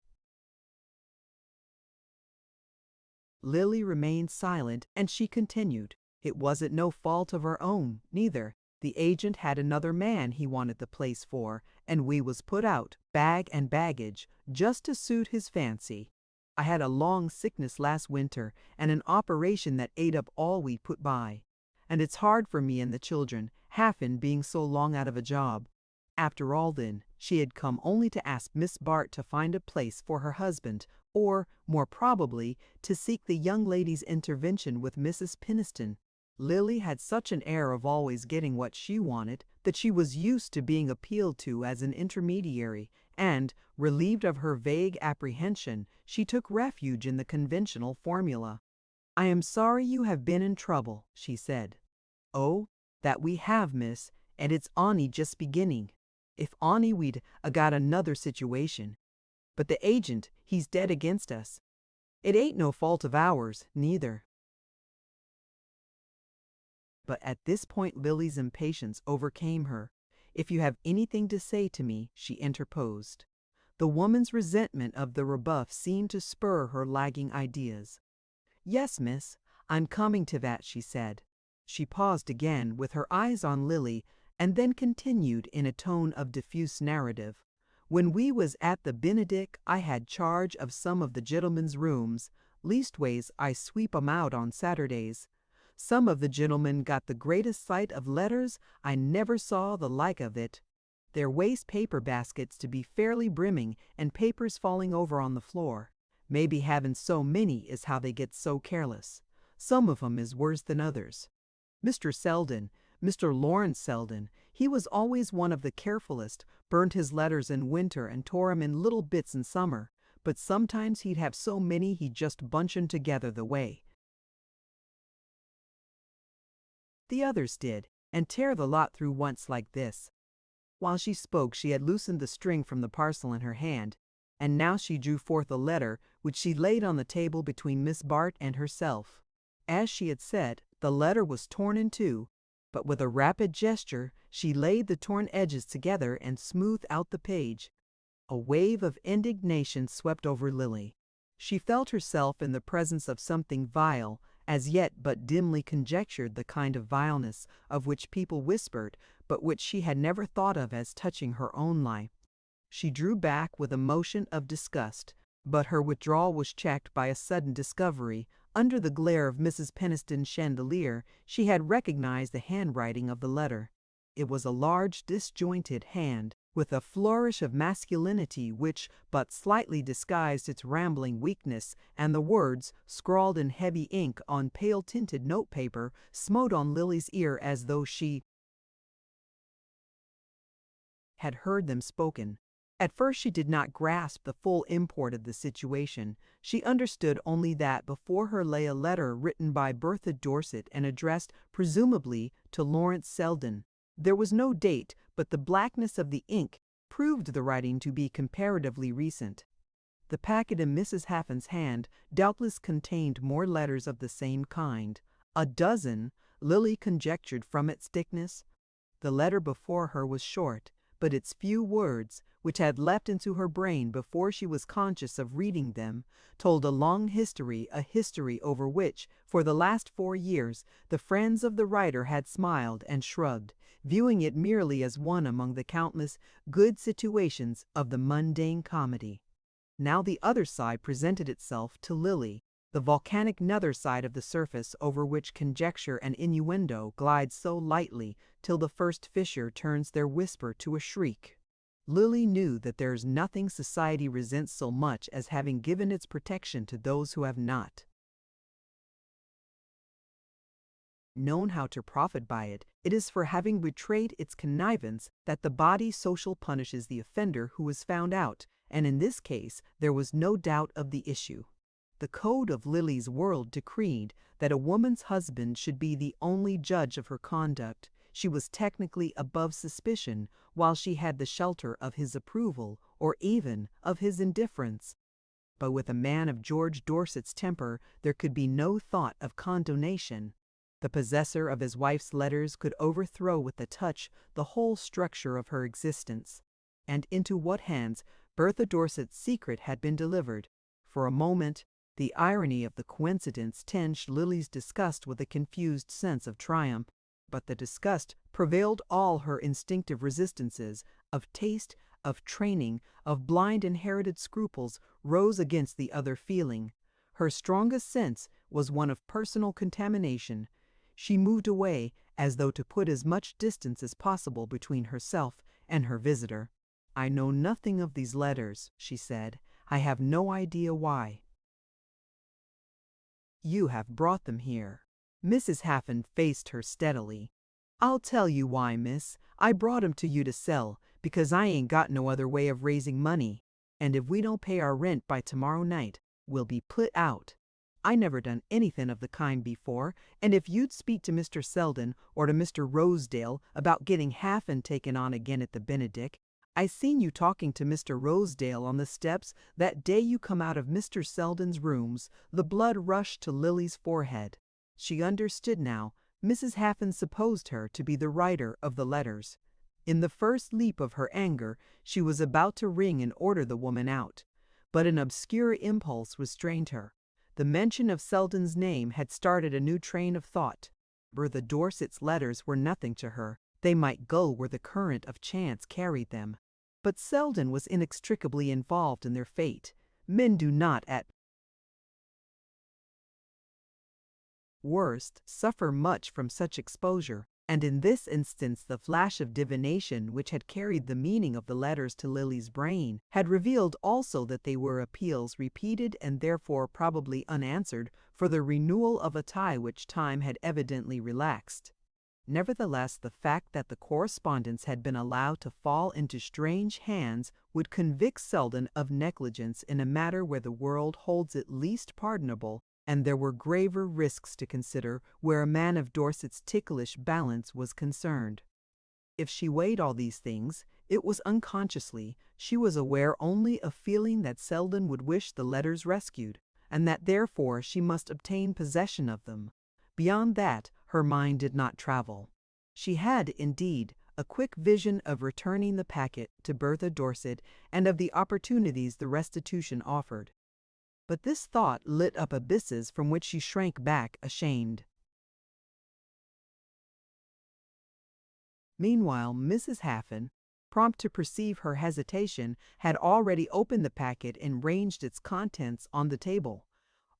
Lily remained silent, and she continued. It wasn't no fault of her own, neither. The agent had another man he wanted the place for, and we was put out, bag and baggage, just to suit his fancy. I had a long sickness last winter, and an operation that ate up all we'd put by. And it's hard for me and the children, Haffen being so long out of a job. After all then, she had come only to ask Miss Bart to find a place for her husband, or, more probably, to seek the young lady's intervention with Mrs. Peniston. Lily had such an air of always getting what she wanted that she was used to being appealed to as an intermediary, and, relieved of her vague apprehension, she took refuge in the conventional formula. "I am sorry you have been in trouble," she said. "Oh, that we have, miss, and it's on'y just beginning. If on'y we'd got another situation. But the agent, he's dead against us. It ain't no fault of ours, neither." But at this point Lily's impatience overcame her. "If you have anything to say to me," she interposed. The woman's resentment of the rebuff seemed to spur her lagging ideas. "Yes, miss, I'm coming to that," she said. She paused again, with her eyes on Lily, and then continued in a tone of diffuse narrative. "When we was at the Benedick, I had charge of some of the gentlemen's rooms. Leastways, I sweep 'em out on Saturdays. Some of the gentlemen got the greatest sight of letters. I never saw the like of it. Their waste paper baskets to be fairly brimming, and papers falling over on the floor. Maybe having so many is how they get so careless. Some of 'em is worse than others. Mr. Selden, Mr. Lawrence Selden, he was always one of the carefulest, burnt his letters in winter and tore 'em in little bits in summer, but sometimes he'd have so many he'd just bunch 'em together the way the others did, and tear the lot through once like this." While she spoke she had loosened the string from the parcel in her hand, and now she drew forth a letter which she laid on the table between Miss Bart and herself. As she had said, the letter was torn in two, but with a rapid gesture she laid the torn edges together and smoothed out the page. A wave of indignation swept over Lily. She felt herself in the presence of something vile, as yet but dimly conjectured the kind of vileness of which people whispered, but which she had never thought of as touching her own life. She drew back with a motion of disgust, but her withdrawal was checked by a sudden discovery. Under the glare of Mrs. Peniston's chandelier, she had recognized the handwriting of the letter. It was a large, disjointed hand, with a flourish of masculinity which but slightly disguised its rambling weakness, and the words, scrawled in heavy ink on pale-tinted notepaper, smote on Lily's ear as though she had heard them spoken. At first she did not grasp the full import of the situation. She understood only that before her lay a letter written by Bertha Dorset and addressed, presumably, to Lawrence Selden. There was no date, but the blackness of the ink proved the writing to be comparatively recent. The packet in Mrs. Haffen's hand doubtless contained more letters of the same kind. A dozen, Lily conjectured from its thickness. The letter before her was short, but its few words, which had leapt into her brain before she was conscious of reading them, told a long history, a history over which, for the last 4 years, the friends of the writer had smiled and shrugged, viewing it merely as one among the countless good situations of the mundane comedy. Now the other side presented itself to Lily, the volcanic nether side of the surface over which conjecture and innuendo glide so lightly till the first fissure turns their whisper to a shriek. Lily knew that there is nothing society resents so much as having given its protection to those who have not known how to profit by it. It is for having betrayed its connivance that the body social punishes the offender who is found out, and in this case there was no doubt of the issue. The code of Lily's world decreed that a woman's husband should be the only judge of her conduct. She was technically above suspicion, while she had the shelter of his approval, or even of his indifference. But with a man of George Dorset's temper there could be no thought of condonation. The possessor of his wife's letters could overthrow with a touch the whole structure of her existence. And into what hands Bertha Dorset's secret had been delivered. For a moment The irony of the coincidence tinged Lily's disgust with a confused sense of triumph, but the disgust prevailed all her instinctive resistances of taste, of training, of blind inherited scruples rose against the other feeling. Her strongest sense was one of personal contamination. She moved away as though to put as much distance as possible between herself and her visitor. "I know nothing of these letters," she said. "I have no idea why." "You have brought them here." Mrs. Haffan faced her steadily. "I'll tell you why, miss. I brought 'em to you to sell, because I ain't got no other way of raising money. And if we don't pay our rent by tomorrow night, we'll be put out. I never done anything of the kind before, and if you'd speak to Mr. Selden or to Mr. Rosedale about getting Haffan taken on again at the Benedict, I seen you talking to Mr. Rosedale on the steps that day you come out of Mr. Selden's rooms." The blood rushed to Lily's forehead. She understood now. Mrs. Haffan supposed her to be the writer of the letters. In the first leap of her anger, she was about to ring and order the woman out. But an obscure impulse restrained her. The mention of Selden's name had started a new train of thought. Bertha Dorset's letters were nothing to her. They might go where the current of chance carried them. But Selden was inextricably involved in their fate. Men do not at worst suffer much from such exposure, and in this instance the flash of divination which had carried the meaning of the letters to Lily's brain had revealed also that they were appeals repeated and therefore probably unanswered for the renewal of a tie which time had evidently relaxed. Nevertheless, the fact that the correspondence had been allowed to fall into strange hands would convict Selden of negligence in a matter where the world holds it least pardonable, and there were graver risks to consider where a man of Dorset's ticklish balance was concerned. If she weighed all these things, it was unconsciously. She was aware only of feeling that Selden would wish the letters rescued, and that therefore she must obtain possession of them. Beyond that, her mind did not travel. She had, indeed, a quick vision of returning the packet to Bertha Dorset and of the opportunities the restitution offered. But this thought lit up abysses from which she shrank back ashamed. Meanwhile, Mrs. Haffan, prompt to perceive her hesitation, had already opened the packet and ranged its contents on the table.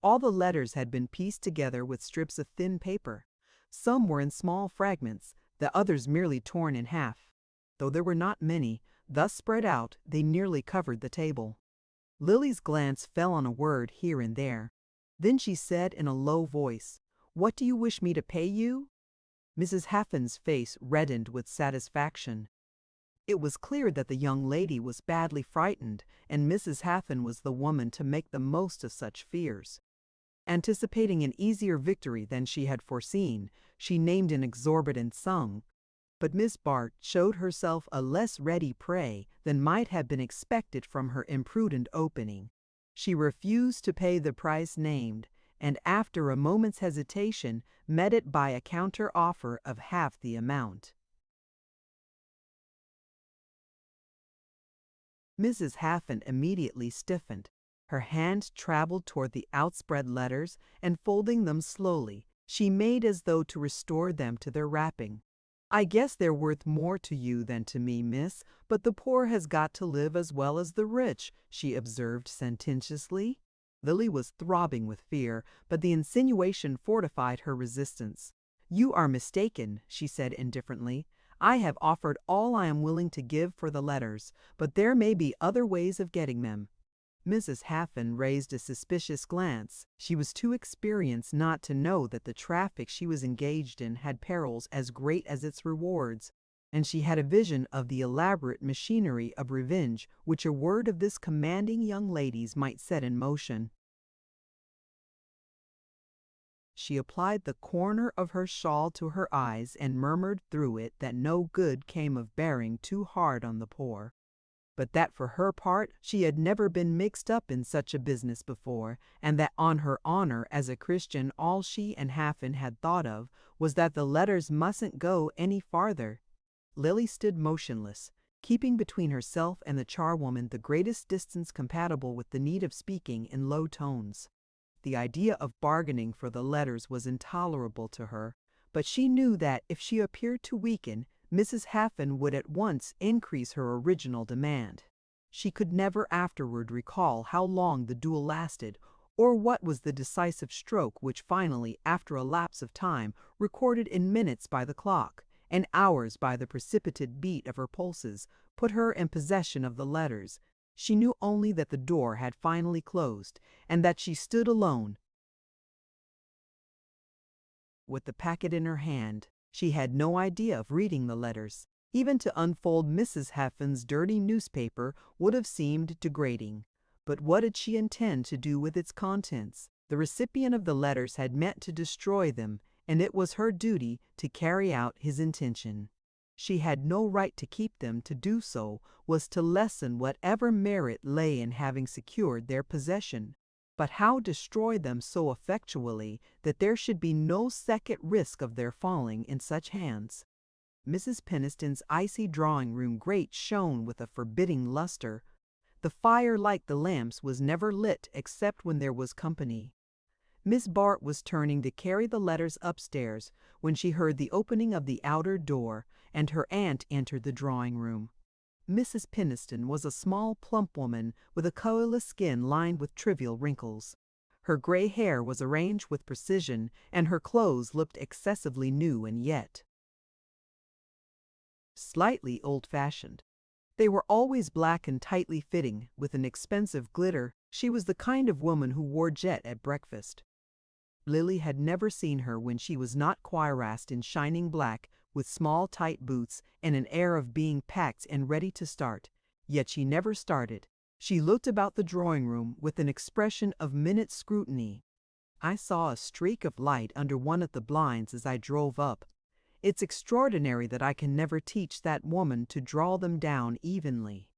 All the letters had been pieced together with strips of thin paper. Some were in small fragments, the others merely torn in half. Though there were not many, thus spread out, they nearly covered the table. Lily's glance fell on a word here and there. Then she said in a low voice, "What do you wish me to pay you?" Mrs. Haffan's face reddened with satisfaction. It was clear that the young lady was badly frightened, and Mrs. Haffan was the woman to make the most of such fears. Anticipating an easier victory than she had foreseen, she named an exorbitant sum. But Miss Bart showed herself a less ready prey than might have been expected from her imprudent opening. She refused to pay the price named, and after a moment's hesitation met it by a counter-offer of half the amount. Mrs. Haffan immediately stiffened. Her hand traveled toward the outspread letters, and folding them slowly, she made as though to restore them to their wrapping. "I guess they're worth more to you than to me, miss, but the poor has got to live as well as the rich," she observed sententiously. Lily was throbbing with fear, but the insinuation fortified her resistance. "You are mistaken," she said indifferently. "I have offered all I am willing to give for the letters, but there may be other ways of getting them." Mrs. Haffan raised a suspicious glance. She was too experienced not to know that the traffic she was engaged in had perils as great as its rewards, and she had a vision of the elaborate machinery of revenge which a word of this commanding young lady's might set in motion. She applied the corner of her shawl to her eyes and murmured through it that no good came of bearing too hard on the poor, but that for her part she had never been mixed up in such a business before, and that on her honor as a Christian all she and Haffan had thought of was that the letters mustn't go any farther. Lily stood motionless, keeping between herself and the charwoman the greatest distance compatible with the need of speaking in low tones. The idea of bargaining for the letters was intolerable to her, but she knew that if she appeared to weaken, Mrs. Haffan would at once increase her original demand. She could never afterward recall how long the duel lasted, or what was the decisive stroke which finally, after a lapse of time, recorded in minutes by the clock, and hours by the precipitate beat of her pulses, put her in possession of the letters. She knew only that the door had finally closed, and that she stood alone, with the packet in her hand. She had no idea of reading the letters. Even to unfold Mrs. Haffan's dirty newspaper would have seemed degrading. But what did she intend to do with its contents? The recipient of the letters had meant to destroy them, and it was her duty to carry out his intention. She had no right to keep them. To do so was to lessen whatever merit lay in having secured their possession. But how destroy them so effectually that there should be no second risk of their falling in such hands? Mrs. Peniston's icy drawing-room grate shone with a forbidding luster. The fire, like the lamps, was never lit except when there was company. Miss Bart was turning to carry the letters upstairs when she heard the opening of the outer door, and her aunt entered the drawing-room. Mrs. Peniston was a small, plump woman with a colorless skin lined with trivial wrinkles. Her gray hair was arranged with precision, and her clothes looked excessively new and yet slightly old-fashioned. They were always black and tightly fitting, with an expensive glitter. She was the kind of woman who wore jet at breakfast. Lily had never seen her when she was not cuirassed in shining black, with small tight boots and an air of being packed and ready to start. Yet she never started. She looked about the drawing-room with an expression of minute scrutiny. I saw a streak of light under one of the blinds as I drove up. It's extraordinary that I can never teach that woman to draw them down evenly.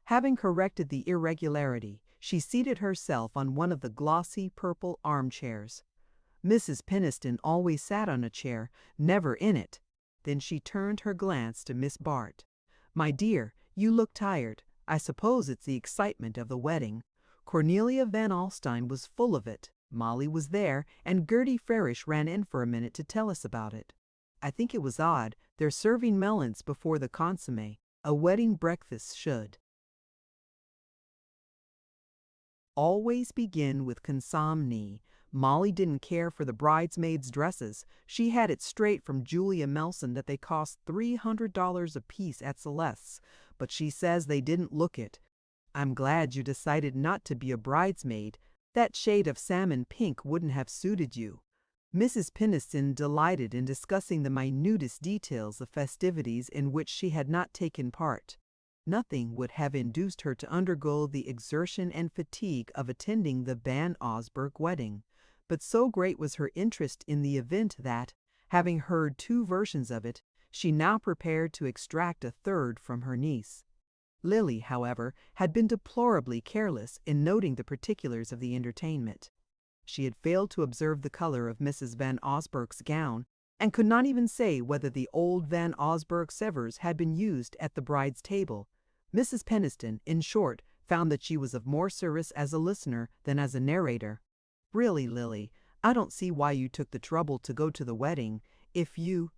Having corrected the irregularity, she seated herself on one of the glossy purple armchairs. Mrs. Peniston always sat on a chair, never in it. Then she turned her glance to Miss Bart. "My dear, you look tired. I suppose it's the excitement of the wedding." Cornelia Van Alstyne was full of it. Molly was there, and Gertie Farish ran in for a minute to tell us about it. I think it was odd, they're serving melons before the consommé. A wedding breakfast should always begin with consommé. Molly didn't care for the bridesmaids' dresses. She had it straight from Julia Melson that they cost $300 apiece at Celeste's, but she says they didn't look it. I'm glad you decided not to be a bridesmaid. That shade of salmon pink wouldn't have suited you. Mrs. Peniston delighted in discussing the minutest details of festivities in which she had not taken part. Nothing would have induced her to undergo the exertion and fatigue of attending the Van Osburgh wedding, but so great was her interest in the event that, having heard 2 versions of it, she now prepared to extract a third from her niece. Lily, however, had been deplorably careless in noting the particulars of the entertainment. She had failed to observe the color of Mrs. Van Osburgh's gown, and could not even say whether the old Van Osburgh severs had been used at the bride's table. Mrs. Peniston, in short, found that she was of more service as a listener than as a narrator. "Really, Lily, I don't see why you took the trouble to go to the wedding, if you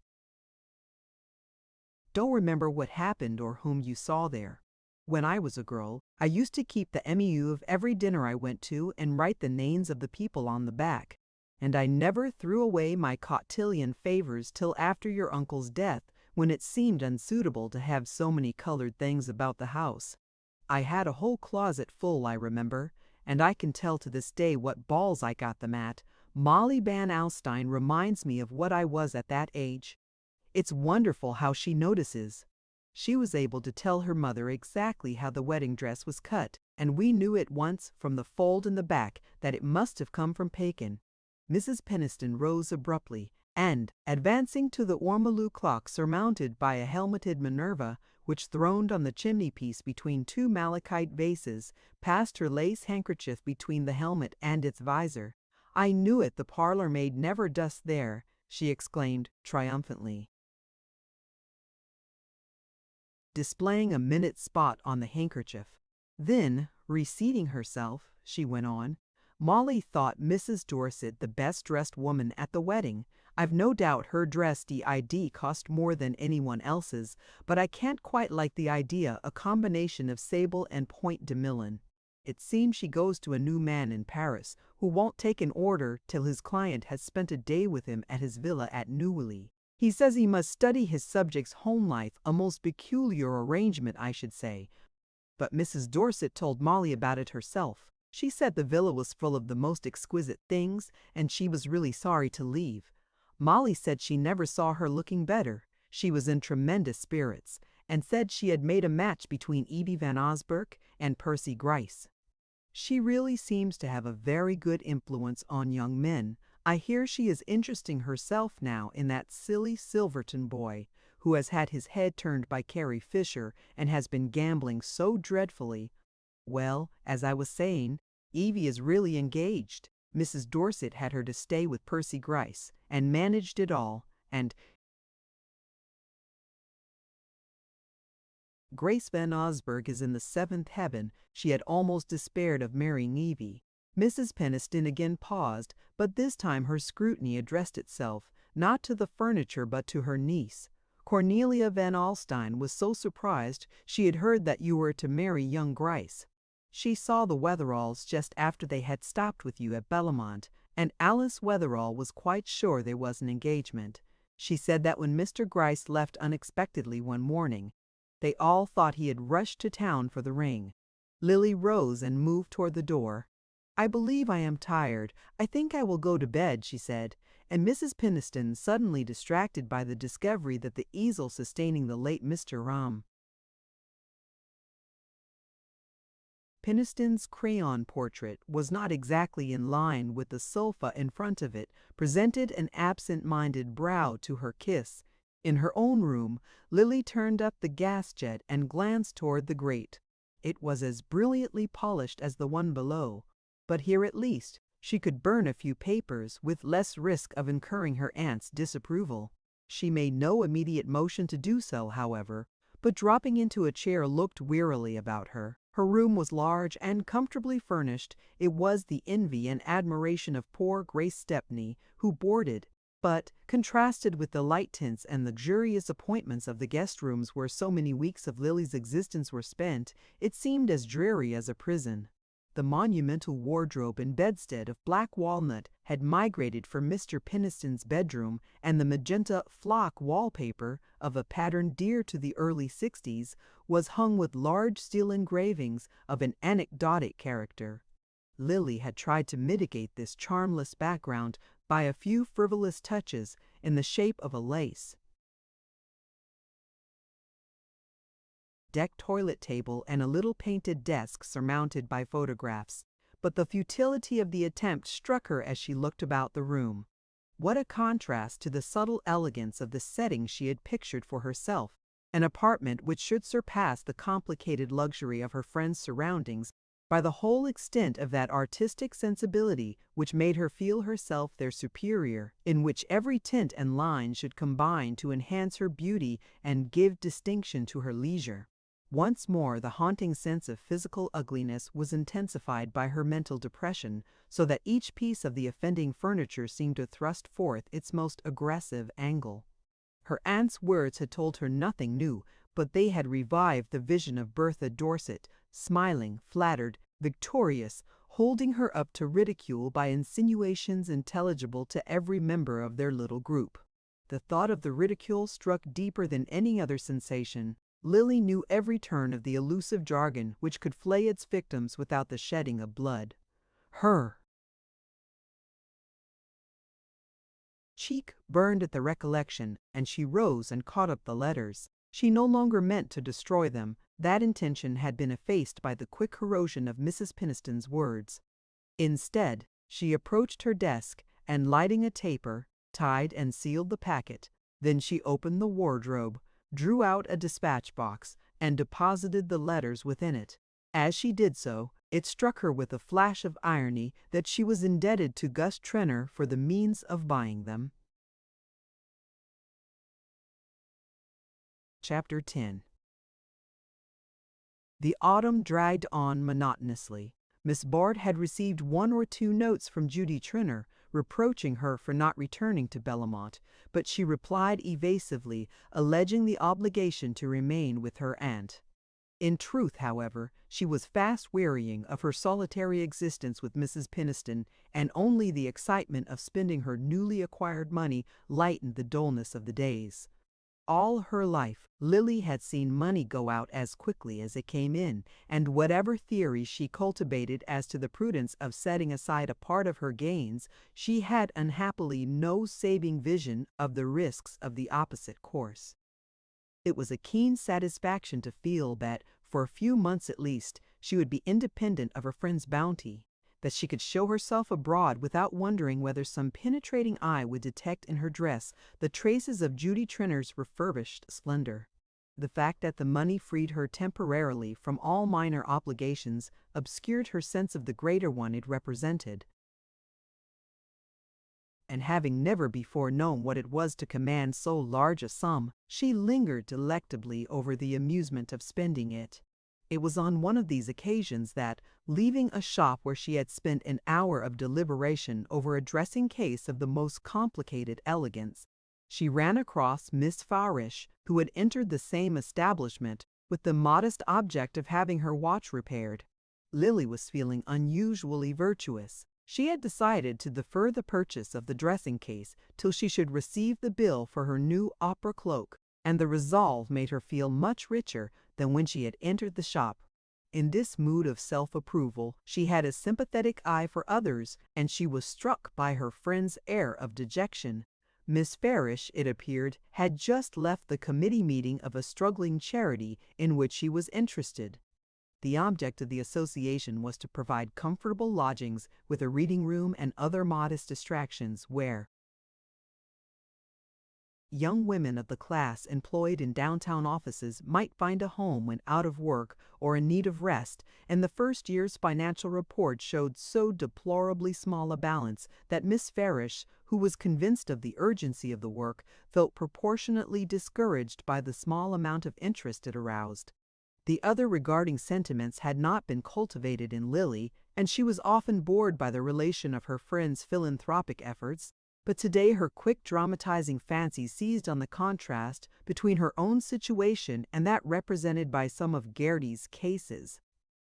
don't remember what happened or whom you saw there. When I was a girl, I used to keep the MEU of every dinner I went to and write the names of the people on the back. And I never threw away my cotillion favors till after your uncle's death, when it seemed unsuitable to have so many colored things about the house. I had a whole closet full, I remember, and I can tell to this day what balls I got them at. Molly Van Alstyne reminds me of what I was at that age. It's wonderful how she notices. She was able to tell her mother exactly how the wedding dress was cut, and we knew at once from the fold in the back that it must have come from Paquin." Mrs. Peniston rose abruptly, and, advancing to the ormolu clock surmounted by a helmeted Minerva, which throned on the chimney-piece between 2 malachite vases, passed her lace handkerchief between the helmet and its visor. "I knew it, the parlor-maid never dusts there," she exclaimed triumphantly, displaying a minute spot on the handkerchief. Then, reseating herself, she went on, Molly thought Mrs. Dorset the best-dressed woman at the wedding. I've no doubt her dress did cost more than anyone else's, but I can't quite like the idea, a combination of sable and point de Milan. It seems she goes to a new man in Paris who won't take an order till his client has spent a day with him at his villa at Neuilly. He says he must study his subject's home life, a most peculiar arrangement, I should say. But Mrs. Dorset told Molly about it herself. She said the villa was full of the most exquisite things, and she was really sorry to leave. Molly said she never saw her looking better. She was in tremendous spirits, and said she had made a match between Evie Van Osburgh and Percy Gryce. She really seems to have a very good influence on young men. I hear she is interesting herself now in that silly Silverton boy, who has had his head turned by Carrie Fisher and has been gambling so dreadfully. Well, as I was saying, Evie is really engaged. Mrs. Dorset had her to stay with Percy Gryce, and managed it all, and Grace Van Osburgh is in the seventh heaven. She had almost despaired of marrying Evie. Mrs. Peniston again paused, but this time her scrutiny addressed itself, not to the furniture but to her niece. Cornelia Van Alstyne was so surprised she had heard that you were to marry young Gryce. She saw the Wetheralls just after they had stopped with you at Bellamont, and Alice Wetherall was quite sure there was an engagement. She said that when Mr. Gryce left unexpectedly one morning, they all thought he had rushed to town for the ring. Lily rose and moved toward the door. "I believe I am tired. I think I will go to bed," she said, and Mrs. Peniston, suddenly distracted by the discovery that the easel sustaining the late Mr. Peniston's crayon portrait was not exactly in line with the sofa in front of it, presented an absent-minded brow to her kiss. In her own room, Lily turned up the gas jet and glanced toward the grate. It was as brilliantly polished as the one below, but here at least she could burn a few papers with less risk of incurring her aunt's disapproval. She made no immediate motion to do so, however, but dropping into a chair looked wearily about her. Her room was large and comfortably furnished. It was the envy and admiration of poor Grace Stepney, who boarded, but, contrasted with the light tints and luxurious appointments of the guest rooms where so many weeks of Lily's existence were spent, it seemed as dreary as a prison. The monumental wardrobe and bedstead of black walnut had migrated from Mr. Peniston's bedroom, and the magenta flock wallpaper, of a pattern dear to the early 60s, was hung with large steel engravings of an anecdotic character. Lily had tried to mitigate this charmless background by a few frivolous touches in the shape of a lace decked toilet table and a little painted desk surmounted by photographs, but the futility of the attempt struck her as she looked about the room. What a contrast to the subtle elegance of the setting she had pictured for herself, an apartment which should surpass the complicated luxury of her friend's surroundings by the whole extent of that artistic sensibility which made her feel herself their superior, in which every tint and line should combine to enhance her beauty and give distinction to her leisure. Once more the haunting sense of physical ugliness was intensified by her mental depression, so that each piece of the offending furniture seemed to thrust forth its most aggressive angle. Her aunt's words had told her nothing new, but they had revived the vision of Bertha Dorset, smiling, flattered, victorious, holding her up to ridicule by insinuations intelligible to every member of their little group. The thought of the ridicule struck deeper than any other sensation. Lily knew every turn of the elusive jargon which could flay its victims without the shedding of blood. Her cheek burned at the recollection, and she rose and caught up the letters. She no longer meant to destroy them. That intention had been effaced by the quick corrosion of Mrs. Peniston's words. Instead, she approached her desk, and lighting a taper, tied and sealed the packet. Then she opened the wardrobe, drew out a dispatch box, and deposited the letters within it. As she did so, it struck her with a flash of irony that she was indebted to Gus Trenor for the means of buying them. Chapter 10. The autumn dragged on monotonously. Miss Bart had received one or two notes from Judy Trinner, reproaching her for not returning to Bellamont, but she replied evasively, alleging the obligation to remain with her aunt. In truth, however, she was fast wearying of her solitary existence with Mrs. Penniston, and only the excitement of spending her newly acquired money lightened the dullness of the days. All her life, Lily had seen money go out as quickly as it came in, and whatever theories she cultivated as to the prudence of setting aside a part of her gains, she had unhappily no saving vision of the risks of the opposite course. It was a keen satisfaction to feel that, for a few months at least, she would be independent of her friend's bounty, that she could show herself abroad without wondering whether some penetrating eye would detect in her dress the traces of Judy Trinner's refurbished splendor. The fact that the money freed her temporarily from all minor obligations obscured her sense of the greater one it represented. And having never before known what it was to command so large a sum, she lingered delectably over the amusement of spending it. It was on one of these occasions that, leaving a shop where she had spent an hour of deliberation over a dressing case of the most complicated elegance, she ran across Miss Farish, who had entered the same establishment with the modest object of having her watch repaired. Lily was feeling unusually virtuous. She had decided to defer the purchase of the dressing case till she should receive the bill for her new opera cloak, and the resolve made her feel much richer than when she had entered the shop. In this mood of self-approval, she had a sympathetic eye for others, and she was struck by her friend's air of dejection. Miss Farish, it appeared, had just left the committee meeting of a struggling charity in which she was interested. The object of the association was to provide comfortable lodgings with a reading room and other modest distractions where young women of the class employed in downtown offices might find a home when out of work or in need of rest, and the first year's financial report showed so deplorably small a balance that Miss Farish, who was convinced of the urgency of the work, felt proportionately discouraged by the small amount of interest it aroused. The other regarding sentiments had not been cultivated in Lily, and she was often bored by the relation of her friend's philanthropic efforts, but today her quick dramatizing fancy seized on the contrast between her own situation and that represented by some of Gertie's cases.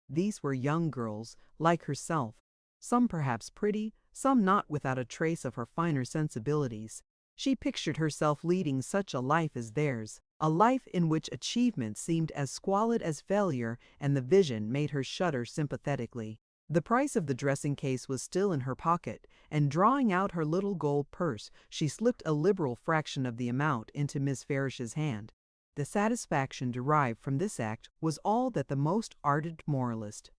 These were young girls, like herself, some perhaps pretty, some not without a trace of her finer sensibilities. She pictured herself leading such a life as theirs, a life in which achievement seemed as squalid as failure, and the vision made her shudder sympathetically. The price of the dressing case was still in her pocket, and drawing out her little gold purse, she slipped a liberal fraction of the amount into Miss Farish's hand. The satisfaction derived from this act was all that the most ardent moralist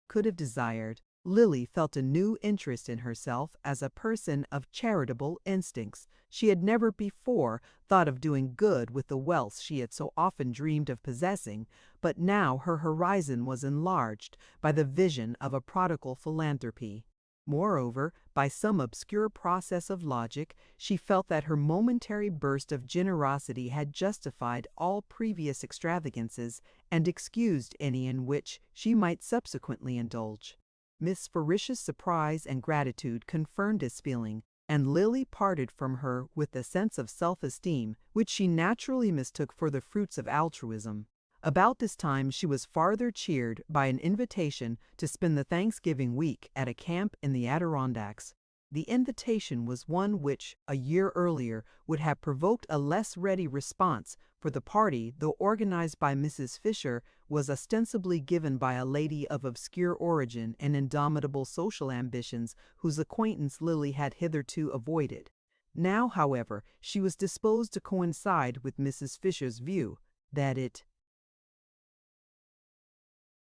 could have desired. Lily felt a new interest in herself as a person of charitable instincts. She had never before thought of doing good with the wealth she had so often dreamed of possessing, but now her horizon was enlarged by the vision of a prodigal philanthropy. Moreover, by some obscure process of logic, she felt that her momentary burst of generosity had justified all previous extravagances and excused any in which she might subsequently indulge. Miss Farish's surprise and gratitude confirmed this feeling, and Lily parted from her with a sense of self-esteem which she naturally mistook for the fruits of altruism. About this time she was farther cheered by an invitation to spend the Thanksgiving week at a camp in the Adirondacks. The invitation was one which, a year earlier, would have provoked a less ready response, for the party, though organized by Mrs. Fisher, was ostensibly given by a lady of obscure origin and indomitable social ambitions whose acquaintance Lily had hitherto avoided. Now, however, she was disposed to coincide with Mrs. Fisher's view that it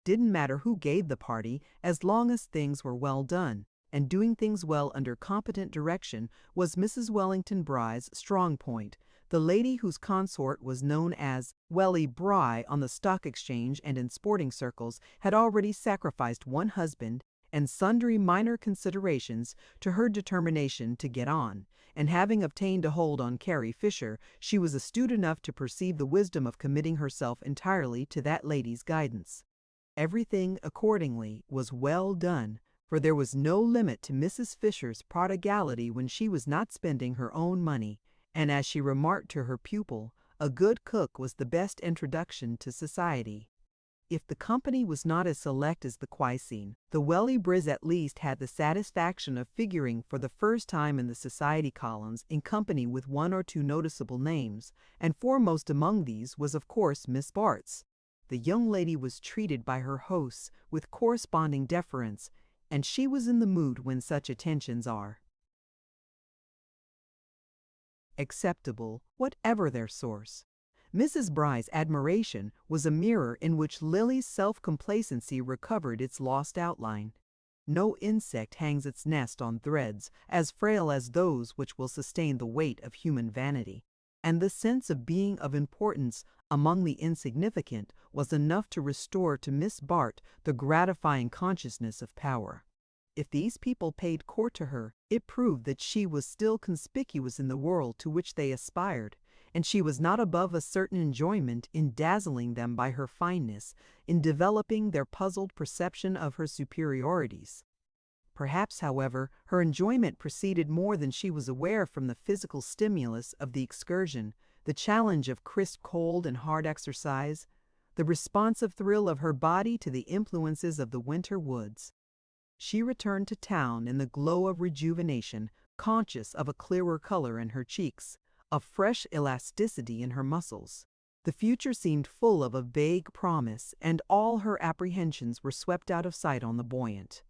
didn't matter who gave the party as long as things were well done, and doing things well under competent direction was Mrs. Wellington Bry's strong point. The lady whose consort was known as Welly Bry on the stock exchange and in sporting circles had already sacrificed one husband and sundry minor considerations to her determination to get on, and having obtained a hold on Carrie Fisher, she was astute enough to perceive the wisdom of committing herself entirely to that lady's guidance. Everything, accordingly, was well done, for there was no limit to Mrs. Fisher's prodigality when she was not spending her own money, and as she remarked to her pupil, a good cook was the best introduction to society. If the company was not as select as the Quicene, the Welly-Briz at least had the satisfaction of figuring for the first time in the society columns in company with one or two noticeable names, and foremost among these was of course Miss Bart's. The young lady was treated by her hosts with corresponding deference, and she was in the mood when such attentions are acceptable, whatever their source. Mrs. Bry's admiration was a mirror in which Lily's self-complacency recovered its lost outline. No insect hangs its nest on threads as frail as those which will sustain the weight of human vanity, and the sense of being of importance among the insignificant was enough to restore to Miss Bart the gratifying consciousness of power. If these people paid court to her, it proved that she was still conspicuous in the world to which they aspired, and she was not above a certain enjoyment in dazzling them by her fineness, in developing their puzzled perception of her superiorities. Perhaps, however, her enjoyment proceeded more than she was aware from the physical stimulus of the excursion, the challenge of crisp cold and hard exercise, the responsive thrill of her body to the influences of the winter woods. She returned to town in the glow of rejuvenation, conscious of a clearer color in her cheeks, of fresh elasticity in her muscles. The future seemed full of a vague promise, and all her apprehensions were swept out of sight on the buoyant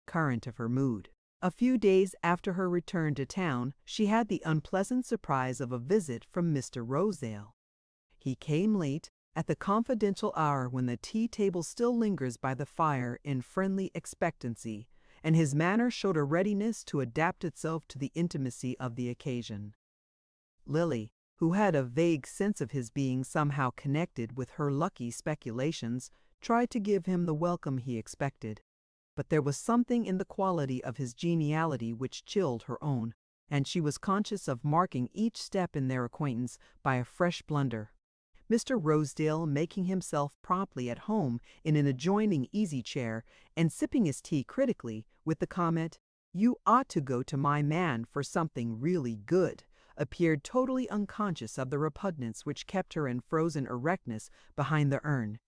current of her mood. A few days after her return to town, she had the unpleasant surprise of a visit from Mr. Rosedale. He came late, at the confidential hour when the tea-table still lingers by the fire in friendly expectancy, and his manner showed a readiness to adapt itself to the intimacy of the occasion. Lily, who had a vague sense of his being somehow connected with her lucky speculations, tried to give him the welcome he expected. But there was something in the quality of his geniality which chilled her own, and she was conscious of marking each step in their acquaintance by a fresh blunder. Mr. Rosedale, making himself promptly at home in an adjoining easy-chair and sipping his tea critically, with the comment, "You ought to go to my man for something really good," appeared totally unconscious of the repugnance which kept her in frozen erectness behind the urn.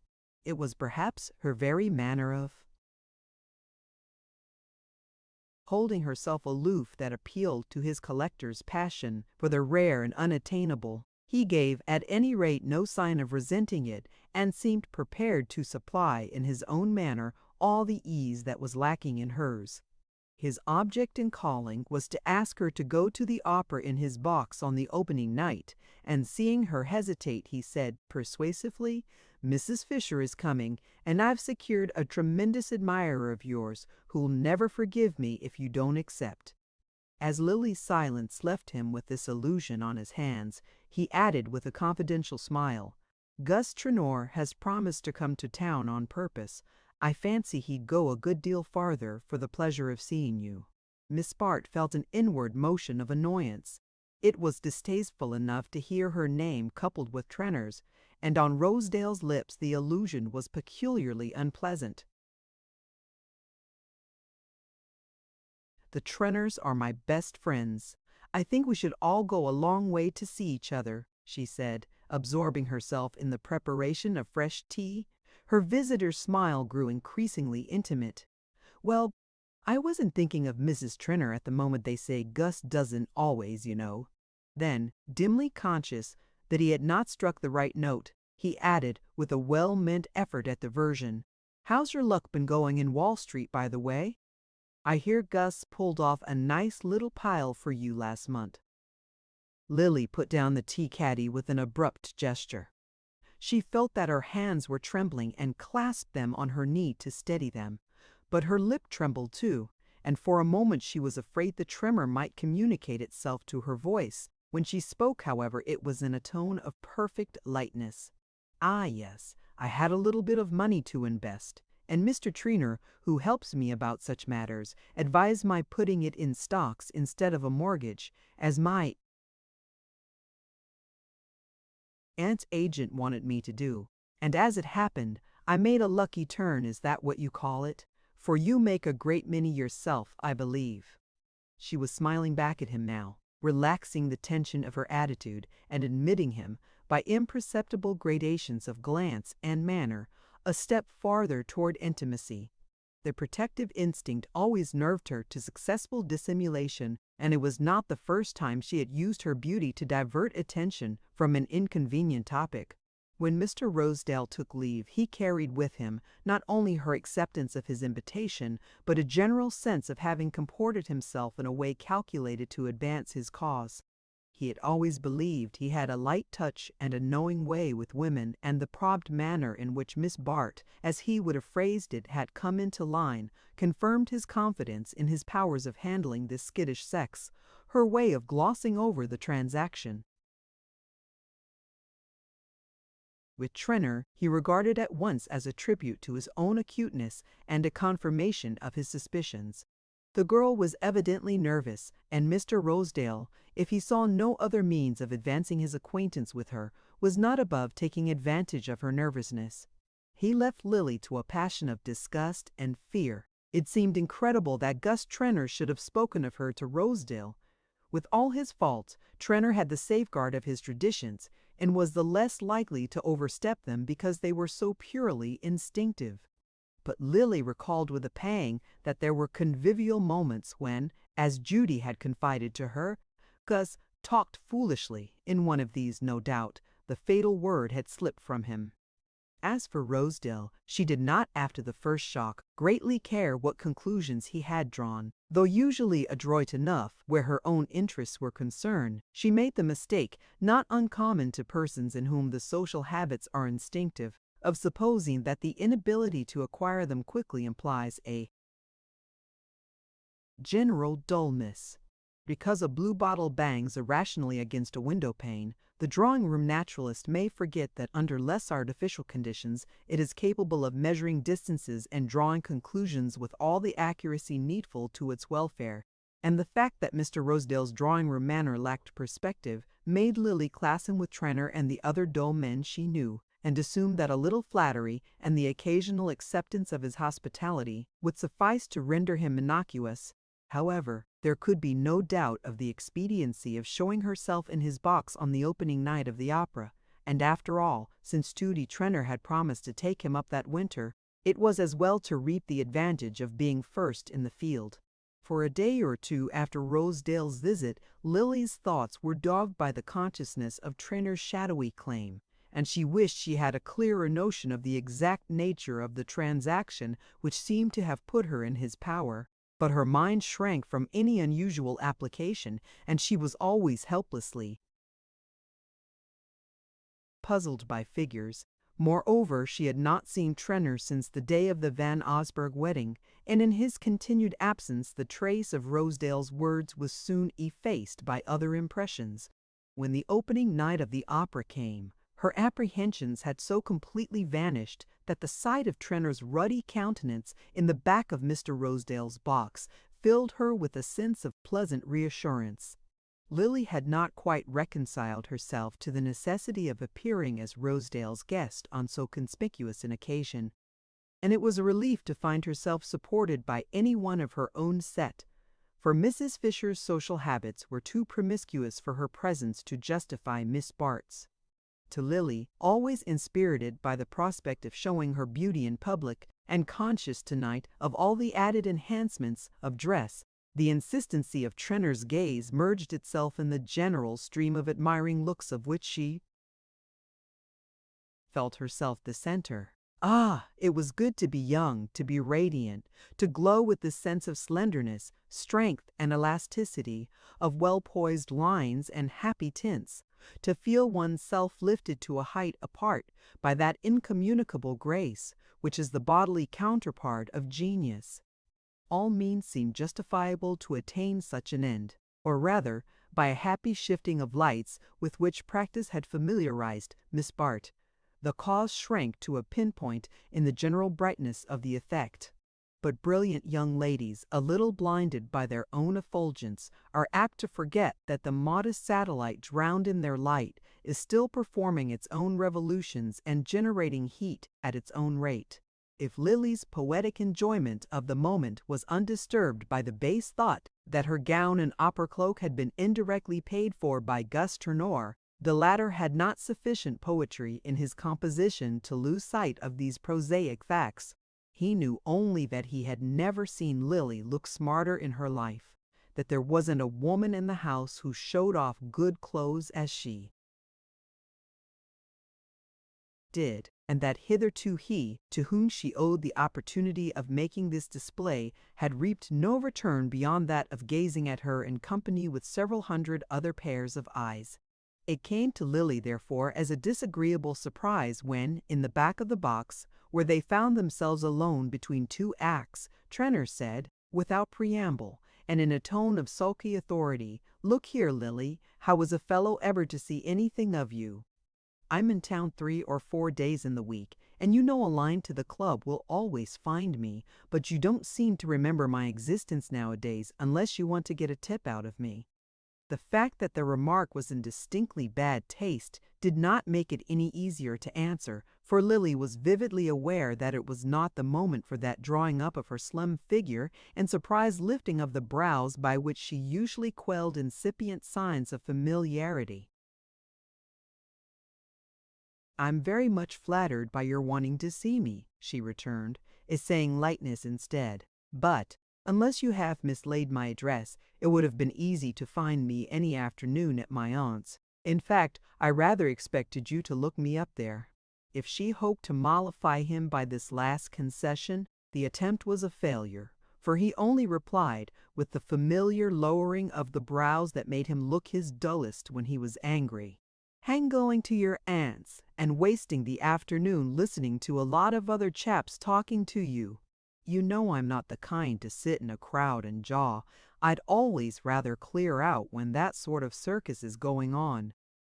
It was perhaps her very manner of holding herself aloof that appealed to his collector's passion for the rare and unattainable. He gave at any rate no sign of resenting it, and seemed prepared to supply in his own manner all the ease that was lacking in hers. His object in calling was to ask her to go to the opera in his box on the opening night, and seeing her hesitate, he said persuasively, "Mrs. Fisher is coming, and I've secured a tremendous admirer of yours who'll never forgive me if you don't accept." As Lily's silence left him with this illusion on his hands, he added with a confidential smile, "Gus Trenor has promised to come to town on purpose. I fancy he'd go a good deal farther for the pleasure of seeing you." Miss Bart felt an inward motion of annoyance. It was distasteful enough to hear her name coupled with Trenor's, and on Rosedale's lips the allusion was peculiarly unpleasant. "The Trenors are my best friends. I think we should all go a long way to see each other," she said, absorbing herself in the preparation of fresh tea. Her visitor's smile grew increasingly intimate. "Well, I wasn't thinking of Mrs. Trenor at the moment. They say Gus doesn't always, you know." Then, dimly conscious that he had not struck the right note, he added, with a well-meant effort at diversion, "How's your luck been going in Wall Street, by the way? I hear Gus pulled off a nice little pile for you last month." Lily put down the tea caddy with an abrupt gesture. She felt that her hands were trembling and clasped them on her knee to steady them. But her lip trembled too, and for a moment she was afraid the tremor might communicate itself to her voice. When she spoke, however, it was in a tone of perfect lightness. "Ah, yes, I had a little bit of money to invest, and Mr. Treener, who helps me about such matters, advised my putting it in stocks instead of a mortgage, as my aunt's agent wanted me to do. And as it happened, I made a lucky turn, is that what you call it? For you make a great many yourself, I believe. She was smiling back at him now, relaxing the tension of her attitude and admitting him, by imperceptible gradations of glance and manner, a step farther toward intimacy. The protective instinct always nerved her to successful dissimulation, and it was not the first time she had used her beauty to divert attention from an inconvenient topic. When Mr. Rosedale took leave, he carried with him not only her acceptance of his invitation, but a general sense of having comported himself in a way calculated to advance his cause. He had always believed he had a light touch and a knowing way with women, and the prompt manner in which Miss Bart, as he would have phrased it, had come into line, confirmed his confidence in his powers of handling this skittish sex, her way of glossing over the transaction. With Trenor, he regarded at once as a tribute to his own acuteness and a confirmation of his suspicions. The girl was evidently nervous, and Mr. Rosedale, if he saw no other means of advancing his acquaintance with her, was not above taking advantage of her nervousness. He left Lily to a passion of disgust and fear. It seemed incredible that Gus Trenor should have spoken of her to Rosedale. With all his faults, Trenor had the safeguard of his traditions, and was the less likely to overstep them because they were so purely instinctive. But Lily recalled with a pang that there were convivial moments when, as Judy had confided to her, Gus talked foolishly. In one of these, no doubt, the fatal word had slipped from him. As for Rosedale, she did not, after the first shock, greatly care what conclusions he had drawn. Though usually adroit enough where her own interests were concerned, she made the mistake, not uncommon to persons in whom the social habits are instinctive, of supposing that the inability to acquire them quickly implies a general dullness. Because a bluebottle bangs irrationally against a window pane, the drawing-room naturalist may forget that under less artificial conditions it is capable of measuring distances and drawing conclusions with all the accuracy needful to its welfare, and the fact that Mr. Rosedale's drawing-room manner lacked perspective made Lily class him with Trenor and the other dull men she knew, and assumed that a little flattery and the occasional acceptance of his hospitality would suffice to render him innocuous. However, there could be no doubt of the expediency of showing herself in his box on the opening night of the opera, and after all, since Judy Trenor had promised to take him up that winter, it was as well to reap the advantage of being first in the field. For a day or two after Rosedale's visit, Lily's thoughts were dogged by the consciousness of Trenor's shadowy claim, and she wished she had a clearer notion of the exact nature of the transaction which seemed to have put her in his power. But her mind shrank from any unusual application, and she was always helplessly puzzled by figures. Moreover, she had not seen Trenor since the day of the Van Osburgh wedding, and in his continued absence the trace of Rosedale's words was soon effaced by other impressions. When the opening night of the opera came, her apprehensions had so completely vanished that the sight of Trenor's ruddy countenance in the back of Mr. Rosedale's box filled her with a sense of pleasant reassurance. Lily had not quite reconciled herself to the necessity of appearing as Rosedale's guest on so conspicuous an occasion, and it was a relief to find herself supported by any one of her own set, for Mrs. Fisher's social habits were too promiscuous for her presence to justify Miss Bart's. To Lily, always inspirited by the prospect of showing her beauty in public, and conscious tonight of all the added enhancements of dress, the insistency of Trenor's gaze merged itself in the general stream of admiring looks of which she felt herself the center. Ah, it was good to be young, to be radiant, to glow with the sense of slenderness, strength, and elasticity, of well-poised lines and happy tints, to feel oneself lifted to a height apart by that incommunicable grace which is the bodily counterpart of genius. All means seemed justifiable to attain such an end, or rather, by a happy shifting of lights with which practice had familiarized Miss Bart. the cause shrank to a pinpoint in the general brightness of the effect. But brilliant young ladies, a little blinded by their own effulgence, are apt to forget that the modest satellite drowned in their light is still performing its own revolutions and generating heat at its own rate. If Lily's poetic enjoyment of the moment was undisturbed by the base thought that her gown and opera cloak had been indirectly paid for by Gus Turnor, the latter had not sufficient poetry in his composition to lose sight of these prosaic facts. He knew only that he had never seen Lily look smarter in her life, that there wasn't a woman in the house who showed off good clothes as she did, and that hitherto he, to whom she owed the opportunity of making this display, had reaped no return beyond that of gazing at her in company with several hundred other pairs of eyes. It came to Lily, therefore, as a disagreeable surprise when, in the back of the box, where they found themselves alone between two acts, Trenor said, without preamble, and in a tone of sulky authority, "Look here, Lily, how was a fellow ever to see anything of you? I'm in town 3 or 4 days in the week, and you know a line to the club will always find me, but you don't seem to remember my existence nowadays unless you want to get a tip out of me." The fact that the remark was in distinctly bad taste did not make it any easier to answer, for Lily was vividly aware that it was not the moment for that drawing up of her slim figure and surprised lifting of the brows by which she usually quelled incipient signs of familiarity. "I'm very much flattered by your wanting to see me," she returned, essaying lightness instead. "But, unless you have mislaid my address, it would have been easy to find me any afternoon at my aunt's. In fact, I rather expected you to look me up there." If she hoped to mollify him by this last concession, the attempt was a failure, for he only replied, with the familiar lowering of the brows that made him look his dullest when he was angry, "Hang going to your aunt's and wasting the afternoon listening to a lot of other chaps talking to you. You know I'm not the kind to sit in a crowd and jaw. I'd always rather clear out when that sort of circus is going on.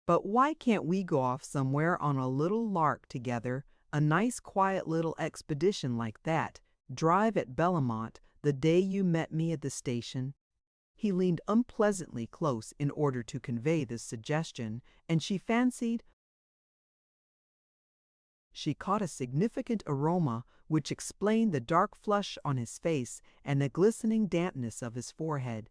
But why can't we go off somewhere on a little lark together, a nice quiet little expedition like that, drive at Belmont the day you met me at the station?" He leaned unpleasantly close in order to convey this suggestion, and she fancied she caught a significant aroma which explained the dark flush on his face and the glistening dampness of his forehead.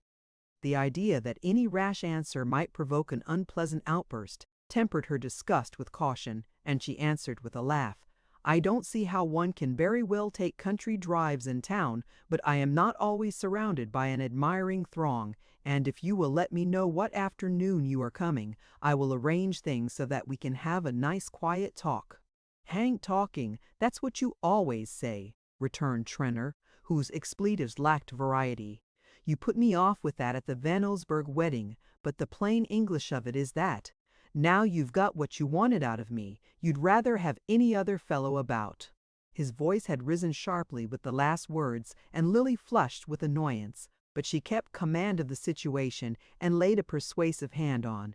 The idea that any rash answer might provoke an unpleasant outburst tempered her disgust with caution, and she answered with a laugh, "I don't see how one can very well take country drives in town, but I am not always surrounded by an admiring throng, and if you will let me know what afternoon you are coming, I will arrange things so that we can have a nice quiet talk." "Hang talking, that's what you always say," returned Trenor, whose expletives lacked variety. "You put me off with that at the Van Osburgh wedding, but the plain English of it is that, now you've got what you wanted out of me, you'd rather have any other fellow about." His voice had risen sharply with the last words, and Lily flushed with annoyance, but she kept command of the situation and laid a persuasive hand on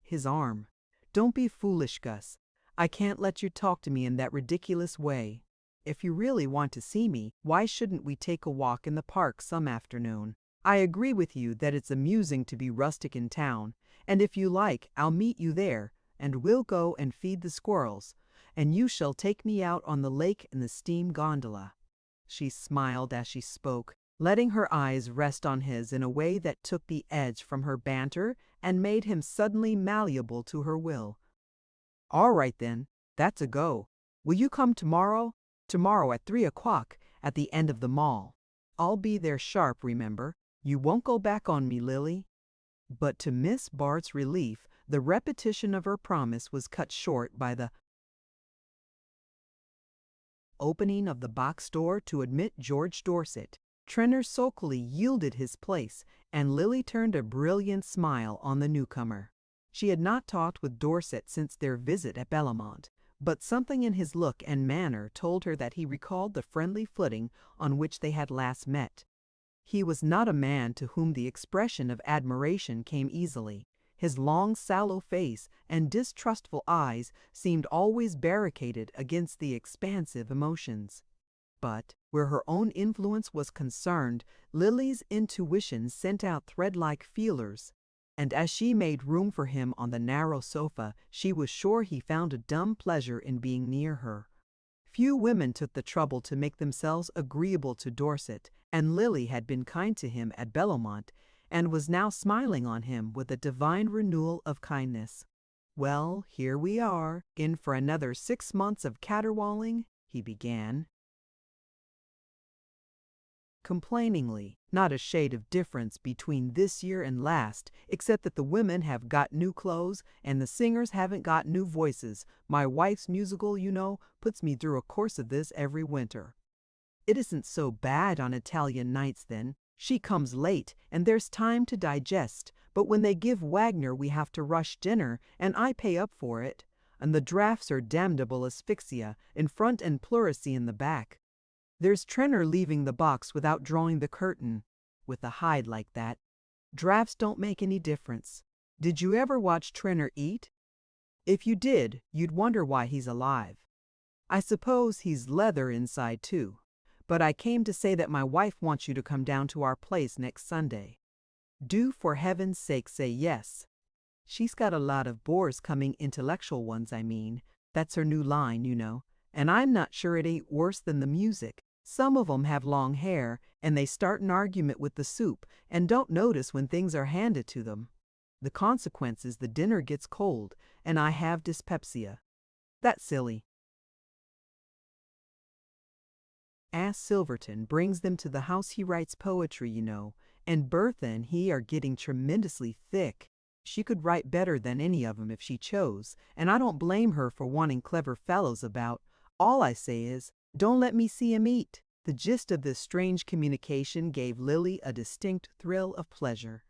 his arm. "Don't be foolish, Gus. I can't let you talk to me in that ridiculous way. If you really want to see me, why shouldn't we take a walk in the park some afternoon? I agree with you that it's amusing to be rustic in town, and if you like, I'll meet you there, and we'll go and feed the squirrels, and you shall take me out on the lake in the steam gondola." She smiled as she spoke, letting her eyes rest on his in a way that took the edge from her banter and made him suddenly malleable to her will. "All right then, that's a go. Will you come tomorrow? Tomorrow at 3 o'clock at the end of the mall. I'll be there sharp, remember. You won't go back on me, Lily?" But to Miss Bart's relief, the repetition of her promise was cut short by the opening of the box door to admit George Dorset. Trenor sulkily yielded his place, and Lily turned a brilliant smile on the newcomer. She had not talked with Dorset since their visit at Belmont, but something in his look and manner told her that he recalled the friendly footing on which they had last met. He was not a man to whom the expression of admiration came easily. His long, sallow face and distrustful eyes seemed always barricaded against the expansive emotions. But, where her own influence was concerned, Lily's intuition sent out thread-like feelers, and as she made room for him on the narrow sofa, she was sure he found a dumb pleasure in being near her. Few women took the trouble to make themselves agreeable to Dorset, and Lily had been kind to him at Bellomont, and was now smiling on him with a divine renewal of kindness. "Well, here we are, in for another 6 months of caterwauling," he began complainingly. "Not a shade of difference between this year and last, except that the women have got new clothes and the singers haven't got new voices. My wife's musical, you know, puts me through a course of this every winter. It isn't so bad on Italian nights then. She comes late, and there's time to digest, but when they give Wagner we have to rush dinner, and I pay up for it. And the drafts are damnable asphyxia in front and pleurisy in the back. There's Trenner leaving the box without drawing the curtain. With a hide like that, drafts don't make any difference. Did you ever watch Trenner eat? If you did, you'd wonder why he's alive. I suppose he's leather inside too. But I came to say that my wife wants you to come down to our place next Sunday. Do for heaven's sake say yes. She's got a lot of bores coming, intellectual ones I mean. That's her new line, you know. And I'm not sure it ain't worse than the music. Some of 'em have long hair, and they start an argument with the soup, and don't notice when things are handed to them. The consequence is the dinner gets cold, and I have dyspepsia. That's silly. Ass Silverton brings them to the house. He writes poetry, you know, and Bertha and he are getting tremendously thick. She could write better than any of 'em if she chose, and I don't blame her for wanting clever fellows about. All I say is, don't let me see 'em eat." The gist of this strange communication gave Lily a distinct thrill of pleasure.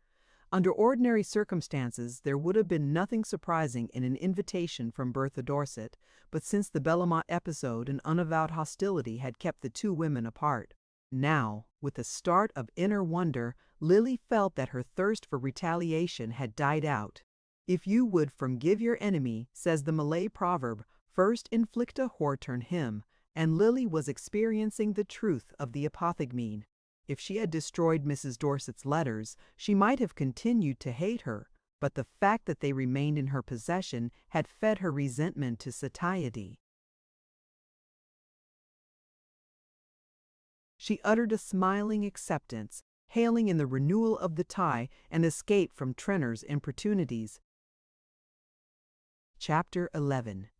Under ordinary circumstances, there would have been nothing surprising in an invitation from Bertha Dorset, but since the Bellomont episode, an unavowed hostility had kept the two women apart. Now, with a start of inner wonder, Lily felt that her thirst for retaliation had died out. "If you would forgive your enemy," says the Malay proverb, "first inflict a Wharton him," and Lily was experiencing the truth of the apothegmine. If she had destroyed Mrs. Dorset's letters, she might have continued to hate her, but the fact that they remained in her possession had fed her resentment to satiety. She uttered a smiling acceptance, hailing in the renewal of the tie and escape from Trenner's importunities. Chapter 11.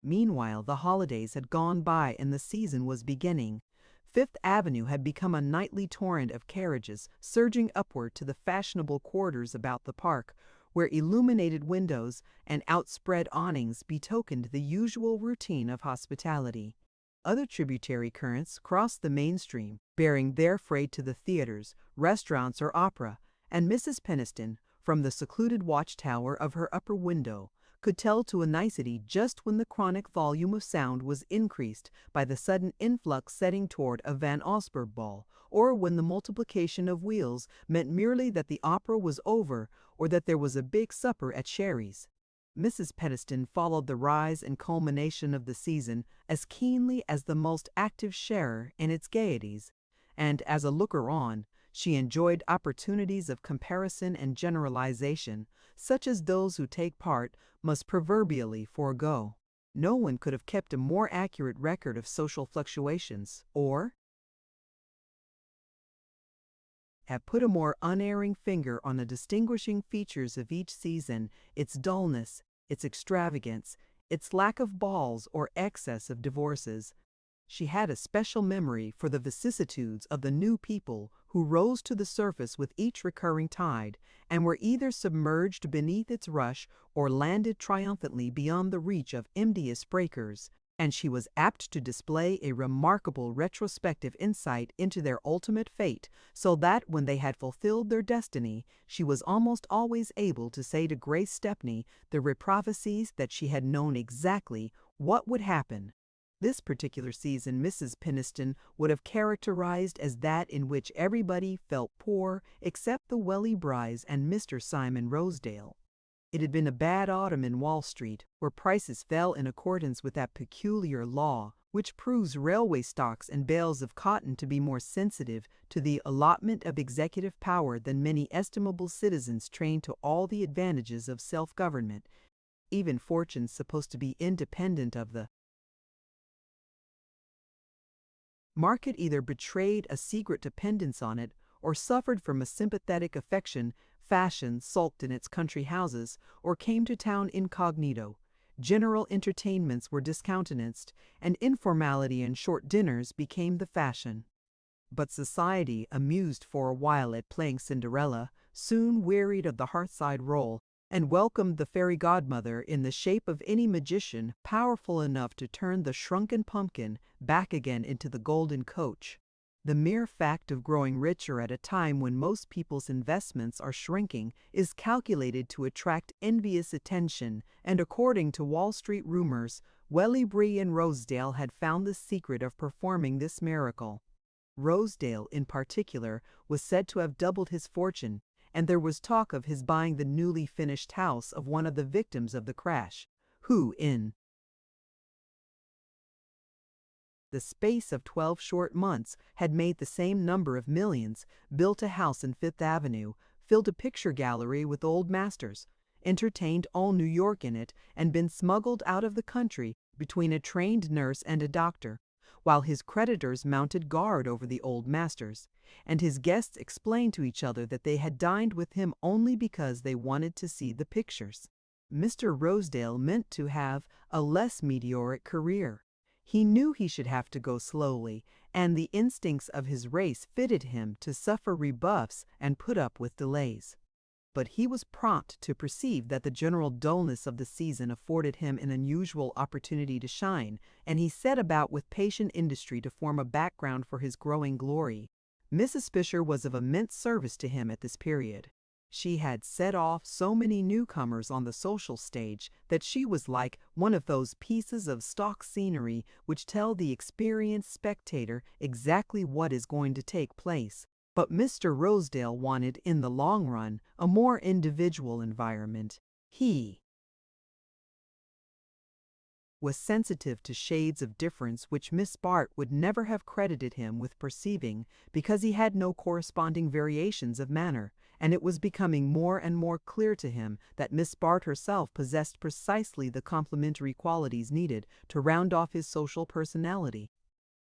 Meanwhile, the holidays had gone by and the season was beginning. Fifth Avenue had become a nightly torrent of carriages surging upward to the fashionable quarters about the park, where illuminated windows and outspread awnings betokened the usual routine of hospitality. Other tributary currents crossed the main stream, bearing their freight to the theaters, restaurants, or opera, and Mrs. Peniston, from the secluded watchtower of her upper window, could tell to a nicety just when the chronic volume of sound was increased by the sudden influx setting toward a Van Osburgh ball, or when the multiplication of wheels meant merely that the opera was over or that there was a big supper at Sherry's. Mrs. Peniston followed the rise and culmination of the season as keenly as the most active sharer in its gaieties, and as a looker-on, she enjoyed opportunities of comparison and generalization, such as those who take part must proverbially forego. No one could have kept a more accurate record of social fluctuations, or have put a more unerring finger on the distinguishing features of each season, its dullness, its extravagance, its lack of balls or excess of divorces. She had a special memory for the vicissitudes of the new people who rose to the surface with each recurring tide, and were either submerged beneath its rush or landed triumphantly beyond the reach of impious breakers, and she was apt to display a remarkable retrospective insight into their ultimate fate, so that when they had fulfilled their destiny, she was almost always able to say to Grace Stepney the reprovacies that she had known exactly what would happen. This particular season Mrs. Peniston would have characterized as that in which everybody felt poor except the Welly Bryes and Mr. Simon Rosedale. It had been a bad autumn in Wall Street, where prices fell in accordance with that peculiar law which proves railway stocks and bales of cotton to be more sensitive to the allotment of executive power than many estimable citizens trained to all the advantages of self-government, even fortunes supposed to be independent of the market either betrayed a secret dependence on it or suffered from a sympathetic affection. Fashion sulked in its country houses or came to town incognito. General entertainments were discountenanced, and informality and short dinners became the fashion. But society, amused for a while at playing Cinderella, soon wearied of the hearthside role, and welcomed the fairy godmother in the shape of any magician powerful enough to turn the shrunken pumpkin back again into the golden coach. The mere fact of growing richer at a time when most people's investments are shrinking is calculated to attract envious attention, and according to Wall Street rumors, Welly Bart and Rosedale had found the secret of performing this miracle. Rosedale, in particular, was said to have doubled his fortune, and there was talk of his buying the newly finished house of one of the victims of the crash, who, in the space of 12 short months, had made the same number of millions, built a house in Fifth Avenue, filled a picture gallery with old masters, entertained all New York in it, and been smuggled out of the country between a trained nurse and a doctor, while his creditors mounted guard over the old masters, and his guests explained to each other that they had dined with him only because they wanted to see the pictures. Mr. Rosedale meant to have a less meteoric career. He knew he should have to go slowly, and the instincts of his race fitted him to suffer rebuffs and put up with delays. But he was prompt to perceive that the general dullness of the season afforded him an unusual opportunity to shine, and he set about with patient industry to form a background for his growing glory. Mrs. Fisher was of immense service to him at this period. She had set off so many newcomers on the social stage that she was like one of those pieces of stock scenery which tell the experienced spectator exactly what is going to take place. But Mr. Rosedale wanted, in the long run, a more individual environment. He was sensitive to shades of difference which Miss Bart would never have credited him with perceiving, because he had no corresponding variations of manner, and it was becoming more and more clear to him that Miss Bart herself possessed precisely the complementary qualities needed to round off his social personality.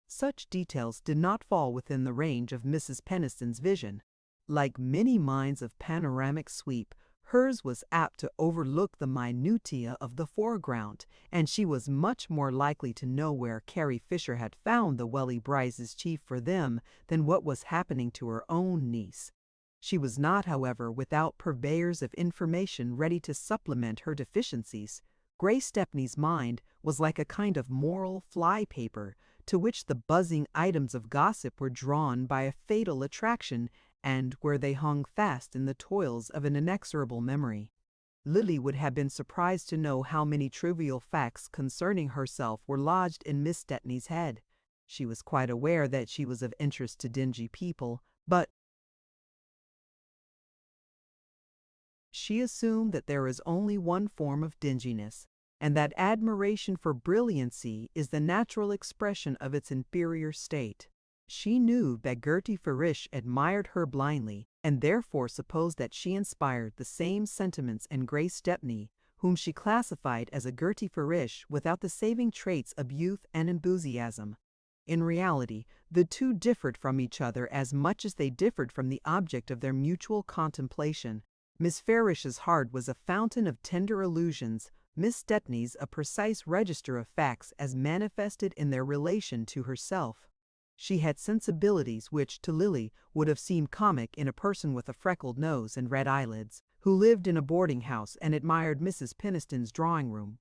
Such details did not fall within the range of Mrs. Peniston's vision. Like many minds of panoramic sweep, hers was apt to overlook the minutiae of the foreground, and she was much more likely to know where Carrie Fisher had found the Welly Bryes' chief for them than what was happening to her own niece. She was not, however, without purveyors of information ready to supplement her deficiencies. Grace Stepney's mind was like a kind of moral fly-paper, to which the buzzing items of gossip were drawn by a fatal attraction, and where they hung fast in the toils of an inexorable memory. Lily would have been surprised to know how many trivial facts concerning herself were lodged in Miss Stepney's head. She was quite aware that she was of interest to dingy people, but she assumed that there is only one form of dinginess, and that admiration for brilliancy is the natural expression of its inferior state. She knew that Gertie Farish admired her blindly, and therefore supposed that she inspired the same sentiments in Grace Stepney, whom she classified as a Gertie Farish without the saving traits of youth and enthusiasm. In reality, the two differed from each other as much as they differed from the object of their mutual contemplation. Miss Farish's heart was a fountain of tender illusions, Miss Stepney's a precise register of facts as manifested in their relation to herself. She had sensibilities which, to Lily, would have seemed comic in a person with a freckled nose and red eyelids, who lived in a boarding house and admired Mrs. Peniston's drawing room.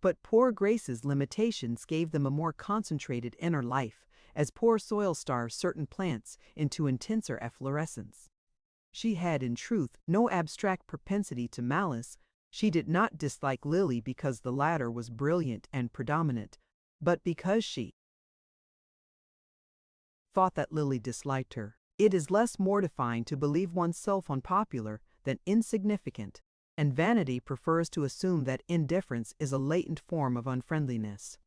But poor Grace's limitations gave them a more concentrated inner life, as poor soil starves certain plants into intenser efflorescence. She had, in truth, no abstract propensity to malice. She did not dislike Lily because the latter was brilliant and predominant, but because she thought that Lily disliked her. It is less mortifying to believe oneself unpopular than insignificant, and vanity prefers to assume that indifference is a latent form of unfriendliness.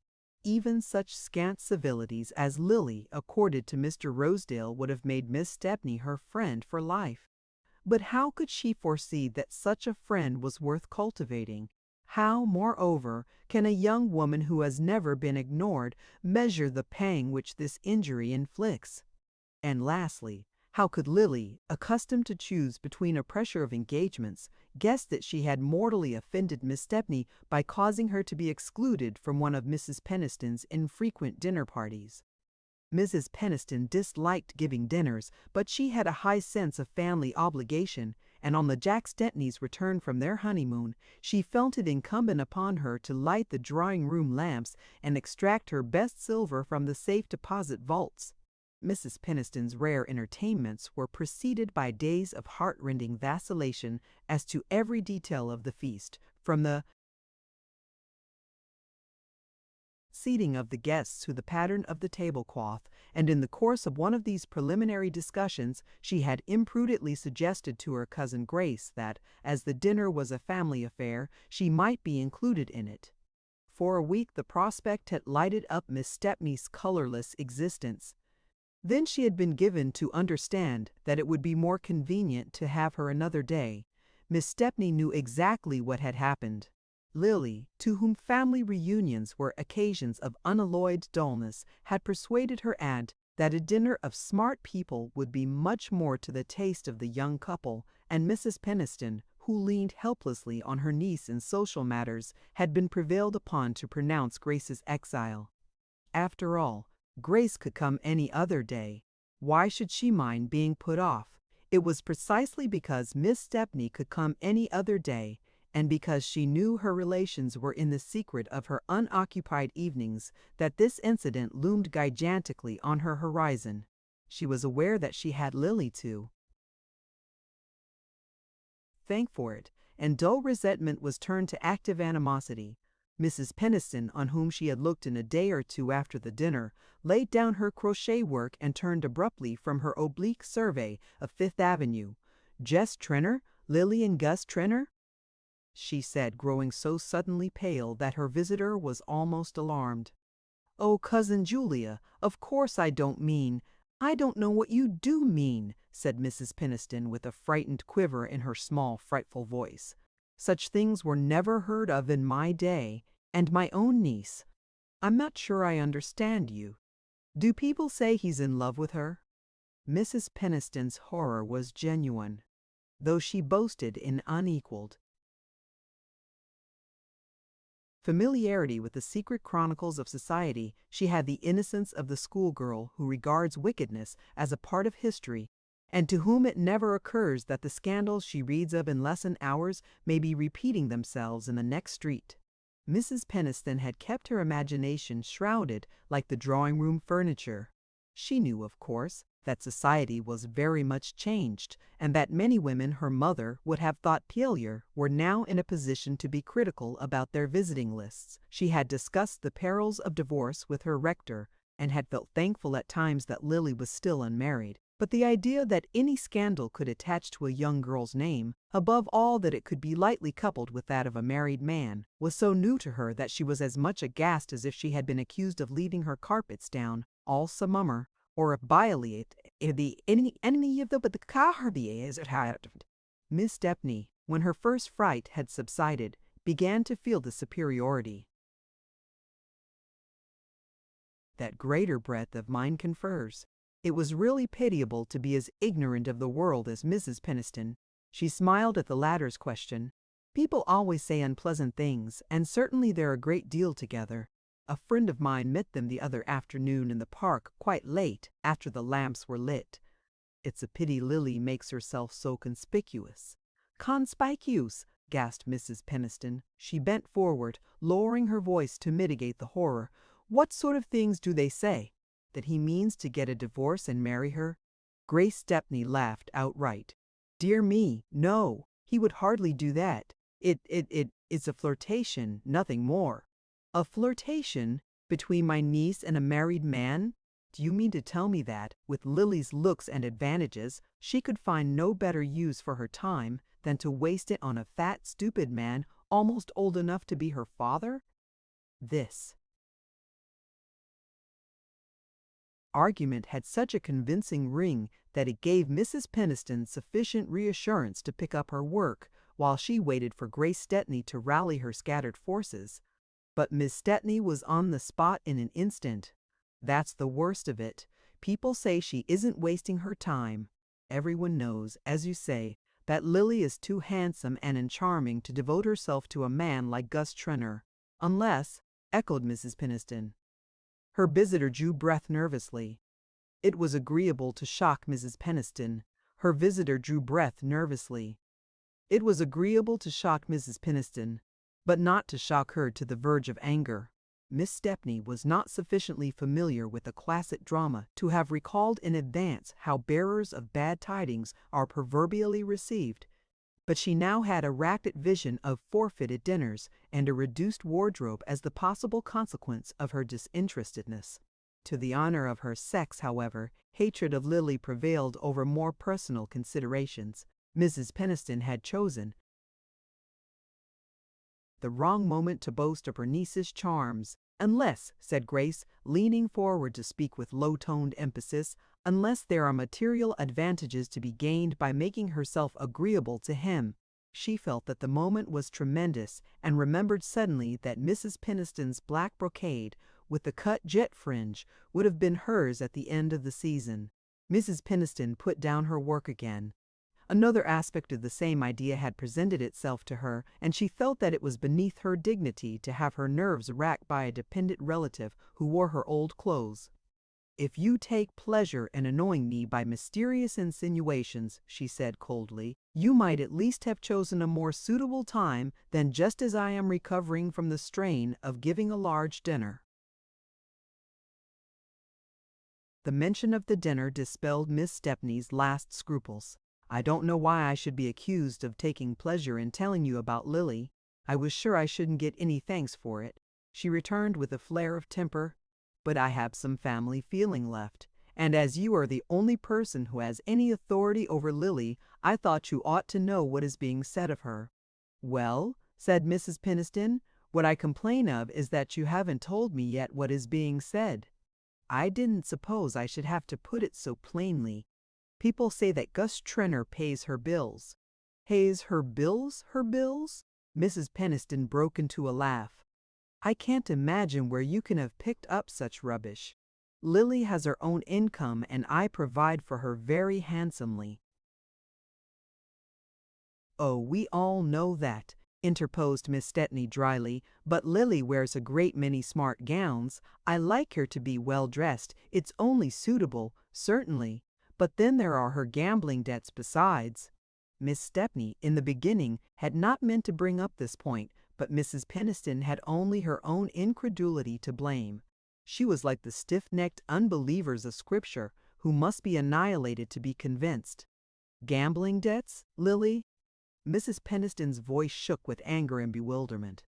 Even such scant civilities as Lily accorded to Mr. Rosedale would have made Miss Stepney her friend for life. But how could she foresee that such a friend was worth cultivating? How, moreover, can a young woman who has never been ignored measure the pang which this injury inflicts? And lastly, how could Lily, accustomed to choose between a pressure of engagements, guess that she had mortally offended Miss Stepney by causing her to be excluded from one of Mrs. Peniston's infrequent dinner parties? Mrs. Peniston disliked giving dinners, but she had a high sense of family obligation, and on the Jack Stepneys' return from their honeymoon, she felt it incumbent upon her to light the drawing-room lamps and extract her best silver from the safe deposit vaults. Mrs. Peniston's rare entertainments were preceded by days of heart-rending vacillation as to every detail of the feast, from the seating of the guests to the pattern of the tablecloth, and in the course of one of these preliminary discussions she had imprudently suggested to her cousin Grace that, as the dinner was a family affair, she might be included in it. For a week the prospect had lighted up Miss Stepney's colorless existence. Then she had been given to understand that it would be more convenient to have her another day. Miss Stepney knew exactly what had happened. Lily, to whom family reunions were occasions of unalloyed dullness, had persuaded her aunt that a dinner of smart people would be much more to the taste of the young couple, and Mrs. Peniston, who leaned helplessly on her niece in social matters, had been prevailed upon to pronounce Grace's exile. After all, Grace could come any other day. Why should she mind being put off? It was precisely because Miss Stepney could come any other day, and because she knew her relations were in the secret of her unoccupied evenings, that this incident loomed gigantically on her horizon. She was aware that she had Lily to thank for it, and dull resentment was turned to active animosity. Mrs. Peniston, on whom she had looked in a day or two after the dinner, laid down her crochet work and turned abruptly from her oblique survey of Fifth Avenue. "Jess Trenor? Lily and Gus Trenor?" she said, growing so suddenly pale that her visitor was almost alarmed. "Oh, Cousin Julia, of course I don't mean—" "I don't know what you do mean," said Mrs. Peniston with a frightened quiver in her small, frightful voice. "Such things were never heard of in my day, and my own niece. I'm not sure I understand you. Do people say he's in love with her?" Mrs. Peniston's horror was genuine, though she boasted in unequaled familiarity with the secret chronicles of society. She had the innocence of the schoolgirl who regards wickedness as a part of history, and to whom it never occurs that the scandals she reads of in lesson hours may be repeating themselves in the next street. Mrs. Peniston had kept her imagination shrouded like the drawing-room furniture. She knew, of course, that society was very much changed, and that many women her mother would have thought peculiar were now in a position to be critical about their visiting lists. She had discussed the perils of divorce with her rector, and had felt thankful at times that Lily was still unmarried. But the idea that any scandal could attach to a young girl's name, above all that it could be lightly coupled with that of a married man, was so new to her that she was as much aghast as if she had been accused of leaving her carpets down all summer, or of violating any of the carbies it had. Miss Stepney, when her first fright had subsided, began to feel the superiority that greater breadth of mind confers. It was really pitiable to be as ignorant of the world as Mrs. Peniston. She smiled at the latter's question. "People always say unpleasant things, and certainly they're a great deal together. A friend of mine met them the other afternoon in the park quite late, after the lamps were lit. It's a pity Lily makes herself so conspicuous." "Conspicuous!" gasped Mrs. Peniston. She bent forward, lowering her voice to mitigate the horror. "What sort of things do they say? That he means to get a divorce and marry her?" Grace Stepney laughed outright. "Dear me, no, he would hardly do that. It's a flirtation, nothing more." "A flirtation? Between my niece and a married man? Do you mean to tell me that, with Lily's looks and advantages, she could find no better use for her time than to waste it on a fat, stupid man almost old enough to be her father? This argument had such a convincing ring that it gave Mrs. Peniston sufficient reassurance to pick up her work while she waited for Grace Stepney to rally her scattered forces. But Miss Stepney was on the spot in an instant. That's the worst of it. People say she isn't wasting her time. Everyone knows, as you say, that Lily is too handsome and charming to devote herself to a man like Gus Trenor. Unless, echoed Mrs. Peniston. Her visitor drew breath nervously. It was agreeable to shock Mrs. Peniston. Her visitor drew breath nervously. It was agreeable to shock Mrs. Peniston, but not to shock her to the verge of anger. Miss Stepney was not sufficiently familiar with the classic drama to have recalled in advance how bearers of bad tidings are proverbially received, but she now had a racked vision of forfeited dinners and a reduced wardrobe as the possible consequence of her disinterestedness. To the honor of her sex, however, hatred of Lily prevailed over more personal considerations. Mrs. Peniston had chosen the wrong moment to boast of her niece's charms. Unless, said Grace, leaning forward to speak with low-toned emphasis, unless there are material advantages to be gained by making herself agreeable to him. She felt that the moment was tremendous and remembered suddenly that Mrs. Peniston's black brocade with the cut jet fringe would have been hers at the end of the season. Mrs. Peniston put down her work again. Another aspect of the same idea had presented itself to her, and she felt that it was beneath her dignity to have her nerves racked by a dependent relative who wore her old clothes. "If you take pleasure in annoying me by mysterious insinuations," she said coldly, "you might at least have chosen a more suitable time than just as I am recovering from the strain of giving a large dinner." The mention of the dinner dispelled Miss Stepney's last scruples. "I don't know why I should be accused of taking pleasure in telling you about Lily. I was sure I shouldn't get any thanks for it," she returned with a flare of temper. "But I have some family feeling left, and as you are the only person who has any authority over Lily, I thought you ought to know what is being said of her." "Well," said Mrs. Peniston, "what I complain of is that you haven't told me yet what is being said." "I didn't suppose I should have to put it so plainly. People say that Gus Trenor pays her bills." "Pays her bills, her bills?" Mrs. Peniston broke into a laugh. "I can't imagine where you can have picked up such rubbish. Lily has her own income and I provide for her very handsomely." "Oh, we all know that," interposed Miss Stepney dryly, "but Lily wears a great many smart gowns. I like her to be well dressed. It's only suitable, certainly. But then there are her gambling debts besides." Miss Stepney, in the beginning, had not meant to bring up this point, but Mrs. Peniston had only her own incredulity to blame. She was like the stiff-necked unbelievers of Scripture, who must be annihilated to be convinced. "Gambling debts, Lily?" Mrs. Peniston's voice shook with anger and bewilderment.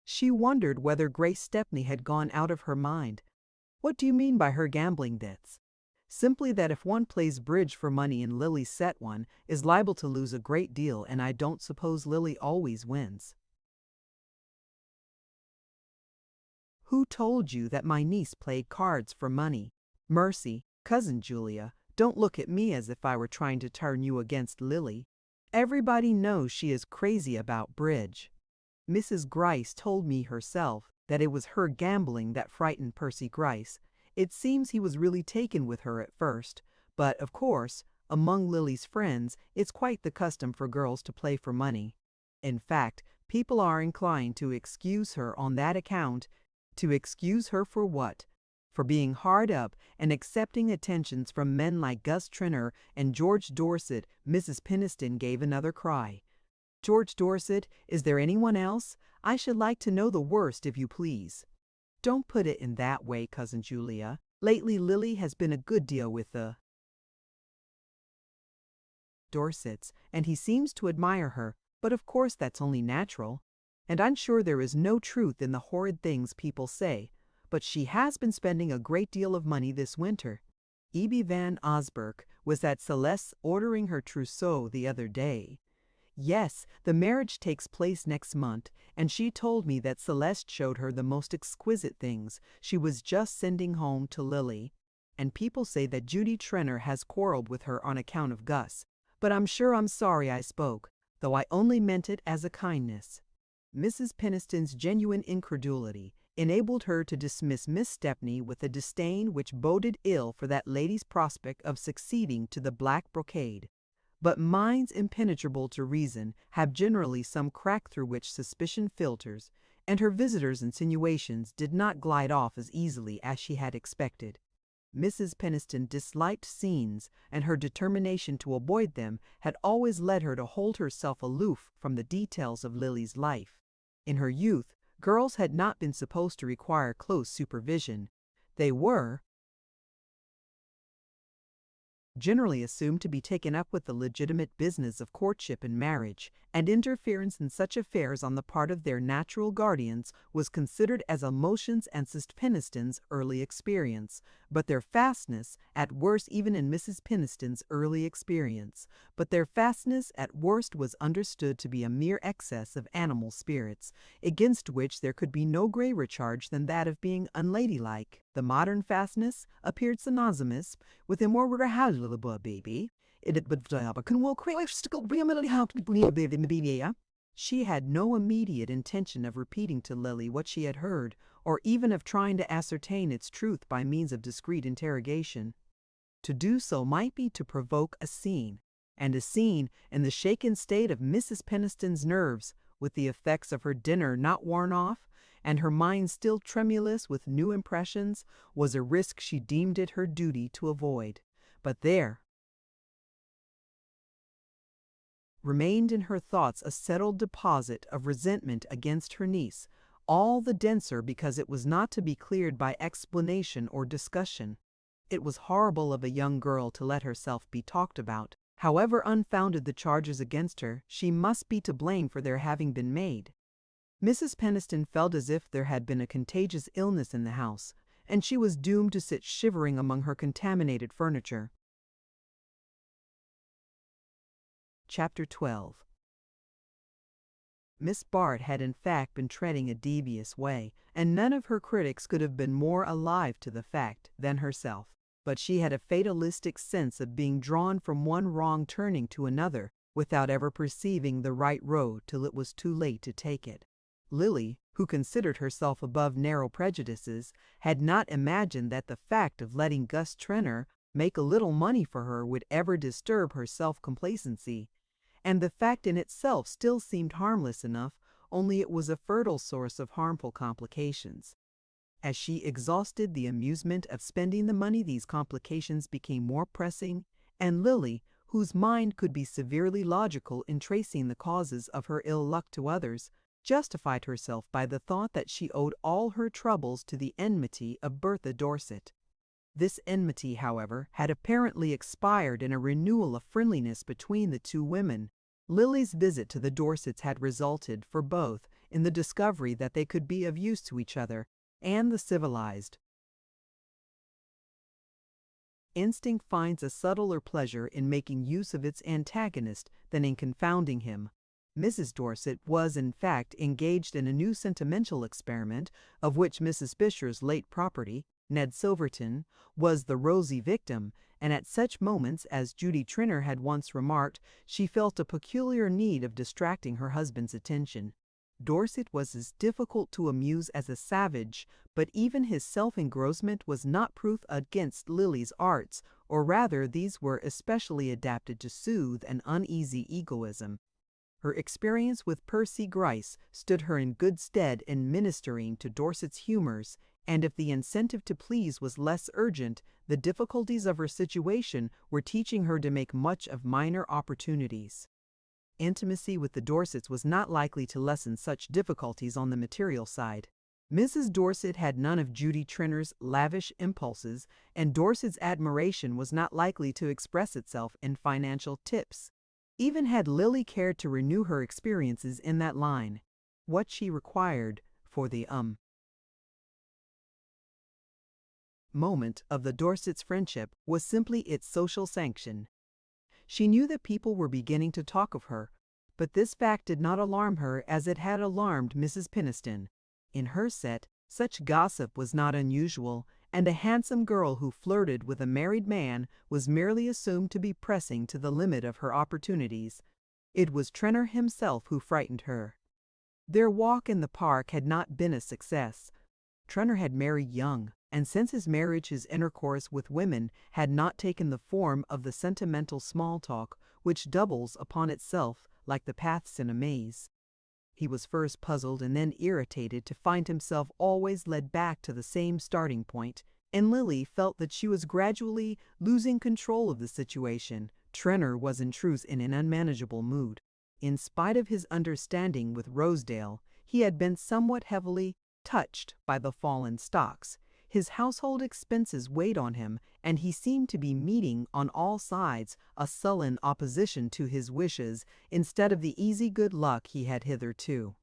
She wondered whether Grace Stepney had gone out of her mind. "What do you mean by her gambling debts?" "Simply that if one plays bridge for money and Lily set one, is liable to lose a great deal, and I don't suppose Lily always wins." "Who told you that my niece played cards for money? Mercy, Cousin Julia, don't look at me as if I were trying to turn you against Lily. Everybody knows she is crazy about bridge. Mrs. Gryce told me herself that it was her gambling that frightened Percy Gryce. It seems he was really taken with her at first, but, of course, among Lily's friends it's quite the custom for girls to play for money. In fact, people are inclined to excuse her on that account." "To excuse her for what?" "For being hard up and accepting attentions from men like Gus Trenor and George Dorset." Mrs. Peniston gave another cry. "George Dorset? Is there anyone else? I should like to know the worst, if you please." "Don't put it in that way, Cousin Julia. Lately Lily has been a good deal with the Dorsets, and he seems to admire her, but of course that's only natural. And I'm sure there is no truth in the horrid things people say. but she has been spending a great deal of money this winter. E.B. Van Osburgh was at Celeste's ordering her trousseau the other day. Yes, the marriage takes place next month, and she told me that Celeste showed her the most exquisite things she was just sending home to Lily. And people say that Judy Trenner has quarreled with her on account of Gus. But I'm sure I'm sorry I spoke, though I only meant it as a kindness. Mrs. Peniston's genuine incredulity enabled her to dismiss Miss Stepney with a disdain which boded ill for that lady's prospect of succeeding to the black brocade. But minds impenetrable to reason have generally some crack through which suspicion filters, and her visitor's insinuations did not glide off as easily as she had expected. Mrs. Peniston disliked scenes, and her determination to avoid them had always led her to hold herself aloof from the details of Lily's life. In her youth, girls had not been supposed to require close supervision. They were generally assumed to be taken up with the legitimate business of courtship and marriage, and interference in such affairs on the part of their natural guardians was considered as a Motions and Peniston's early experience, but their fastness, at worst even in Mrs. Peniston's early experience, but their fastness at worst was understood to be a mere excess of animal spirits, against which there could be no graver charge than that of being unladylike. The modern fastness appeared synonymous with a more baby. She had no immediate intention of repeating to Lily what she had heard, or even of trying to ascertain its truth by means of discreet interrogation. To do so might be to provoke a scene, and a scene in the shaken state of Mrs. Peniston's nerves, with the effects of her dinner not worn off, and her mind still tremulous with new impressions, was a risk she deemed it her duty to avoid. But there remained in her thoughts a settled deposit of resentment against her niece, all the denser because it was not to be cleared by explanation or discussion. It was horrible of a young girl to let herself be talked about. However unfounded the charges against her, she must be to blame for their having been made. Mrs. Peniston felt as if there had been a contagious illness in the house, and she was doomed to sit shivering among her contaminated furniture. Chapter 12. Miss Bart had in fact been treading a devious way, and none of her critics could have been more alive to the fact than herself. But she had a fatalistic sense of being drawn from one wrong turning to another without ever perceiving the right road till it was too late to take it. Lily, who considered herself above narrow prejudices, had not imagined that the fact of letting Gus Trenner make a little money for her would ever disturb her self-complacency, and the fact in itself still seemed harmless enough, only it was a fertile source of harmful complications. As she exhausted the amusement of spending the money, these complications became more pressing, and Lily, whose mind could be severely logical in tracing the causes of her ill luck to others, justified herself by the thought that she owed all her troubles to the enmity of Bertha Dorset. This enmity, however, had apparently expired in a renewal of friendliness between the two women. Lily's visit to the Dorsets had resulted, for both, in the discovery that they could be of use to each other, and the civilized instinct finds a subtler pleasure in making use of its antagonist than in confounding him. Mrs. Dorset was, in fact, engaged in a new sentimental experiment, of which Mrs. Fisher's late property, Ned Silverton, was the rosy victim, and at such moments, as Judy Trenner had once remarked, she felt a peculiar need of distracting her husband's attention. Dorset was as difficult to amuse as a savage, but even his self-engrossment was not proof against Lily's arts, or rather these were especially adapted to soothe an uneasy egoism. Her experience with Percy Gryce stood her in good stead in ministering to Dorset's humors, and if the incentive to please was less urgent, the difficulties of her situation were teaching her to make much of minor opportunities. Intimacy with the Dorsets was not likely to lessen such difficulties on the material side. Mrs. Dorset had none of Judy Trenner's lavish impulses, and Dorset's admiration was not likely to express itself in financial tips. Even had Lily cared to renew her experiences in that line, what she required for the moment of the Dorsets' friendship was simply its social sanction. She knew that people were beginning to talk of her, but this fact did not alarm her as it had alarmed Mrs. Penniston. In her set, such gossip was not unusual, and a handsome girl who flirted with a married man was merely assumed to be pressing to the limit of her opportunities. It was Trenor himself who frightened her. Their walk in the park had not been a success. Trenor had married young, and since his marriage his intercourse with women had not taken the form of the sentimental small talk which doubles upon itself like the paths in a maze. He was first puzzled and then irritated to find himself always led back to the same starting point, and Lily felt that she was gradually losing control of the situation. Trenor was in truth in an unmanageable mood. In spite of his understanding with Rosedale, he had been somewhat heavily touched by the fallen stocks. His household expenses weighed on him, and he seemed to be meeting on all sides a sullen opposition to his wishes instead of the easy good luck he had hitherto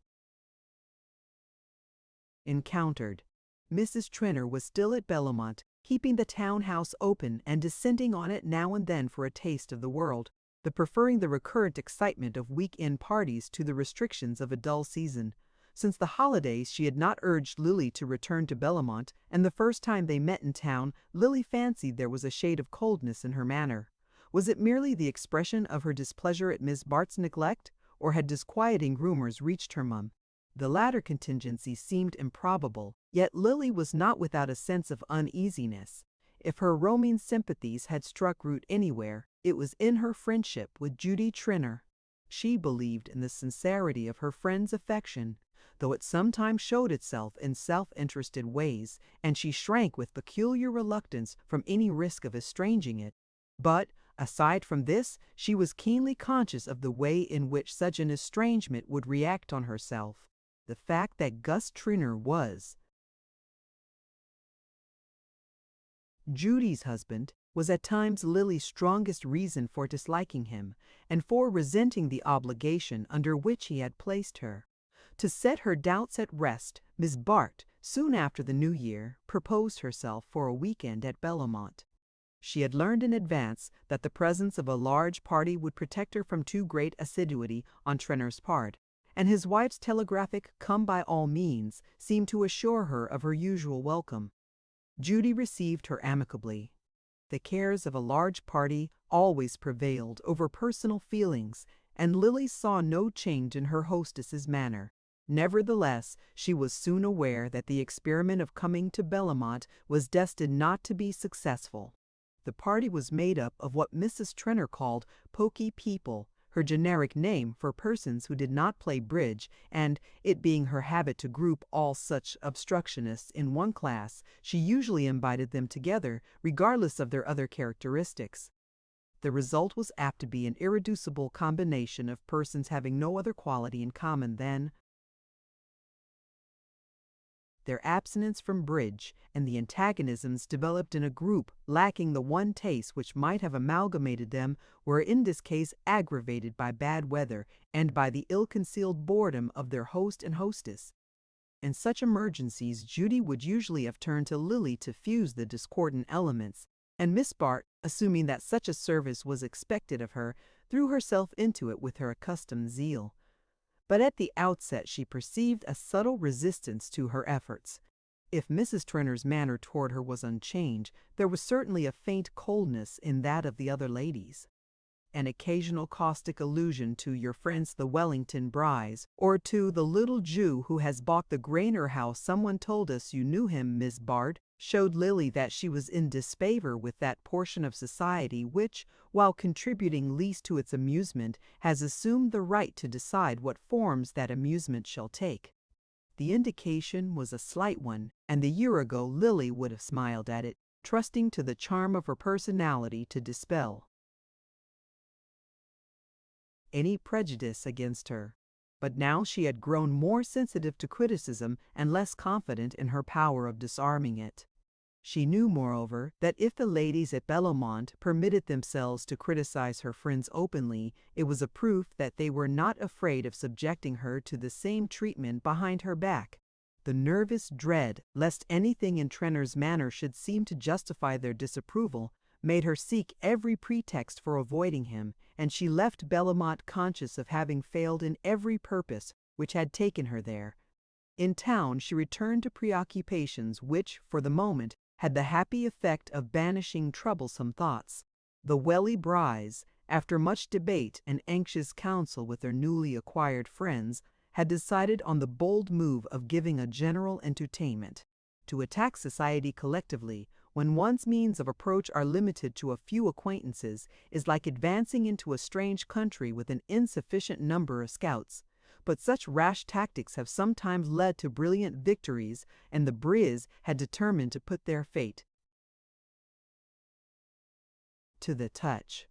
encountered. Mrs. Trenor was still at Bellamont, keeping the town-house open and descending on it now and then for a taste of the world, preferring the recurrent excitement of week-end parties to the restrictions of a dull season. Since the holidays she had not urged Lily to return to Bellamont, and the first time they met in town Lily fancied there was a shade of coldness in her manner. Was it merely the expression of her displeasure at Miss Bart's neglect, or had disquieting rumors reached her mum? The latter contingency seemed improbable, yet Lily was not without a sense of uneasiness. If her roaming sympathies had struck root anywhere, it was in her friendship with Judy Trenor. She believed in the sincerity of her friend's affection, though it sometimes showed itself in self-interested ways, and she shrank with peculiar reluctance from any risk of estranging it. But, aside from this, she was keenly conscious of the way in which such an estrangement would react on herself. The fact that Gus Trenor was Judy's husband was at times Lily's strongest reason for disliking him, and for resenting the obligation under which he had placed her. To set her doubts at rest, Miss Bart, soon after the New Year, proposed herself for a week-end at Bellamont. She had learned in advance that the presence of a large party would protect her from too great assiduity on Trenor's part, and his wife's telegraphic "come by all means" seemed to assure her of her usual welcome. Judy received her amicably. The cares of a large party always prevailed over personal feelings, and Lily saw no change in her hostess's manner. Nevertheless, she was soon aware that the experiment of coming to Bellamont was destined not to be successful. The party was made up of what Mrs. Trenor called "poky people," her generic name for persons who did not play bridge, and, it being her habit to group all such obstructionists in one class, she usually invited them together, regardless of their other characteristics. The result was apt to be an irreducible combination of persons having no other quality in common than their abstinence from bridge, and the antagonisms developed in a group lacking the one taste which might have amalgamated them were in this case aggravated by bad weather and by the ill-concealed boredom of their host and hostess. In such emergencies Judy would usually have turned to Lily to fuse the discordant elements, and Miss Bart, assuming that such a service was expected of her, threw herself into it with her accustomed zeal. But at the outset she perceived a subtle resistance to her efforts. If Mrs. Trenor's manner toward her was unchanged, there was certainly a faint coldness in that of the other ladies. An occasional caustic allusion to "your friends the Wellington Bryes," or to "the little Jew who has bought the Grainer house, someone told us you knew him, Miss Bart," showed Lily that she was in disfavor with that portion of society which, while contributing least to its amusement, has assumed the right to decide what forms that amusement shall take. The indication was a slight one, and a year ago Lily would have smiled at it, trusting to the charm of her personality to dispel any prejudice against her. But now she had grown more sensitive to criticism and less confident in her power of disarming it. She knew, moreover, that if the ladies at Bellamont permitted themselves to criticize her friends openly, it was a proof that they were not afraid of subjecting her to the same treatment behind her back. The nervous dread, lest anything in Trenner's manner should seem to justify their disapproval, made her seek every pretext for avoiding him, and she left Bellamont conscious of having failed in every purpose which had taken her there. In town she returned to preoccupations which, for the moment, had the happy effect of banishing troublesome thoughts. The Welly Bryes, after much debate and anxious counsel with their newly acquired friends, had decided on the bold move of giving a general entertainment. To attack society collectively, when one's means of approach are limited to a few acquaintances, is like advancing into a strange country with an insufficient number of scouts. But such rash tactics have sometimes led to brilliant victories, and the Bryes had determined to put their fate to the touch.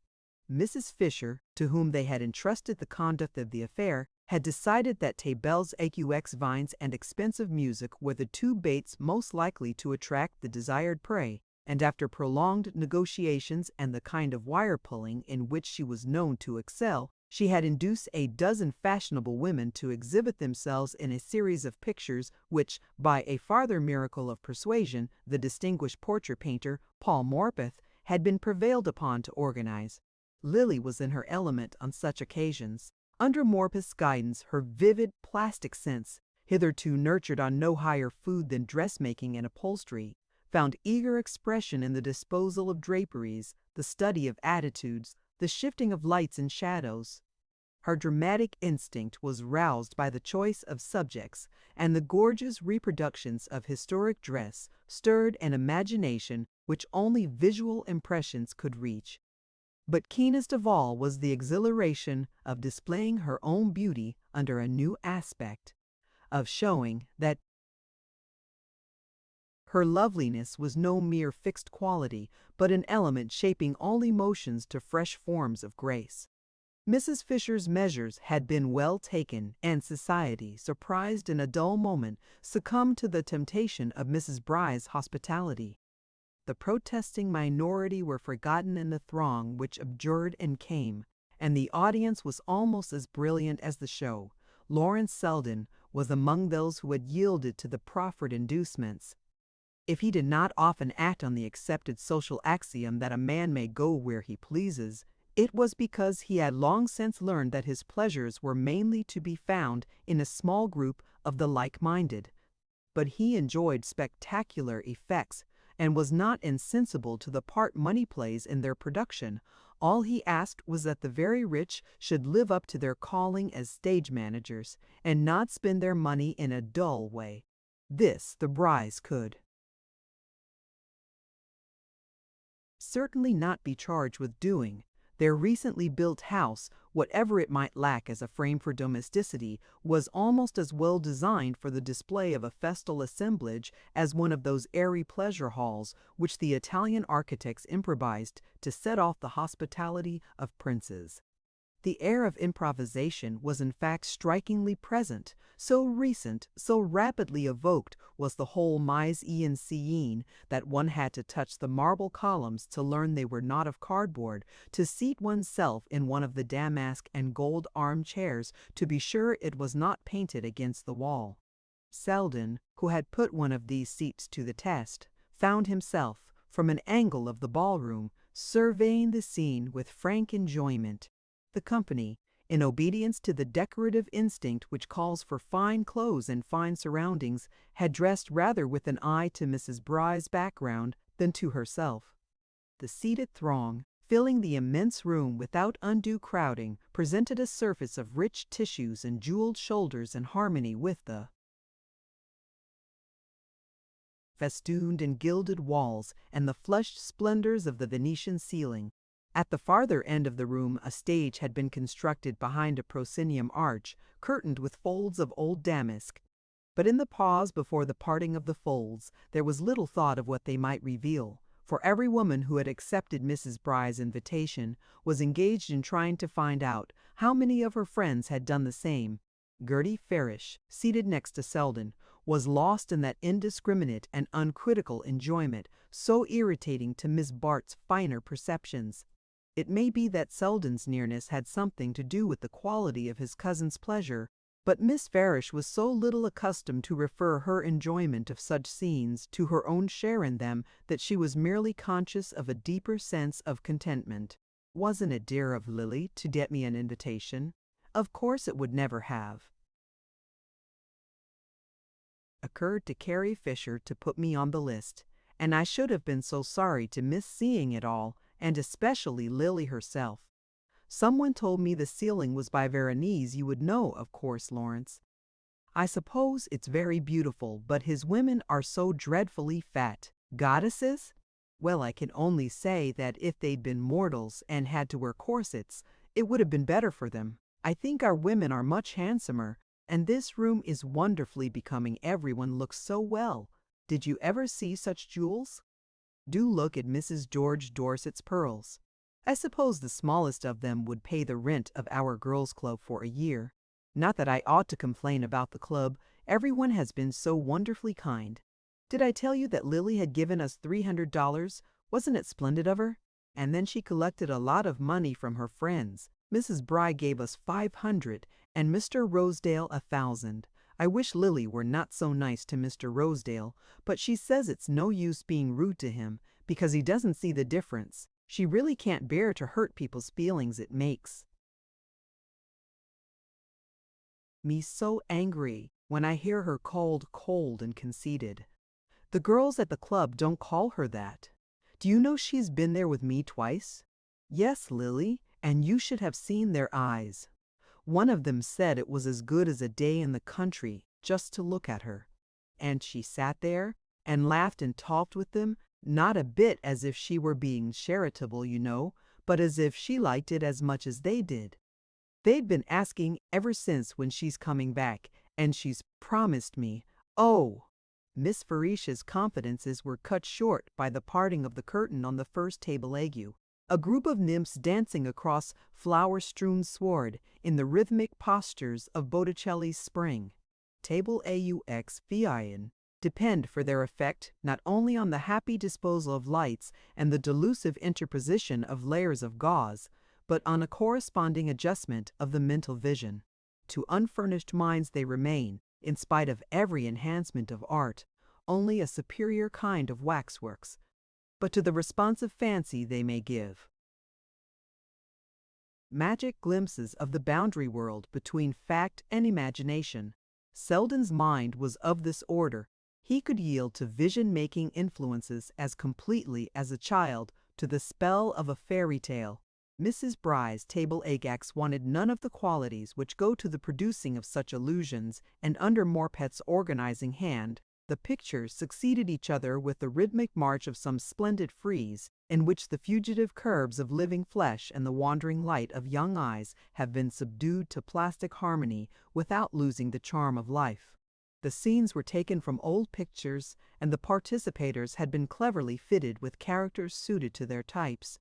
Mrs. Fisher, to whom they had entrusted the conduct of the affair, had decided that tables AQX vines and expensive music were the two baits most likely to attract the desired prey, and after prolonged negotiations and the kind of wire-pulling in which she was known to excel, she had induced a dozen fashionable women to exhibit themselves in a series of pictures which, by a farther miracle of persuasion, the distinguished portrait painter, Paul Morpeth, had been prevailed upon to organize. Lily was in her element on such occasions. Under Morpeth's guidance, her vivid, plastic sense, hitherto nurtured on no higher food than dressmaking and upholstery, found eager expression in the disposal of draperies, the study of attitudes, the shifting of lights and shadows. Her dramatic instinct was roused by the choice of subjects, and the gorgeous reproductions of historic dress stirred an imagination which only visual impressions could reach. But keenest of all was the exhilaration of displaying her own beauty under a new aspect, of showing that her loveliness was no mere fixed quality, but an element shaping all emotions to fresh forms of grace. Mrs. Fisher's measures had been well taken, and society, surprised in a dull moment, succumbed to the temptation of Mrs. Bry's hospitality. The protesting minority were forgotten in the throng which abjured and came, and the audience was almost as brilliant as the show. Lawrence Selden was among those who had yielded to the proffered inducements. If he did not often act on the accepted social axiom that a man may go where he pleases, it was because he had long since learned that his pleasures were mainly to be found in a small group of the like-minded. But he enjoyed spectacular effects, and was not insensible to the part money plays in their production. All he asked was that the very rich should live up to their calling as stage managers, and not spend their money in a dull way. This the Bryes could certainly not be charged with doing. Their recently built house, whatever it might lack as a frame for domesticity, was almost as well designed for the display of a festal assemblage as one of those airy pleasure halls which the Italian architects improvised to set off the hospitality of princes. The air of improvisation was in fact strikingly present, so recent, so rapidly evoked was the whole mise-en scene that one had to touch the marble columns to learn they were not of cardboard, to seat oneself in one of the damask and gold armchairs to be sure it was not painted against the wall. Selden, who had put one of these seats to the test, found himself, from an angle of the ballroom, surveying the scene with frank enjoyment. The company, in obedience to the decorative instinct which calls for fine clothes and fine surroundings, had dressed rather with an eye to Mrs. Bry's background than to herself. The seated throng, filling the immense room without undue crowding, presented a surface of rich tissues and jeweled shoulders in harmony with the festooned and gilded walls and the flushed splendors of the Venetian ceiling. At the farther end of the room a stage had been constructed behind a proscenium arch, curtained with folds of old damask. But in the pause before the parting of the folds, there was little thought of what they might reveal, for every woman who had accepted Mrs. Bry's invitation was engaged in trying to find out how many of her friends had done the same. Gertie Farish, seated next to Selden, was lost in that indiscriminate and uncritical enjoyment so irritating to Miss Bart's finer perceptions. It may be that Selden's nearness had something to do with the quality of his cousin's pleasure, But Miss Farish was so little accustomed to refer her enjoyment of such scenes to her own share in them that she was merely conscious of a deeper sense of contentment. Wasn't it dear of Lily to get me an invitation? Of course it would never have occurred to Carrie Fisher to put me on the list, and I should have been so sorry to miss seeing it all, and especially Lily herself. Someone told me the ceiling was by Veronese. You would know, of course, Lawrence. I suppose it's very beautiful, but his women are so dreadfully fat. Goddesses? Well, I can only say that if they'd been mortals and had to wear corsets, it would have been better for them. I think our women are much handsomer, and this room is wonderfully becoming. Everyone looks so well. Did you ever see such jewels? Do look at Mrs. George Dorset's pearls. I suppose the smallest of them would pay the rent of our girls' club for a year. Not that I ought to complain about the club. Everyone has been so wonderfully kind. Did I tell you that Lily had given us $300? Wasn't it splendid of her? And then she collected a lot of money from her friends. Mrs. Bry gave us $500 and Mr. Rosedale $1,000. I wish Lily were not so nice to Mr. Rosedale, but she says it's no use being rude to him because he doesn't see the difference. She really can't bear to hurt people's feelings. It makes me so angry when I hear her called cold and conceited. The girls at the club don't call her that. Do you know she's been there with me twice? Yes, Lily, and you should have seen their eyes. One of them said it was as good as a day in the country just to look at her. And she sat there and laughed and talked with them, not a bit as if she were being charitable, you know, but as if she liked it as much as they did. They'd been asking ever since when she's coming back, and she's promised me. Oh! Miss Farish's confidences were cut short by the parting of the curtain on the first table ague. A group of nymphs dancing across flower-strewn sward in the rhythmic postures of Botticelli's Spring. Table aux Fiain depend for their effect not only on the happy disposal of lights and the delusive interposition of layers of gauze, but on a corresponding adjustment of the mental vision. To unfurnished minds they remain, in spite of every enhancement of art, only a superior kind of waxworks, but to the responsive fancy they may give magic glimpses of the boundary world between fact and imagination. Selden's mind was of this order. He could yield to vision-making influences as completely as a child to the spell of a fairy tale. Mrs. Bry's table agax wanted none of the qualities which go to the producing of such illusions, and under Morpeth's organizing hand, the pictures succeeded each other with the rhythmic march of some splendid frieze, in which the fugitive curves of living flesh and the wandering light of young eyes have been subdued to plastic harmony without losing the charm of life. The scenes were taken from old pictures, and the participators had been cleverly fitted with characters suited to their types.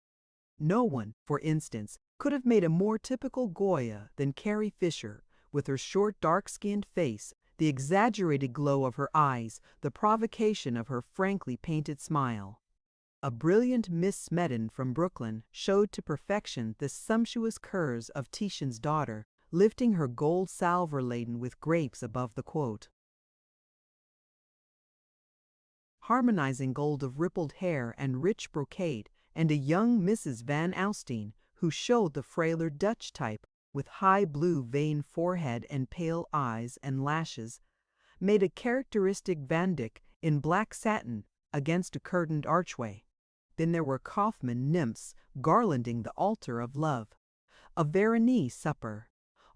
No one, for instance, could have made a more typical Goya than Carrie Fisher, with her short, dark-skinned face, the exaggerated glow of her eyes, the provocation of her frankly painted smile. A brilliant Miss Smedden from Brooklyn showed to perfection the sumptuous curves of Titian's daughter, lifting her gold salver laden with grapes above the quote. Harmonizing gold of rippled hair and rich brocade, and a young Mrs. Van Alstyne, who showed the frailer Dutch type, with high blue veined forehead and pale eyes and lashes, made a characteristic Van Dyck in black satin against a curtained archway. Then there were Kaufmann nymphs garlanding the altar of love, a Veronese supper,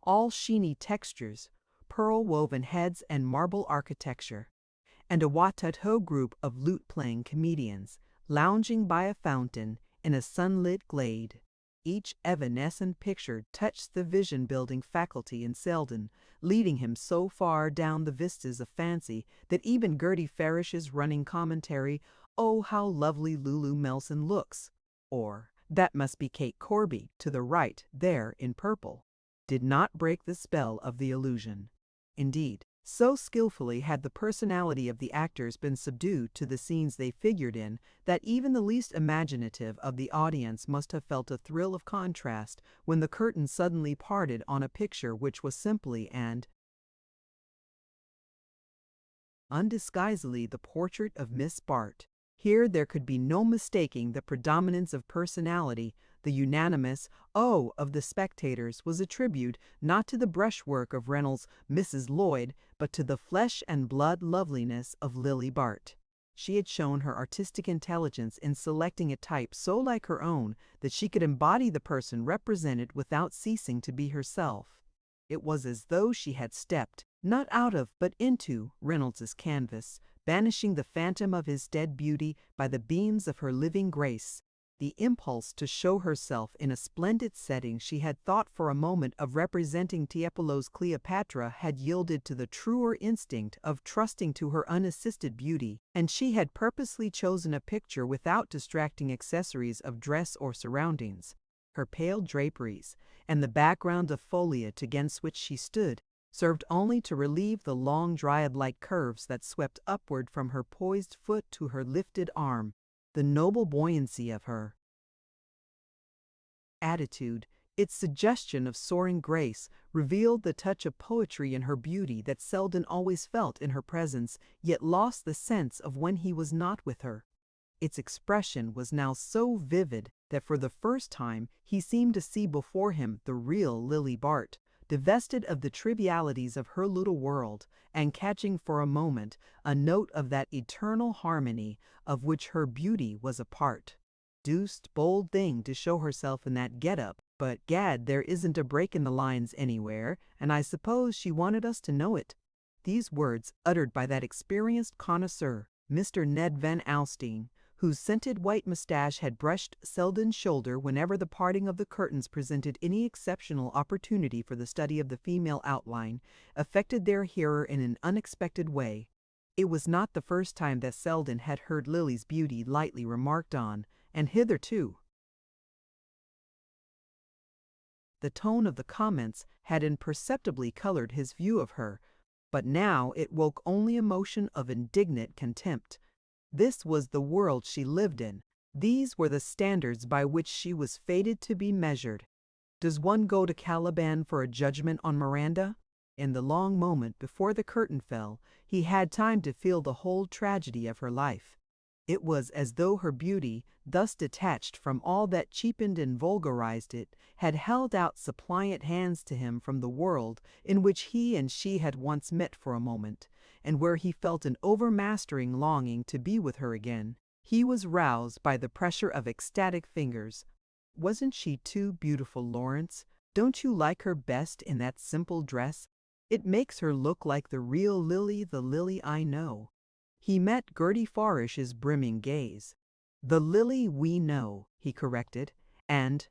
all sheeny textures, pearl-woven heads and marble architecture, and a Watteau group of lute-playing comedians, lounging by a fountain in a sunlit glade. Each evanescent picture touched the vision-building faculty in Selden, leading him so far down the vistas of fancy that even Gertie Farish's running commentary, "Oh, how lovely Lulu Melson looks," or "That must be Kate Corby to the right there in purple," did not break the spell of the illusion. Indeed, so skillfully had the personality of the actors been subdued to the scenes they figured in that even the least imaginative of the audience must have felt a thrill of contrast when the curtain suddenly parted on a picture which was simply and undisguisedly the portrait of Miss Bart. Here there could be no mistaking the predominance of personality. The unanimous "oh" of the spectators was a tribute not to the brushwork of Reynolds' Mrs. Lloyd, but to the flesh and blood loveliness of Lily Bart. She had shown her artistic intelligence in selecting a type so like her own that she could embody the person represented without ceasing to be herself. It was as though she had stepped, not out of but into, Reynolds's canvas, banishing the phantom of his dead beauty by the beams of her living grace. The impulse to show herself in a splendid setting she had thought for a moment of representing Tiepolo's Cleopatra had yielded to the truer instinct of trusting to her unassisted beauty, and she had purposely chosen a picture without distracting accessories of dress or surroundings. Her pale draperies, and the background of foliage against which she stood, served only to relieve the long dryad-like curves that swept upward from her poised foot to her lifted arm. The noble buoyancy of her attitude, its suggestion of soaring grace, revealed the touch of poetry in her beauty that Selden always felt in her presence, yet lost the sense of when he was not with her. Its expression was now so vivid that for the first time he seemed to see before him the real Lily Bart, divested of the trivialities of her little world, and catching for a moment a note of that eternal harmony of which her beauty was a part. Deuced bold thing to show herself in that get-up, but gad, there isn't a break in the lines anywhere, and I suppose she wanted us to know it. These words, uttered by that experienced connoisseur, Mr. Ned Van Alstyne, whose scented white mustache had brushed Selden's shoulder whenever the parting of the curtains presented any exceptional opportunity for the study of the female outline, affected their hearer in an unexpected way. It was not the first time that Selden had heard Lily's beauty lightly remarked on, and hitherto the tone of the comments had imperceptibly colored his view of her, but now it woke only emotion of indignant contempt. This was the world she lived in. These were the standards by which she was fated to be measured. Does one go to Caliban for a judgment on Miranda? In the long moment before the curtain fell, he had time to feel the whole tragedy of her life. It was as though her beauty, thus detached from all that cheapened and vulgarized it, had held out suppliant hands to him from the world in which he and she had once met for a moment, and where he felt an overmastering longing to be with her again. He was roused by the pressure of ecstatic fingers. "Wasn't she too beautiful, Lawrence? Don't you like her best in that simple dress? It makes her look like the real Lily, the Lily I know." He met Gertie Farish's brimming gaze. "The Lily we know," he corrected, and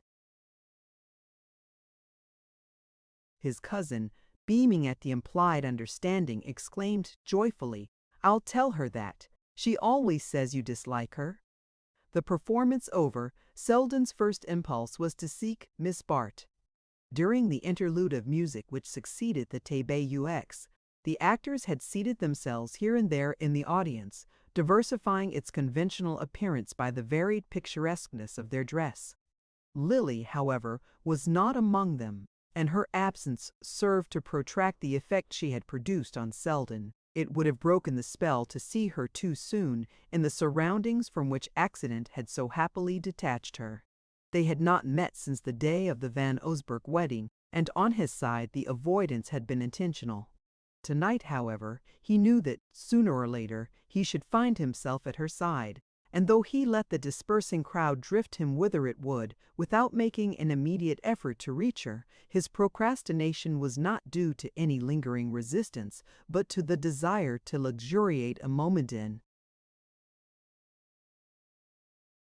his cousin, beaming at the implied understanding, exclaimed joyfully, "I'll tell her that. She always says you dislike her." The performance over, Selden's first impulse was to seek Miss Bart. During the interlude of music which succeeded the TeEux, the actors had seated themselves here and there in the audience, diversifying its conventional appearance by the varied picturesqueness of their dress. Lily, however, was not among them, and her absence served to protract the effect she had produced on Selden. It would have broken the spell to see her too soon in the surroundings from which accident had so happily detached her. They had not met since the day of the Van Osburgh wedding, and on his side the avoidance had been intentional. Tonight, however, he knew that, sooner or later, he should find himself at her side, and though he let the dispersing crowd drift him whither it would, without making an immediate effort to reach her, his procrastination was not due to any lingering resistance, but to the desire to luxuriate a moment in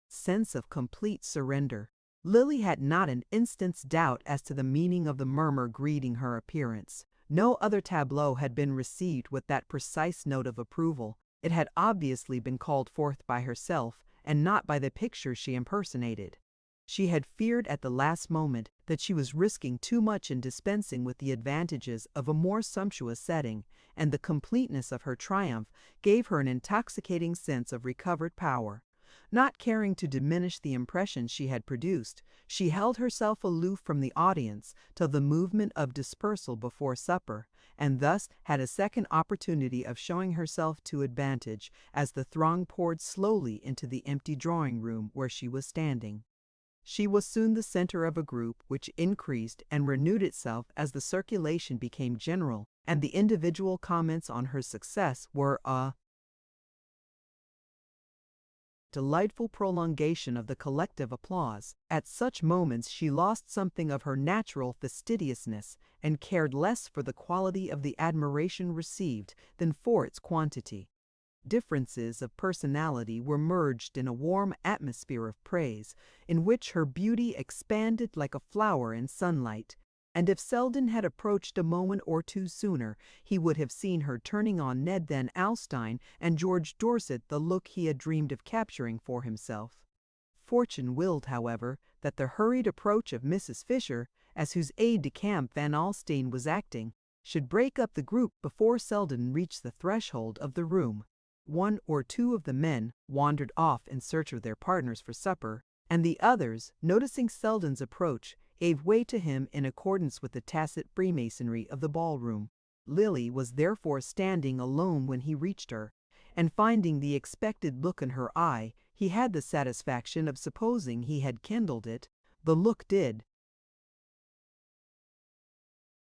sense of complete surrender. Lily had not an instant's doubt as to the meaning of the murmur greeting her appearance. No other tableau had been received with that precise note of approval. It had obviously been called forth by herself, and not by the picture she impersonated. She had feared at the last moment that she was risking too much in dispensing with the advantages of a more sumptuous setting, and the completeness of her triumph gave her an intoxicating sense of recovered power. Not caring to diminish the impression she had produced, she held herself aloof from the audience till the movement of dispersal before supper, and thus had a second opportunity of showing herself to advantage as the throng poured slowly into the empty drawing-room where she was standing. She was soon the center of a group which increased and renewed itself as the circulation became general, and the individual comments on her success were a delightful prolongation of the collective applause. At such moments she lost something of her natural fastidiousness and cared less for the quality of the admiration received than for its quantity. Differences of personality were merged in a warm atmosphere of praise, in which her beauty expanded like a flower in sunlight, and if Selden had approached a moment or two sooner, he would have seen her turning on Ned Van Alstyne and George Dorset the look he had dreamed of capturing for himself. Fortune willed, however, that the hurried approach of Mrs. Fisher, as whose aide-de-camp Van Alstyne was acting, should break up the group before Selden reached the threshold of the room. One or two of the men wandered off in search of their partners for supper, and the others, noticing Selden's approach, gave way to him in accordance with the tacit freemasonry of the ballroom. Lily was therefore standing alone when he reached her, and finding the expected look in her eye, he had the satisfaction of supposing he had kindled it. The look did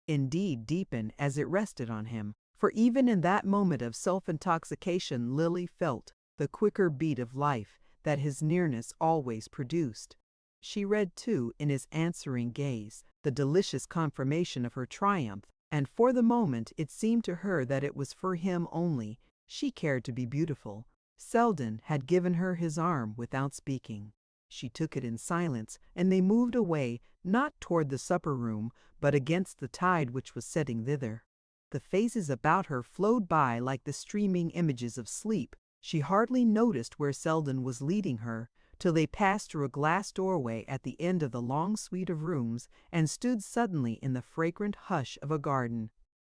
indeed deepen as it rested on him, for even in that moment of self-intoxication Lily felt the quicker beat of life that his nearness always produced. She read, too, in his answering gaze, the delicious confirmation of her triumph, and for the moment it seemed to her that it was for him only she cared to be beautiful. Selden had given her his arm without speaking. She took it in silence, and they moved away, not toward the supper-room, but against the tide which was setting thither. The faces about her flowed by like the streaming images of sleep. She hardly noticed where Selden was leading her, till they passed through a glass doorway at the end of the long suite of rooms and stood suddenly in the fragrant hush of a garden.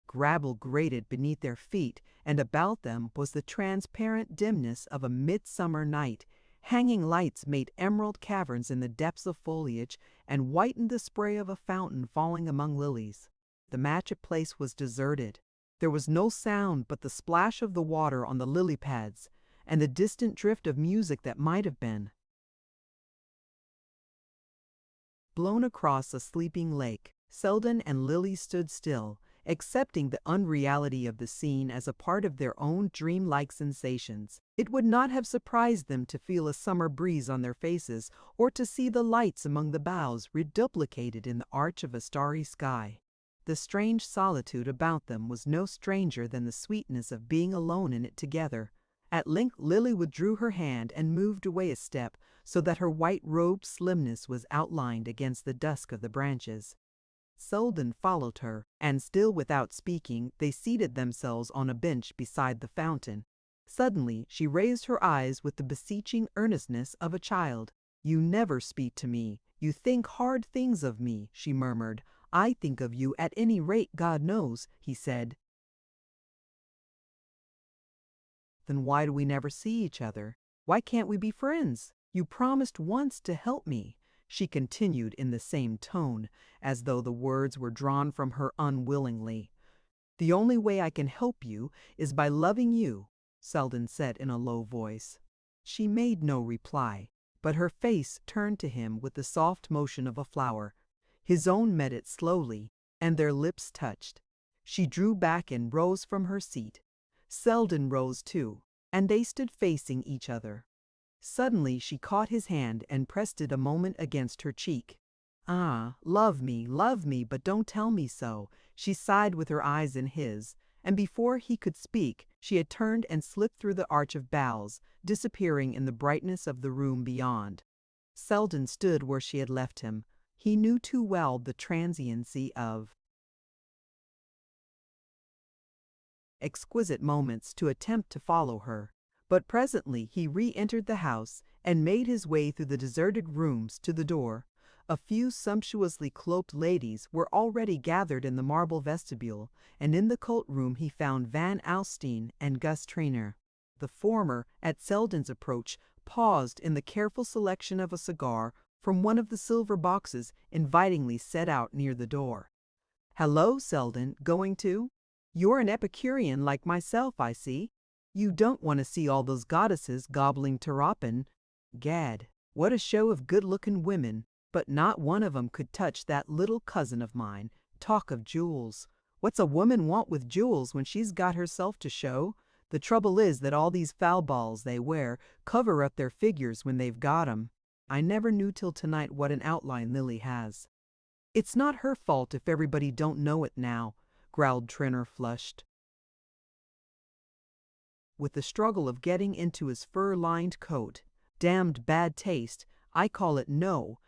Gravel grated beneath their feet, and about them was the transparent dimness of a midsummer night. Hanging lights made emerald caverns in the depths of foliage and whitened the spray of a fountain falling among lilies. The market place was deserted. There was no sound but the splash of the water on the lily pads and the distant drift of music that might have been blown across a sleeping lake. Selden and Lily stood still, accepting the unreality of the scene as a part of their own dream-like sensations. It would not have surprised them to feel a summer breeze on their faces or to see the lights among the boughs reduplicated in the arch of a starry sky. The strange solitude about them was no stranger than the sweetness of being alone in it together. At length Lily withdrew her hand and moved away a step, so that her white-robed slimness was outlined against the dusk of the branches. Selden followed her, and still without speaking, they seated themselves on a bench beside the fountain. Suddenly she raised her eyes with the beseeching earnestness of a child. "You never speak to me. You think hard things of me," she murmured. "I think of you at any rate, God knows," he said. "Then why do we never see each other? Why can't we be friends? You promised once to help me," she continued in the same tone, as though the words were drawn from her unwillingly. "The only way I can help you is by loving you," Selden said in a low voice. She made no reply, but her face turned to him with the soft motion of a flower. His own met it slowly, and their lips touched. She drew back and rose from her seat. Selden rose too, and they stood facing each other. Suddenly she caught his hand and pressed it a moment against her cheek. "Ah, love me, but don't tell me so," she sighed with her eyes in his, and before he could speak she had turned and slipped through the arch of boughs, disappearing in the brightness of the room beyond. Selden stood where she had left him. He knew too well the transiency of exquisite moments to attempt to follow her, but presently he re-entered the house and made his way through the deserted rooms to the door. A few sumptuously cloaked ladies were already gathered in the marble vestibule, and in the coat room he found Van Alstyne and Gus Traynor. The former, at Selden's approach, paused in the careful selection of a cigar from one of the silver boxes invitingly set out near the door. "Hello, Selden, going to? You're an Epicurean like myself, I see. You don't want to see all those goddesses gobbling terrapin. Gad, what a show of good-looking women, but not one of 'em could touch that little cousin of mine. Talk of jewels. What's a woman want with jewels when she's got herself to show? The trouble is that all these foul balls they wear cover up their figures when they've got 'em. I never knew till tonight what an outline Lily has." "It's not her fault if everybody don't know it now," growled Trenor, flushed with the struggle of getting into his fur-lined coat. "Damned bad taste. I call it no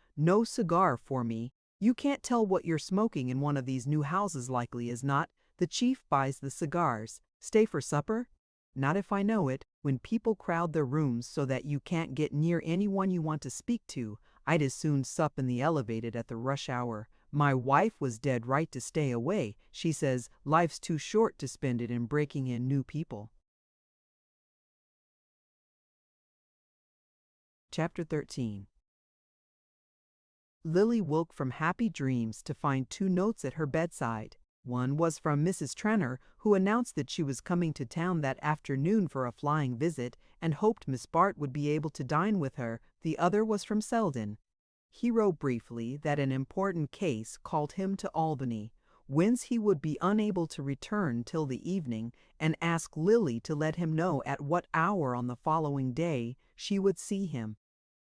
cigar for me. You can't tell what you're smoking in one of these new houses, likely as not. The chief buys the cigars. Stay for supper? Not if I know it. When people crowd their rooms so that you can't get near anyone you want to speak to, I'd as soon sup in the elevated at the rush hour. My wife was dead right to stay away. She says life's too short to spend it in breaking in new people." Chapter 13. Lily woke from happy dreams to find 2 notes at her bedside. One was from Mrs. Trenor, who announced that she was coming to town that afternoon for a flying visit and hoped Miss Bart would be able to dine with her. The other was from Selden. He wrote briefly that an important case called him to Albany, whence he would be unable to return till the evening, and asked Lily to let him know at what hour on the following day she would see him.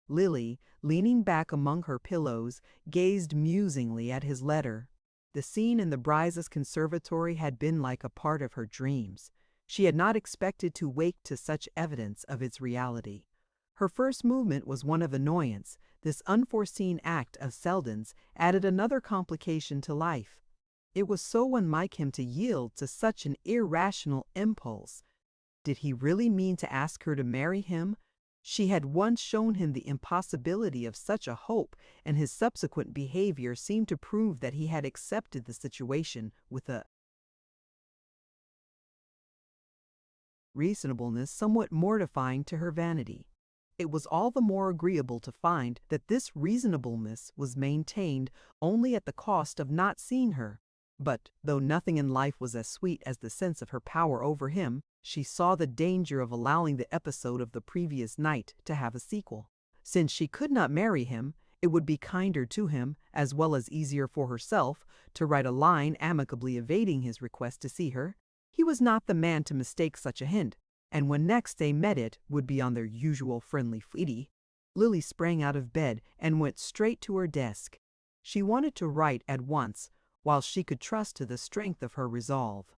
Lily, leaning back among her pillows, gazed musingly at his letter. The scene in the Bryces conservatory had been like a part of her dreams. She had not expected to wake to such evidence of its reality. Her first movement was one of annoyance. This unforeseen act of Selden's added another complication to life. It was so unlike him to yield to such an irrational impulse. Did he really mean to ask her to marry him? She had once shown him the impossibility of such a hope, and his subsequent behavior seemed to prove that he had accepted the situation with a reasonableness somewhat mortifying to her vanity. It was all the more agreeable to find that this reasonableness was maintained only at the cost of not seeing her. But, though nothing in life was as sweet as the sense of her power over him, she saw the danger of allowing the episode of the previous night to have a sequel. Since she could not marry him, it would be kinder to him, as well as easier for herself, to write a line amicably evading his request to see her. He was not the man to mistake such a hint, and when next they met it would be on their usual friendly footing. Lily sprang out of bed and went straight to her desk. She wanted to write at once, while she could trust to the strength of her resolve.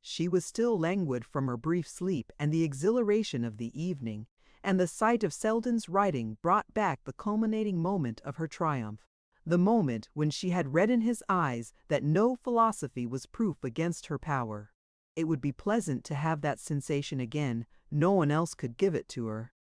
She was still languid from her brief sleep and the exhilaration of the evening, and the sight of Selden's writing brought back the culminating moment of her triumph, the moment when she had read in his eyes that no philosophy was proof against her power. It would be pleasant to have that sensation again. No one else could give it to her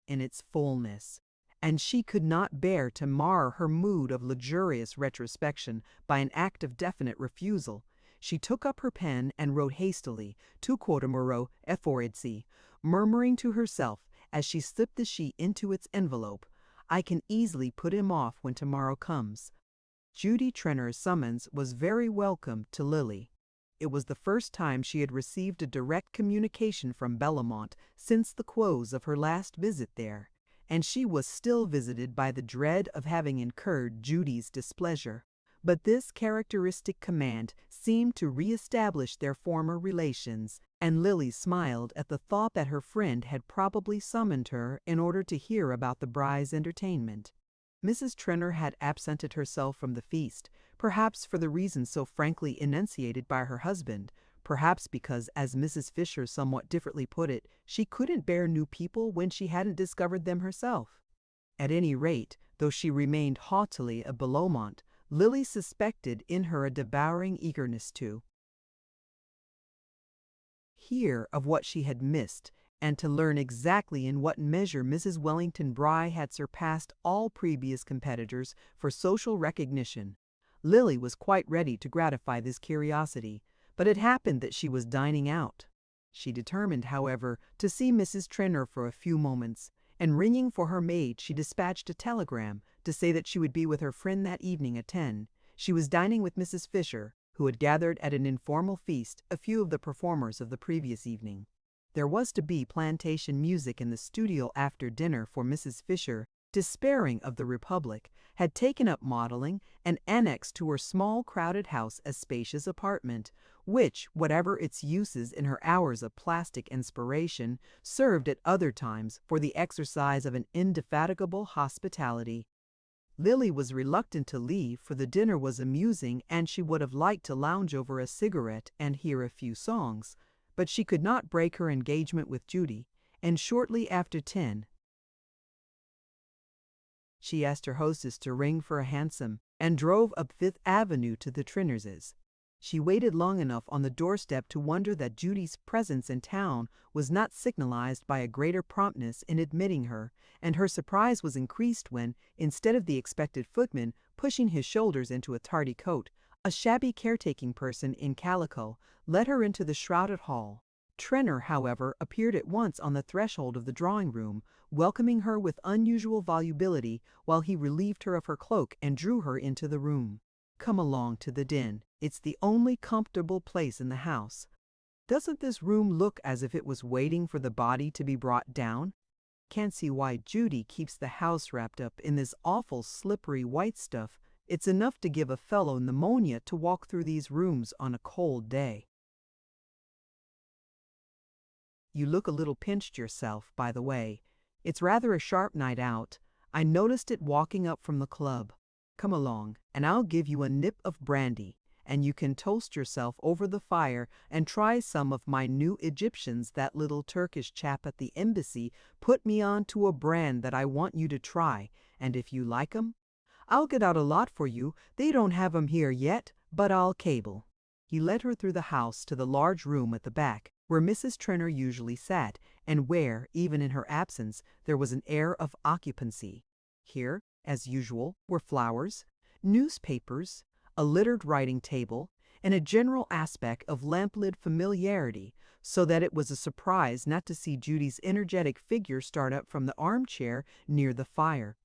in its fullness, and she could not bear to mar her mood of luxurious retrospection by an act of definite refusal. She took up her pen and wrote hastily, "Tu quotemero efforidsi," murmuring to herself as she slipped the sheet into its envelope, "I can easily put him off when tomorrow comes." Judy Trenor's summons was very welcome to Lily. It was the first time she had received a direct communication from Bellamont since the close of her last visit there, and she was still visited by the dread of having incurred Judy's displeasure. But this characteristic command seemed to re-establish their former relations, and Lily smiled at the thought that her friend had probably summoned her in order to hear about the Bryce entertainment. Mrs. Trenor had absented herself from the feast, perhaps for the reason so frankly enunciated by her husband, perhaps because, as Mrs. Fisher somewhat differently put it, she couldn't bear new people when she hadn't discovered them herself. At any rate, though she remained haughtily a Belmont, Lily suspected in her a devouring eagerness to hear of what she had missed, and to learn exactly in what measure Mrs. Wellington Bry had surpassed all previous competitors for social recognition. Lily was quite ready to gratify this curiosity, but it happened that she was dining out. She determined, however, to see Mrs. Trenner for a few moments, and ringing for her maid, she dispatched a telegram to say that she would be with her friend that evening at 10. She was dining with Mrs. Fisher, who had gathered at an informal feast a few of the performers of the previous evening. There was to be plantation music in the studio after dinner, for Mrs. Fisher, despairing of the Republic, had taken up modeling and annexed to her small crowded house a spacious apartment, which, whatever its uses in her hours of plastic inspiration, served at other times for the exercise of an indefatigable hospitality. Lily was reluctant to leave, for the dinner was amusing and she would have liked to lounge over a cigarette and hear a few songs, but she could not break her engagement with Judy, and shortly after 10, she asked her hostess to ring for a hansom and drove up Fifth Avenue to the Trenners'. She waited long enough on the doorstep to wonder that Judy's presence in town was not signalized by a greater promptness in admitting her, and her surprise was increased when, instead of the expected footman pushing his shoulders into a tardy coat, a shabby caretaking person in calico led her into the shrouded hall. Trenner, however, appeared at once on the threshold of the drawing-room, welcoming her with unusual volubility while he relieved her of her cloak and drew her into the room. "Come along to the den. It's the only comfortable place in the house. Doesn't this room look as if it was waiting for the body to be brought down? Can't see why Judy keeps the house wrapped up in this awful slippery white stuff. It's enough to give a fellow pneumonia to walk through these rooms on a cold day. You look a little pinched yourself, by the way. It's rather a sharp night out. I noticed it walking up from the club. Come along, and I'll give you a nip of brandy, and you can toast yourself over the fire and try some of my new Egyptians that little Turkish chap at the embassy put me on to a brand that I want you to try, and if you like 'em, I'll get out a lot for you. They don't have 'em here yet, but I'll cable." He led her through the house to the large room at the back, where Mrs. Trenner usually sat, and where, even in her absence, there was an air of occupancy. Here, as usual, were flowers, newspapers, a littered writing table, and a general aspect of lamplit familiarity, so that it was a surprise not to see Judy's energetic figure start up from the armchair near the fire.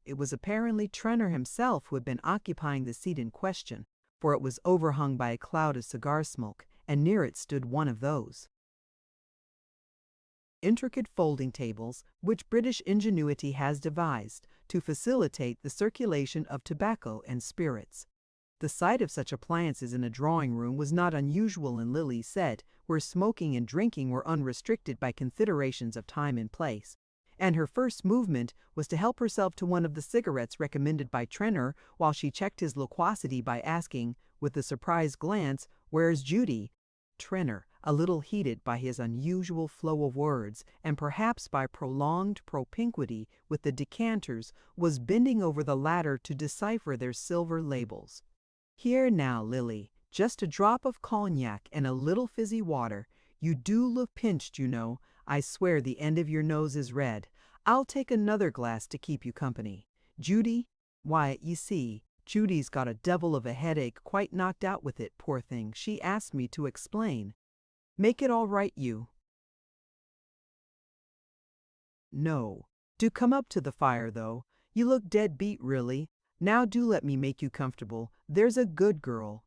It was apparently Trenner himself who had been occupying the seat in question, for it was overhung by a cloud of cigar smoke, and near it stood one of those intricate folding tables which British ingenuity has devised to facilitate the circulation of tobacco and spirits. The sight of such appliances in a drawing-room was not unusual in Lily's set, where smoking and drinking were unrestricted by considerations of time and place, and her first movement was to help herself to one of the cigarettes recommended by Trenner, while she checked his loquacity by asking, with a surprised glance, "Where's Judy?" Trenner, a little heated by his unusual flow of words, and perhaps by prolonged propinquity with the decanters, was bending over the latter to decipher their silver labels. "Here now, Lily, just a drop of cognac and a little fizzy water. You do look pinched, you know. I swear the end of your nose is red. I'll take another glass to keep you company. Judy? Why, you see, Judy's got a devil of a headache, quite knocked out with it, poor thing. She asked me to explain. Make it all right, you." "No. Do come up to the fire, though. You look dead beat, really. Now do let me make you comfortable. There's a good girl."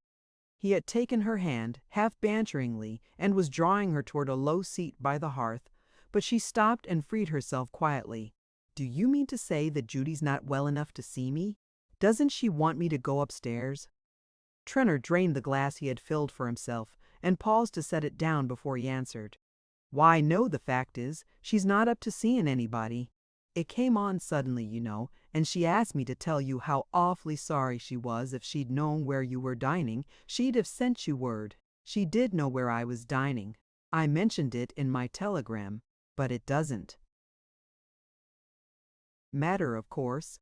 He had taken her hand, half banteringly, and was drawing her toward a low seat by the hearth, but she stopped and freed herself quietly. "Do you mean to say that Judy's not well enough to see me? Doesn't she want me to go upstairs?" Trenner drained the glass he had filled for himself, and paused to set it down before he answered. "Why, no, the fact is, she's not up to seeing anybody. It came on suddenly, you know, and she asked me to tell you how awfully sorry she was. If she'd known where you were dining, she'd have sent you word. She did know where I was dining. I mentioned it in my telegram, but it doesn't matter, of course.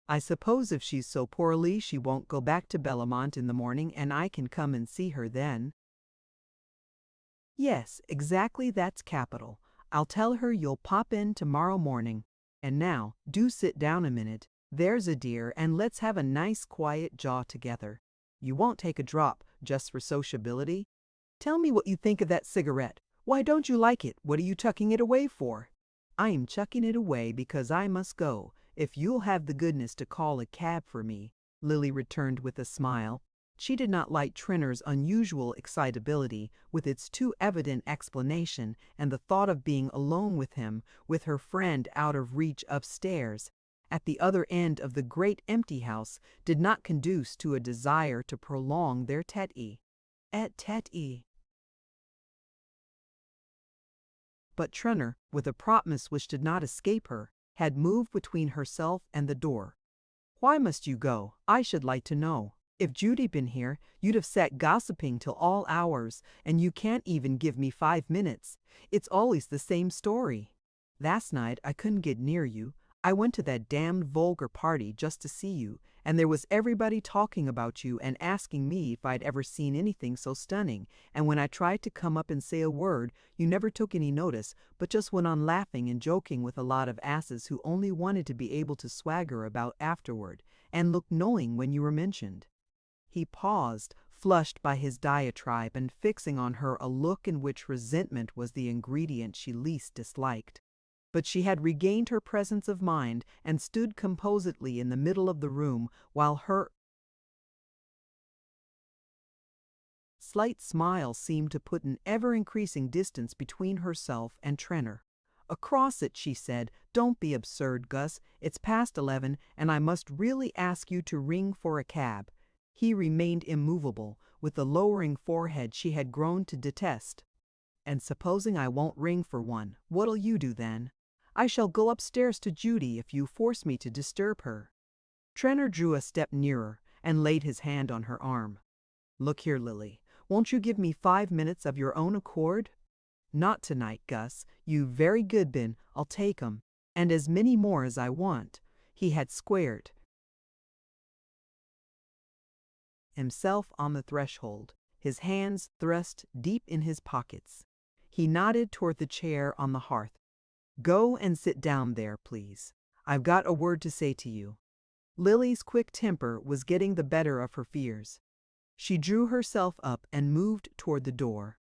I suppose if she's so poorly she won't go back to Bellamont in the morning, and I can come and see her then." "Yes, exactly, that's capital. I'll tell her you'll pop in tomorrow morning. And now, do sit down a minute, there's a dear, and let's have a nice quiet jaw together. You won't take a drop, just for sociability? Tell me what you think of that cigarette. Why don't you like it? What are you tucking it away for? I am chucking it away because I must go, if you'll have the goodness to call a cab for me, Lily returned with a smile. She did not like Trenner's unusual excitability, with its too evident explanation, and the thought of being alone with him, with her friend out of reach upstairs, at the other end of the great empty house, did not conduce to a desire to prolong their tete-a-tete. But Trenner, with a promptness which did not escape her, had moved between herself and the door. Why must you go? I should like to know. If Judy been here, you'd have sat gossiping till all hours, and you can't even give me 5 minutes. It's always the same story. Last night I couldn't get near you. I went to that damned vulgar party just to see you, and there was everybody talking about you and asking me if I'd ever seen anything so stunning, and when I tried to come up and say a word, you never took any notice, but just went on laughing and joking with a lot of asses who only wanted to be able to swagger about afterward, and looked knowing when you were mentioned. He paused, flushed by his diatribe and fixing on her a look in which resentment was the ingredient she least disliked. But she had regained her presence of mind and stood composedly in the middle of the room, while her slight smile seemed to put an ever-increasing distance between herself and Trenner. Across it, she said, "Don't be absurd, Gus. It's past 11, and I must really ask you to ring for a cab." He remained immovable, with the lowering forehead she had grown to detest. "And supposing I won't ring for one, what'll you do then?" "I shall go upstairs to Judy if you force me to disturb her." Trenner drew a step nearer and laid his hand on her arm. "Look here, Lily, won't you give me 5 minutes of your own accord?" "Not tonight, Gus. You very good bin. I'll take 'em. And as many more as I want." He had squared himself on the threshold, his hands thrust deep in his pockets. He nodded toward the chair on the hearth. "Go and sit down there, please. I've got a word to say to you." Lily's quick temper was getting the better of her fears. She drew herself up and moved toward the door.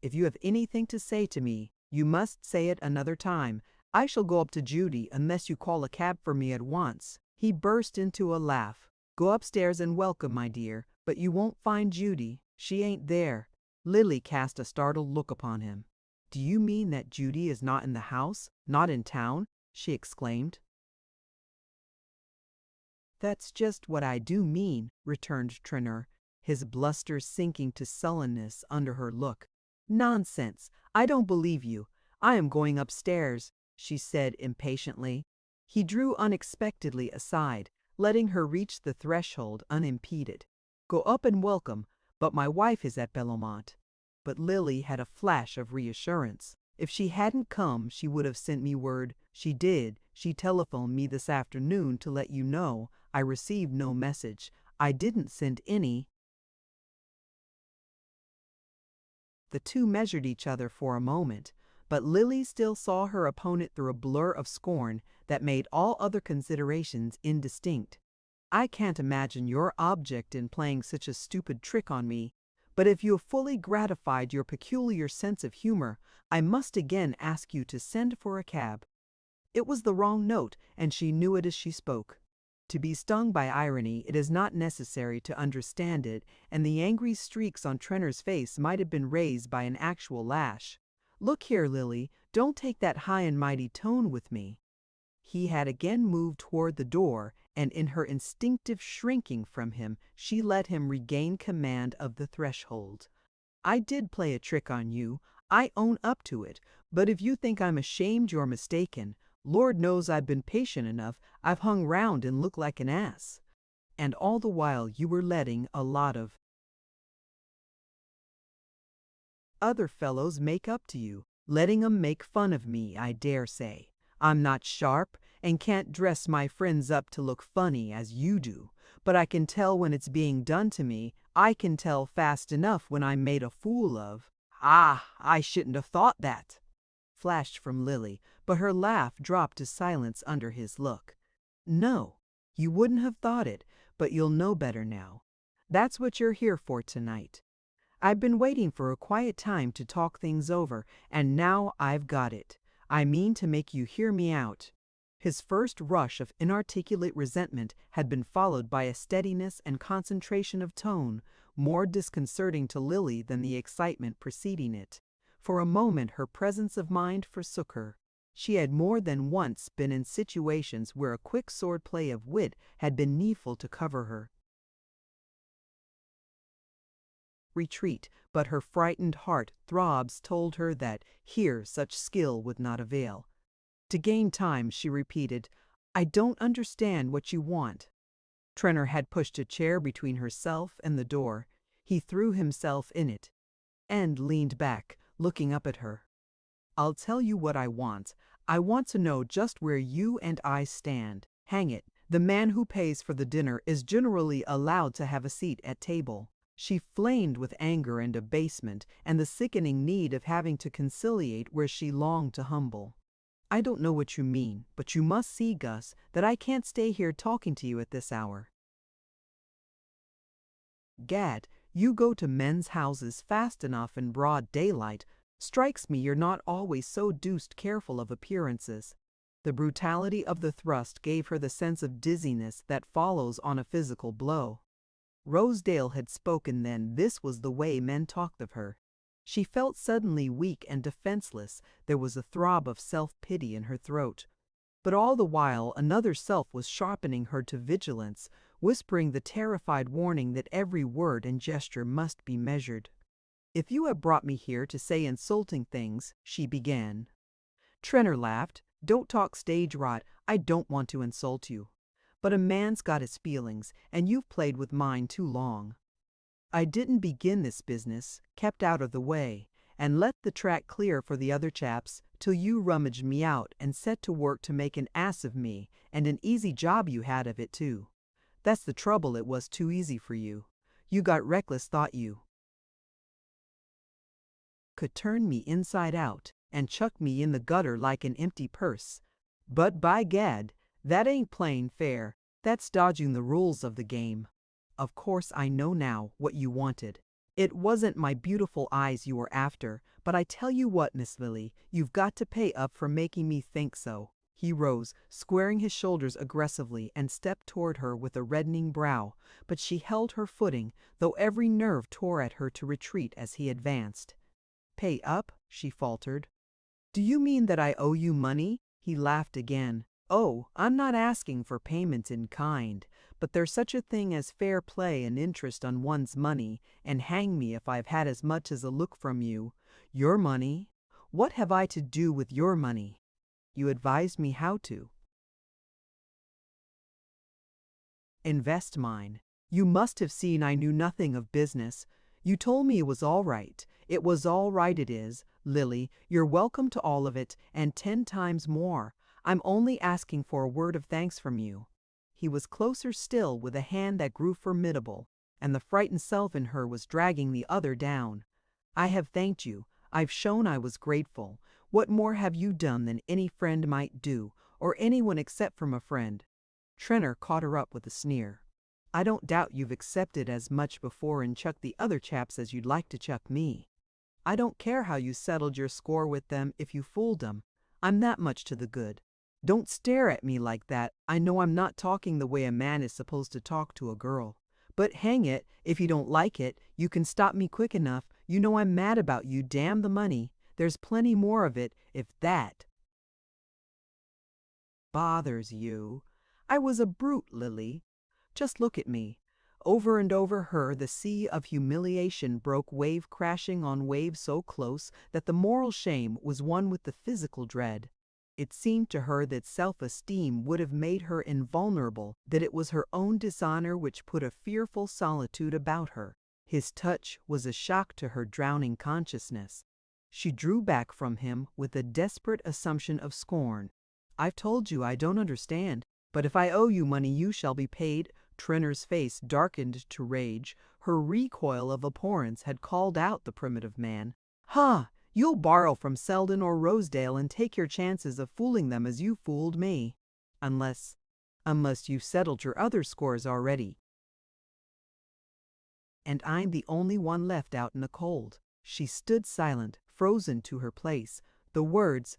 "If you have anything to say to me, you must say it another time. I shall go up to Judy unless you call a cab for me at once." He burst into a laugh. "Go upstairs and welcome, my dear, but you won't find Judy. She ain't there." Lily cast a startled look upon him. "Do you mean that Judy is not in the house, not in town?" she exclaimed. "That's just what I do mean," returned Trenner, his bluster sinking to sullenness under her look. "Nonsense! I don't believe you. I am going upstairs," she said impatiently. He drew unexpectedly aside, letting her reach the threshold unimpeded. "Go up and welcome, but my wife is at Belmont." But Lily had a flash of reassurance. "If she hadn't come, she would have sent me word. She did. She telephoned me this afternoon to let you know. I received no message. I didn't send any." The two measured each other for a moment, but Lily still saw her opponent through a blur of scorn that made all other considerations indistinct. "I can't imagine your object in playing such a stupid trick on me, but if you have fully gratified your peculiar sense of humor, I must again ask you to send for a cab." It was the wrong note, and she knew it as she spoke. To be stung by irony, it is not necessary to understand it, and the angry streaks on Trenner's face might have been raised by an actual lash. "Look here, Lily, don't take that high and mighty tone with me." He had again moved toward the door, and in her instinctive shrinking from him, she let him regain command of the threshold. "I did play a trick on you. I own up to it, but if you think I'm ashamed, you're mistaken. Lord knows I've been patient enough. I've hung round and looked like an ass. And all the while you were letting a lot of other fellows make up to you, letting 'em make fun of me, I dare say. I'm not sharp, and can't dress my friends up to look funny as you do, but I can tell when it's being done to me. I can tell fast enough when I'm made a fool of." "Ah, I shouldn't have thought that," flashed from Lily, but her laugh dropped to silence under his look. "No, you wouldn't have thought it, but you'll know better now. That's what you're here for tonight. I've been waiting for a quiet time to talk things over, and now I've got it. I mean to make you hear me out." His first rush of inarticulate resentment had been followed by a steadiness and concentration of tone more disconcerting to Lily than the excitement preceding it. For a moment her presence of mind forsook her. She had more than once been in situations where a quick swordplay of wit had been needful to cover her retreat, but her frightened heart throbs told her that here such skill would not avail. To gain time, she repeated, "I don't understand what you want." Trenor had pushed a chair between herself and the door. He threw himself in it and leaned back, looking up at her. "I'll tell you what I want. I want to know just where you and I stand. Hang it, the man who pays for the dinner is generally allowed to have a seat at table." She flamed with anger and abasement and the sickening need of having to conciliate where she longed to humble. "I don't know what you mean, but you must see, Gus, that I can't stay here talking to you at this hour. Gad, you go to men's houses fast enough in broad daylight. Strikes me you're not always so deuced careful of appearances." The brutality of the thrust gave her the sense of dizziness that follows on a physical blow. Rosedale had spoken then. This was the way men talked of her. She felt suddenly weak and defenseless. There was a throb of self-pity in her throat. But all the while another self was sharpening her to vigilance, whispering the terrified warning that every word and gesture must be measured. "If you have brought me here to say insulting things," she began. Trenor laughed. "Don't talk stage rot. I don't want to insult you. But a man's got his feelings, and you've played with mine too long. I didn't begin this business, kept out of the way, and let the track clear for the other chaps, till you rummaged me out and set to work to make an ass of me, and an easy job you had of it too. That's the trouble, it was too easy for you. You got reckless, thought you could turn me inside out and chuck me in the gutter like an empty purse. But by gad, that ain't playing fair. That's dodging the rules of the game. Of course I know now what you wanted. It wasn't my beautiful eyes you were after, but I tell you what, Miss Lily, you've got to pay up for making me think so." He rose, squaring his shoulders aggressively, and stepped toward her with a reddening brow, but she held her footing, though every nerve tore at her to retreat as he advanced. "Pay up?" she faltered. "Do you mean that I owe you money?" He laughed again. "Oh, I'm not asking for payment in kind, but there's such a thing as fair play and interest on one's money, and hang me if I've had as much as a look from you. Your money? What have I to do with your money? You advised me how to invest mine. You must have seen I knew nothing of business. You told me it was all right. It was all right, it is, Lily. You're welcome to all of it, and 10 times more. I'm only asking for a word of thanks from you." He was closer still, with a hand that grew formidable, and the frightened self in her was dragging the other down. "I have thanked you. I've shown I was grateful. What more have you done than any friend might do, or anyone except from a friend?" Trenor caught her up with a sneer. "I don't doubt you've accepted as much before and chucked the other chaps as you'd like to chuck me. I don't care how you settled your score with them if you fooled them. I'm that much to the good. Don't stare at me like that. I know I'm not talking the way a man is supposed to talk to a girl. But hang it, if you don't like it, you can stop me quick enough. You know I'm mad about you, damn the money. There's plenty more of it, if that bothers you. I was a brute, Lily. Just look at me." Over and over her the sea of humiliation broke, wave crashing on wave so close that the moral shame was one with the physical dread. It seemed to her that self-esteem would have made her invulnerable, that it was her own dishonor which put a fearful solitude about her. His touch was a shock to her drowning consciousness. She drew back from him with a desperate assumption of scorn. "I've told you I don't understand, but if I owe you money you shall be paid." Trenor's face darkened to rage. Her recoil of abhorrence had called out the primitive man. "Ha! You'll borrow from Selden or Rosedale and take your chances of fooling them as you fooled me. Unless you've settled your other scores already." and I'm the only one left out in the cold." She stood silent, frozen to her place. The words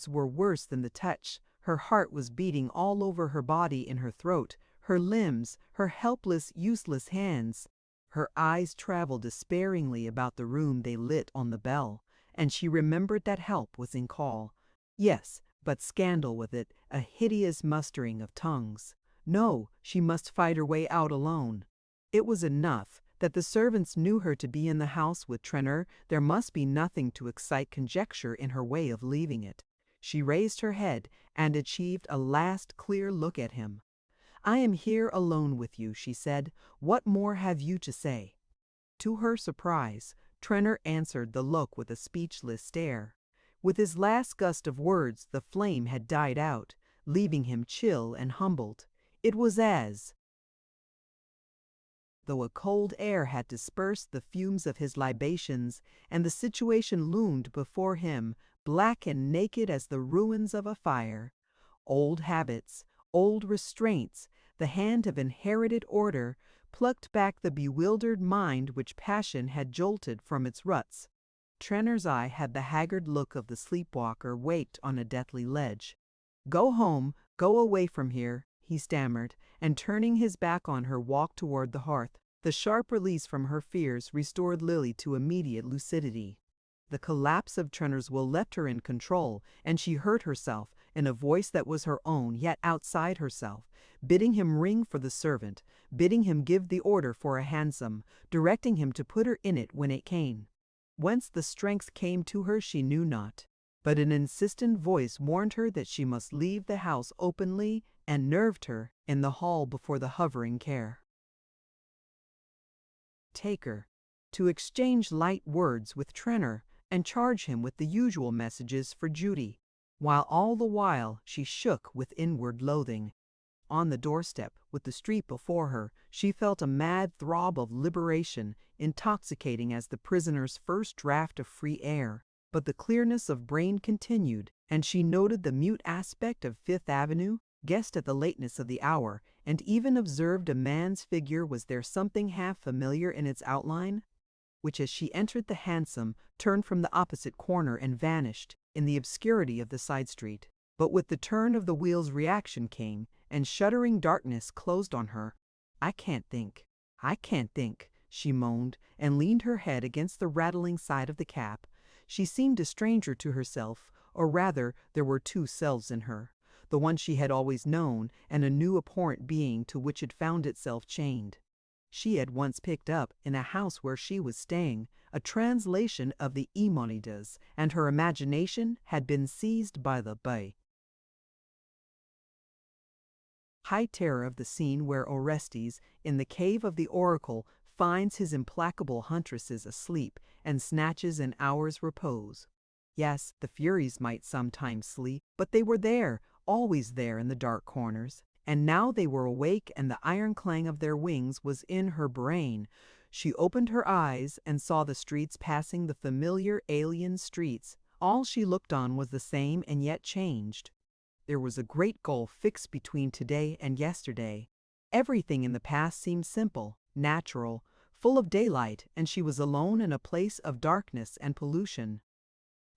were worse than the touch. Her heart was beating all over her body, in her throat, her limbs, her helpless, useless hands. Her eyes traveled despairingly about the room they lit on the bell, and she remembered that help was in call. Yes, but scandal with it, a hideous mustering of tongues. No, she must fight her way out alone. It was enough that the servants knew her to be in the house with Trenor. There must be nothing to excite conjecture in her way of leaving it. She raised her head and achieved a last clear look at him. "I am here alone with you," she said. "What more have you to say?" To her surprise, Trenor answered the look with a speechless stare. With his last gust of words, the flame had died out, leaving him chill and humbled. It was as though a cold air had dispersed the fumes of his libations, and the situation loomed before him, black and naked as the ruins of a fire. Old habits, old restraints, the hand of inherited order, plucked back the bewildered mind which passion had jolted from its ruts. Trenor's eye had the haggard look of the sleepwalker waked on a deathly ledge. "Go home, go away from here," he stammered, and turning his back on her walked toward the hearth. The sharp release from her fears restored Lily to immediate lucidity. The collapse of Trenor's will left her in control, and she heard herself, in a voice that was her own yet outside herself, bidding him ring for the servant, bidding him give the order for a hansom, directing him to put her in it when it came. Whence the strength came to her she knew not, but an insistent voice warned her that she must leave the house openly, and nerved her in the hall before the hovering care. Take her, to exchange light words with Trenor, and charge him with the usual messages for Judy, while all the while she shook with inward loathing. On the doorstep, with the street before her, she felt a mad throb of liberation, intoxicating as the prisoner's first draught of free air. But the clearness of brain continued, and she noted the mute aspect of Fifth Avenue, guessed at the lateness of the hour, and even observed a man's figure. Was there something half familiar in its outline, which as she entered the hansom turned from the opposite corner and vanished in the obscurity of the side street? But with the turn of the wheels reaction came, and shuddering darkness closed on her. I can't think, she moaned, and leaned her head against the rattling side of the cab. She seemed a stranger to herself, or rather there were two selves in her, the one she had always known, and a new abhorrent being to which it found itself chained. She had once picked up, in a house where she was staying, a translation of the Aeneid, and her imagination had been seized by the high terror of the scene where Orestes, in the cave of the oracle, finds his implacable huntresses asleep and snatches an hour's repose. Yes, the Furies might sometimes sleep, but they were there, always there in the dark corners, and now they were awake, and the iron clang of their wings was in her brain. She opened her eyes and saw the streets passing, the familiar alien streets. All she looked on was the same and yet changed. There was a great gulf fixed between today and yesterday. Everything in the past seemed simple, natural, full of daylight, and she was alone in a place of darkness and pollution.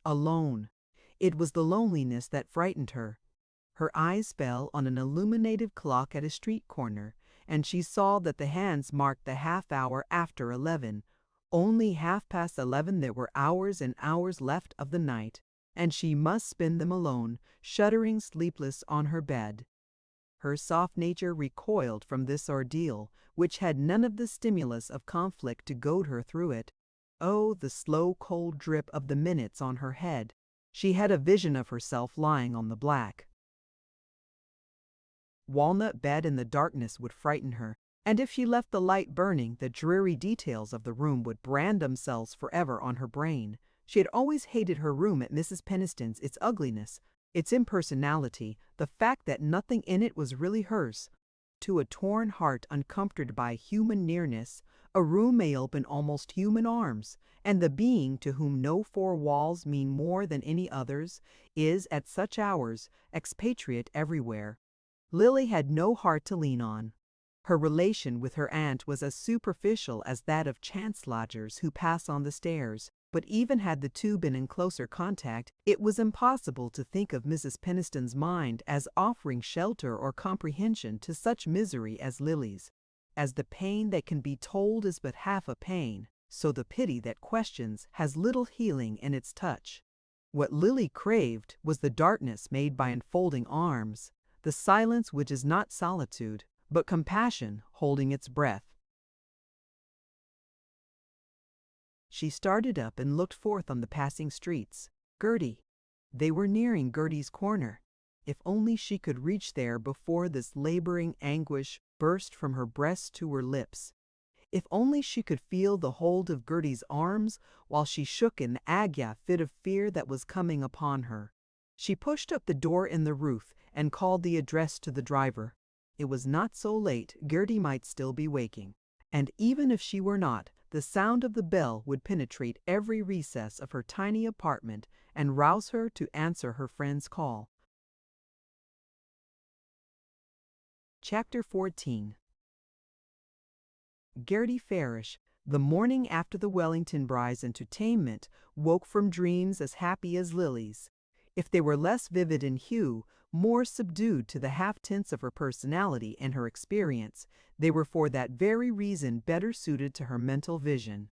Alone. It was the loneliness that frightened her. Her eyes fell on an illuminated clock at a street corner, and she saw that the hands marked the half hour after 11. Only 11:30. There were hours and hours left of the night, and she must spend them alone, shuddering sleepless on her bed. Her soft nature recoiled from this ordeal, which had none of the stimulus of conflict to goad her through it. Oh, the slow cold drip of the minutes on her head! She had a vision of herself lying on the black walnut bed in the darkness would frighten her, and if she left the light burning, the dreary details of the room would brand themselves forever on her brain. She had always hated her room at Mrs. Peniston's, its ugliness, its impersonality, the fact that nothing in it was really hers. To a torn heart uncomforted by human nearness, a room may open almost human arms, and the being to whom no four walls mean more than any others is, at such hours, expatriate everywhere. Lily had no heart to lean on. Her relation with her aunt was as superficial as that of chance lodgers who pass on the stairs, but even had the two been in closer contact, it was impossible to think of Mrs. Peniston's mind as offering shelter or comprehension to such misery as Lily's. As the pain that can be told is but half a pain, so the pity that questions has little healing in its touch. What Lily craved was the darkness made by enfolding arms, the silence which is not solitude, but compassion holding its breath. She started up and looked forth on the passing streets. Gertie. They were nearing Gertie's corner. If only she could reach there before this laboring anguish burst from her breast to her lips. If only she could feel the hold of Gertie's arms while she shook in the ague fit of fear that was coming upon her. She pushed up the door in the roof and called the address to the driver. It was not so late, Gertie might still be waking. And even if she were not, the sound of the bell would penetrate every recess of her tiny apartment and rouse her to answer her friend's call. Chapter 14. Gertie Farish, the morning after the Wellington Bride's entertainment, woke from dreams as happy as Lily's. If they were less vivid in hue, more subdued to the half-tints of her personality and her experience, they were for that very reason better suited to her mental vision.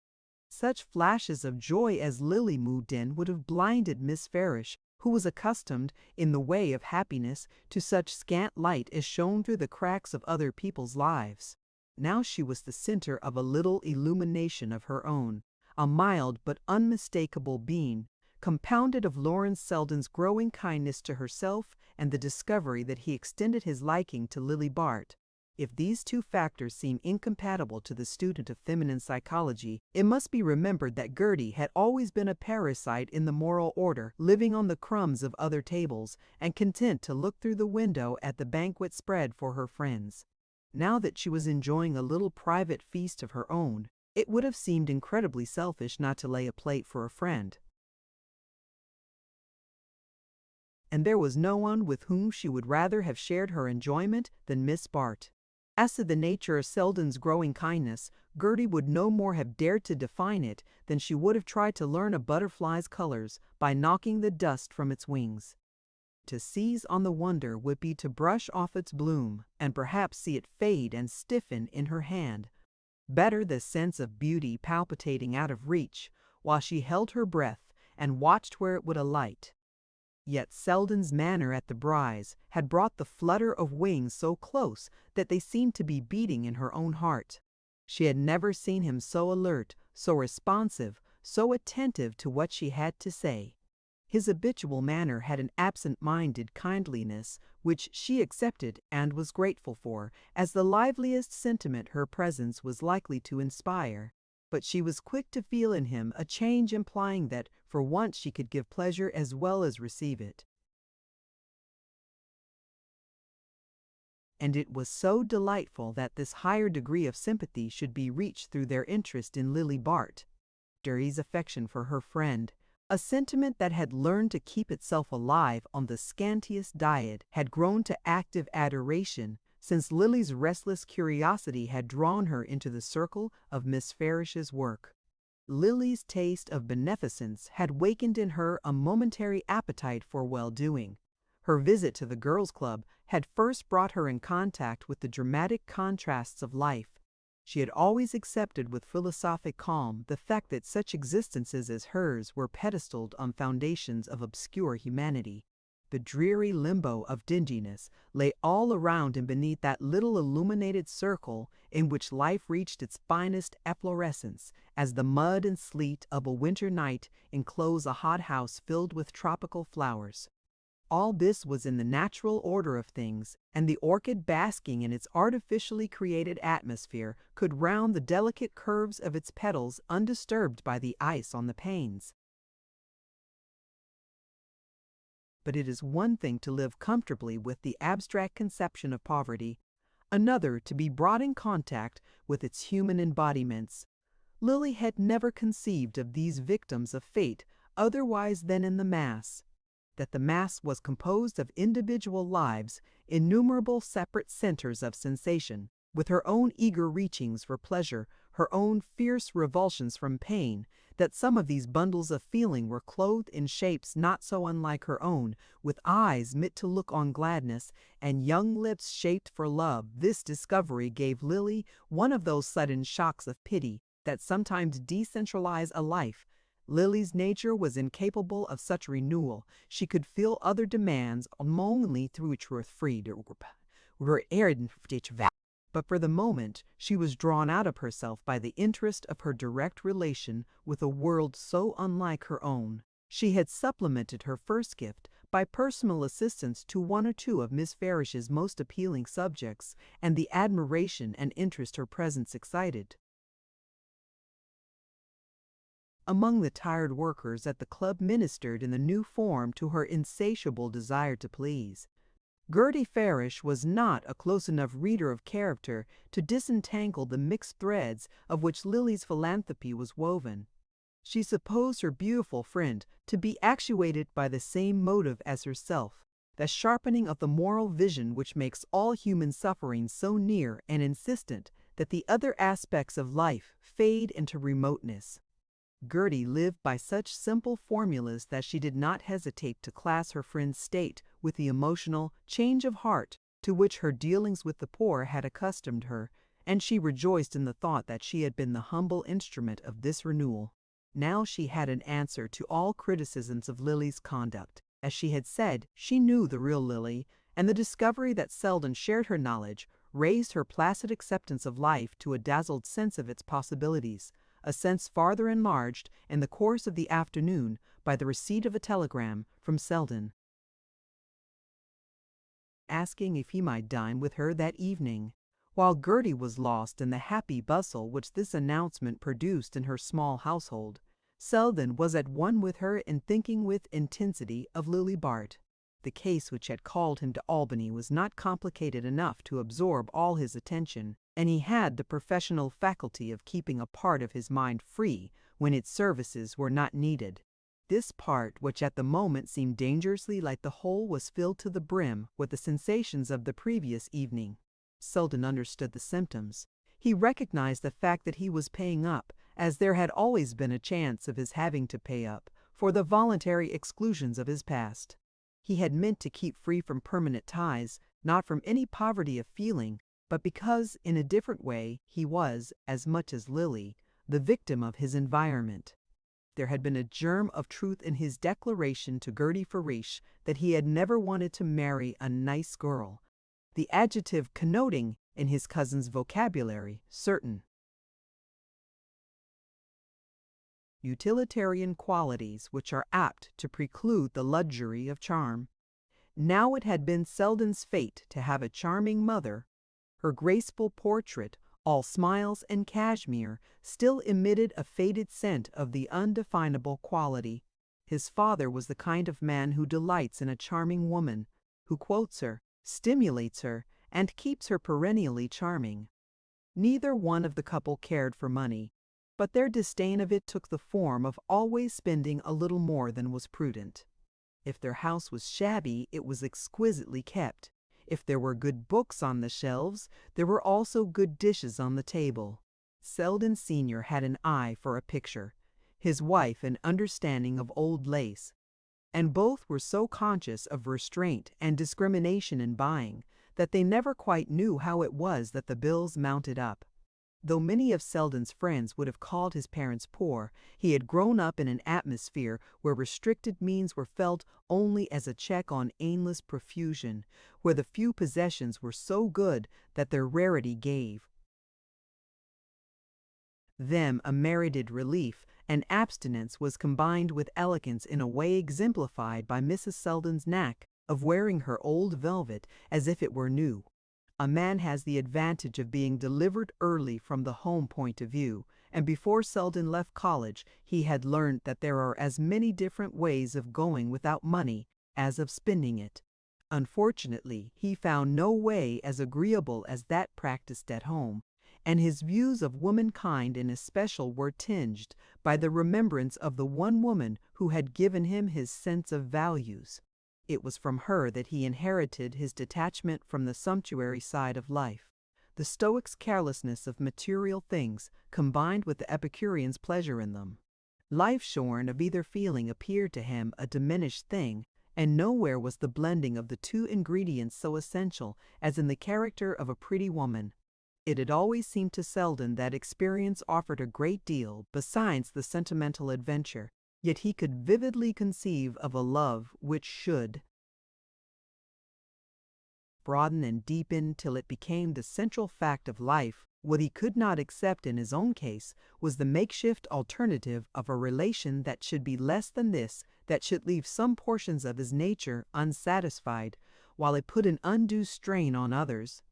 Such flashes of joy as Lily moved in would have blinded Miss Farish, who was accustomed, in the way of happiness, to such scant light as shone through the cracks of other people's lives. Now she was the center of a little illumination of her own, a mild but unmistakable being, compounded of Lawrence Selden's growing kindness to herself and the discovery that he extended his liking to Lily Bart. If these two factors seem incompatible to the student of feminine psychology, it must be remembered that Gertie had always been a parasite in the moral order, living on the crumbs of other tables and content to look through the window at the banquet spread for her friends. Now that she was enjoying a little private feast of her own, it would have seemed incredibly selfish not to lay a plate for a friend. And there was no one with whom she would rather have shared her enjoyment than Miss Bart. As to the nature of Selden's growing kindness, Gertie would no more have dared to define it than she would have tried to learn a butterfly's colors by knocking the dust from its wings. To seize on the wonder would be to brush off its bloom, and perhaps see it fade and stiffen in her hand. Better the sense of beauty palpitating out of reach, while she held her breath and watched where it would alight. Yet Selden's manner at the Bride's had brought the flutter of wings so close that they seemed to be beating in her own heart. She had never seen him so alert, so responsive, so attentive to what she had to say. His habitual manner had an absent-minded kindliness which she accepted and was grateful for, as the liveliest sentiment her presence was likely to inspire. But she was quick to feel in him a change implying that for once she could give pleasure as well as receive it. And it was so delightful that this higher degree of sympathy should be reached through their interest in Lily Bart. Gertie's affection for her friend, a sentiment that had learned to keep itself alive on the scantiest diet, had grown to active adoration since Lily's restless curiosity had drawn her into the circle of Miss Farish's work. Lily's taste of beneficence had wakened in her a momentary appetite for well-doing. Her visit to the girls' club had first brought her in contact with the dramatic contrasts of life. She had always accepted with philosophic calm the fact that such existences as hers were pedestaled on foundations of obscure humanity. The dreary limbo of dinginess lay all around and beneath that little illuminated circle in which life reached its finest efflorescence, as the mud and sleet of a winter night enclose a hothouse filled with tropical flowers. All this was in the natural order of things, and the orchid basking in its artificially created atmosphere could round the delicate curves of its petals undisturbed by the ice on the panes. But it is one thing to live comfortably with the abstract conception of poverty, another to be brought in contact with its human embodiments. Lily had never conceived of these victims of fate otherwise than in the mass. That the mass was composed of individual lives, innumerable separate centers of sensation, with her own eager reachings for pleasure, her own fierce revulsions from pain, that some of these bundles of feeling were clothed in shapes not so unlike her own, with eyes meant to look on gladness, and young lips shaped for love. This discovery gave Lily one of those sudden shocks of pity that sometimes decentralize a life. Lily's nature was incapable of such renewal. She could feel other demands only through which were freed. But for the moment she was drawn out of herself by the interest of her direct relation with a world so unlike her own. She had supplemented her first gift by personal assistance to one or two of Miss Farish's most appealing subjects, and the admiration and interest her presence excited among the tired workers at the club ministered in the new form to her insatiable desire to please. Gertie Farish was not a close enough reader of character to disentangle the mixed threads of which Lily's philanthropy was woven. She supposed her beautiful friend to be actuated by the same motive as herself, the sharpening of the moral vision which makes all human suffering so near and insistent that the other aspects of life fade into remoteness. Gertie lived by such simple formulas that she did not hesitate to class her friend's state with the emotional change of heart to which her dealings with the poor had accustomed her, and she rejoiced in the thought that she had been the humble instrument of this renewal. Now she had an answer to all criticisms of Lily's conduct. As she had said, she knew the real Lily, and the discovery that Selden shared her knowledge raised her placid acceptance of life to a dazzled sense of its possibilities, a sense farther enlarged in the course of the afternoon by the receipt of a telegram from Selden, asking if he might dine with her that evening. While Gertie was lost in the happy bustle which this announcement produced in her small household, Selden was at one with her in thinking with intensity of Lily Bart. The case which had called him to Albany was not complicated enough to absorb all his attention, and he had the professional faculty of keeping a part of his mind free when its services were not needed. This part, which at the moment seemed dangerously like the whole, was filled to the brim with the sensations of the previous evening. Selden understood the symptoms. He recognized the fact that he was paying up, as there had always been a chance of his having to pay up, for the voluntary exclusions of his past. He had meant to keep free from permanent ties, not from any poverty of feeling, but because, in a different way, he was, as much as Lily, the victim of his environment. There had been a germ of truth in his declaration to Gertie Farish that he had never wanted to marry a nice girl, the adjective connoting, in his cousin's vocabulary, certain utilitarian qualities which are apt to preclude the luxury of charm. Now it had been Selden's fate to have a charming mother. Her graceful portrait, all smiles and cashmere, still emitted a faded scent of the undefinable quality. His father was the kind of man who delights in a charming woman, who quotes her, stimulates her, and keeps her perennially charming. Neither one of the couple cared for money, but their disdain of it took the form of always spending a little more than was prudent. If their house was shabby, it was exquisitely kept. If there were good books on the shelves, there were also good dishes on the table. Selden Sr. had an eye for a picture, his wife an understanding of old lace, and both were so conscious of restraint and discrimination in buying that they never quite knew how it was that the bills mounted up. Though many of Selden's friends would have called his parents poor, he had grown up in an atmosphere where restricted means were felt only as a check on aimless profusion, where the few possessions were so good that their rarity gave them a merited relief, and abstinence was combined with elegance in a way exemplified by Mrs. Selden's knack of wearing her old velvet as if it were new. A man has the advantage of being delivered early from the home point of view, and before Selden left college he had learned that there are as many different ways of going without money as of spending it. Unfortunately, he found no way as agreeable as that practiced at home, and his views of womankind in especial were tinged by the remembrance of the one woman who had given him his sense of values. It was from her that he inherited his detachment from the sumptuary side of life. the Stoic's carelessness of material things combined with the Epicurean's pleasure in them. Life shorn of either feeling appeared to him a diminished thing, and nowhere was the blending of the two ingredients so essential as in the character of a pretty woman. It had always seemed to Selden that experience offered a great deal besides the sentimental adventure, yet he could vividly conceive of a love which should broaden and deepen till it became the central fact of life. What he could not accept in his own case was the makeshift alternative of a relation that should be less than this, that should leave some portions of his nature unsatisfied, while it put an undue strain on others.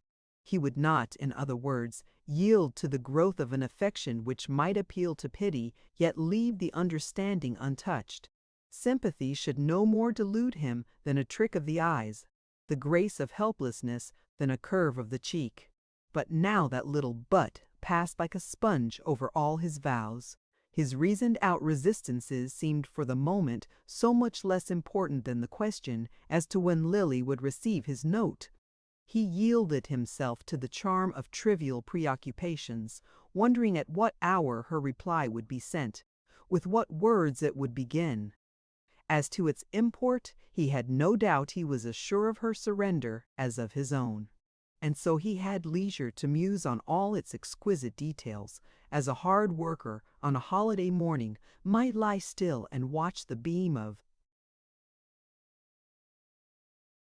He would not, in other words, yield to the growth of an affection which might appeal to pity, yet leave the understanding untouched. Sympathy should no more delude him than a trick of the eyes, the grace of helplessness than a curve of the cheek. But now that little "but" passed like a sponge over all his vows. His reasoned-out resistances seemed for the moment so much less important than the question as to when Lily would receive his note. He yielded himself to the charm of trivial preoccupations, wondering at what hour her reply would be sent, with what words it would begin. As to its import, he had no doubt he was as sure of her surrender as of his own. And so he had leisure to muse on all its exquisite details, as a hard worker on a holiday morning might lie still and watch the beam of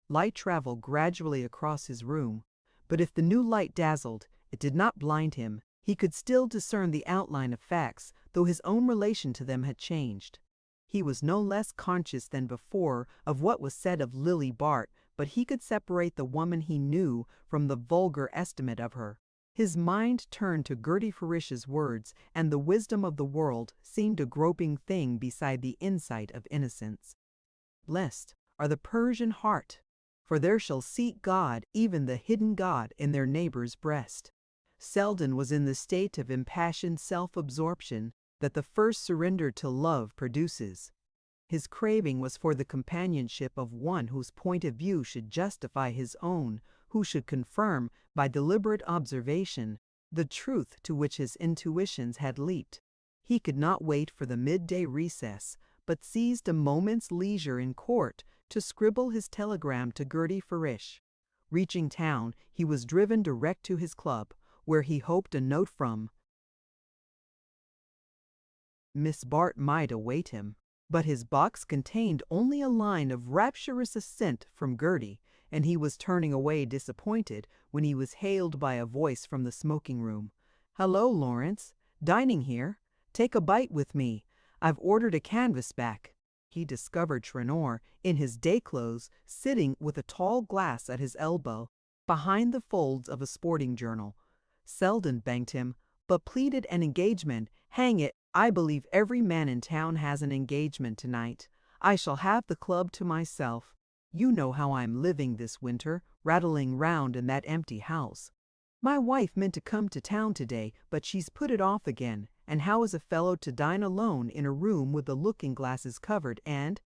light travel gradually across his room. But if the new light dazzled, it did not blind him. He could still discern the outline of facts, though his own relation to them had changed. He was no less conscious than before of what was said of Lily Bart, but he could separate the woman he knew from the vulgar estimate of her. His mind turned to Gertie Farish's words, and the wisdom of the world seemed a groping thing beside the insight of innocence. Blessed are the Persian heart, for there shall seek God, even the hidden God, in their neighbor's breast. Selden was in the state of impassioned self-absorption that the first surrender to love produces. His craving was for the companionship of one whose point of view should justify his own, who should confirm, by deliberate observation, the truth to which his intuitions had leaped. He could not wait for the midday recess, but seized a moment's leisure in court to scribble his telegram to Gertie Farish. Reaching town, he was driven direct to his club, where he hoped a note from Miss Bart might await him. But his box contained only a line of rapturous assent from Gertie, and he was turning away disappointed when he was hailed by a voice from the smoking room. "Hello, Lawrence. Dining here? Take a bite with me. I've ordered a canvas back." He discovered Trenor, in his day clothes, sitting with a tall glass at his elbow, behind the folds of a sporting journal. Selden thanked him, but pleaded an engagement. "Hang it, I believe every man in town has an engagement tonight. I shall have the club to myself. You know how I'm living this winter, rattling round in that empty house. My wife meant to come to town today, but she's put it off again, and how is a fellow to dine alone in a room with the looking-glasses covered and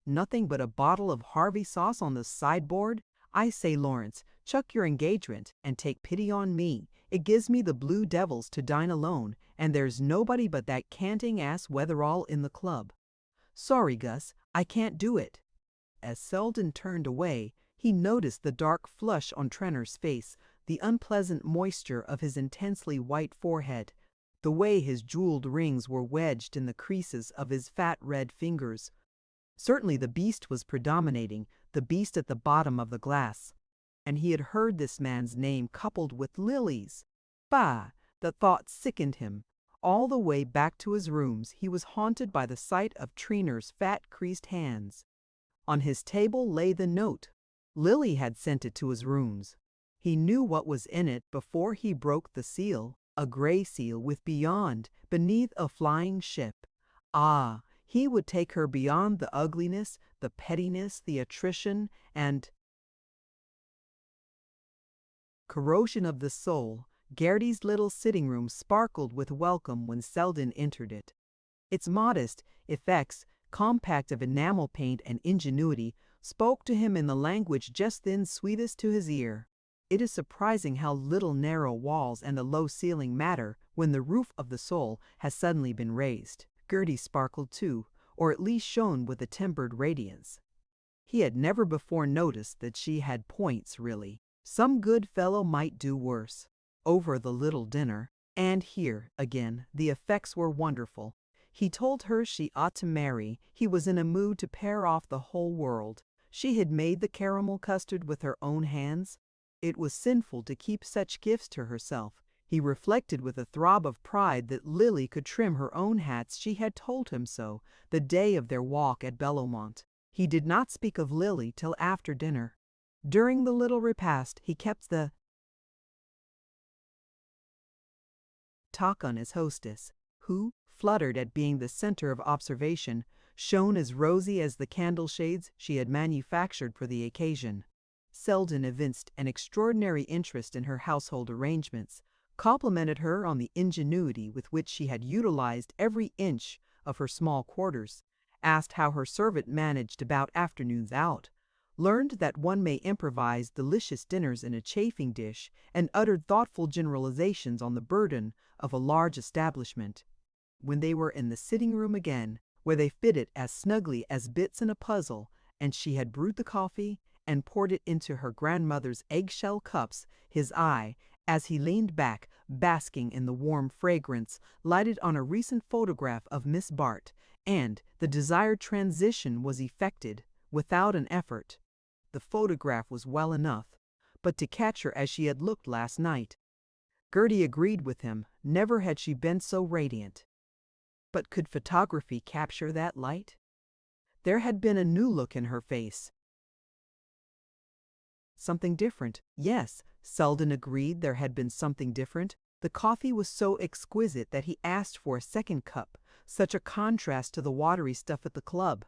nothing but a bottle of Harvey sauce on the sideboard? I say, Lawrence, chuck your engagement and take pity on me. It gives me the blue devils to dine alone, and there's nobody but that canting-ass Wetherall in the club. Sorry, Gus, I can't do it." As Selden turned away, he noticed the dark flush on Trenor's face, the unpleasant moisture of his intensely white forehead, the way his jeweled rings were wedged in the creases of his fat red fingers. Certainly the beast was predominating, the beast at the bottom of the glass. And he had heard this man's name coupled with Lily's. Bah! The thought sickened him. All the way back to his rooms he was haunted by the sight of Trenor's fat, creased hands. On his table lay the note. Lily had sent it to his rooms. He knew what was in it before he broke the seal, a gray seal with beyond, beneath a flying ship. Ah! He would take her beyond the ugliness, the pettiness, the attrition, and corrosion of the soul. Gertie's little sitting room sparkled with welcome when Selden entered it. Its modest effects, compact of enamel paint and ingenuity, spoke to him in the language just then sweetest to his ear. It is surprising how little narrow walls and a low ceiling matter when the roof of the soul has suddenly been raised. Gertie sparkled too, or at least shone with a tempered radiance. He had never before noticed that she had points, really. Some good fellow might do worse. Over the little dinner, and here, again, the effects were wonderful. He told her she ought to marry. He was in a mood to pair off the whole world. She had made the caramel custard with her own hands. It was sinful to keep such gifts to herself. He reflected with a throb of pride that Lily could trim her own hats. She had told him so the day of their walk at Belomont. He did not speak of Lily till after dinner. During the little repast, he kept the talk on his hostess, who, fluttered at being the center of observation, shone as rosy as the candle shades she had manufactured for the occasion. Selden evinced an extraordinary interest in her household arrangements, complimented her on the ingenuity with which she had utilized every inch of her small quarters, asked how her servant managed about afternoons out, learned that one may improvise delicious dinners in a chafing dish, and uttered thoughtful generalizations on the burden of a large establishment. When they were in the sitting room again, where they fitted as snugly as bits in a puzzle, and she had brewed the coffee and poured it into her grandmother's eggshell cups, his eye, as he leaned back, basking in the warm fragrance, lighted on a recent photograph of Miss Bart, and the desired transition was effected without an effort. The photograph was well enough, but to catch her as she had looked last night. Gertie agreed with him. Never had she been so radiant. But could photography capture that light? There had been a new look in her face. Something different. Yes, Selden agreed there had been something different. The coffee was so exquisite that he asked for a second cup, such a contrast to the watery stuff at the club.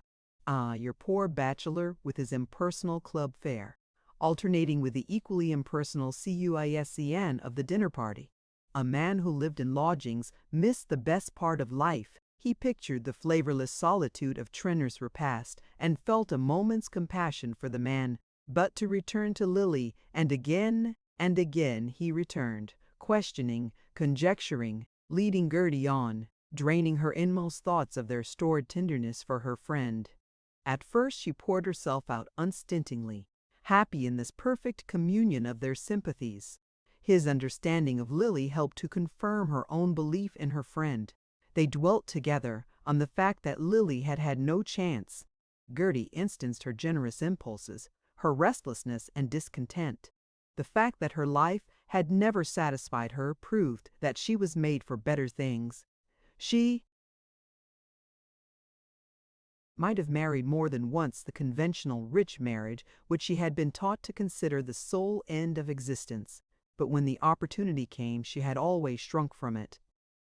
Ah, your poor bachelor with his impersonal club fare, alternating with the equally impersonal cuisine of the dinner party. A man who lived in lodgings missed the best part of life. He pictured the flavorless solitude of Trenner's repast and felt a moment's compassion for the man. But to return to Lily, and again he returned, questioning, conjecturing, leading Gertie on, draining her inmost thoughts of their stored tenderness for her friend. At first she poured herself out unstintingly, happy in this perfect communion of their sympathies. His understanding of Lily helped to confirm her own belief in her friend. They dwelt together on the fact that Lily had had no chance. Gertie instanced her generous impulses, her restlessness and discontent. The fact that her life had never satisfied her proved that she was made for better things. She might have married more than once the conventional rich marriage which she had been taught to consider the sole end of existence, but when the opportunity came she had always shrunk from it.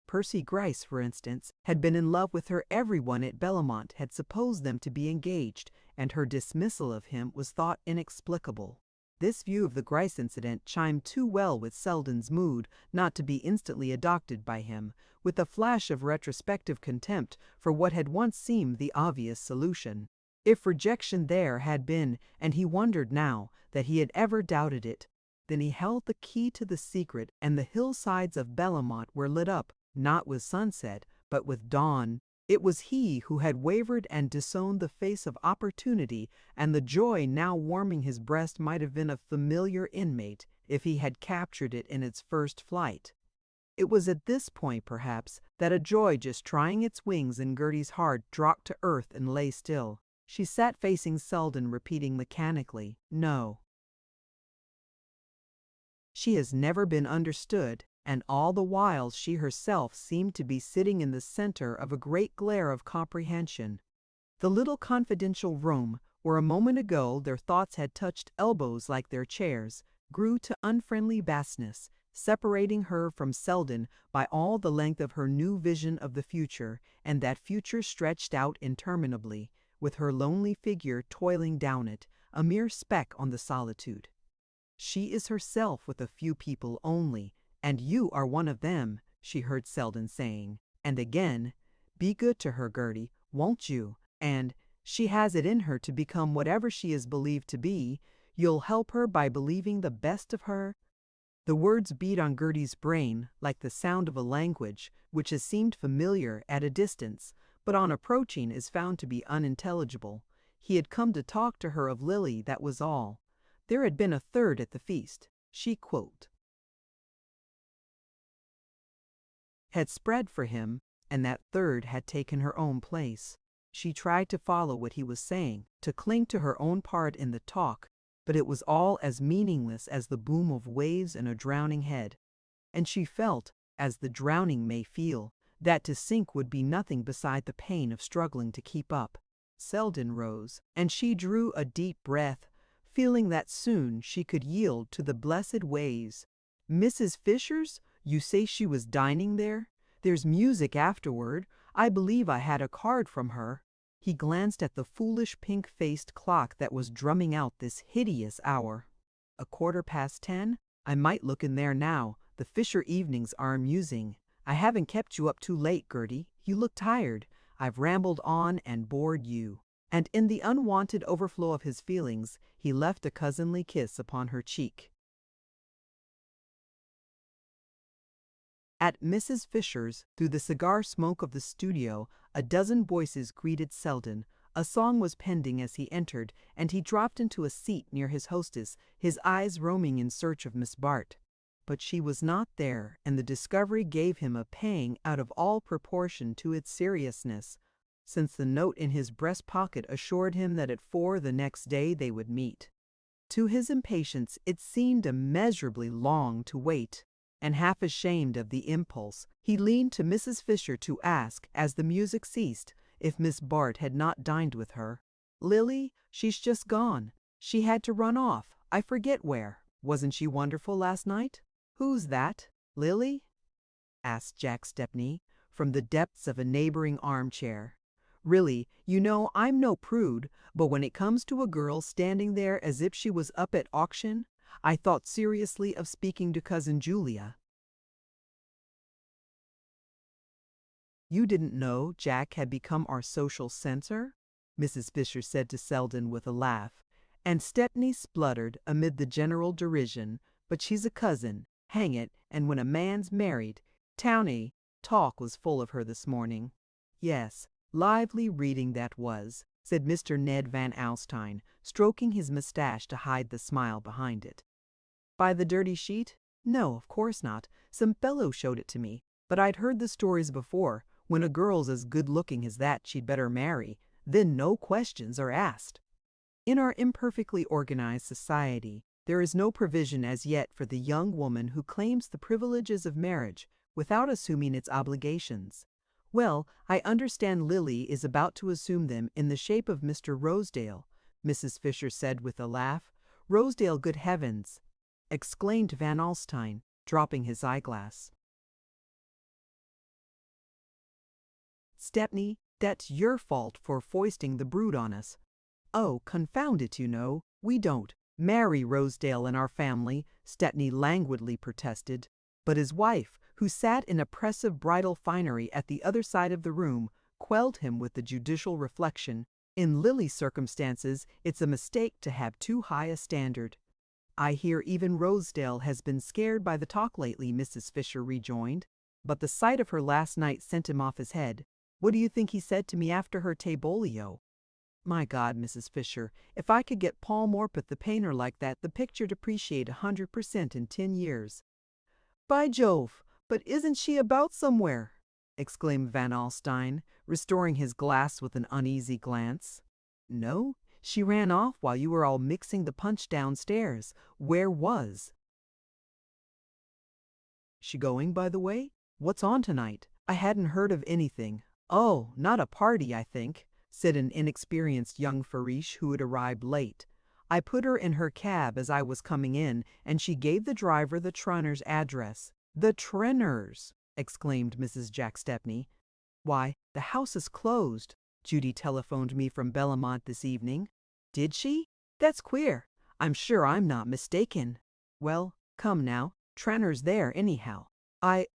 Percy Gryce, for instance, had been in love with her. Everyone at Belomont had supposed them to be engaged, and her dismissal of him was thought inexplicable. This view of the Gryce incident chimed too well with Selden's mood not to be instantly adopted by him, with a flash of retrospective contempt for what had once seemed the obvious solution. If rejection there had been, and he wondered now that he had ever doubted it, then he held the key to the secret, and the hillsides of Belomont were lit up, not with sunset, but with dawn. It was he who had wavered and disowned the face of opportunity, and the joy now warming his breast might have been a familiar inmate if he had captured it in its first flight. It was at this point, perhaps, that a joy just trying its wings in Gertie's heart dropped to earth and lay still. She sat facing Selden, repeating mechanically, "No." She has never been understood, and all the while she herself seemed to be sitting in the center of a great glare of comprehension. The little confidential room, where a moment ago their thoughts had touched elbows like their chairs, grew to unfriendly vastness, separating her from Selden by all the length of her new vision of the future, and that future stretched out interminably, with her lonely figure toiling down it, a mere speck on the solitude. She is herself with a few people only, and you are one of them, she heard Selden saying. And again, "Be good to her, Gertie, won't you?" And She has it in her to become whatever she is believed to be. You'll help her by believing the best of her?" The words beat on Gertie's brain like the sound of a language which has seemed familiar at a distance, but on approaching is found to be unintelligible. He had come to talk to her of Lily, that was all. There had been a third at the feast. She had spread for him, and that third had taken her own place. She tried to follow what he was saying, to cling to her own part in the talk, but it was all as meaningless as the boom of waves in a drowning head. And she felt, as the drowning may feel, that to sink would be nothing beside the pain of struggling to keep up. Selden rose, and she drew a deep breath, feeling that soon she could yield to the blessed waves. "Mrs. Fisher's? You say she was dining there? There's music afterward. I believe I had a card from her." He glanced at the foolish pink-faced clock that was drumming out this hideous hour. 10:15? I might look in there now. The Fisher evenings are amusing. I haven't kept you up too late, Gertie. You look tired. I've rambled on and bored you. And in the unwanted overflow of his feelings, he left a cousinly kiss upon her cheek. At Mrs. Fisher's, through the cigar smoke of the studio, a dozen voices greeted Selden. A song was pending as he entered, and he dropped into a seat near his hostess, his eyes roaming in search of Miss Bart. But she was not there, and the discovery gave him a pang out of all proportion to its seriousness, since the note in his breast pocket assured him that at 4 the next day they would meet. To his impatience it seemed immeasurably long to wait, and half ashamed of the impulse, he leaned to Mrs. Fisher to ask, as the music ceased, if Miss Bart had not dined with her. "Lily? She's just gone. She had to run off. I forget where. Wasn't she wonderful last night?" "Who's that? Lily?" asked Jack Stepney, from the depths of a neighboring armchair. "Really, you know I'm no prude, but when it comes to a girl standing there as if she was up at auction, I thought seriously of speaking to Cousin Julia." "You didn't know Jack had become our social censor?" Mrs. Fisher said to Selden with a laugh, and Stepney spluttered amid the general derision, "But she's a cousin, hang it, and when a man's married, towny talk was full of her this morning." "Yes, lively reading that was," said Mr. Ned Van Alstyne, stroking his mustache to hide the smile behind it. "By the dirty sheet? No, of course not. Some fellow showed it to me, but I'd heard the stories before. When a girl's as good-looking as that, she'd better marry. Then no questions are asked." In our imperfectly organized society, there is no provision as yet for the young woman who claims the privileges of marriage without assuming its obligations. Well, I understand Lily is about to assume them in the shape of Mr. Rosedale, Mrs. Fisher said with a laugh. "Rosedale, good heavens!" exclaimed Van Alstyne, dropping his eyeglass. "Stepney, that's your fault for foisting the brood on us." "Oh, confound it, you know, we don't marry Rosedale in our family," Stepney languidly protested. But his wife, who sat in oppressive bridal finery at the other side of the room, quelled him with the judicial reflection, "In Lily's circumstances, it's a mistake to have too high a standard." "I hear even Rosedale has been scared by the talk lately," Mrs. Fisher rejoined. "But the sight of her last night sent him off his head. What do you think he said to me after her tabolio? My God, Mrs. Fisher, if I could get Paul Morpeth the painter like that, the picture'd appreciate 100% in 10 years. "By Jove, but isn't she about somewhere?" exclaimed Van Alstyne, restoring his glass with an uneasy glance. "No, she ran off while you were all mixing the punch downstairs. Where was she going, by the way? What's on tonight? I hadn't heard of anything." "Oh, not a party, I think," said an inexperienced young Farish who had arrived late. "I put her in her cab as I was coming in, and she gave the driver the Trenors' address." "The Trenors!" exclaimed Mrs. Jack Stepney. "Why, the house is closed. Judy telephoned me from Bellamont this evening." "Did she? That's queer. I'm sure I'm not mistaken." "Well, come now, Trenors there anyhow.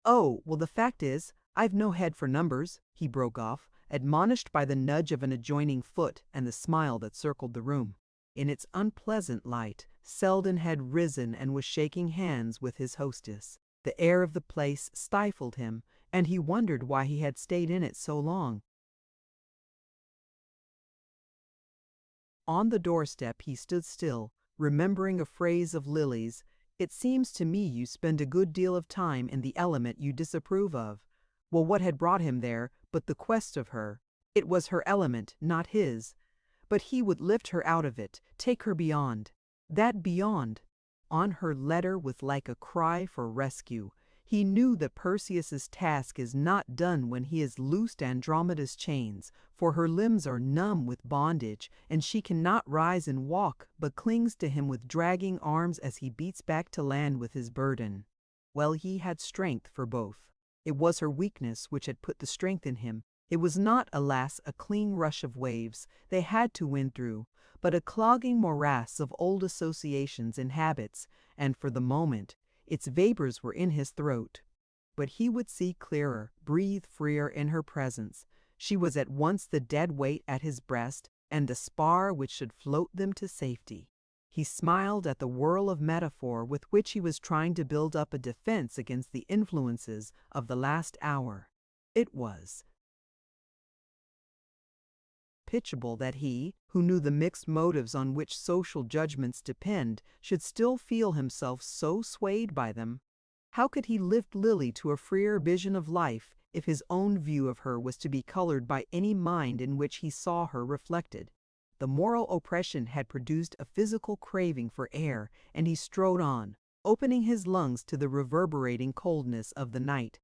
Oh, well, the fact is, I've no head for numbers," he broke off, admonished by the nudge of an adjoining foot and the smile that circled the room. In its unpleasant light, Selden had risen and was shaking hands with his hostess. The air of the place stifled him, and he wondered why he had stayed in it so long. On the doorstep he stood still, remembering a phrase of Lily's, "It seems to me you spend a good deal of time in the element you disapprove of." Well, what had brought him there but the quest of her? It was her element, not his. But he would lift her out of it, take her beyond. That beyond, on her letter was like a cry for rescue. He knew that Perseus's task is not done when he has loosed Andromeda's chains, for her limbs are numb with bondage, and she cannot rise and walk, but clings to him with dragging arms as he beats back to land with his burden. Well, he had strength for both. It was her weakness which had put the strength in him. It was not, alas, a clean rush of waves they had to win through, but a clogging morass of old associations and habits, and for the moment, its vapors were in his throat. But he would see clearer, breathe freer in her presence. She was at once the dead weight at his breast and the spar which should float them to safety. He smiled at the whirl of metaphor with which he was trying to build up a defense against the influences of the last hour. It was pitiable that he, who knew the mixed motives on which social judgments depend, should still feel himself so swayed by them. How could he lift Lily to a freer vision of life if his own view of her was to be colored by any mind in which he saw her reflected? The moral oppression had produced a physical craving for air, and he strode on, opening his lungs to the reverberating coldness of the night.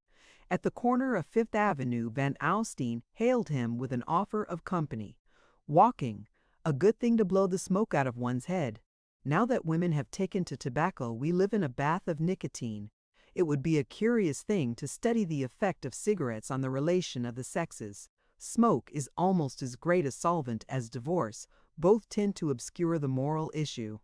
At the corner of Fifth Avenue, Van Alstyne hailed him with an offer of company. Walking, a good thing to blow the smoke out of one's head. Now that women have taken to tobacco, we live in a bath of nicotine. It would be a curious thing to study the effect of cigarettes on the relation of the sexes. Smoke is almost as great a solvent as divorce. Both tend to obscure the moral issue.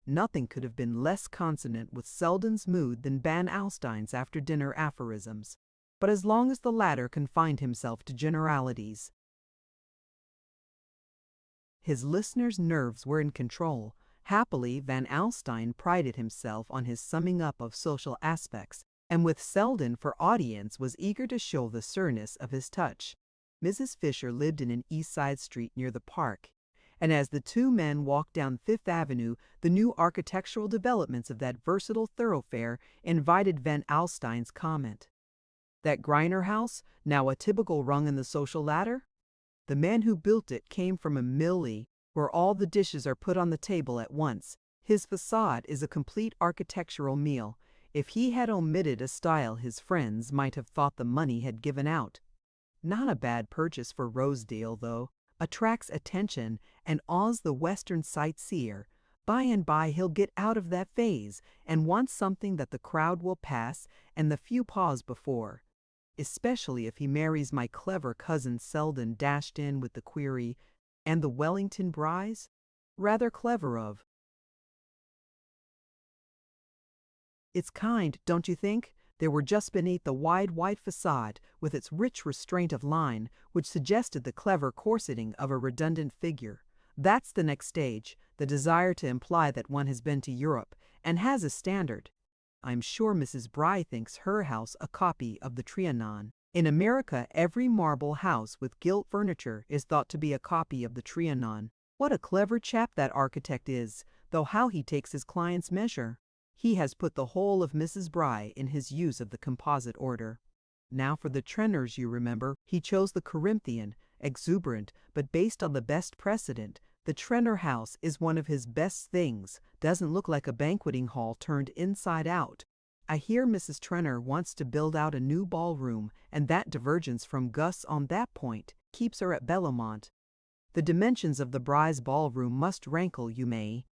Nothing could have been less consonant with Selden's mood than Van Alstyne's after-dinner aphorisms. But as long as the latter confined himself to generalities, his listeners' nerves were in control. Happily, Van Alstyne prided himself on his summing up of social aspects, and with Selden for audience was eager to show the sureness of his touch. Mrs. Fisher lived in an East Side street near the park, and as the two men walked down Fifth Avenue, the new architectural developments of that versatile thoroughfare invited Van Alstyne's comment. That Griner house, now a typical rung in the social ladder? The man who built it came from a millie where all the dishes are put on the table at once. His facade is a complete architectural meal. If he had omitted a style, his friends might have thought the money had given out. Not a bad purchase for Rosedale, though. Attracts attention and awes the Western sightseer. By and by he'll get out of that phase and want something that the crowd will pass and the few pause before. Especially if he marries my clever cousin. Selden dashed in with the query, "And the Wellington Bryes?" Rather clever of. Its kind, don't you think? They were just beneath the wide white facade, with its rich restraint of line, which suggested the clever corseting of a redundant figure. That's the next stage, the desire to imply that one has been to Europe, and has a standard. I'm sure Mrs. Bry thinks her house a copy of the Trianon. In America, every marble house with gilt furniture is thought to be a copy of the Trianon. What a clever chap that architect is, though how he takes his client's measure. He has put the whole of Mrs. Bry in his use of the composite order. Now for the Trenors, you remember, he chose the Corinthian, exuberant, but based on the best precedent. The Trenor house is one of his best things, doesn't look like a banqueting hall turned inside out. I hear Mrs. Trenor wants to build out a new ballroom, and that divergence from Gus on that point keeps her at Bellomont. The dimensions of the Bry's ballroom must rankle, you may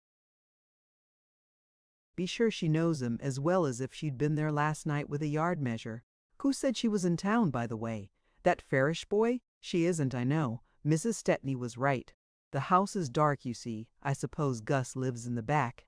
be sure she knows them as well as if she'd been there last night with a yard measure. Who said she was in town, by the way? That Farish boy? She isn't, I know. Mrs. Stepney was right. The house is dark, you see. I suppose Gus lives in the back.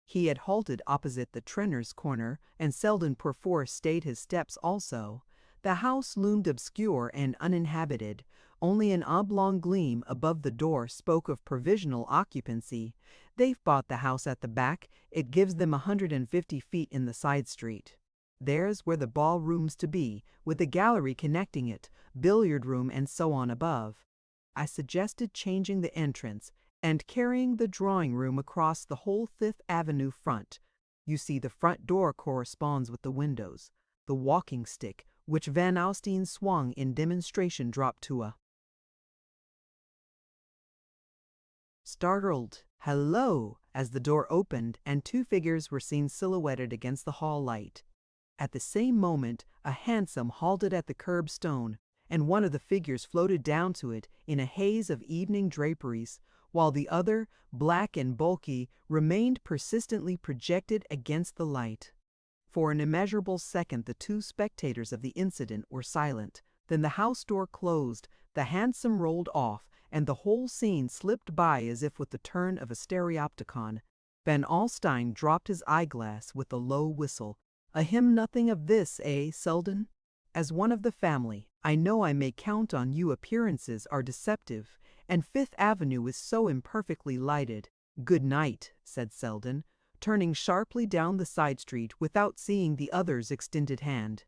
He had halted opposite the Trenors' corner, and Selden perforce stayed his steps also. The house loomed obscure and uninhabited. Only an oblong gleam above the door spoke of provisional occupancy. They've bought the house at the back. It gives them 150 feet in the side street. There's where the ballroom's to be, with a gallery connecting it, billiard room and so on above. I suggested changing the entrance and carrying the drawing room across the whole Fifth Avenue front. You see, the front door corresponds with the windows. The walking stick, which Van Alstyne swung in demonstration, dropped to a startled hello as the door opened and two figures were seen silhouetted against the hall light. At the same moment, a hansom halted at the curbstone, and one of the figures floated down to it in a haze of evening draperies, while the other, black and bulky, remained persistently projected against the light. For an immeasurable second the two spectators of the incident were silent. Then the house door closed, the hansom rolled off, and the whole scene slipped by as if with the turn of a stereopticon. Van Alstyne dropped his eyeglass with a low whistle. "A hymn nothing of this, eh, Selden? As one of the family, I know I may count on you. Appearances are deceptive, and Fifth Avenue is so imperfectly lighted." "Good night," said Selden, turning sharply down the side street without seeing the other's extended hand.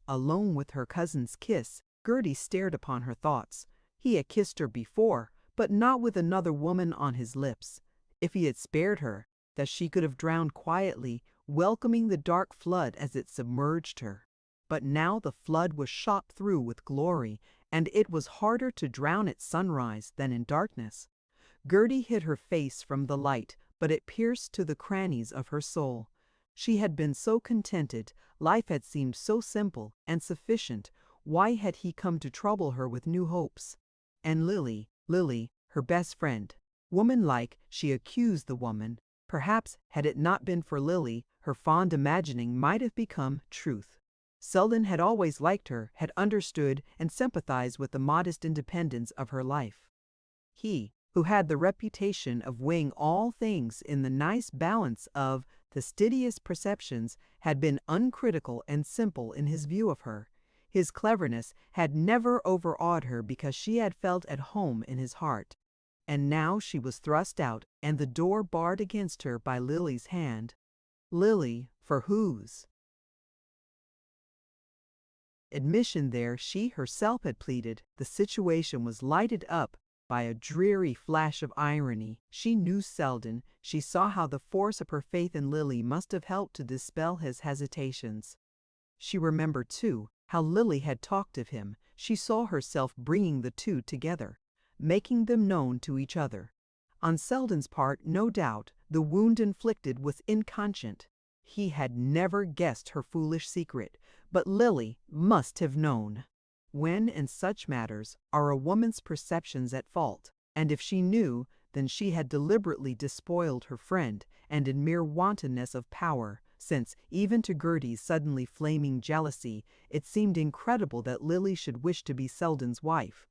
Alone with her cousin's kiss, Gertie stared upon her thoughts. He had kissed her before, but not with another woman on his lips. If he had spared her, that she could have drowned quietly, welcoming the dark flood as it submerged her. But now the flood was shot through with glory, and it was harder to drown at sunrise than in darkness. Gertie hid her face from the light, but it pierced to the crannies of her soul. She had been so contented, life had seemed so simple and sufficient. Why had he come to trouble her with new hopes? And Lily, her best friend. Woman-like, she accused the woman. Perhaps, had it not been for Lily, her fond imagining might have become truth. Selden had always liked her, had understood and sympathized with the modest independence of her life. He, who had the reputation of weighing all things in the nice balance of fastidious perceptions, had been uncritical and simple in his view of her. His cleverness had never overawed her because she had felt at home in his heart. And now she was thrust out and the door barred against her by Lily's hand. Lily, for whose admission there she herself had pleaded. The situation was lighted up by a dreary flash of irony. She knew Selden. She saw how the force of her faith in Lily must have helped to dispel his hesitations. She remembered, too, how Lily had talked of him. She saw herself bringing the two together, making them known to each other. On Selden's part, no doubt, the wound inflicted was inconscient. He had never guessed her foolish secret, but Lily must have known. When in such matters are a woman's perceptions at fault, and if she knew, then she had deliberately despoiled her friend, and in mere wantonness of power, since, even to Gertie's suddenly flaming jealousy, it seemed incredible that Lily should wish to be Selden's wife.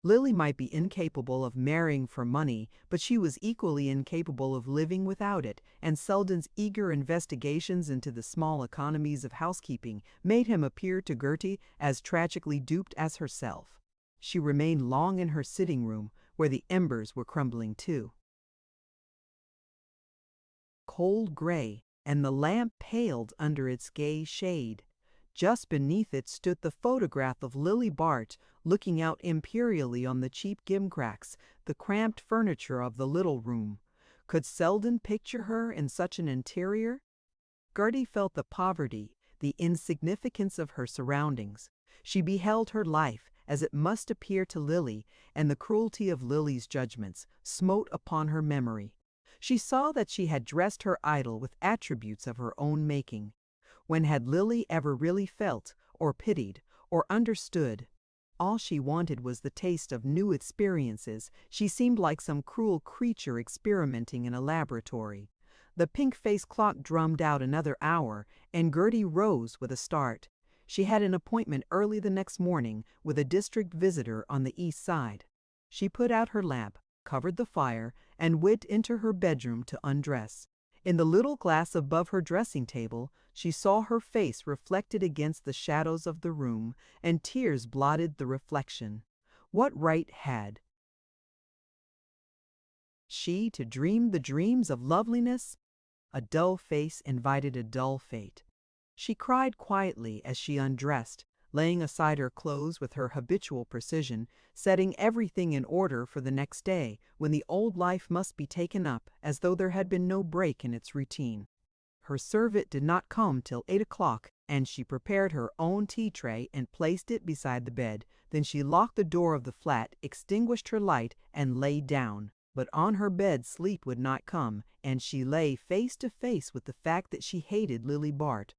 Lily might be incapable of marrying for money, but she was equally incapable of living without it, and Selden's eager investigations into the small economies of housekeeping made him appear to Gertie as tragically duped as herself. She remained long in her sitting room, where the embers were crumbling too. Cold gray, and the lamp paled under its gay shade. Just beneath it stood the photograph of Lily Bart, looking out imperially on the cheap gimcracks, the cramped furniture of the little room. Could Selden picture her in such an interior? Gertie felt the poverty, the insignificance of her surroundings. She beheld her life as it must appear to Lily, and the cruelty of Lily's judgments smote upon her memory. She saw that she had dressed her idol with attributes of her own making. When had Lily ever really felt, or pitied, or understood? All she wanted was the taste of new experiences. She seemed like some cruel creature experimenting in a laboratory. The pink-faced clock drummed out another hour, and Gertie rose with a start. She had an appointment early the next morning with a district visitor on the east side. She put out her lamp, covered the fire, and went into her bedroom to undress. In the little glass above her dressing table, she saw her face reflected against the shadows of the room, and tears blotted the reflection. What right had she to dream the dreams of loveliness? A dull face invited a dull fate. She cried quietly as she undressed, laying aside her clothes with her habitual precision, setting everything in order for the next day, when the old life must be taken up as though there had been no break in its routine. Her servant did not come till 8 o'clock, and she prepared her own tea tray and placed it beside the bed. Then she locked the door of the flat, extinguished her light, and lay down. But on her bed sleep would not come, and she lay face to face with the fact that she hated Lily Bart.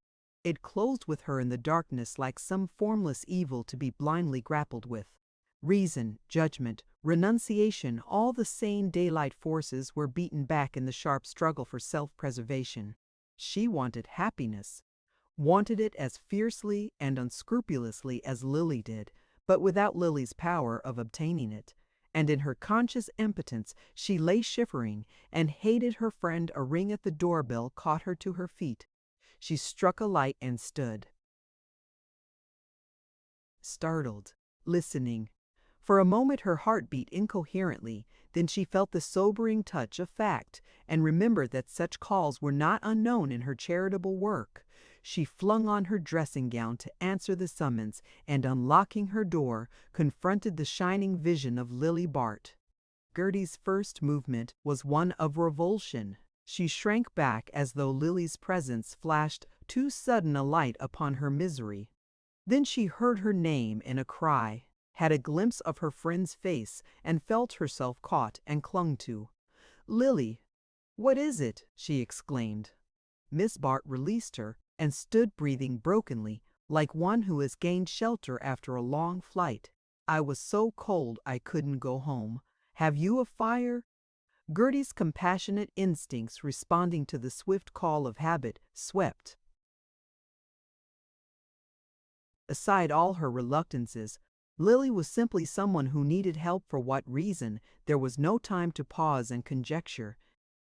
It closed with her in the darkness like some formless evil to be blindly grappled with. Reason, judgment, renunciation, all the sane daylight forces were beaten back in the sharp struggle for self-preservation. She wanted happiness, wanted it as fiercely and unscrupulously as Lily did, but without Lily's power of obtaining it. And in her conscious impotence she lay shivering, and hated her friend. A ring at the doorbell caught her to her feet. She struck a light and stood, startled, listening. For a moment her heart beat incoherently, then she felt the sobering touch of fact, and remembered that such calls were not unknown in her charitable work. She flung on her dressing gown to answer the summons, and unlocking her door, confronted the shining vision of Lily Bart. Gertie's first movement was one of revulsion. She shrank back as though Lily's presence flashed too sudden a light upon her misery. Then she heard her name in a cry, had a glimpse of her friend's face, and felt herself caught and clung to. "Lily, what is it?" she exclaimed. Miss Bart released her and stood breathing brokenly, like one who has gained shelter after a long flight. "I was so cold I couldn't go home. Have you a fire?" Gertie's compassionate instincts, responding to the swift call of habit, swept aside all her reluctances. Lily was simply someone who needed help. For what reason? There was no time to pause and conjecture.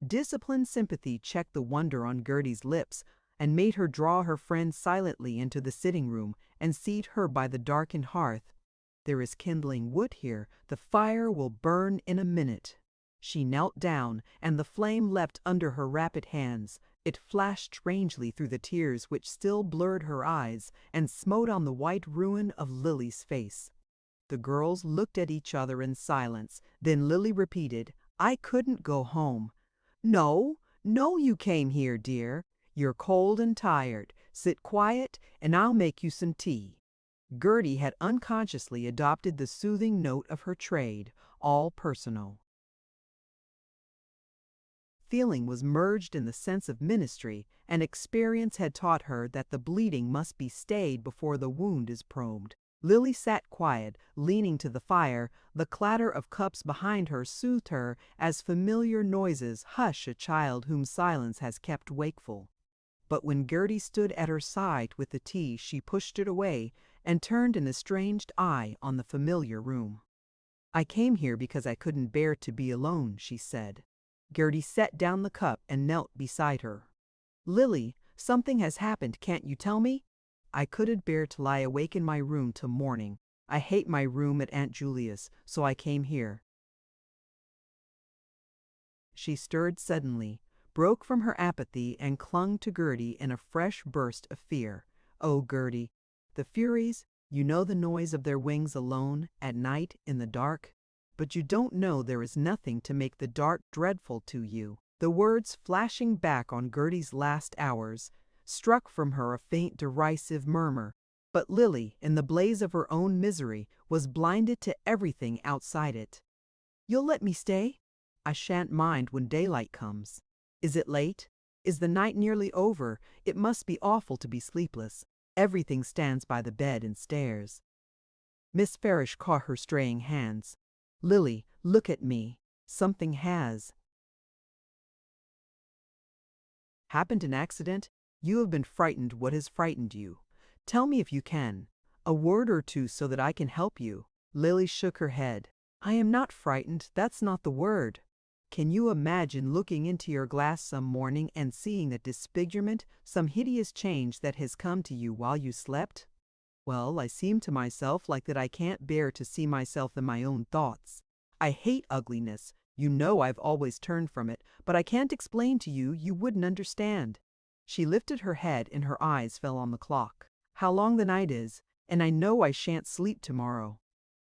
Disciplined sympathy checked the wonder on Gertie's lips, and made her draw her friend silently into the sitting room and seat her by the darkened hearth. "There is kindling wood here. The fire will burn in a minute." She knelt down, and the flame leapt under her rapid hands. It flashed strangely through the tears which still blurred her eyes, and smote on the white ruin of Lily's face. The girls looked at each other in silence. Then Lily repeated, "I couldn't go home." "No, no, you came here, dear. You're cold and tired. Sit quiet, and I'll make you some tea." Gertie had unconsciously adopted the soothing note of her trade, all personal. Feeling was merged in the sense of ministry, and experience had taught her that the bleeding must be stayed before the wound is probed. Lily sat quiet, leaning to the fire. The clatter of cups behind her soothed her as familiar noises hush a child whom silence has kept wakeful. But when Gertie stood at her side with the tea, she pushed it away and turned an estranged eye on the familiar room. "I came here because I couldn't bear to be alone," she said. Gertie set down the cup and knelt beside her. "Lily, something has happened, can't you tell me?" "I couldn't bear to lie awake in my room till morning. I hate my room at Aunt Julia's, so I came here." She stirred suddenly, broke from her apathy, and clung to Gertie in a fresh burst of fear. "Oh, Gertie, the Furies, you know the noise of their wings alone, at night, in the dark. But you don't know there is nothing to make the dark dreadful to you." The words, flashing back on Gertie's last hours, struck from her a faint derisive murmur. But Lily, in the blaze of her own misery, was blinded to everything outside it. "You'll let me stay?" "I shan't mind when daylight comes." "Is it late? Is the night nearly over? It must be awful to be sleepless. Everything stands by the bed and stares." Miss Farish caught her straying hands. "Lily, look at me. Something has happened. An accident? You have been frightened. What has frightened you? Tell me if you can. A word or two so that I can help you." Lily shook her head. "I am not frightened. That's not the word." Can you imagine looking into your glass some morning and seeing a disfigurement, some hideous change that has come to you while you slept? Well, I seem to myself like that I can't bear to see myself in my own thoughts. I hate ugliness. You know I've always turned from it, but I can't explain to you, you wouldn't understand. She lifted her head and her eyes fell on the clock. How long the night is, and I know I shan't sleep tomorrow.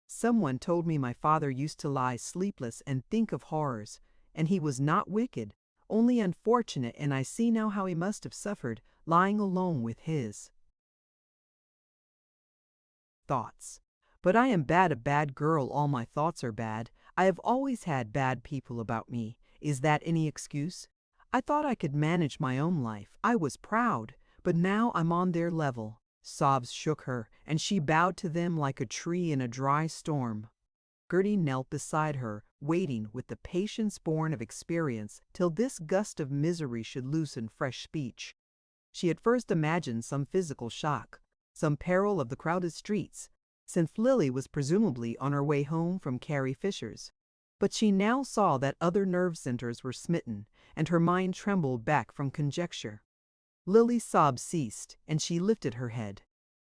Someone told me my father used to lie sleepless and think of horrors, and he was not wicked, only unfortunate, and I see now how he must have suffered, lying alone with his thoughts. But I am a bad girl, all my thoughts are bad. I have always had bad people about me. Is that any excuse? I thought I could manage my own life. I was proud, but now I'm on their level. Sobs shook her, and she bowed to them like a tree in a dry storm. Gertie knelt beside her, waiting with the patience born of experience till this gust of misery should loosen fresh speech. She had first imagined some physical shock, some peril of the crowded streets, since Lily was presumably on her way home from Carrie Fisher's. But she now saw that other nerve centers were smitten, and her mind trembled back from conjecture. Lily's sobs ceased, and she lifted her head.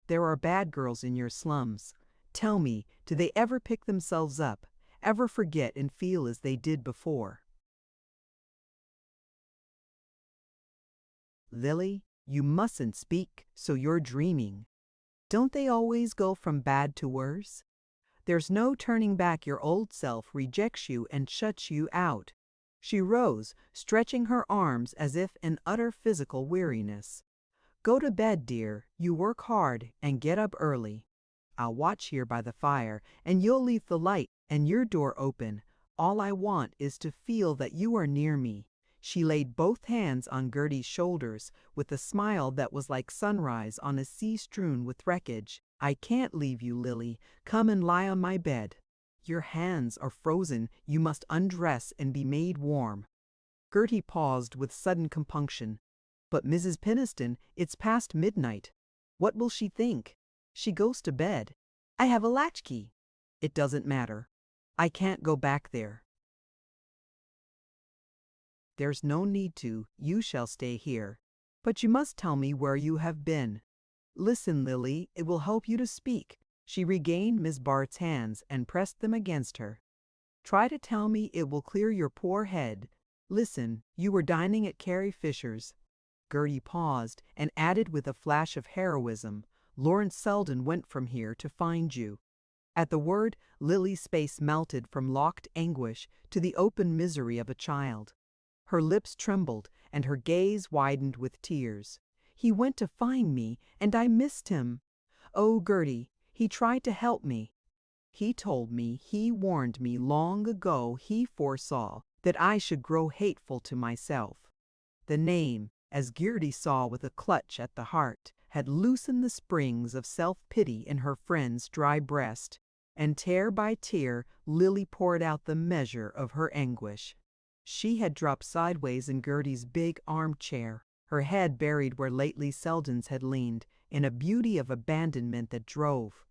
There are bad girls in your slums. Tell me, do they ever pick themselves up, ever forget and feel as they did before? Lily, you mustn't speak, so you're dreaming. Don't they always go from bad to worse? There's no turning back. Your old self rejects you and shuts you out. She rose, stretching her arms as if in utter physical weariness. Go to bed, dear. You work hard and get up early. I'll watch here by the fire, and you'll leave the light and your door open. All I want is to feel that you are near me. She laid both hands on Gertie's shoulders with a smile that was like sunrise on a sea strewn with wreckage. I can't leave you, Lily. Come and lie on my bed. Your hands are frozen. You must undress and be made warm. Gertie paused with sudden compunction. But Mrs. Penniston, it's past midnight. What will she think? She goes to bed. I have a latchkey. It doesn't matter. I can't go back there. There's no need to. You shall stay here. But you must tell me where you have been. Listen, Lily, it will help you to speak. She regained Miss Bart's hands and pressed them against her. Try to tell me, it will clear your poor head. Listen, you were dining at Carrie Fisher's. Gertie paused and added with a flash of heroism, Lawrence Selden went from here to find you. At the word, Lily's face melted from locked anguish to the open misery of a child. Her lips trembled and her gaze widened with tears. He went to find me, and I missed him. Oh, Gertie, he tried to help me. He told me, he warned me long ago, he foresaw that I should grow hateful to myself. The name, as Gertie saw with a clutch at the heart, had loosened the springs of self-pity in her friend's dry breast, and tear by tear Lily poured out the measure of her anguish. She had dropped sideways in Gertie's big armchair, her head buried where lately Selden's had leaned, in a beauty of abandonment that drove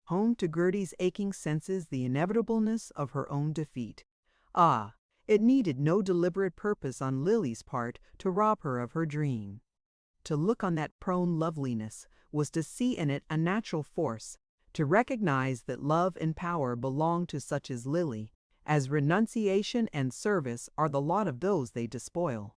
home to Gertie's aching senses the inevitableness of her own defeat. Ah, it needed no deliberate purpose on Lily's part to rob her of her dream. To look on that prone loveliness was to see in it a natural force, to recognize that love and power belong to such as Lily, as renunciation and service are the lot of those they despoil.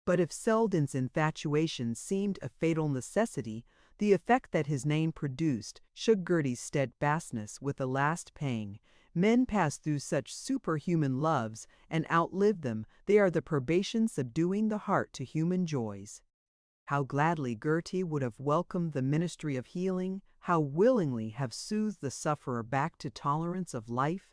But if Selden's infatuation seemed a fatal necessity, the effect that his name produced shook Gertie's steadfastness with a last pang. Men pass through such superhuman loves and outlive them. They are the probation subduing the heart to human joys. How gladly Gertie would have welcomed the ministry of healing, how willingly have soothed the sufferer back to tolerance of life.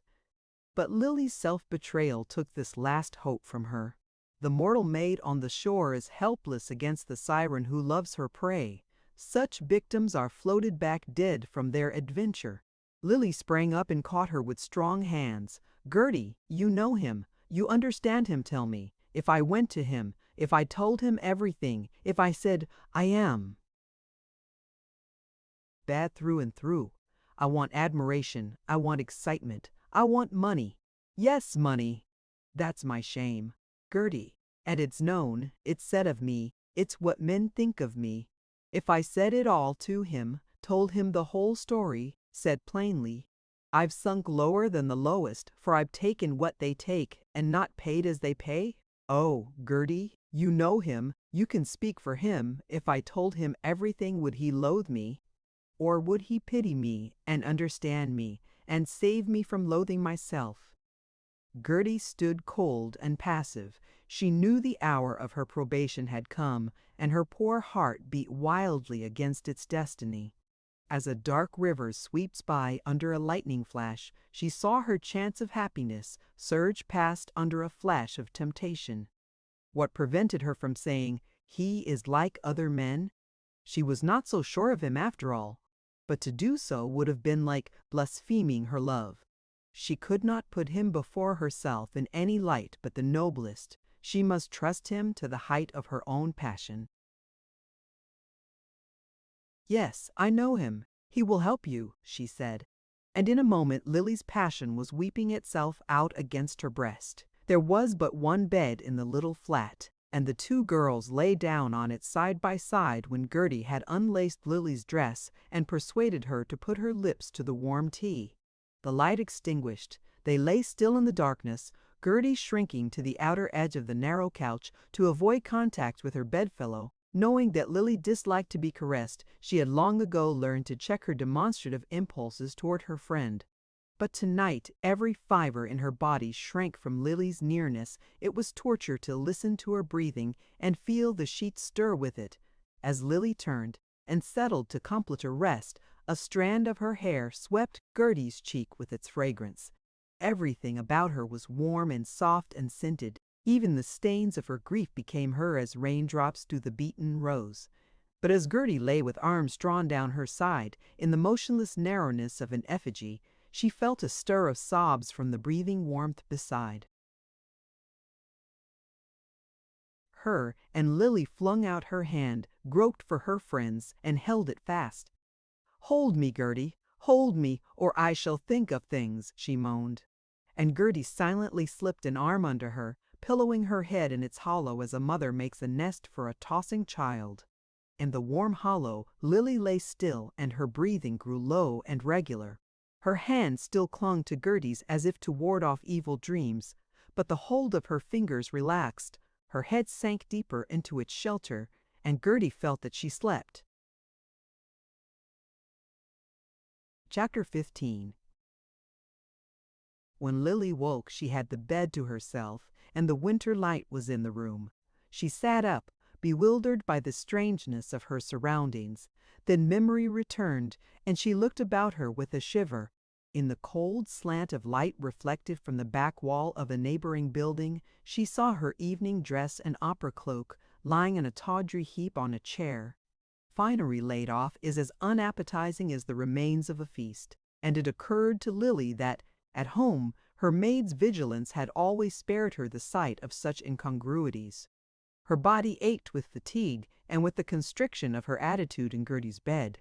But Lily's self-betrayal took this last hope from her. The mortal maid on the shore is helpless against the siren who loves her prey. Such victims are floated back dead from their adventure. Lily sprang up and caught her with strong hands. Gertie, you know him. You understand him, tell me. If I went to him, if I told him everything, if I said, I am bad through and through. I want admiration. I want excitement. I want money. Yes, money. That's my shame. Gertie. And it's known, it's said of me, it's what men think of me. If I said it all to him, told him the whole story, said plainly, I've sunk lower than the lowest, for I've taken what they take, and not paid as they pay? Oh, Gertie, you know him, you can speak for him. If I told him everything, would he loathe me? Or would he pity me, and understand me, and save me from loathing myself? Gertie stood cold and passive. She knew the hour of her probation had come, and her poor heart beat wildly against its destiny. As a dark river sweeps by under a lightning flash, she saw her chance of happiness surge past under a flash of temptation. What prevented her from saying, "He is like other men"? She was not so sure of him after all, but to do so would have been like blaspheming her love. She could not put him before herself in any light but the noblest. She must trust him to the height of her own passion. Yes, I know him. He will help you, she said. And in a moment Lily's passion was weeping itself out against her breast. There was but one bed in the little flat, and the two girls lay down on it side by side when Gertie had unlaced Lily's dress and persuaded her to put her lips to the warm tea. The light extinguished, they lay still in the darkness, Gertie shrinking to the outer edge of the narrow couch to avoid contact with her bedfellow. Knowing that Lily disliked to be caressed, she had long ago learned to check her demonstrative impulses toward her friend. But tonight every fiber in her body shrank from Lily's nearness. It was torture to listen to her breathing and feel the sheets stir with it. As Lily turned and settled to completer rest, a strand of her hair swept Gertie's cheek with its fragrance. Everything about her was warm and soft and scented. Even the stains of her grief became her as raindrops do the beaten rose. But as Gertie lay with arms drawn down her side, in the motionless narrowness of an effigy, she felt a stir of sobs from the breathing warmth beside her, and Lily flung out her hand, groped for her friend's, and held it fast. "Hold me, Gertie, hold me, or I shall think of things," she moaned. And Gertie silently slipped an arm under her, pillowing her head in its hollow as a mother makes a nest for a tossing child. In the warm hollow, Lily lay still, and her breathing grew low and regular. Her hand still clung to Gertie's as if to ward off evil dreams, but the hold of her fingers relaxed, her head sank deeper into its shelter, and Gertie felt that she slept. Chapter 15. When Lily woke, she had the bed to herself, and the winter light was in the room. She sat up, bewildered by the strangeness of her surroundings. Then memory returned, and she looked about her with a shiver. In the cold slant of light reflected from the back wall of a neighboring building, she saw her evening dress and opera cloak lying in a tawdry heap on a chair. Finery laid off is as unappetizing as the remains of a feast, and it occurred to Lily that, at home, her maid's vigilance had always spared her the sight of such incongruities. Her body ached with fatigue and with the constriction of her attitude in Gertie's bed.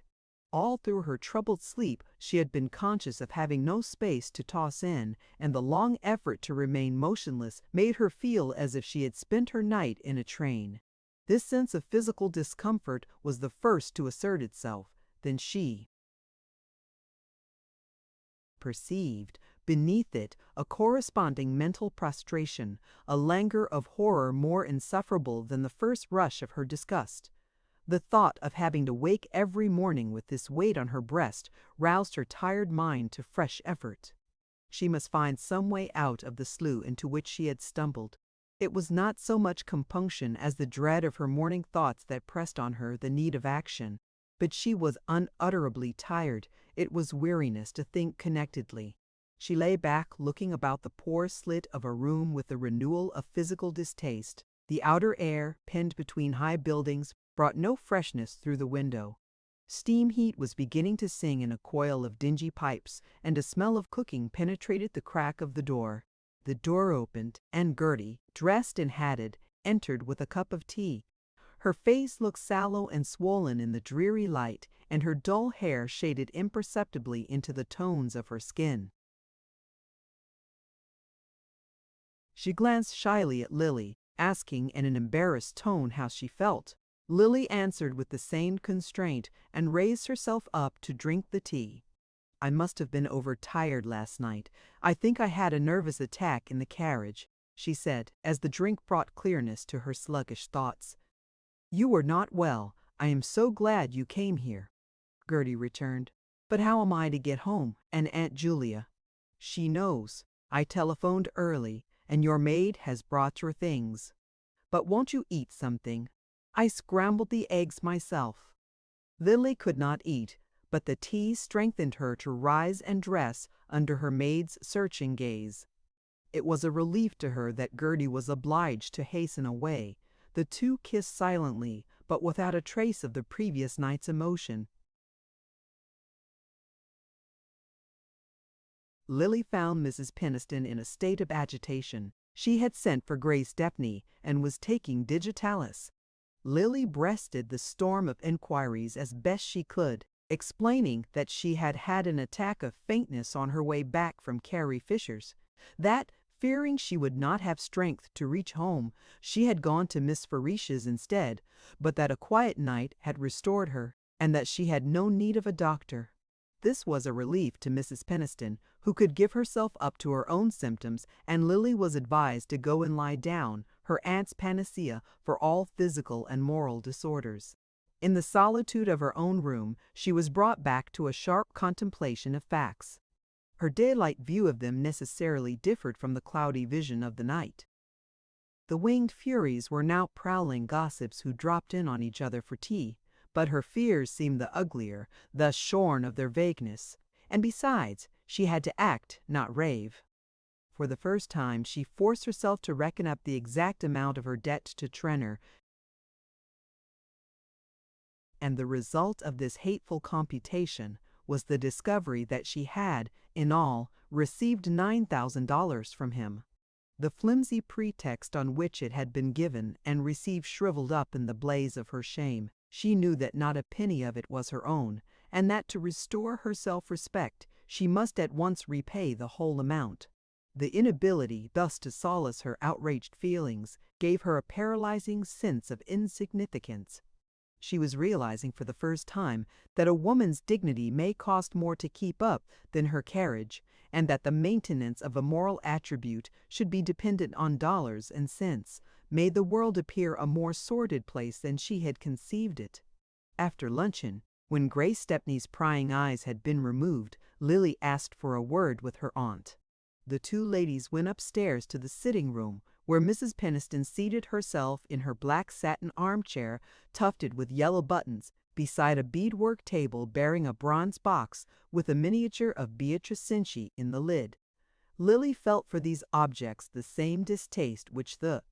All through her troubled sleep she had been conscious of having no space to toss in, and the long effort to remain motionless made her feel as if she had spent her night in a train. This sense of physical discomfort was the first to assert itself. Then she perceived, beneath it, a corresponding mental prostration, a languor of horror more insufferable than the first rush of her disgust. The thought of having to wake every morning with this weight on her breast roused her tired mind to fresh effort. She must find some way out of the slough into which she had stumbled. It was not so much compunction as the dread of her morning thoughts that pressed on her the need of action. But she was unutterably tired. It was weariness to think connectedly. She lay back, looking about the poor slit of a room with the renewal of physical distaste. The outer air, penned between high buildings, brought no freshness through the window. Steam heat was beginning to sing in a coil of dingy pipes, and a smell of cooking penetrated the crack of the door. The door opened, and Gertie, dressed and hatted, entered with a cup of tea. Her face looked sallow and swollen in the dreary light, and her dull hair shaded imperceptibly into the tones of her skin. She glanced shyly at Lily, asking in an embarrassed tone how she felt. Lily answered with the same constraint and raised herself up to drink the tea. I must have been overtired last night. I think I had a nervous attack in the carriage, she said, as the drink brought clearness to her sluggish thoughts. You were not well. I am so glad you came here, Gertie returned. But how am I to get home, and Aunt Julia? She knows. I telephoned early, and your maid has brought your things. But won't you eat something? I scrambled the eggs myself. Lily could not eat, but the tea strengthened her to rise and dress under her maid's searching gaze. It was a relief to her that Gertie was obliged to hasten away. The two kissed silently, but without a trace of the previous night's emotion. Lily found Mrs. Peniston in a state of agitation. She had sent for Grace Stepney and was taking digitalis. Lily breasted the storm of inquiries as best she could, explaining that she had had an attack of faintness on her way back from Carrie Fisher's, that, fearing she would not have strength to reach home, she had gone to Miss Farish's instead, but that a quiet night had restored her, and that she had no need of a doctor. This was a relief to Mrs. Peniston, who could give herself up to her own symptoms, and Lily was advised to go and lie down, her aunt's panacea for all physical and moral disorders. In the solitude of her own room, she was brought back to a sharp contemplation of facts. Her daylight view of them necessarily differed from the cloudy vision of the night. The winged furies were now prowling gossips who dropped in on each other for tea, but her fears seemed the uglier, thus shorn of their vagueness, and besides, she had to act, not rave. For the first time, she forced herself to reckon up the exact amount of her debt to Trenor, and the result of this hateful computation was the discovery that she had, in all, received $9,000 from him. The flimsy pretext on which it had been given and received shriveled up in the blaze of her shame. She knew that not a penny of it was her own, and that to restore her self-respect she must at once repay the whole amount. The inability thus to solace her outraged feelings gave her a paralyzing sense of insignificance. She was realizing for the first time that a woman's dignity may cost more to keep up than her carriage, and that the maintenance of a moral attribute should be dependent on dollars and cents, made the world appear a more sordid place than she had conceived it. After luncheon, when Grace Stepney's prying eyes had been removed, Lily asked for a word with her aunt. The two ladies went upstairs to the sitting-room, where Mrs. Peniston seated herself in her black satin armchair tufted with yellow buttons, beside a beadwork table bearing a bronze box with a miniature of Beatrice Cenci in the lid. Lily felt for these objects the same distaste which the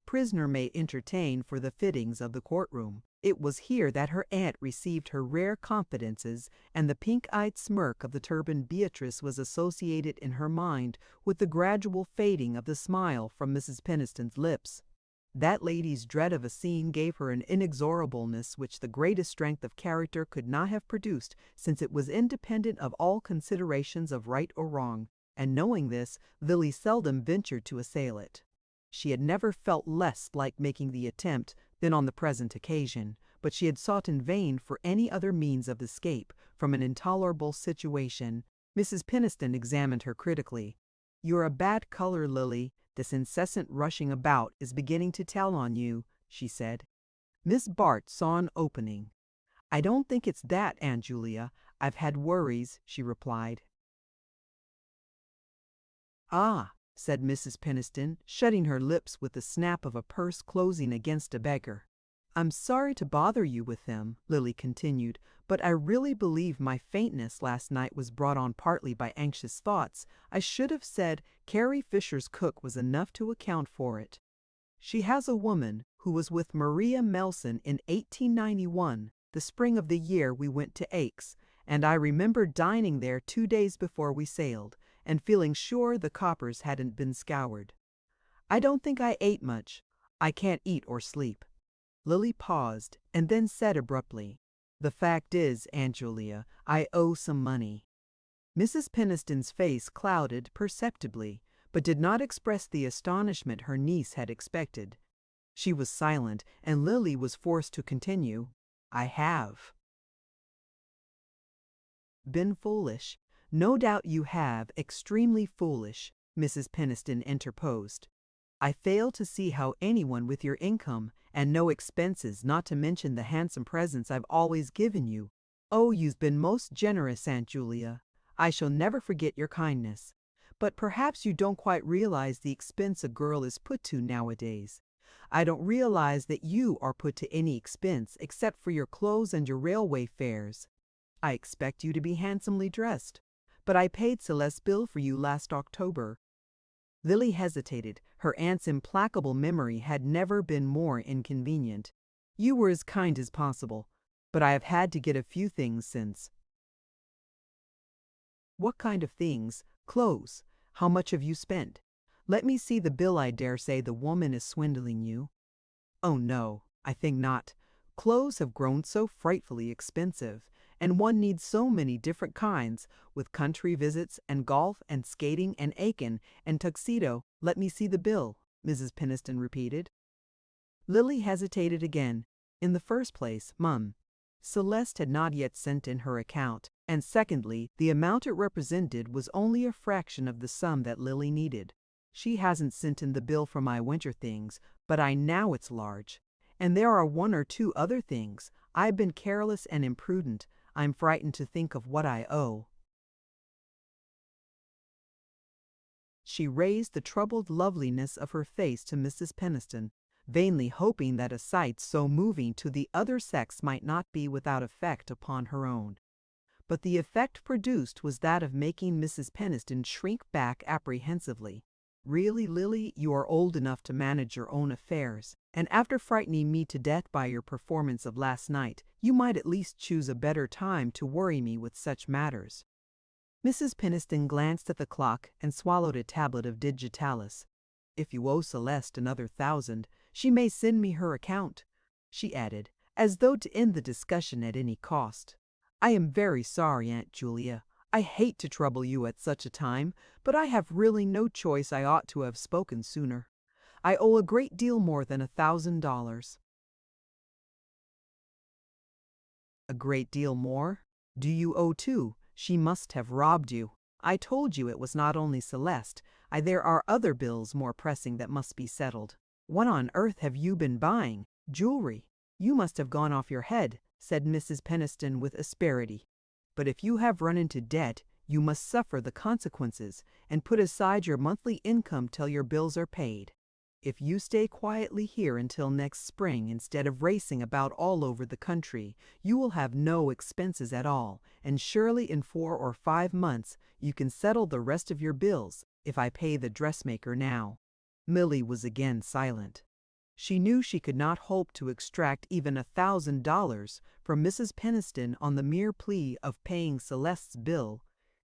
prisoner may entertain for the fittings of the courtroom. It was here that her aunt received her rare confidences, and the pink-eyed smirk of the turbaned Beatrice was associated in her mind with the gradual fading of the smile from Mrs. Peniston's lips. That lady's dread of a scene gave her an inexorableness which the greatest strength of character could not have produced, since it was independent of all considerations of right or wrong, and knowing this, Lily seldom ventured to assail it. She had never felt less like making the attempt than on the present occasion, but she had sought in vain for any other means of escape from an intolerable situation. Mrs. Peniston examined her critically. "You're a bad color, Lily. This incessant rushing about is beginning to tell on you," she said. Miss Bart saw an opening. "I don't think it's that, Aunt Julia. I've had worries," she replied. "Ah," said Mrs. Peniston, shutting her lips with the snap of a purse closing against a beggar. "I'm sorry to bother you with them," Lily continued, "but I really believe my faintness last night was brought on partly by anxious thoughts. I should have said Carrie Fisher's cook was enough to account for it. She has a woman who was with Maria Melson in 1891, the spring of the year we went to Aix, and I remember dining there 2 days before we sailed, and feeling sure the coppers hadn't been scoured. I don't think I ate much. I can't eat or sleep." Lily paused, and then said abruptly, "The fact is, Aunt Julia, I owe some money." Mrs. Peniston's face clouded perceptibly, but did not express the astonishment her niece had expected. She was silent, and Lily was forced to continue. "I have been foolish. No doubt you have, extremely foolish," Mrs. Peniston interposed. "I fail to see how anyone with your income and no expenses, not to mention the handsome presents I've always given you. Oh, you've been most generous, Aunt Julia. I shall never forget your kindness. But perhaps you don't quite realize the expense a girl is put to nowadays. I don't realize that you are put to any expense except for your clothes and your railway fares. I expect you to be handsomely dressed, but I paid Celeste's bill for you last October." Lily hesitated. Her aunt's implacable memory had never been more inconvenient. "You were as kind as possible, but I have had to get a few things since." "What kind of things? Clothes. How much have you spent? Let me see the bill. I dare say the woman is swindling you." "Oh no, I think not. Clothes have grown so frightfully expensive, and one needs so many different kinds, with country visits and golf and skating and Aiken and tuxedo." "Let me see the bill," Mrs. Peniston repeated. Lily hesitated again. In the first place, Celeste had not yet sent in her account, and secondly, the amount it represented was only a fraction of the sum that Lily needed. "She hasn't sent in the bill for my winter things, but I know it's large. And there are one or two other things. I've been careless and imprudent. I'm frightened to think of what I owe." She raised the troubled loveliness of her face to Mrs. Peniston, vainly hoping that a sight so moving to the other sex might not be without effect upon her own. But the effect produced was that of making Mrs. Peniston shrink back apprehensively. "Really, Lily, you are old enough to manage your own affairs, and after frightening me to death by your performance of last night, you might at least choose a better time to worry me with such matters." Mrs. Peniston glanced at the clock and swallowed a tablet of digitalis. "If you owe Celeste another 1,000, she may send me her account," she added, as though to end the discussion at any cost. "I am very sorry, Aunt Julia. I hate to trouble you at such a time, but I have really no choice. I ought to have spoken sooner. I owe a great deal more than $1,000. "A great deal more? Do you owe two? She must have robbed you. I told you it was not only Celeste. There are other bills more pressing that must be settled." "What on earth have you been buying? Jewelry? You must have gone off your head," said Mrs. Peniston with asperity. "But if you have run into debt, you must suffer the consequences, and put aside your monthly income till your bills are paid. If you stay quietly here until next spring instead of racing about all over the country, you will have no expenses at all, and surely in 4 or 5 months you can settle the rest of your bills if I pay the dressmaker now." Milly was again silent. She knew she could not hope to extract even $1,000 from Mrs. Peniston on the mere plea of paying Celeste's bill.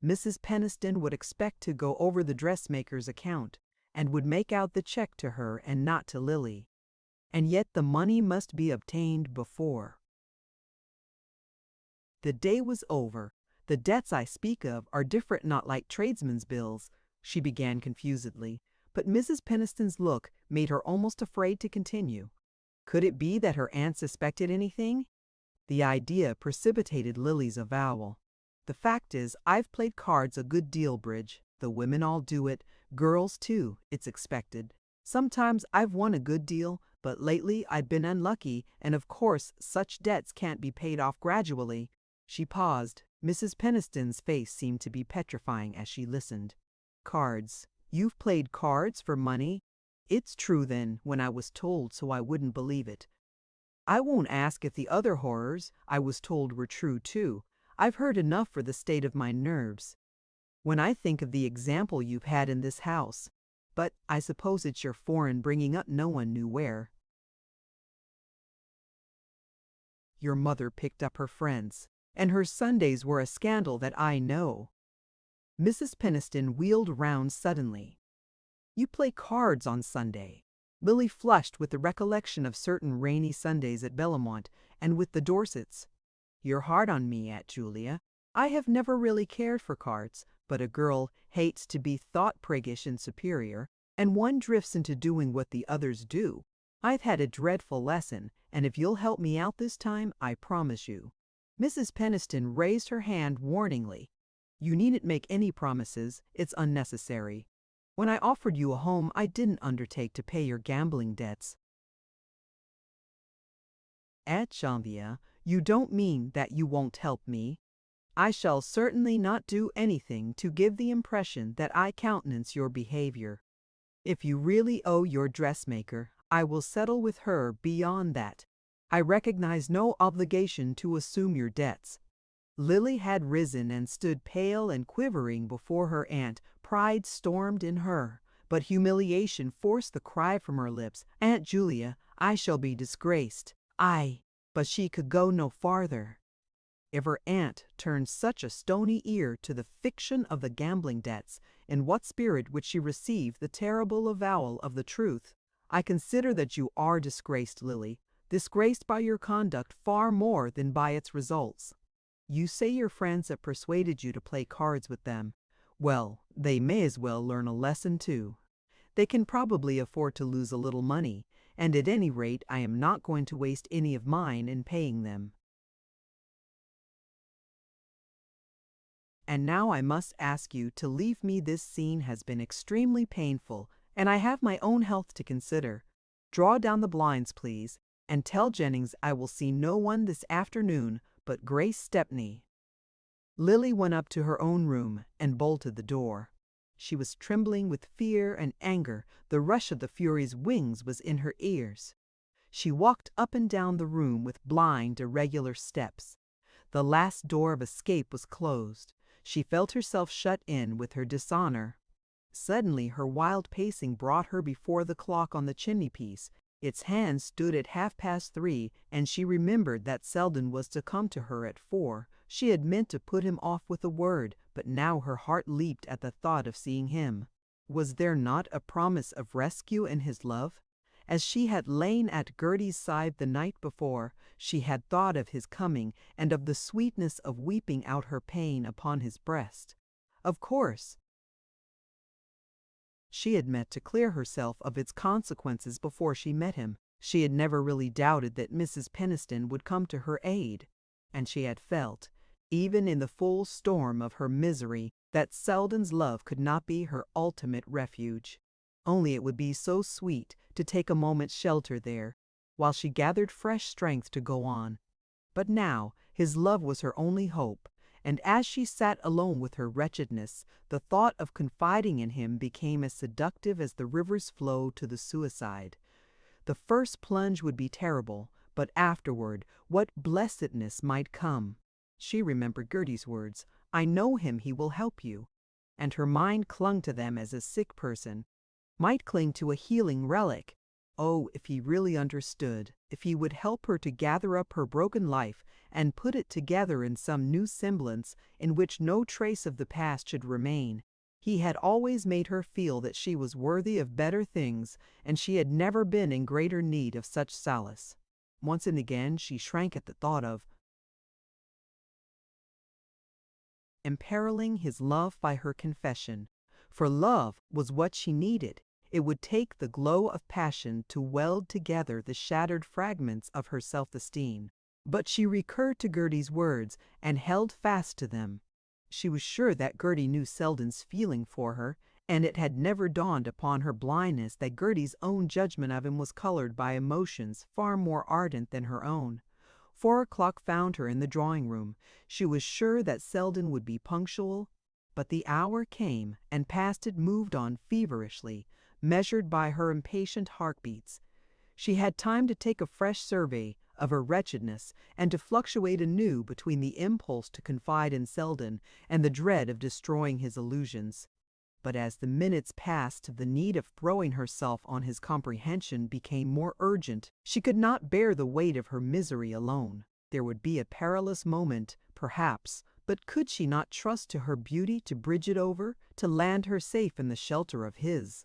Mrs. Peniston would expect to go over the dressmaker's account, and would make out the check to her and not to Lily. And yet the money must be obtained before. The day was over. "The debts I speak of are different, not like tradesmen's bills," she began confusedly, but Mrs. Peniston's look made her almost afraid to continue. Could it be that her aunt suspected anything? The idea precipitated Lily's avowal. "The fact is, I've played cards a good deal, Bridge. The women all do it. Girls, too, it's expected. Sometimes I've won a good deal, but lately I've been unlucky, and of course such debts can't be paid off gradually." She paused. Mrs. Peniston's face seemed to be petrifying as she listened. "Cards. You've played cards for money?" "It's true then, when I was told so I wouldn't believe it. I won't ask if the other horrors I was told were true too. I've heard enough for the state of my nerves. When I think of the example you've had in this house. But I suppose it's your foreign bringing up no one knew where." "Your mother picked up her friends, and her Sundays were a scandal that I know." Mrs. Peniston wheeled round suddenly. "You play cards on Sunday?" Lily flushed with the recollection of certain rainy Sundays at Bellamont and with the Dorsets. "You're hard on me, Aunt Julia." I have never really cared for cards, but a girl hates to be thought priggish and superior, and one drifts into doing what the others do. I've had a dreadful lesson, and if you'll help me out this time, I promise you." Mrs. Peniston raised her hand warningly. "You needn't make any promises. It's unnecessary. When I offered you a home, I didn't undertake to pay your gambling debts." "Aunt Janvier, you don't mean that you won't help me?" "I shall certainly not do anything to give the impression that I countenance your behavior. If you really owe your dressmaker, I will settle with her beyond that. I recognize no obligation to assume your debts." Lily had risen and stood pale and quivering before her aunt. Pride stormed in her, but humiliation forced the cry from her lips, "Aunt Julia, I shall be disgraced." But she could go no farther. If her aunt turned such a stony ear to the fiction of the gambling debts, in what spirit would she receive the terrible avowal of the truth? "I consider that you are disgraced, Lily, disgraced by your conduct far more than by its results. You say your friends have persuaded you to play cards with them. Well, they may as well learn a lesson too. They can probably afford to lose a little money, and at any rate I am not going to waste any of mine in paying them. And now I must ask you to leave me. This scene has been extremely painful, and I have my own health to consider. Draw down the blinds, please, and tell Jennings I will see no one this afternoon but Grace Stepney." Lily went up to her own room and bolted the door. She was trembling with fear and anger. The rush of the Fury's wings was in her ears. She walked up and down the room with blind, irregular steps. The last door of escape was closed. She felt herself shut in with her dishonor. Suddenly her wild pacing brought her before the clock on the chimney-piece. Its hands stood at 3:30, and she remembered that Selden was to come to her at 4. She had meant to put him off with a word, but now her heart leaped at the thought of seeing him. Was there not a promise of rescue in his love? As she had lain at Gertie's side the night before, she had thought of his coming and of the sweetness of weeping out her pain upon his breast. Of course, she had meant to clear herself of its consequences before she met him. She had never really doubted that Mrs. Peniston would come to her aid, and she had felt, even in the full storm of her misery, that Selden's love could not be her ultimate refuge. Only it would be so sweet to take a moment's shelter there, while she gathered fresh strength to go on. But now his love was her only hope, and as she sat alone with her wretchedness, the thought of confiding in him became as seductive as the river's flow to the suicide. The first plunge would be terrible, but afterward what blessedness might come! She remembered Gertie's words, "I know him, he will help you," and her mind clung to them as a sick person might cling to a healing relic. Oh, if he really understood, if he would help her to gather up her broken life and put it together in some new semblance in which no trace of the past should remain. He had always made her feel that she was worthy of better things, and she had never been in greater need of such solace. Once and again she shrank at the thought of imperiling his love by her confession, for love was what she needed. It would take the glow of passion to weld together the shattered fragments of her self-esteem. But she recurred to Gertie's words and held fast to them. She was sure that Gertie knew Selden's feeling for her, and it had never dawned upon her blindness that Gertie's own judgment of him was colored by emotions far more ardent than her own. 4 o'clock found her in the drawing-room. She was sure that Selden would be punctual, but the hour came, and past it moved on feverishly, measured by her impatient heartbeats. She had time to take a fresh survey of her wretchedness and to fluctuate anew between the impulse to confide in Selden and the dread of destroying his illusions. But as the minutes passed, the need of throwing herself on his comprehension became more urgent. She could not bear the weight of her misery alone. There would be a perilous moment, perhaps, but could she not trust to her beauty to bridge it over, to land her safe in the shelter of his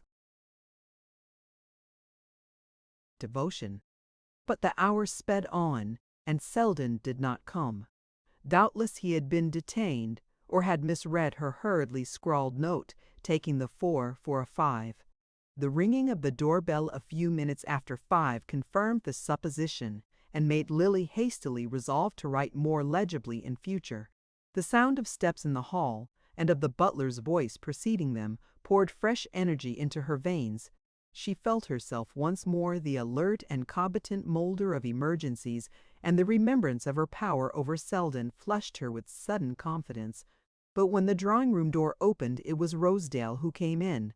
devotion? But the hours sped on, and Selden did not come. Doubtless he had been detained, or had misread her hurriedly scrawled note, taking the 4 for a 5. The ringing of the doorbell a few minutes after 5 confirmed the supposition, and made Lily hastily resolve to write more legibly in future. The sound of steps in the hall, and of the butler's voice preceding them, poured fresh energy into her veins. She felt herself once more the alert and competent molder of emergencies, and the remembrance of her power over Selden flushed her with sudden confidence. But when the drawing-room door opened, it was Rosedale who came in.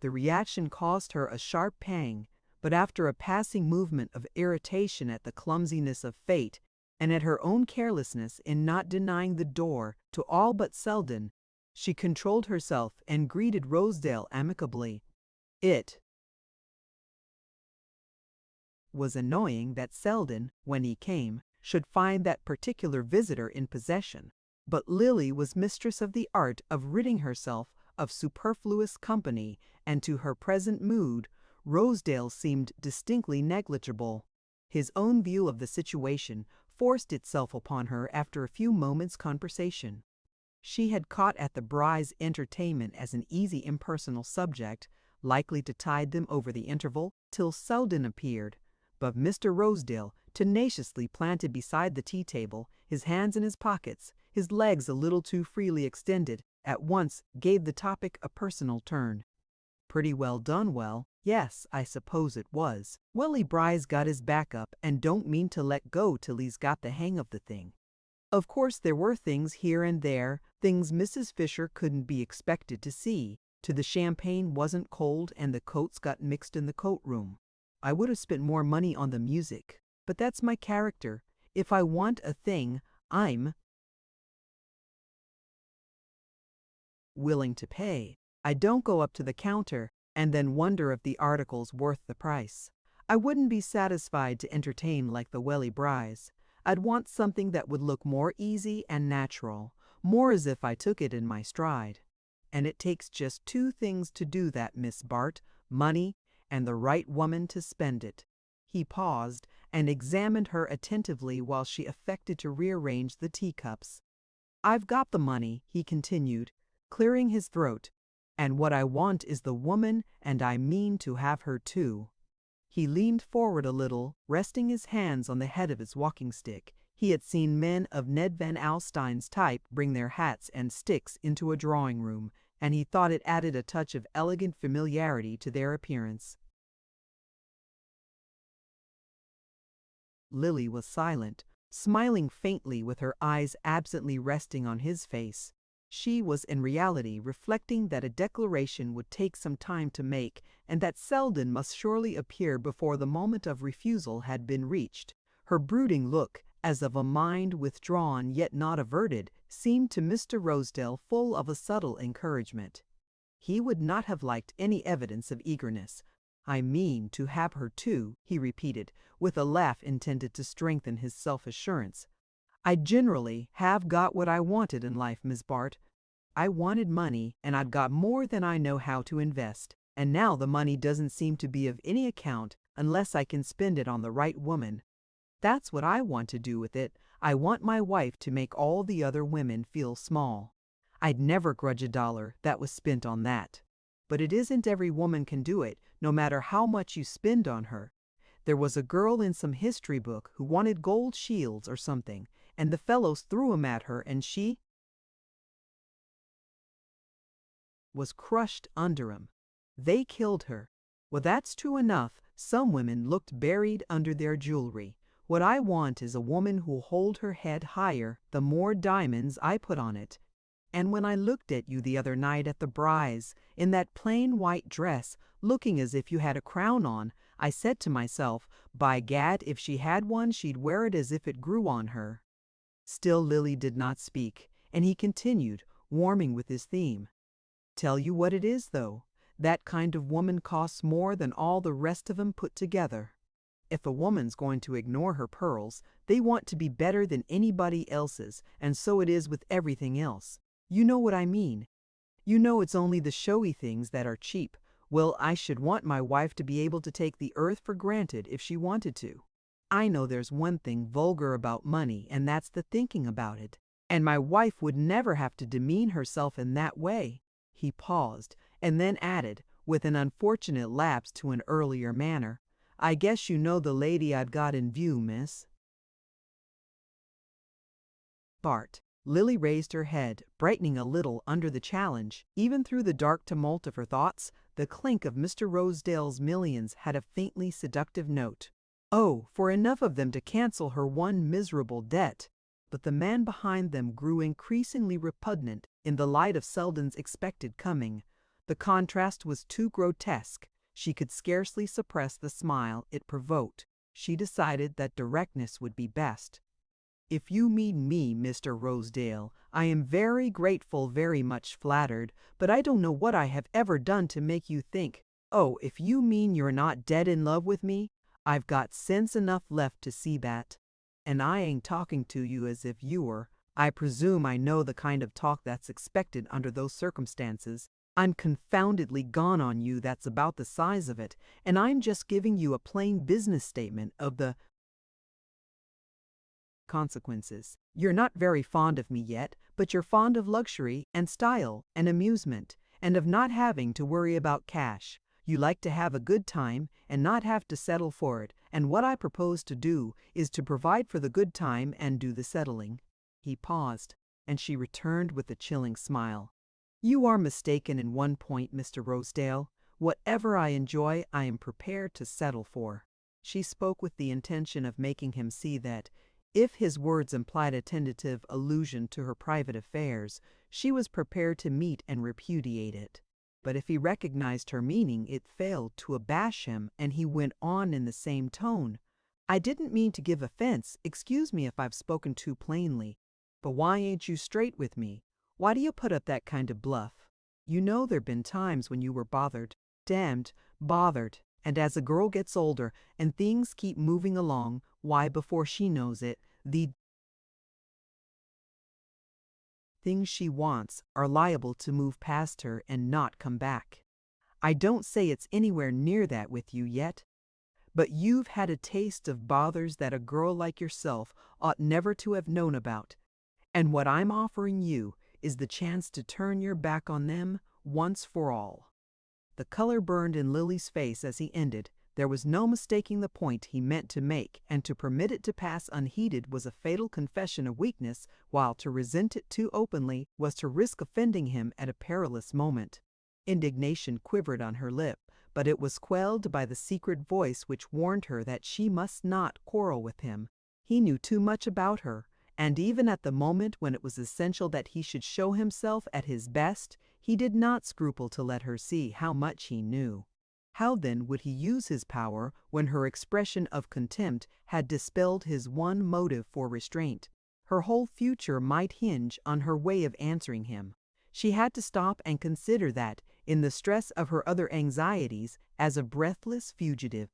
The reaction caused her a sharp pang, but after a passing movement of irritation at the clumsiness of fate, and at her own carelessness in not denying the door to all but Selden, she controlled herself and greeted Rosedale amicably. It was annoying that Selden, when he came, should find that particular visitor in possession, but Lily was mistress of the art of ridding herself of superfluous company, and to her present mood, Rosedale seemed distinctly negligible. His own view of the situation forced itself upon her after a few moments' conversation. She had caught at the Bry's entertainment as an easy impersonal subject, likely to tide them over the interval till Selden appeared, but Mr. Rosedale, tenaciously planted beside the tea-table, his hands in his pockets, his legs a little too freely extended, at once gave the topic a personal turn. Pretty well done, well, yes, I suppose it was. Willie Bry's got his back up and don't mean to let go till he's got the hang of the thing. Of course there were things here and there, things Mrs. Fisher couldn't be expected to see. To the champagne wasn't cold and the coats got mixed in the coat room. I would have spent more money on the music, but that's my character. If I want a thing, I'm willing to pay. I don't go up to the counter and then wonder if the article's worth the price. I wouldn't be satisfied to entertain like the Welly Brys. I'd want something that would look more easy and natural, more as if I took it in my stride. And it takes just 2 things to do that, Miss Bart, money and the right woman to spend it. He paused and examined her attentively while she affected to rearrange the teacups. I've got the money, he continued, clearing his throat, and what I want is the woman, and I mean to have her too. He leaned forward a little, resting his hands on the head of his walking-stick. He had seen men of Ned Van Alstyne's type bring their hats and sticks into a drawing-room, and he thought it added a touch of elegant familiarity to their appearance. Lily was silent, smiling faintly with her eyes absently resting on his face. She was in reality reflecting that a declaration would take some time to make, and that Selden must surely appear before the moment of refusal had been reached. Her brooding look, as of a mind withdrawn yet not averted, seemed to Mr. Rosedale full of a subtle encouragement. He would not have liked any evidence of eagerness. I mean to have her too, he repeated, with a laugh intended to strengthen his self-assurance. I generally have got what I wanted in life, Miss Bart. I wanted money, and I've got more than I know how to invest. And now the money doesn't seem to be of any account unless I can spend it on the right woman. That's what I want to do with it. I want my wife to make all the other women feel small. I'd never grudge $1 that was spent on that. But it isn't every woman can do it, no matter how much you spend on her. There was a girl in some history book who wanted gold shields or something, and the fellows threw 'em at her, and she was crushed under 'em. They killed her. Well, that's true enough. Some women looked buried under their jewelry. What I want is a woman who'll hold her head higher the more diamonds I put on it. And when I looked at you the other night at the Bry's, in that plain white dress, looking as if you had a crown on, I said to myself, by gad, if she had one, she'd wear it as if it grew on her. Still Lily did not speak, and he continued, warming with his theme. Tell you what it is, though. That kind of woman costs more than all the rest of 'em put together. If a woman's going to ignore her pearls, they want to be better than anybody else's, and so it is with everything else. You know what I mean. You know it's only the showy things that are cheap. Well, I should want my wife to be able to take the earth for granted if she wanted to. I know there's one thing vulgar about money, and that's the thinking about it. And my wife would never have to demean herself in that way." He paused, and then added, with an unfortunate lapse to an earlier manner, "I guess you know the lady I've got in view, miss." Bart. Lily raised her head, brightening a little under the challenge. Even through the dark tumult of her thoughts, the clink of Mr. Rosedale's millions had a faintly seductive note. Oh, for enough of them to cancel her one miserable debt! But the man behind them grew increasingly repugnant in the light of Selden's expected coming. The contrast was too grotesque. She could scarcely suppress the smile it provoked. She decided that directness would be best. "If you mean me, Mr. Rosedale, I am very grateful, very much flattered, but I don't know what I have ever done to make you think. Oh, if you mean you're not dead in love with me, I've got sense enough left to see that. And I ain't talking to you as if you were. I presume I know the kind of talk that's expected under those circumstances. I'm confoundedly gone on you, that's about the size of it, and I'm just giving you a plain business statement of the consequences. You're not very fond of me yet, but you're fond of luxury and style and amusement, and of not having to worry about cash. You like to have a good time and not have to settle for it, and what I propose to do is to provide for the good time and do the settling." He paused, and she returned with a chilling smile. "You are mistaken in one point, Mr. Rosedale. Whatever I enjoy, I am prepared to settle for." She spoke with the intention of making him see that, if his words implied a tentative allusion to her private affairs, she was prepared to meet and repudiate it. But if he recognized her meaning, it failed to abash him, and he went on in the same tone. "I didn't mean to give offense. Excuse me if I've spoken too plainly. But why ain't you straight with me? Why do you put up that kind of bluff? You know there've been times when you were bothered, damned bothered, and as a girl gets older and things keep moving along, why, before she knows it, the things she wants are liable to move past her and not come back. I don't say it's anywhere near that with you yet, but you've had a taste of bothers that a girl like yourself ought never to have known about, and what I'm offering you is the chance to turn your back on them once for all." The color burned in Lily's face as he ended. There was no mistaking the point he meant to make, and to permit it to pass unheeded was a fatal confession of weakness, while to resent it too openly was to risk offending him at a perilous moment. Indignation quivered on her lip, but it was quelled by the secret voice which warned her that she must not quarrel with him. He knew too much about her, and even at the moment when it was essential that he should show himself at his best, he did not scruple to let her see how much he knew. How then would he use his power when her expression of contempt had dispelled his one motive for restraint? Her whole future might hinge on her way of answering him. She had to stop and consider that, in the stress of her other anxieties, as a breathless fugitive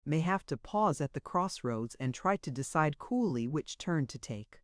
may have to pause at the crossroads and try to decide coolly which turn to take.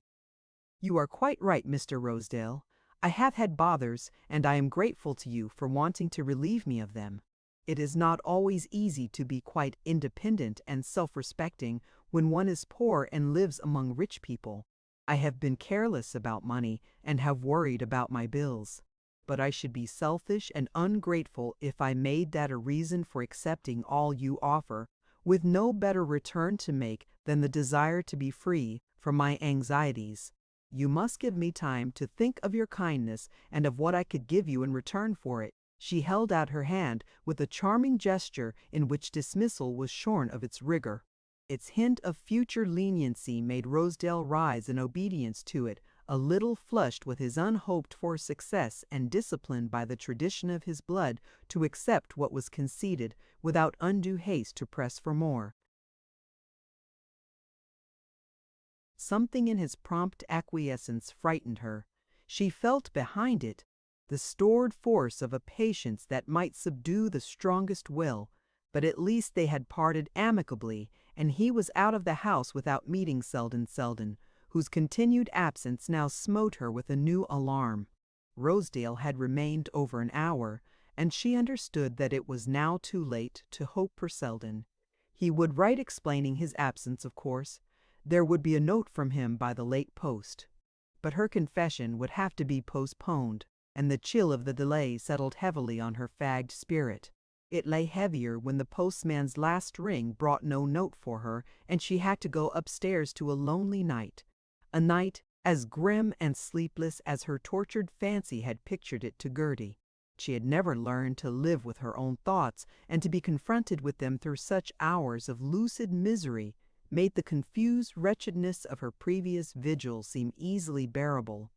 "You are quite right, Mr. Rosedale. I have had bothers, and I am grateful to you for wanting to relieve me of them. It is not always easy to be quite independent and self-respecting when one is poor and lives among rich people. I have been careless about money and have worried about my bills. But I should be selfish and ungrateful if I made that a reason for accepting all you offer, with no better return to make than the desire to be free from my anxieties. You must give me time to think of your kindness and of what I could give you in return for it." She held out her hand with a charming gesture in which dismissal was shorn of its rigor. Its hint of future leniency made Rosedale rise in obedience to it, a little flushed with his unhoped-for success and disciplined by the tradition of his blood to accept what was conceded without undue haste to press for more. Something in his prompt acquiescence frightened her. She felt behind it the stored force of a patience that might subdue the strongest will, but at least they had parted amicably, and he was out of the house without meeting Selden, whose continued absence now smote her with a new alarm. Rosedale had remained over an hour, and she understood that it was now too late to hope for Selden. He would write explaining his absence, of course. There would be a note from him by the late post. But her confession would have to be postponed, and the chill of the delay settled heavily on her fagged spirit. It lay heavier when the postman's last ring brought no note for her, and she had to go upstairs to a lonely night. A night as grim and sleepless as her tortured fancy had pictured it to Gertie. She had never learned to live with her own thoughts, and to be confronted with them through such hours of lucid misery made the confused wretchedness of her previous vigil seem easily bearable.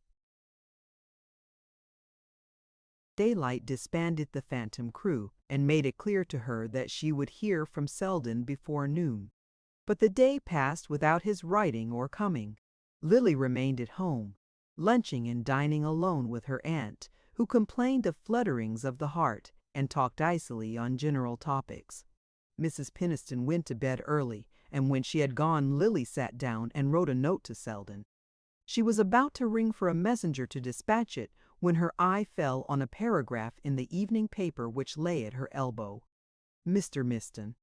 Daylight disbanded the Phantom crew and made it clear to her that she would hear from Selden before noon. But the day passed without his writing or coming. Lily remained at home, lunching and dining alone with her aunt, who complained of flutterings of the heart and talked icily on general topics. Mrs. Penniston went to bed early, and when she had gone, Lily sat down and wrote a note to Selden. She was about to ring for a messenger to dispatch it when her eye fell on a paragraph in the evening paper which lay at her elbow. Mr. Miston,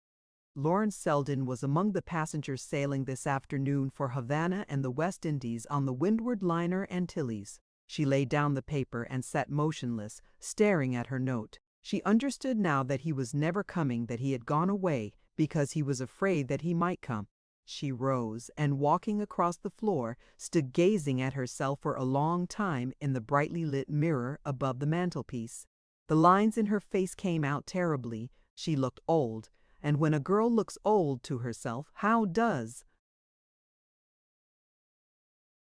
Lawrence Selden was among the passengers sailing this afternoon for Havana and the West Indies on the windward liner Antilles. She laid down the paper and sat motionless, staring at her note. She understood now that he was never coming, that he had gone away because he was afraid that he might come. She rose and, walking across the floor, stood gazing at herself for a long time in the brightly lit mirror above the mantelpiece. The lines in her face came out terribly. She looked old, and when a girl looks old to herself, how does?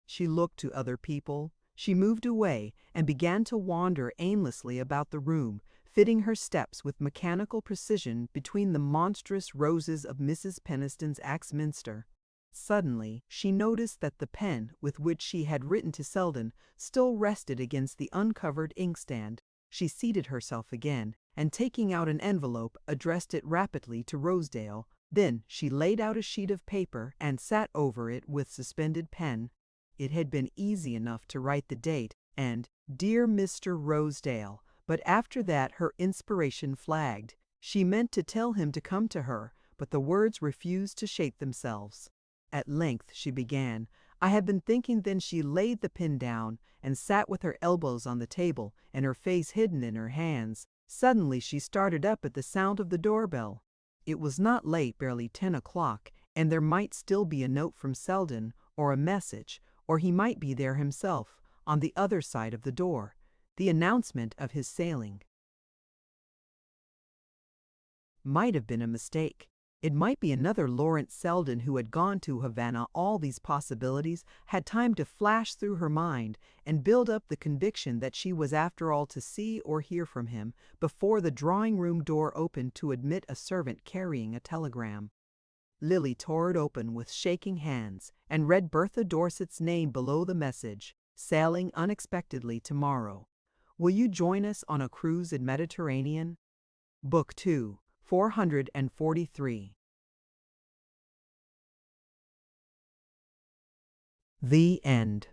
She looked to other people. She moved away and began to wander aimlessly about the room, fitting her steps with mechanical precision between the monstrous roses of Mrs. Penniston's Axminster. Suddenly, she noticed that the pen with which she had written to Selden still rested against the uncovered inkstand. She seated herself again, and taking out an envelope, addressed it rapidly to Rosedale. Then she laid out a sheet of paper and sat over it with suspended pen. It had been easy enough to write the date and "Dear Mr. Rosedale," but after that her inspiration flagged. She meant to tell him to come to her, but the words refused to shape themselves. At length she began, "I have been thinking." Then she laid the pen down and sat with her elbows on the table and her face hidden in her hands. Suddenly she started up at the sound of the doorbell. It was not late, barely 10 o'clock, and there might still be a note from Selden, or a message, or he might be there himself, on the other side of the door. The announcement of his sailing might have been a mistake. It might be another Lawrence Selden who had gone to Havana. All these possibilities had time to flash through her mind and build up the conviction that she was after all to see or hear from him before the drawing-room door opened to admit a servant carrying a telegram. Lily tore it open with shaking hands and read Bertha Dorset's name below the message, "Sailing unexpectedly tomorrow. Will you join us on a cruise in Mediterranean?" Book 2, 443. The end.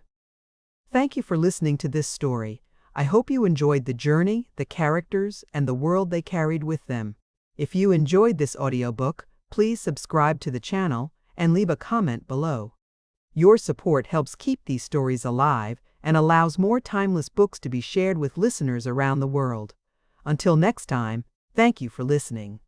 Thank you for listening to this story. I hope you enjoyed the journey, the characters, and the world they carried with them. If you enjoyed this audiobook, please subscribe to the channel and leave a comment below. Your support helps keep these stories alive and allows more timeless books to be shared with listeners around the world. Until next time, thank you for listening.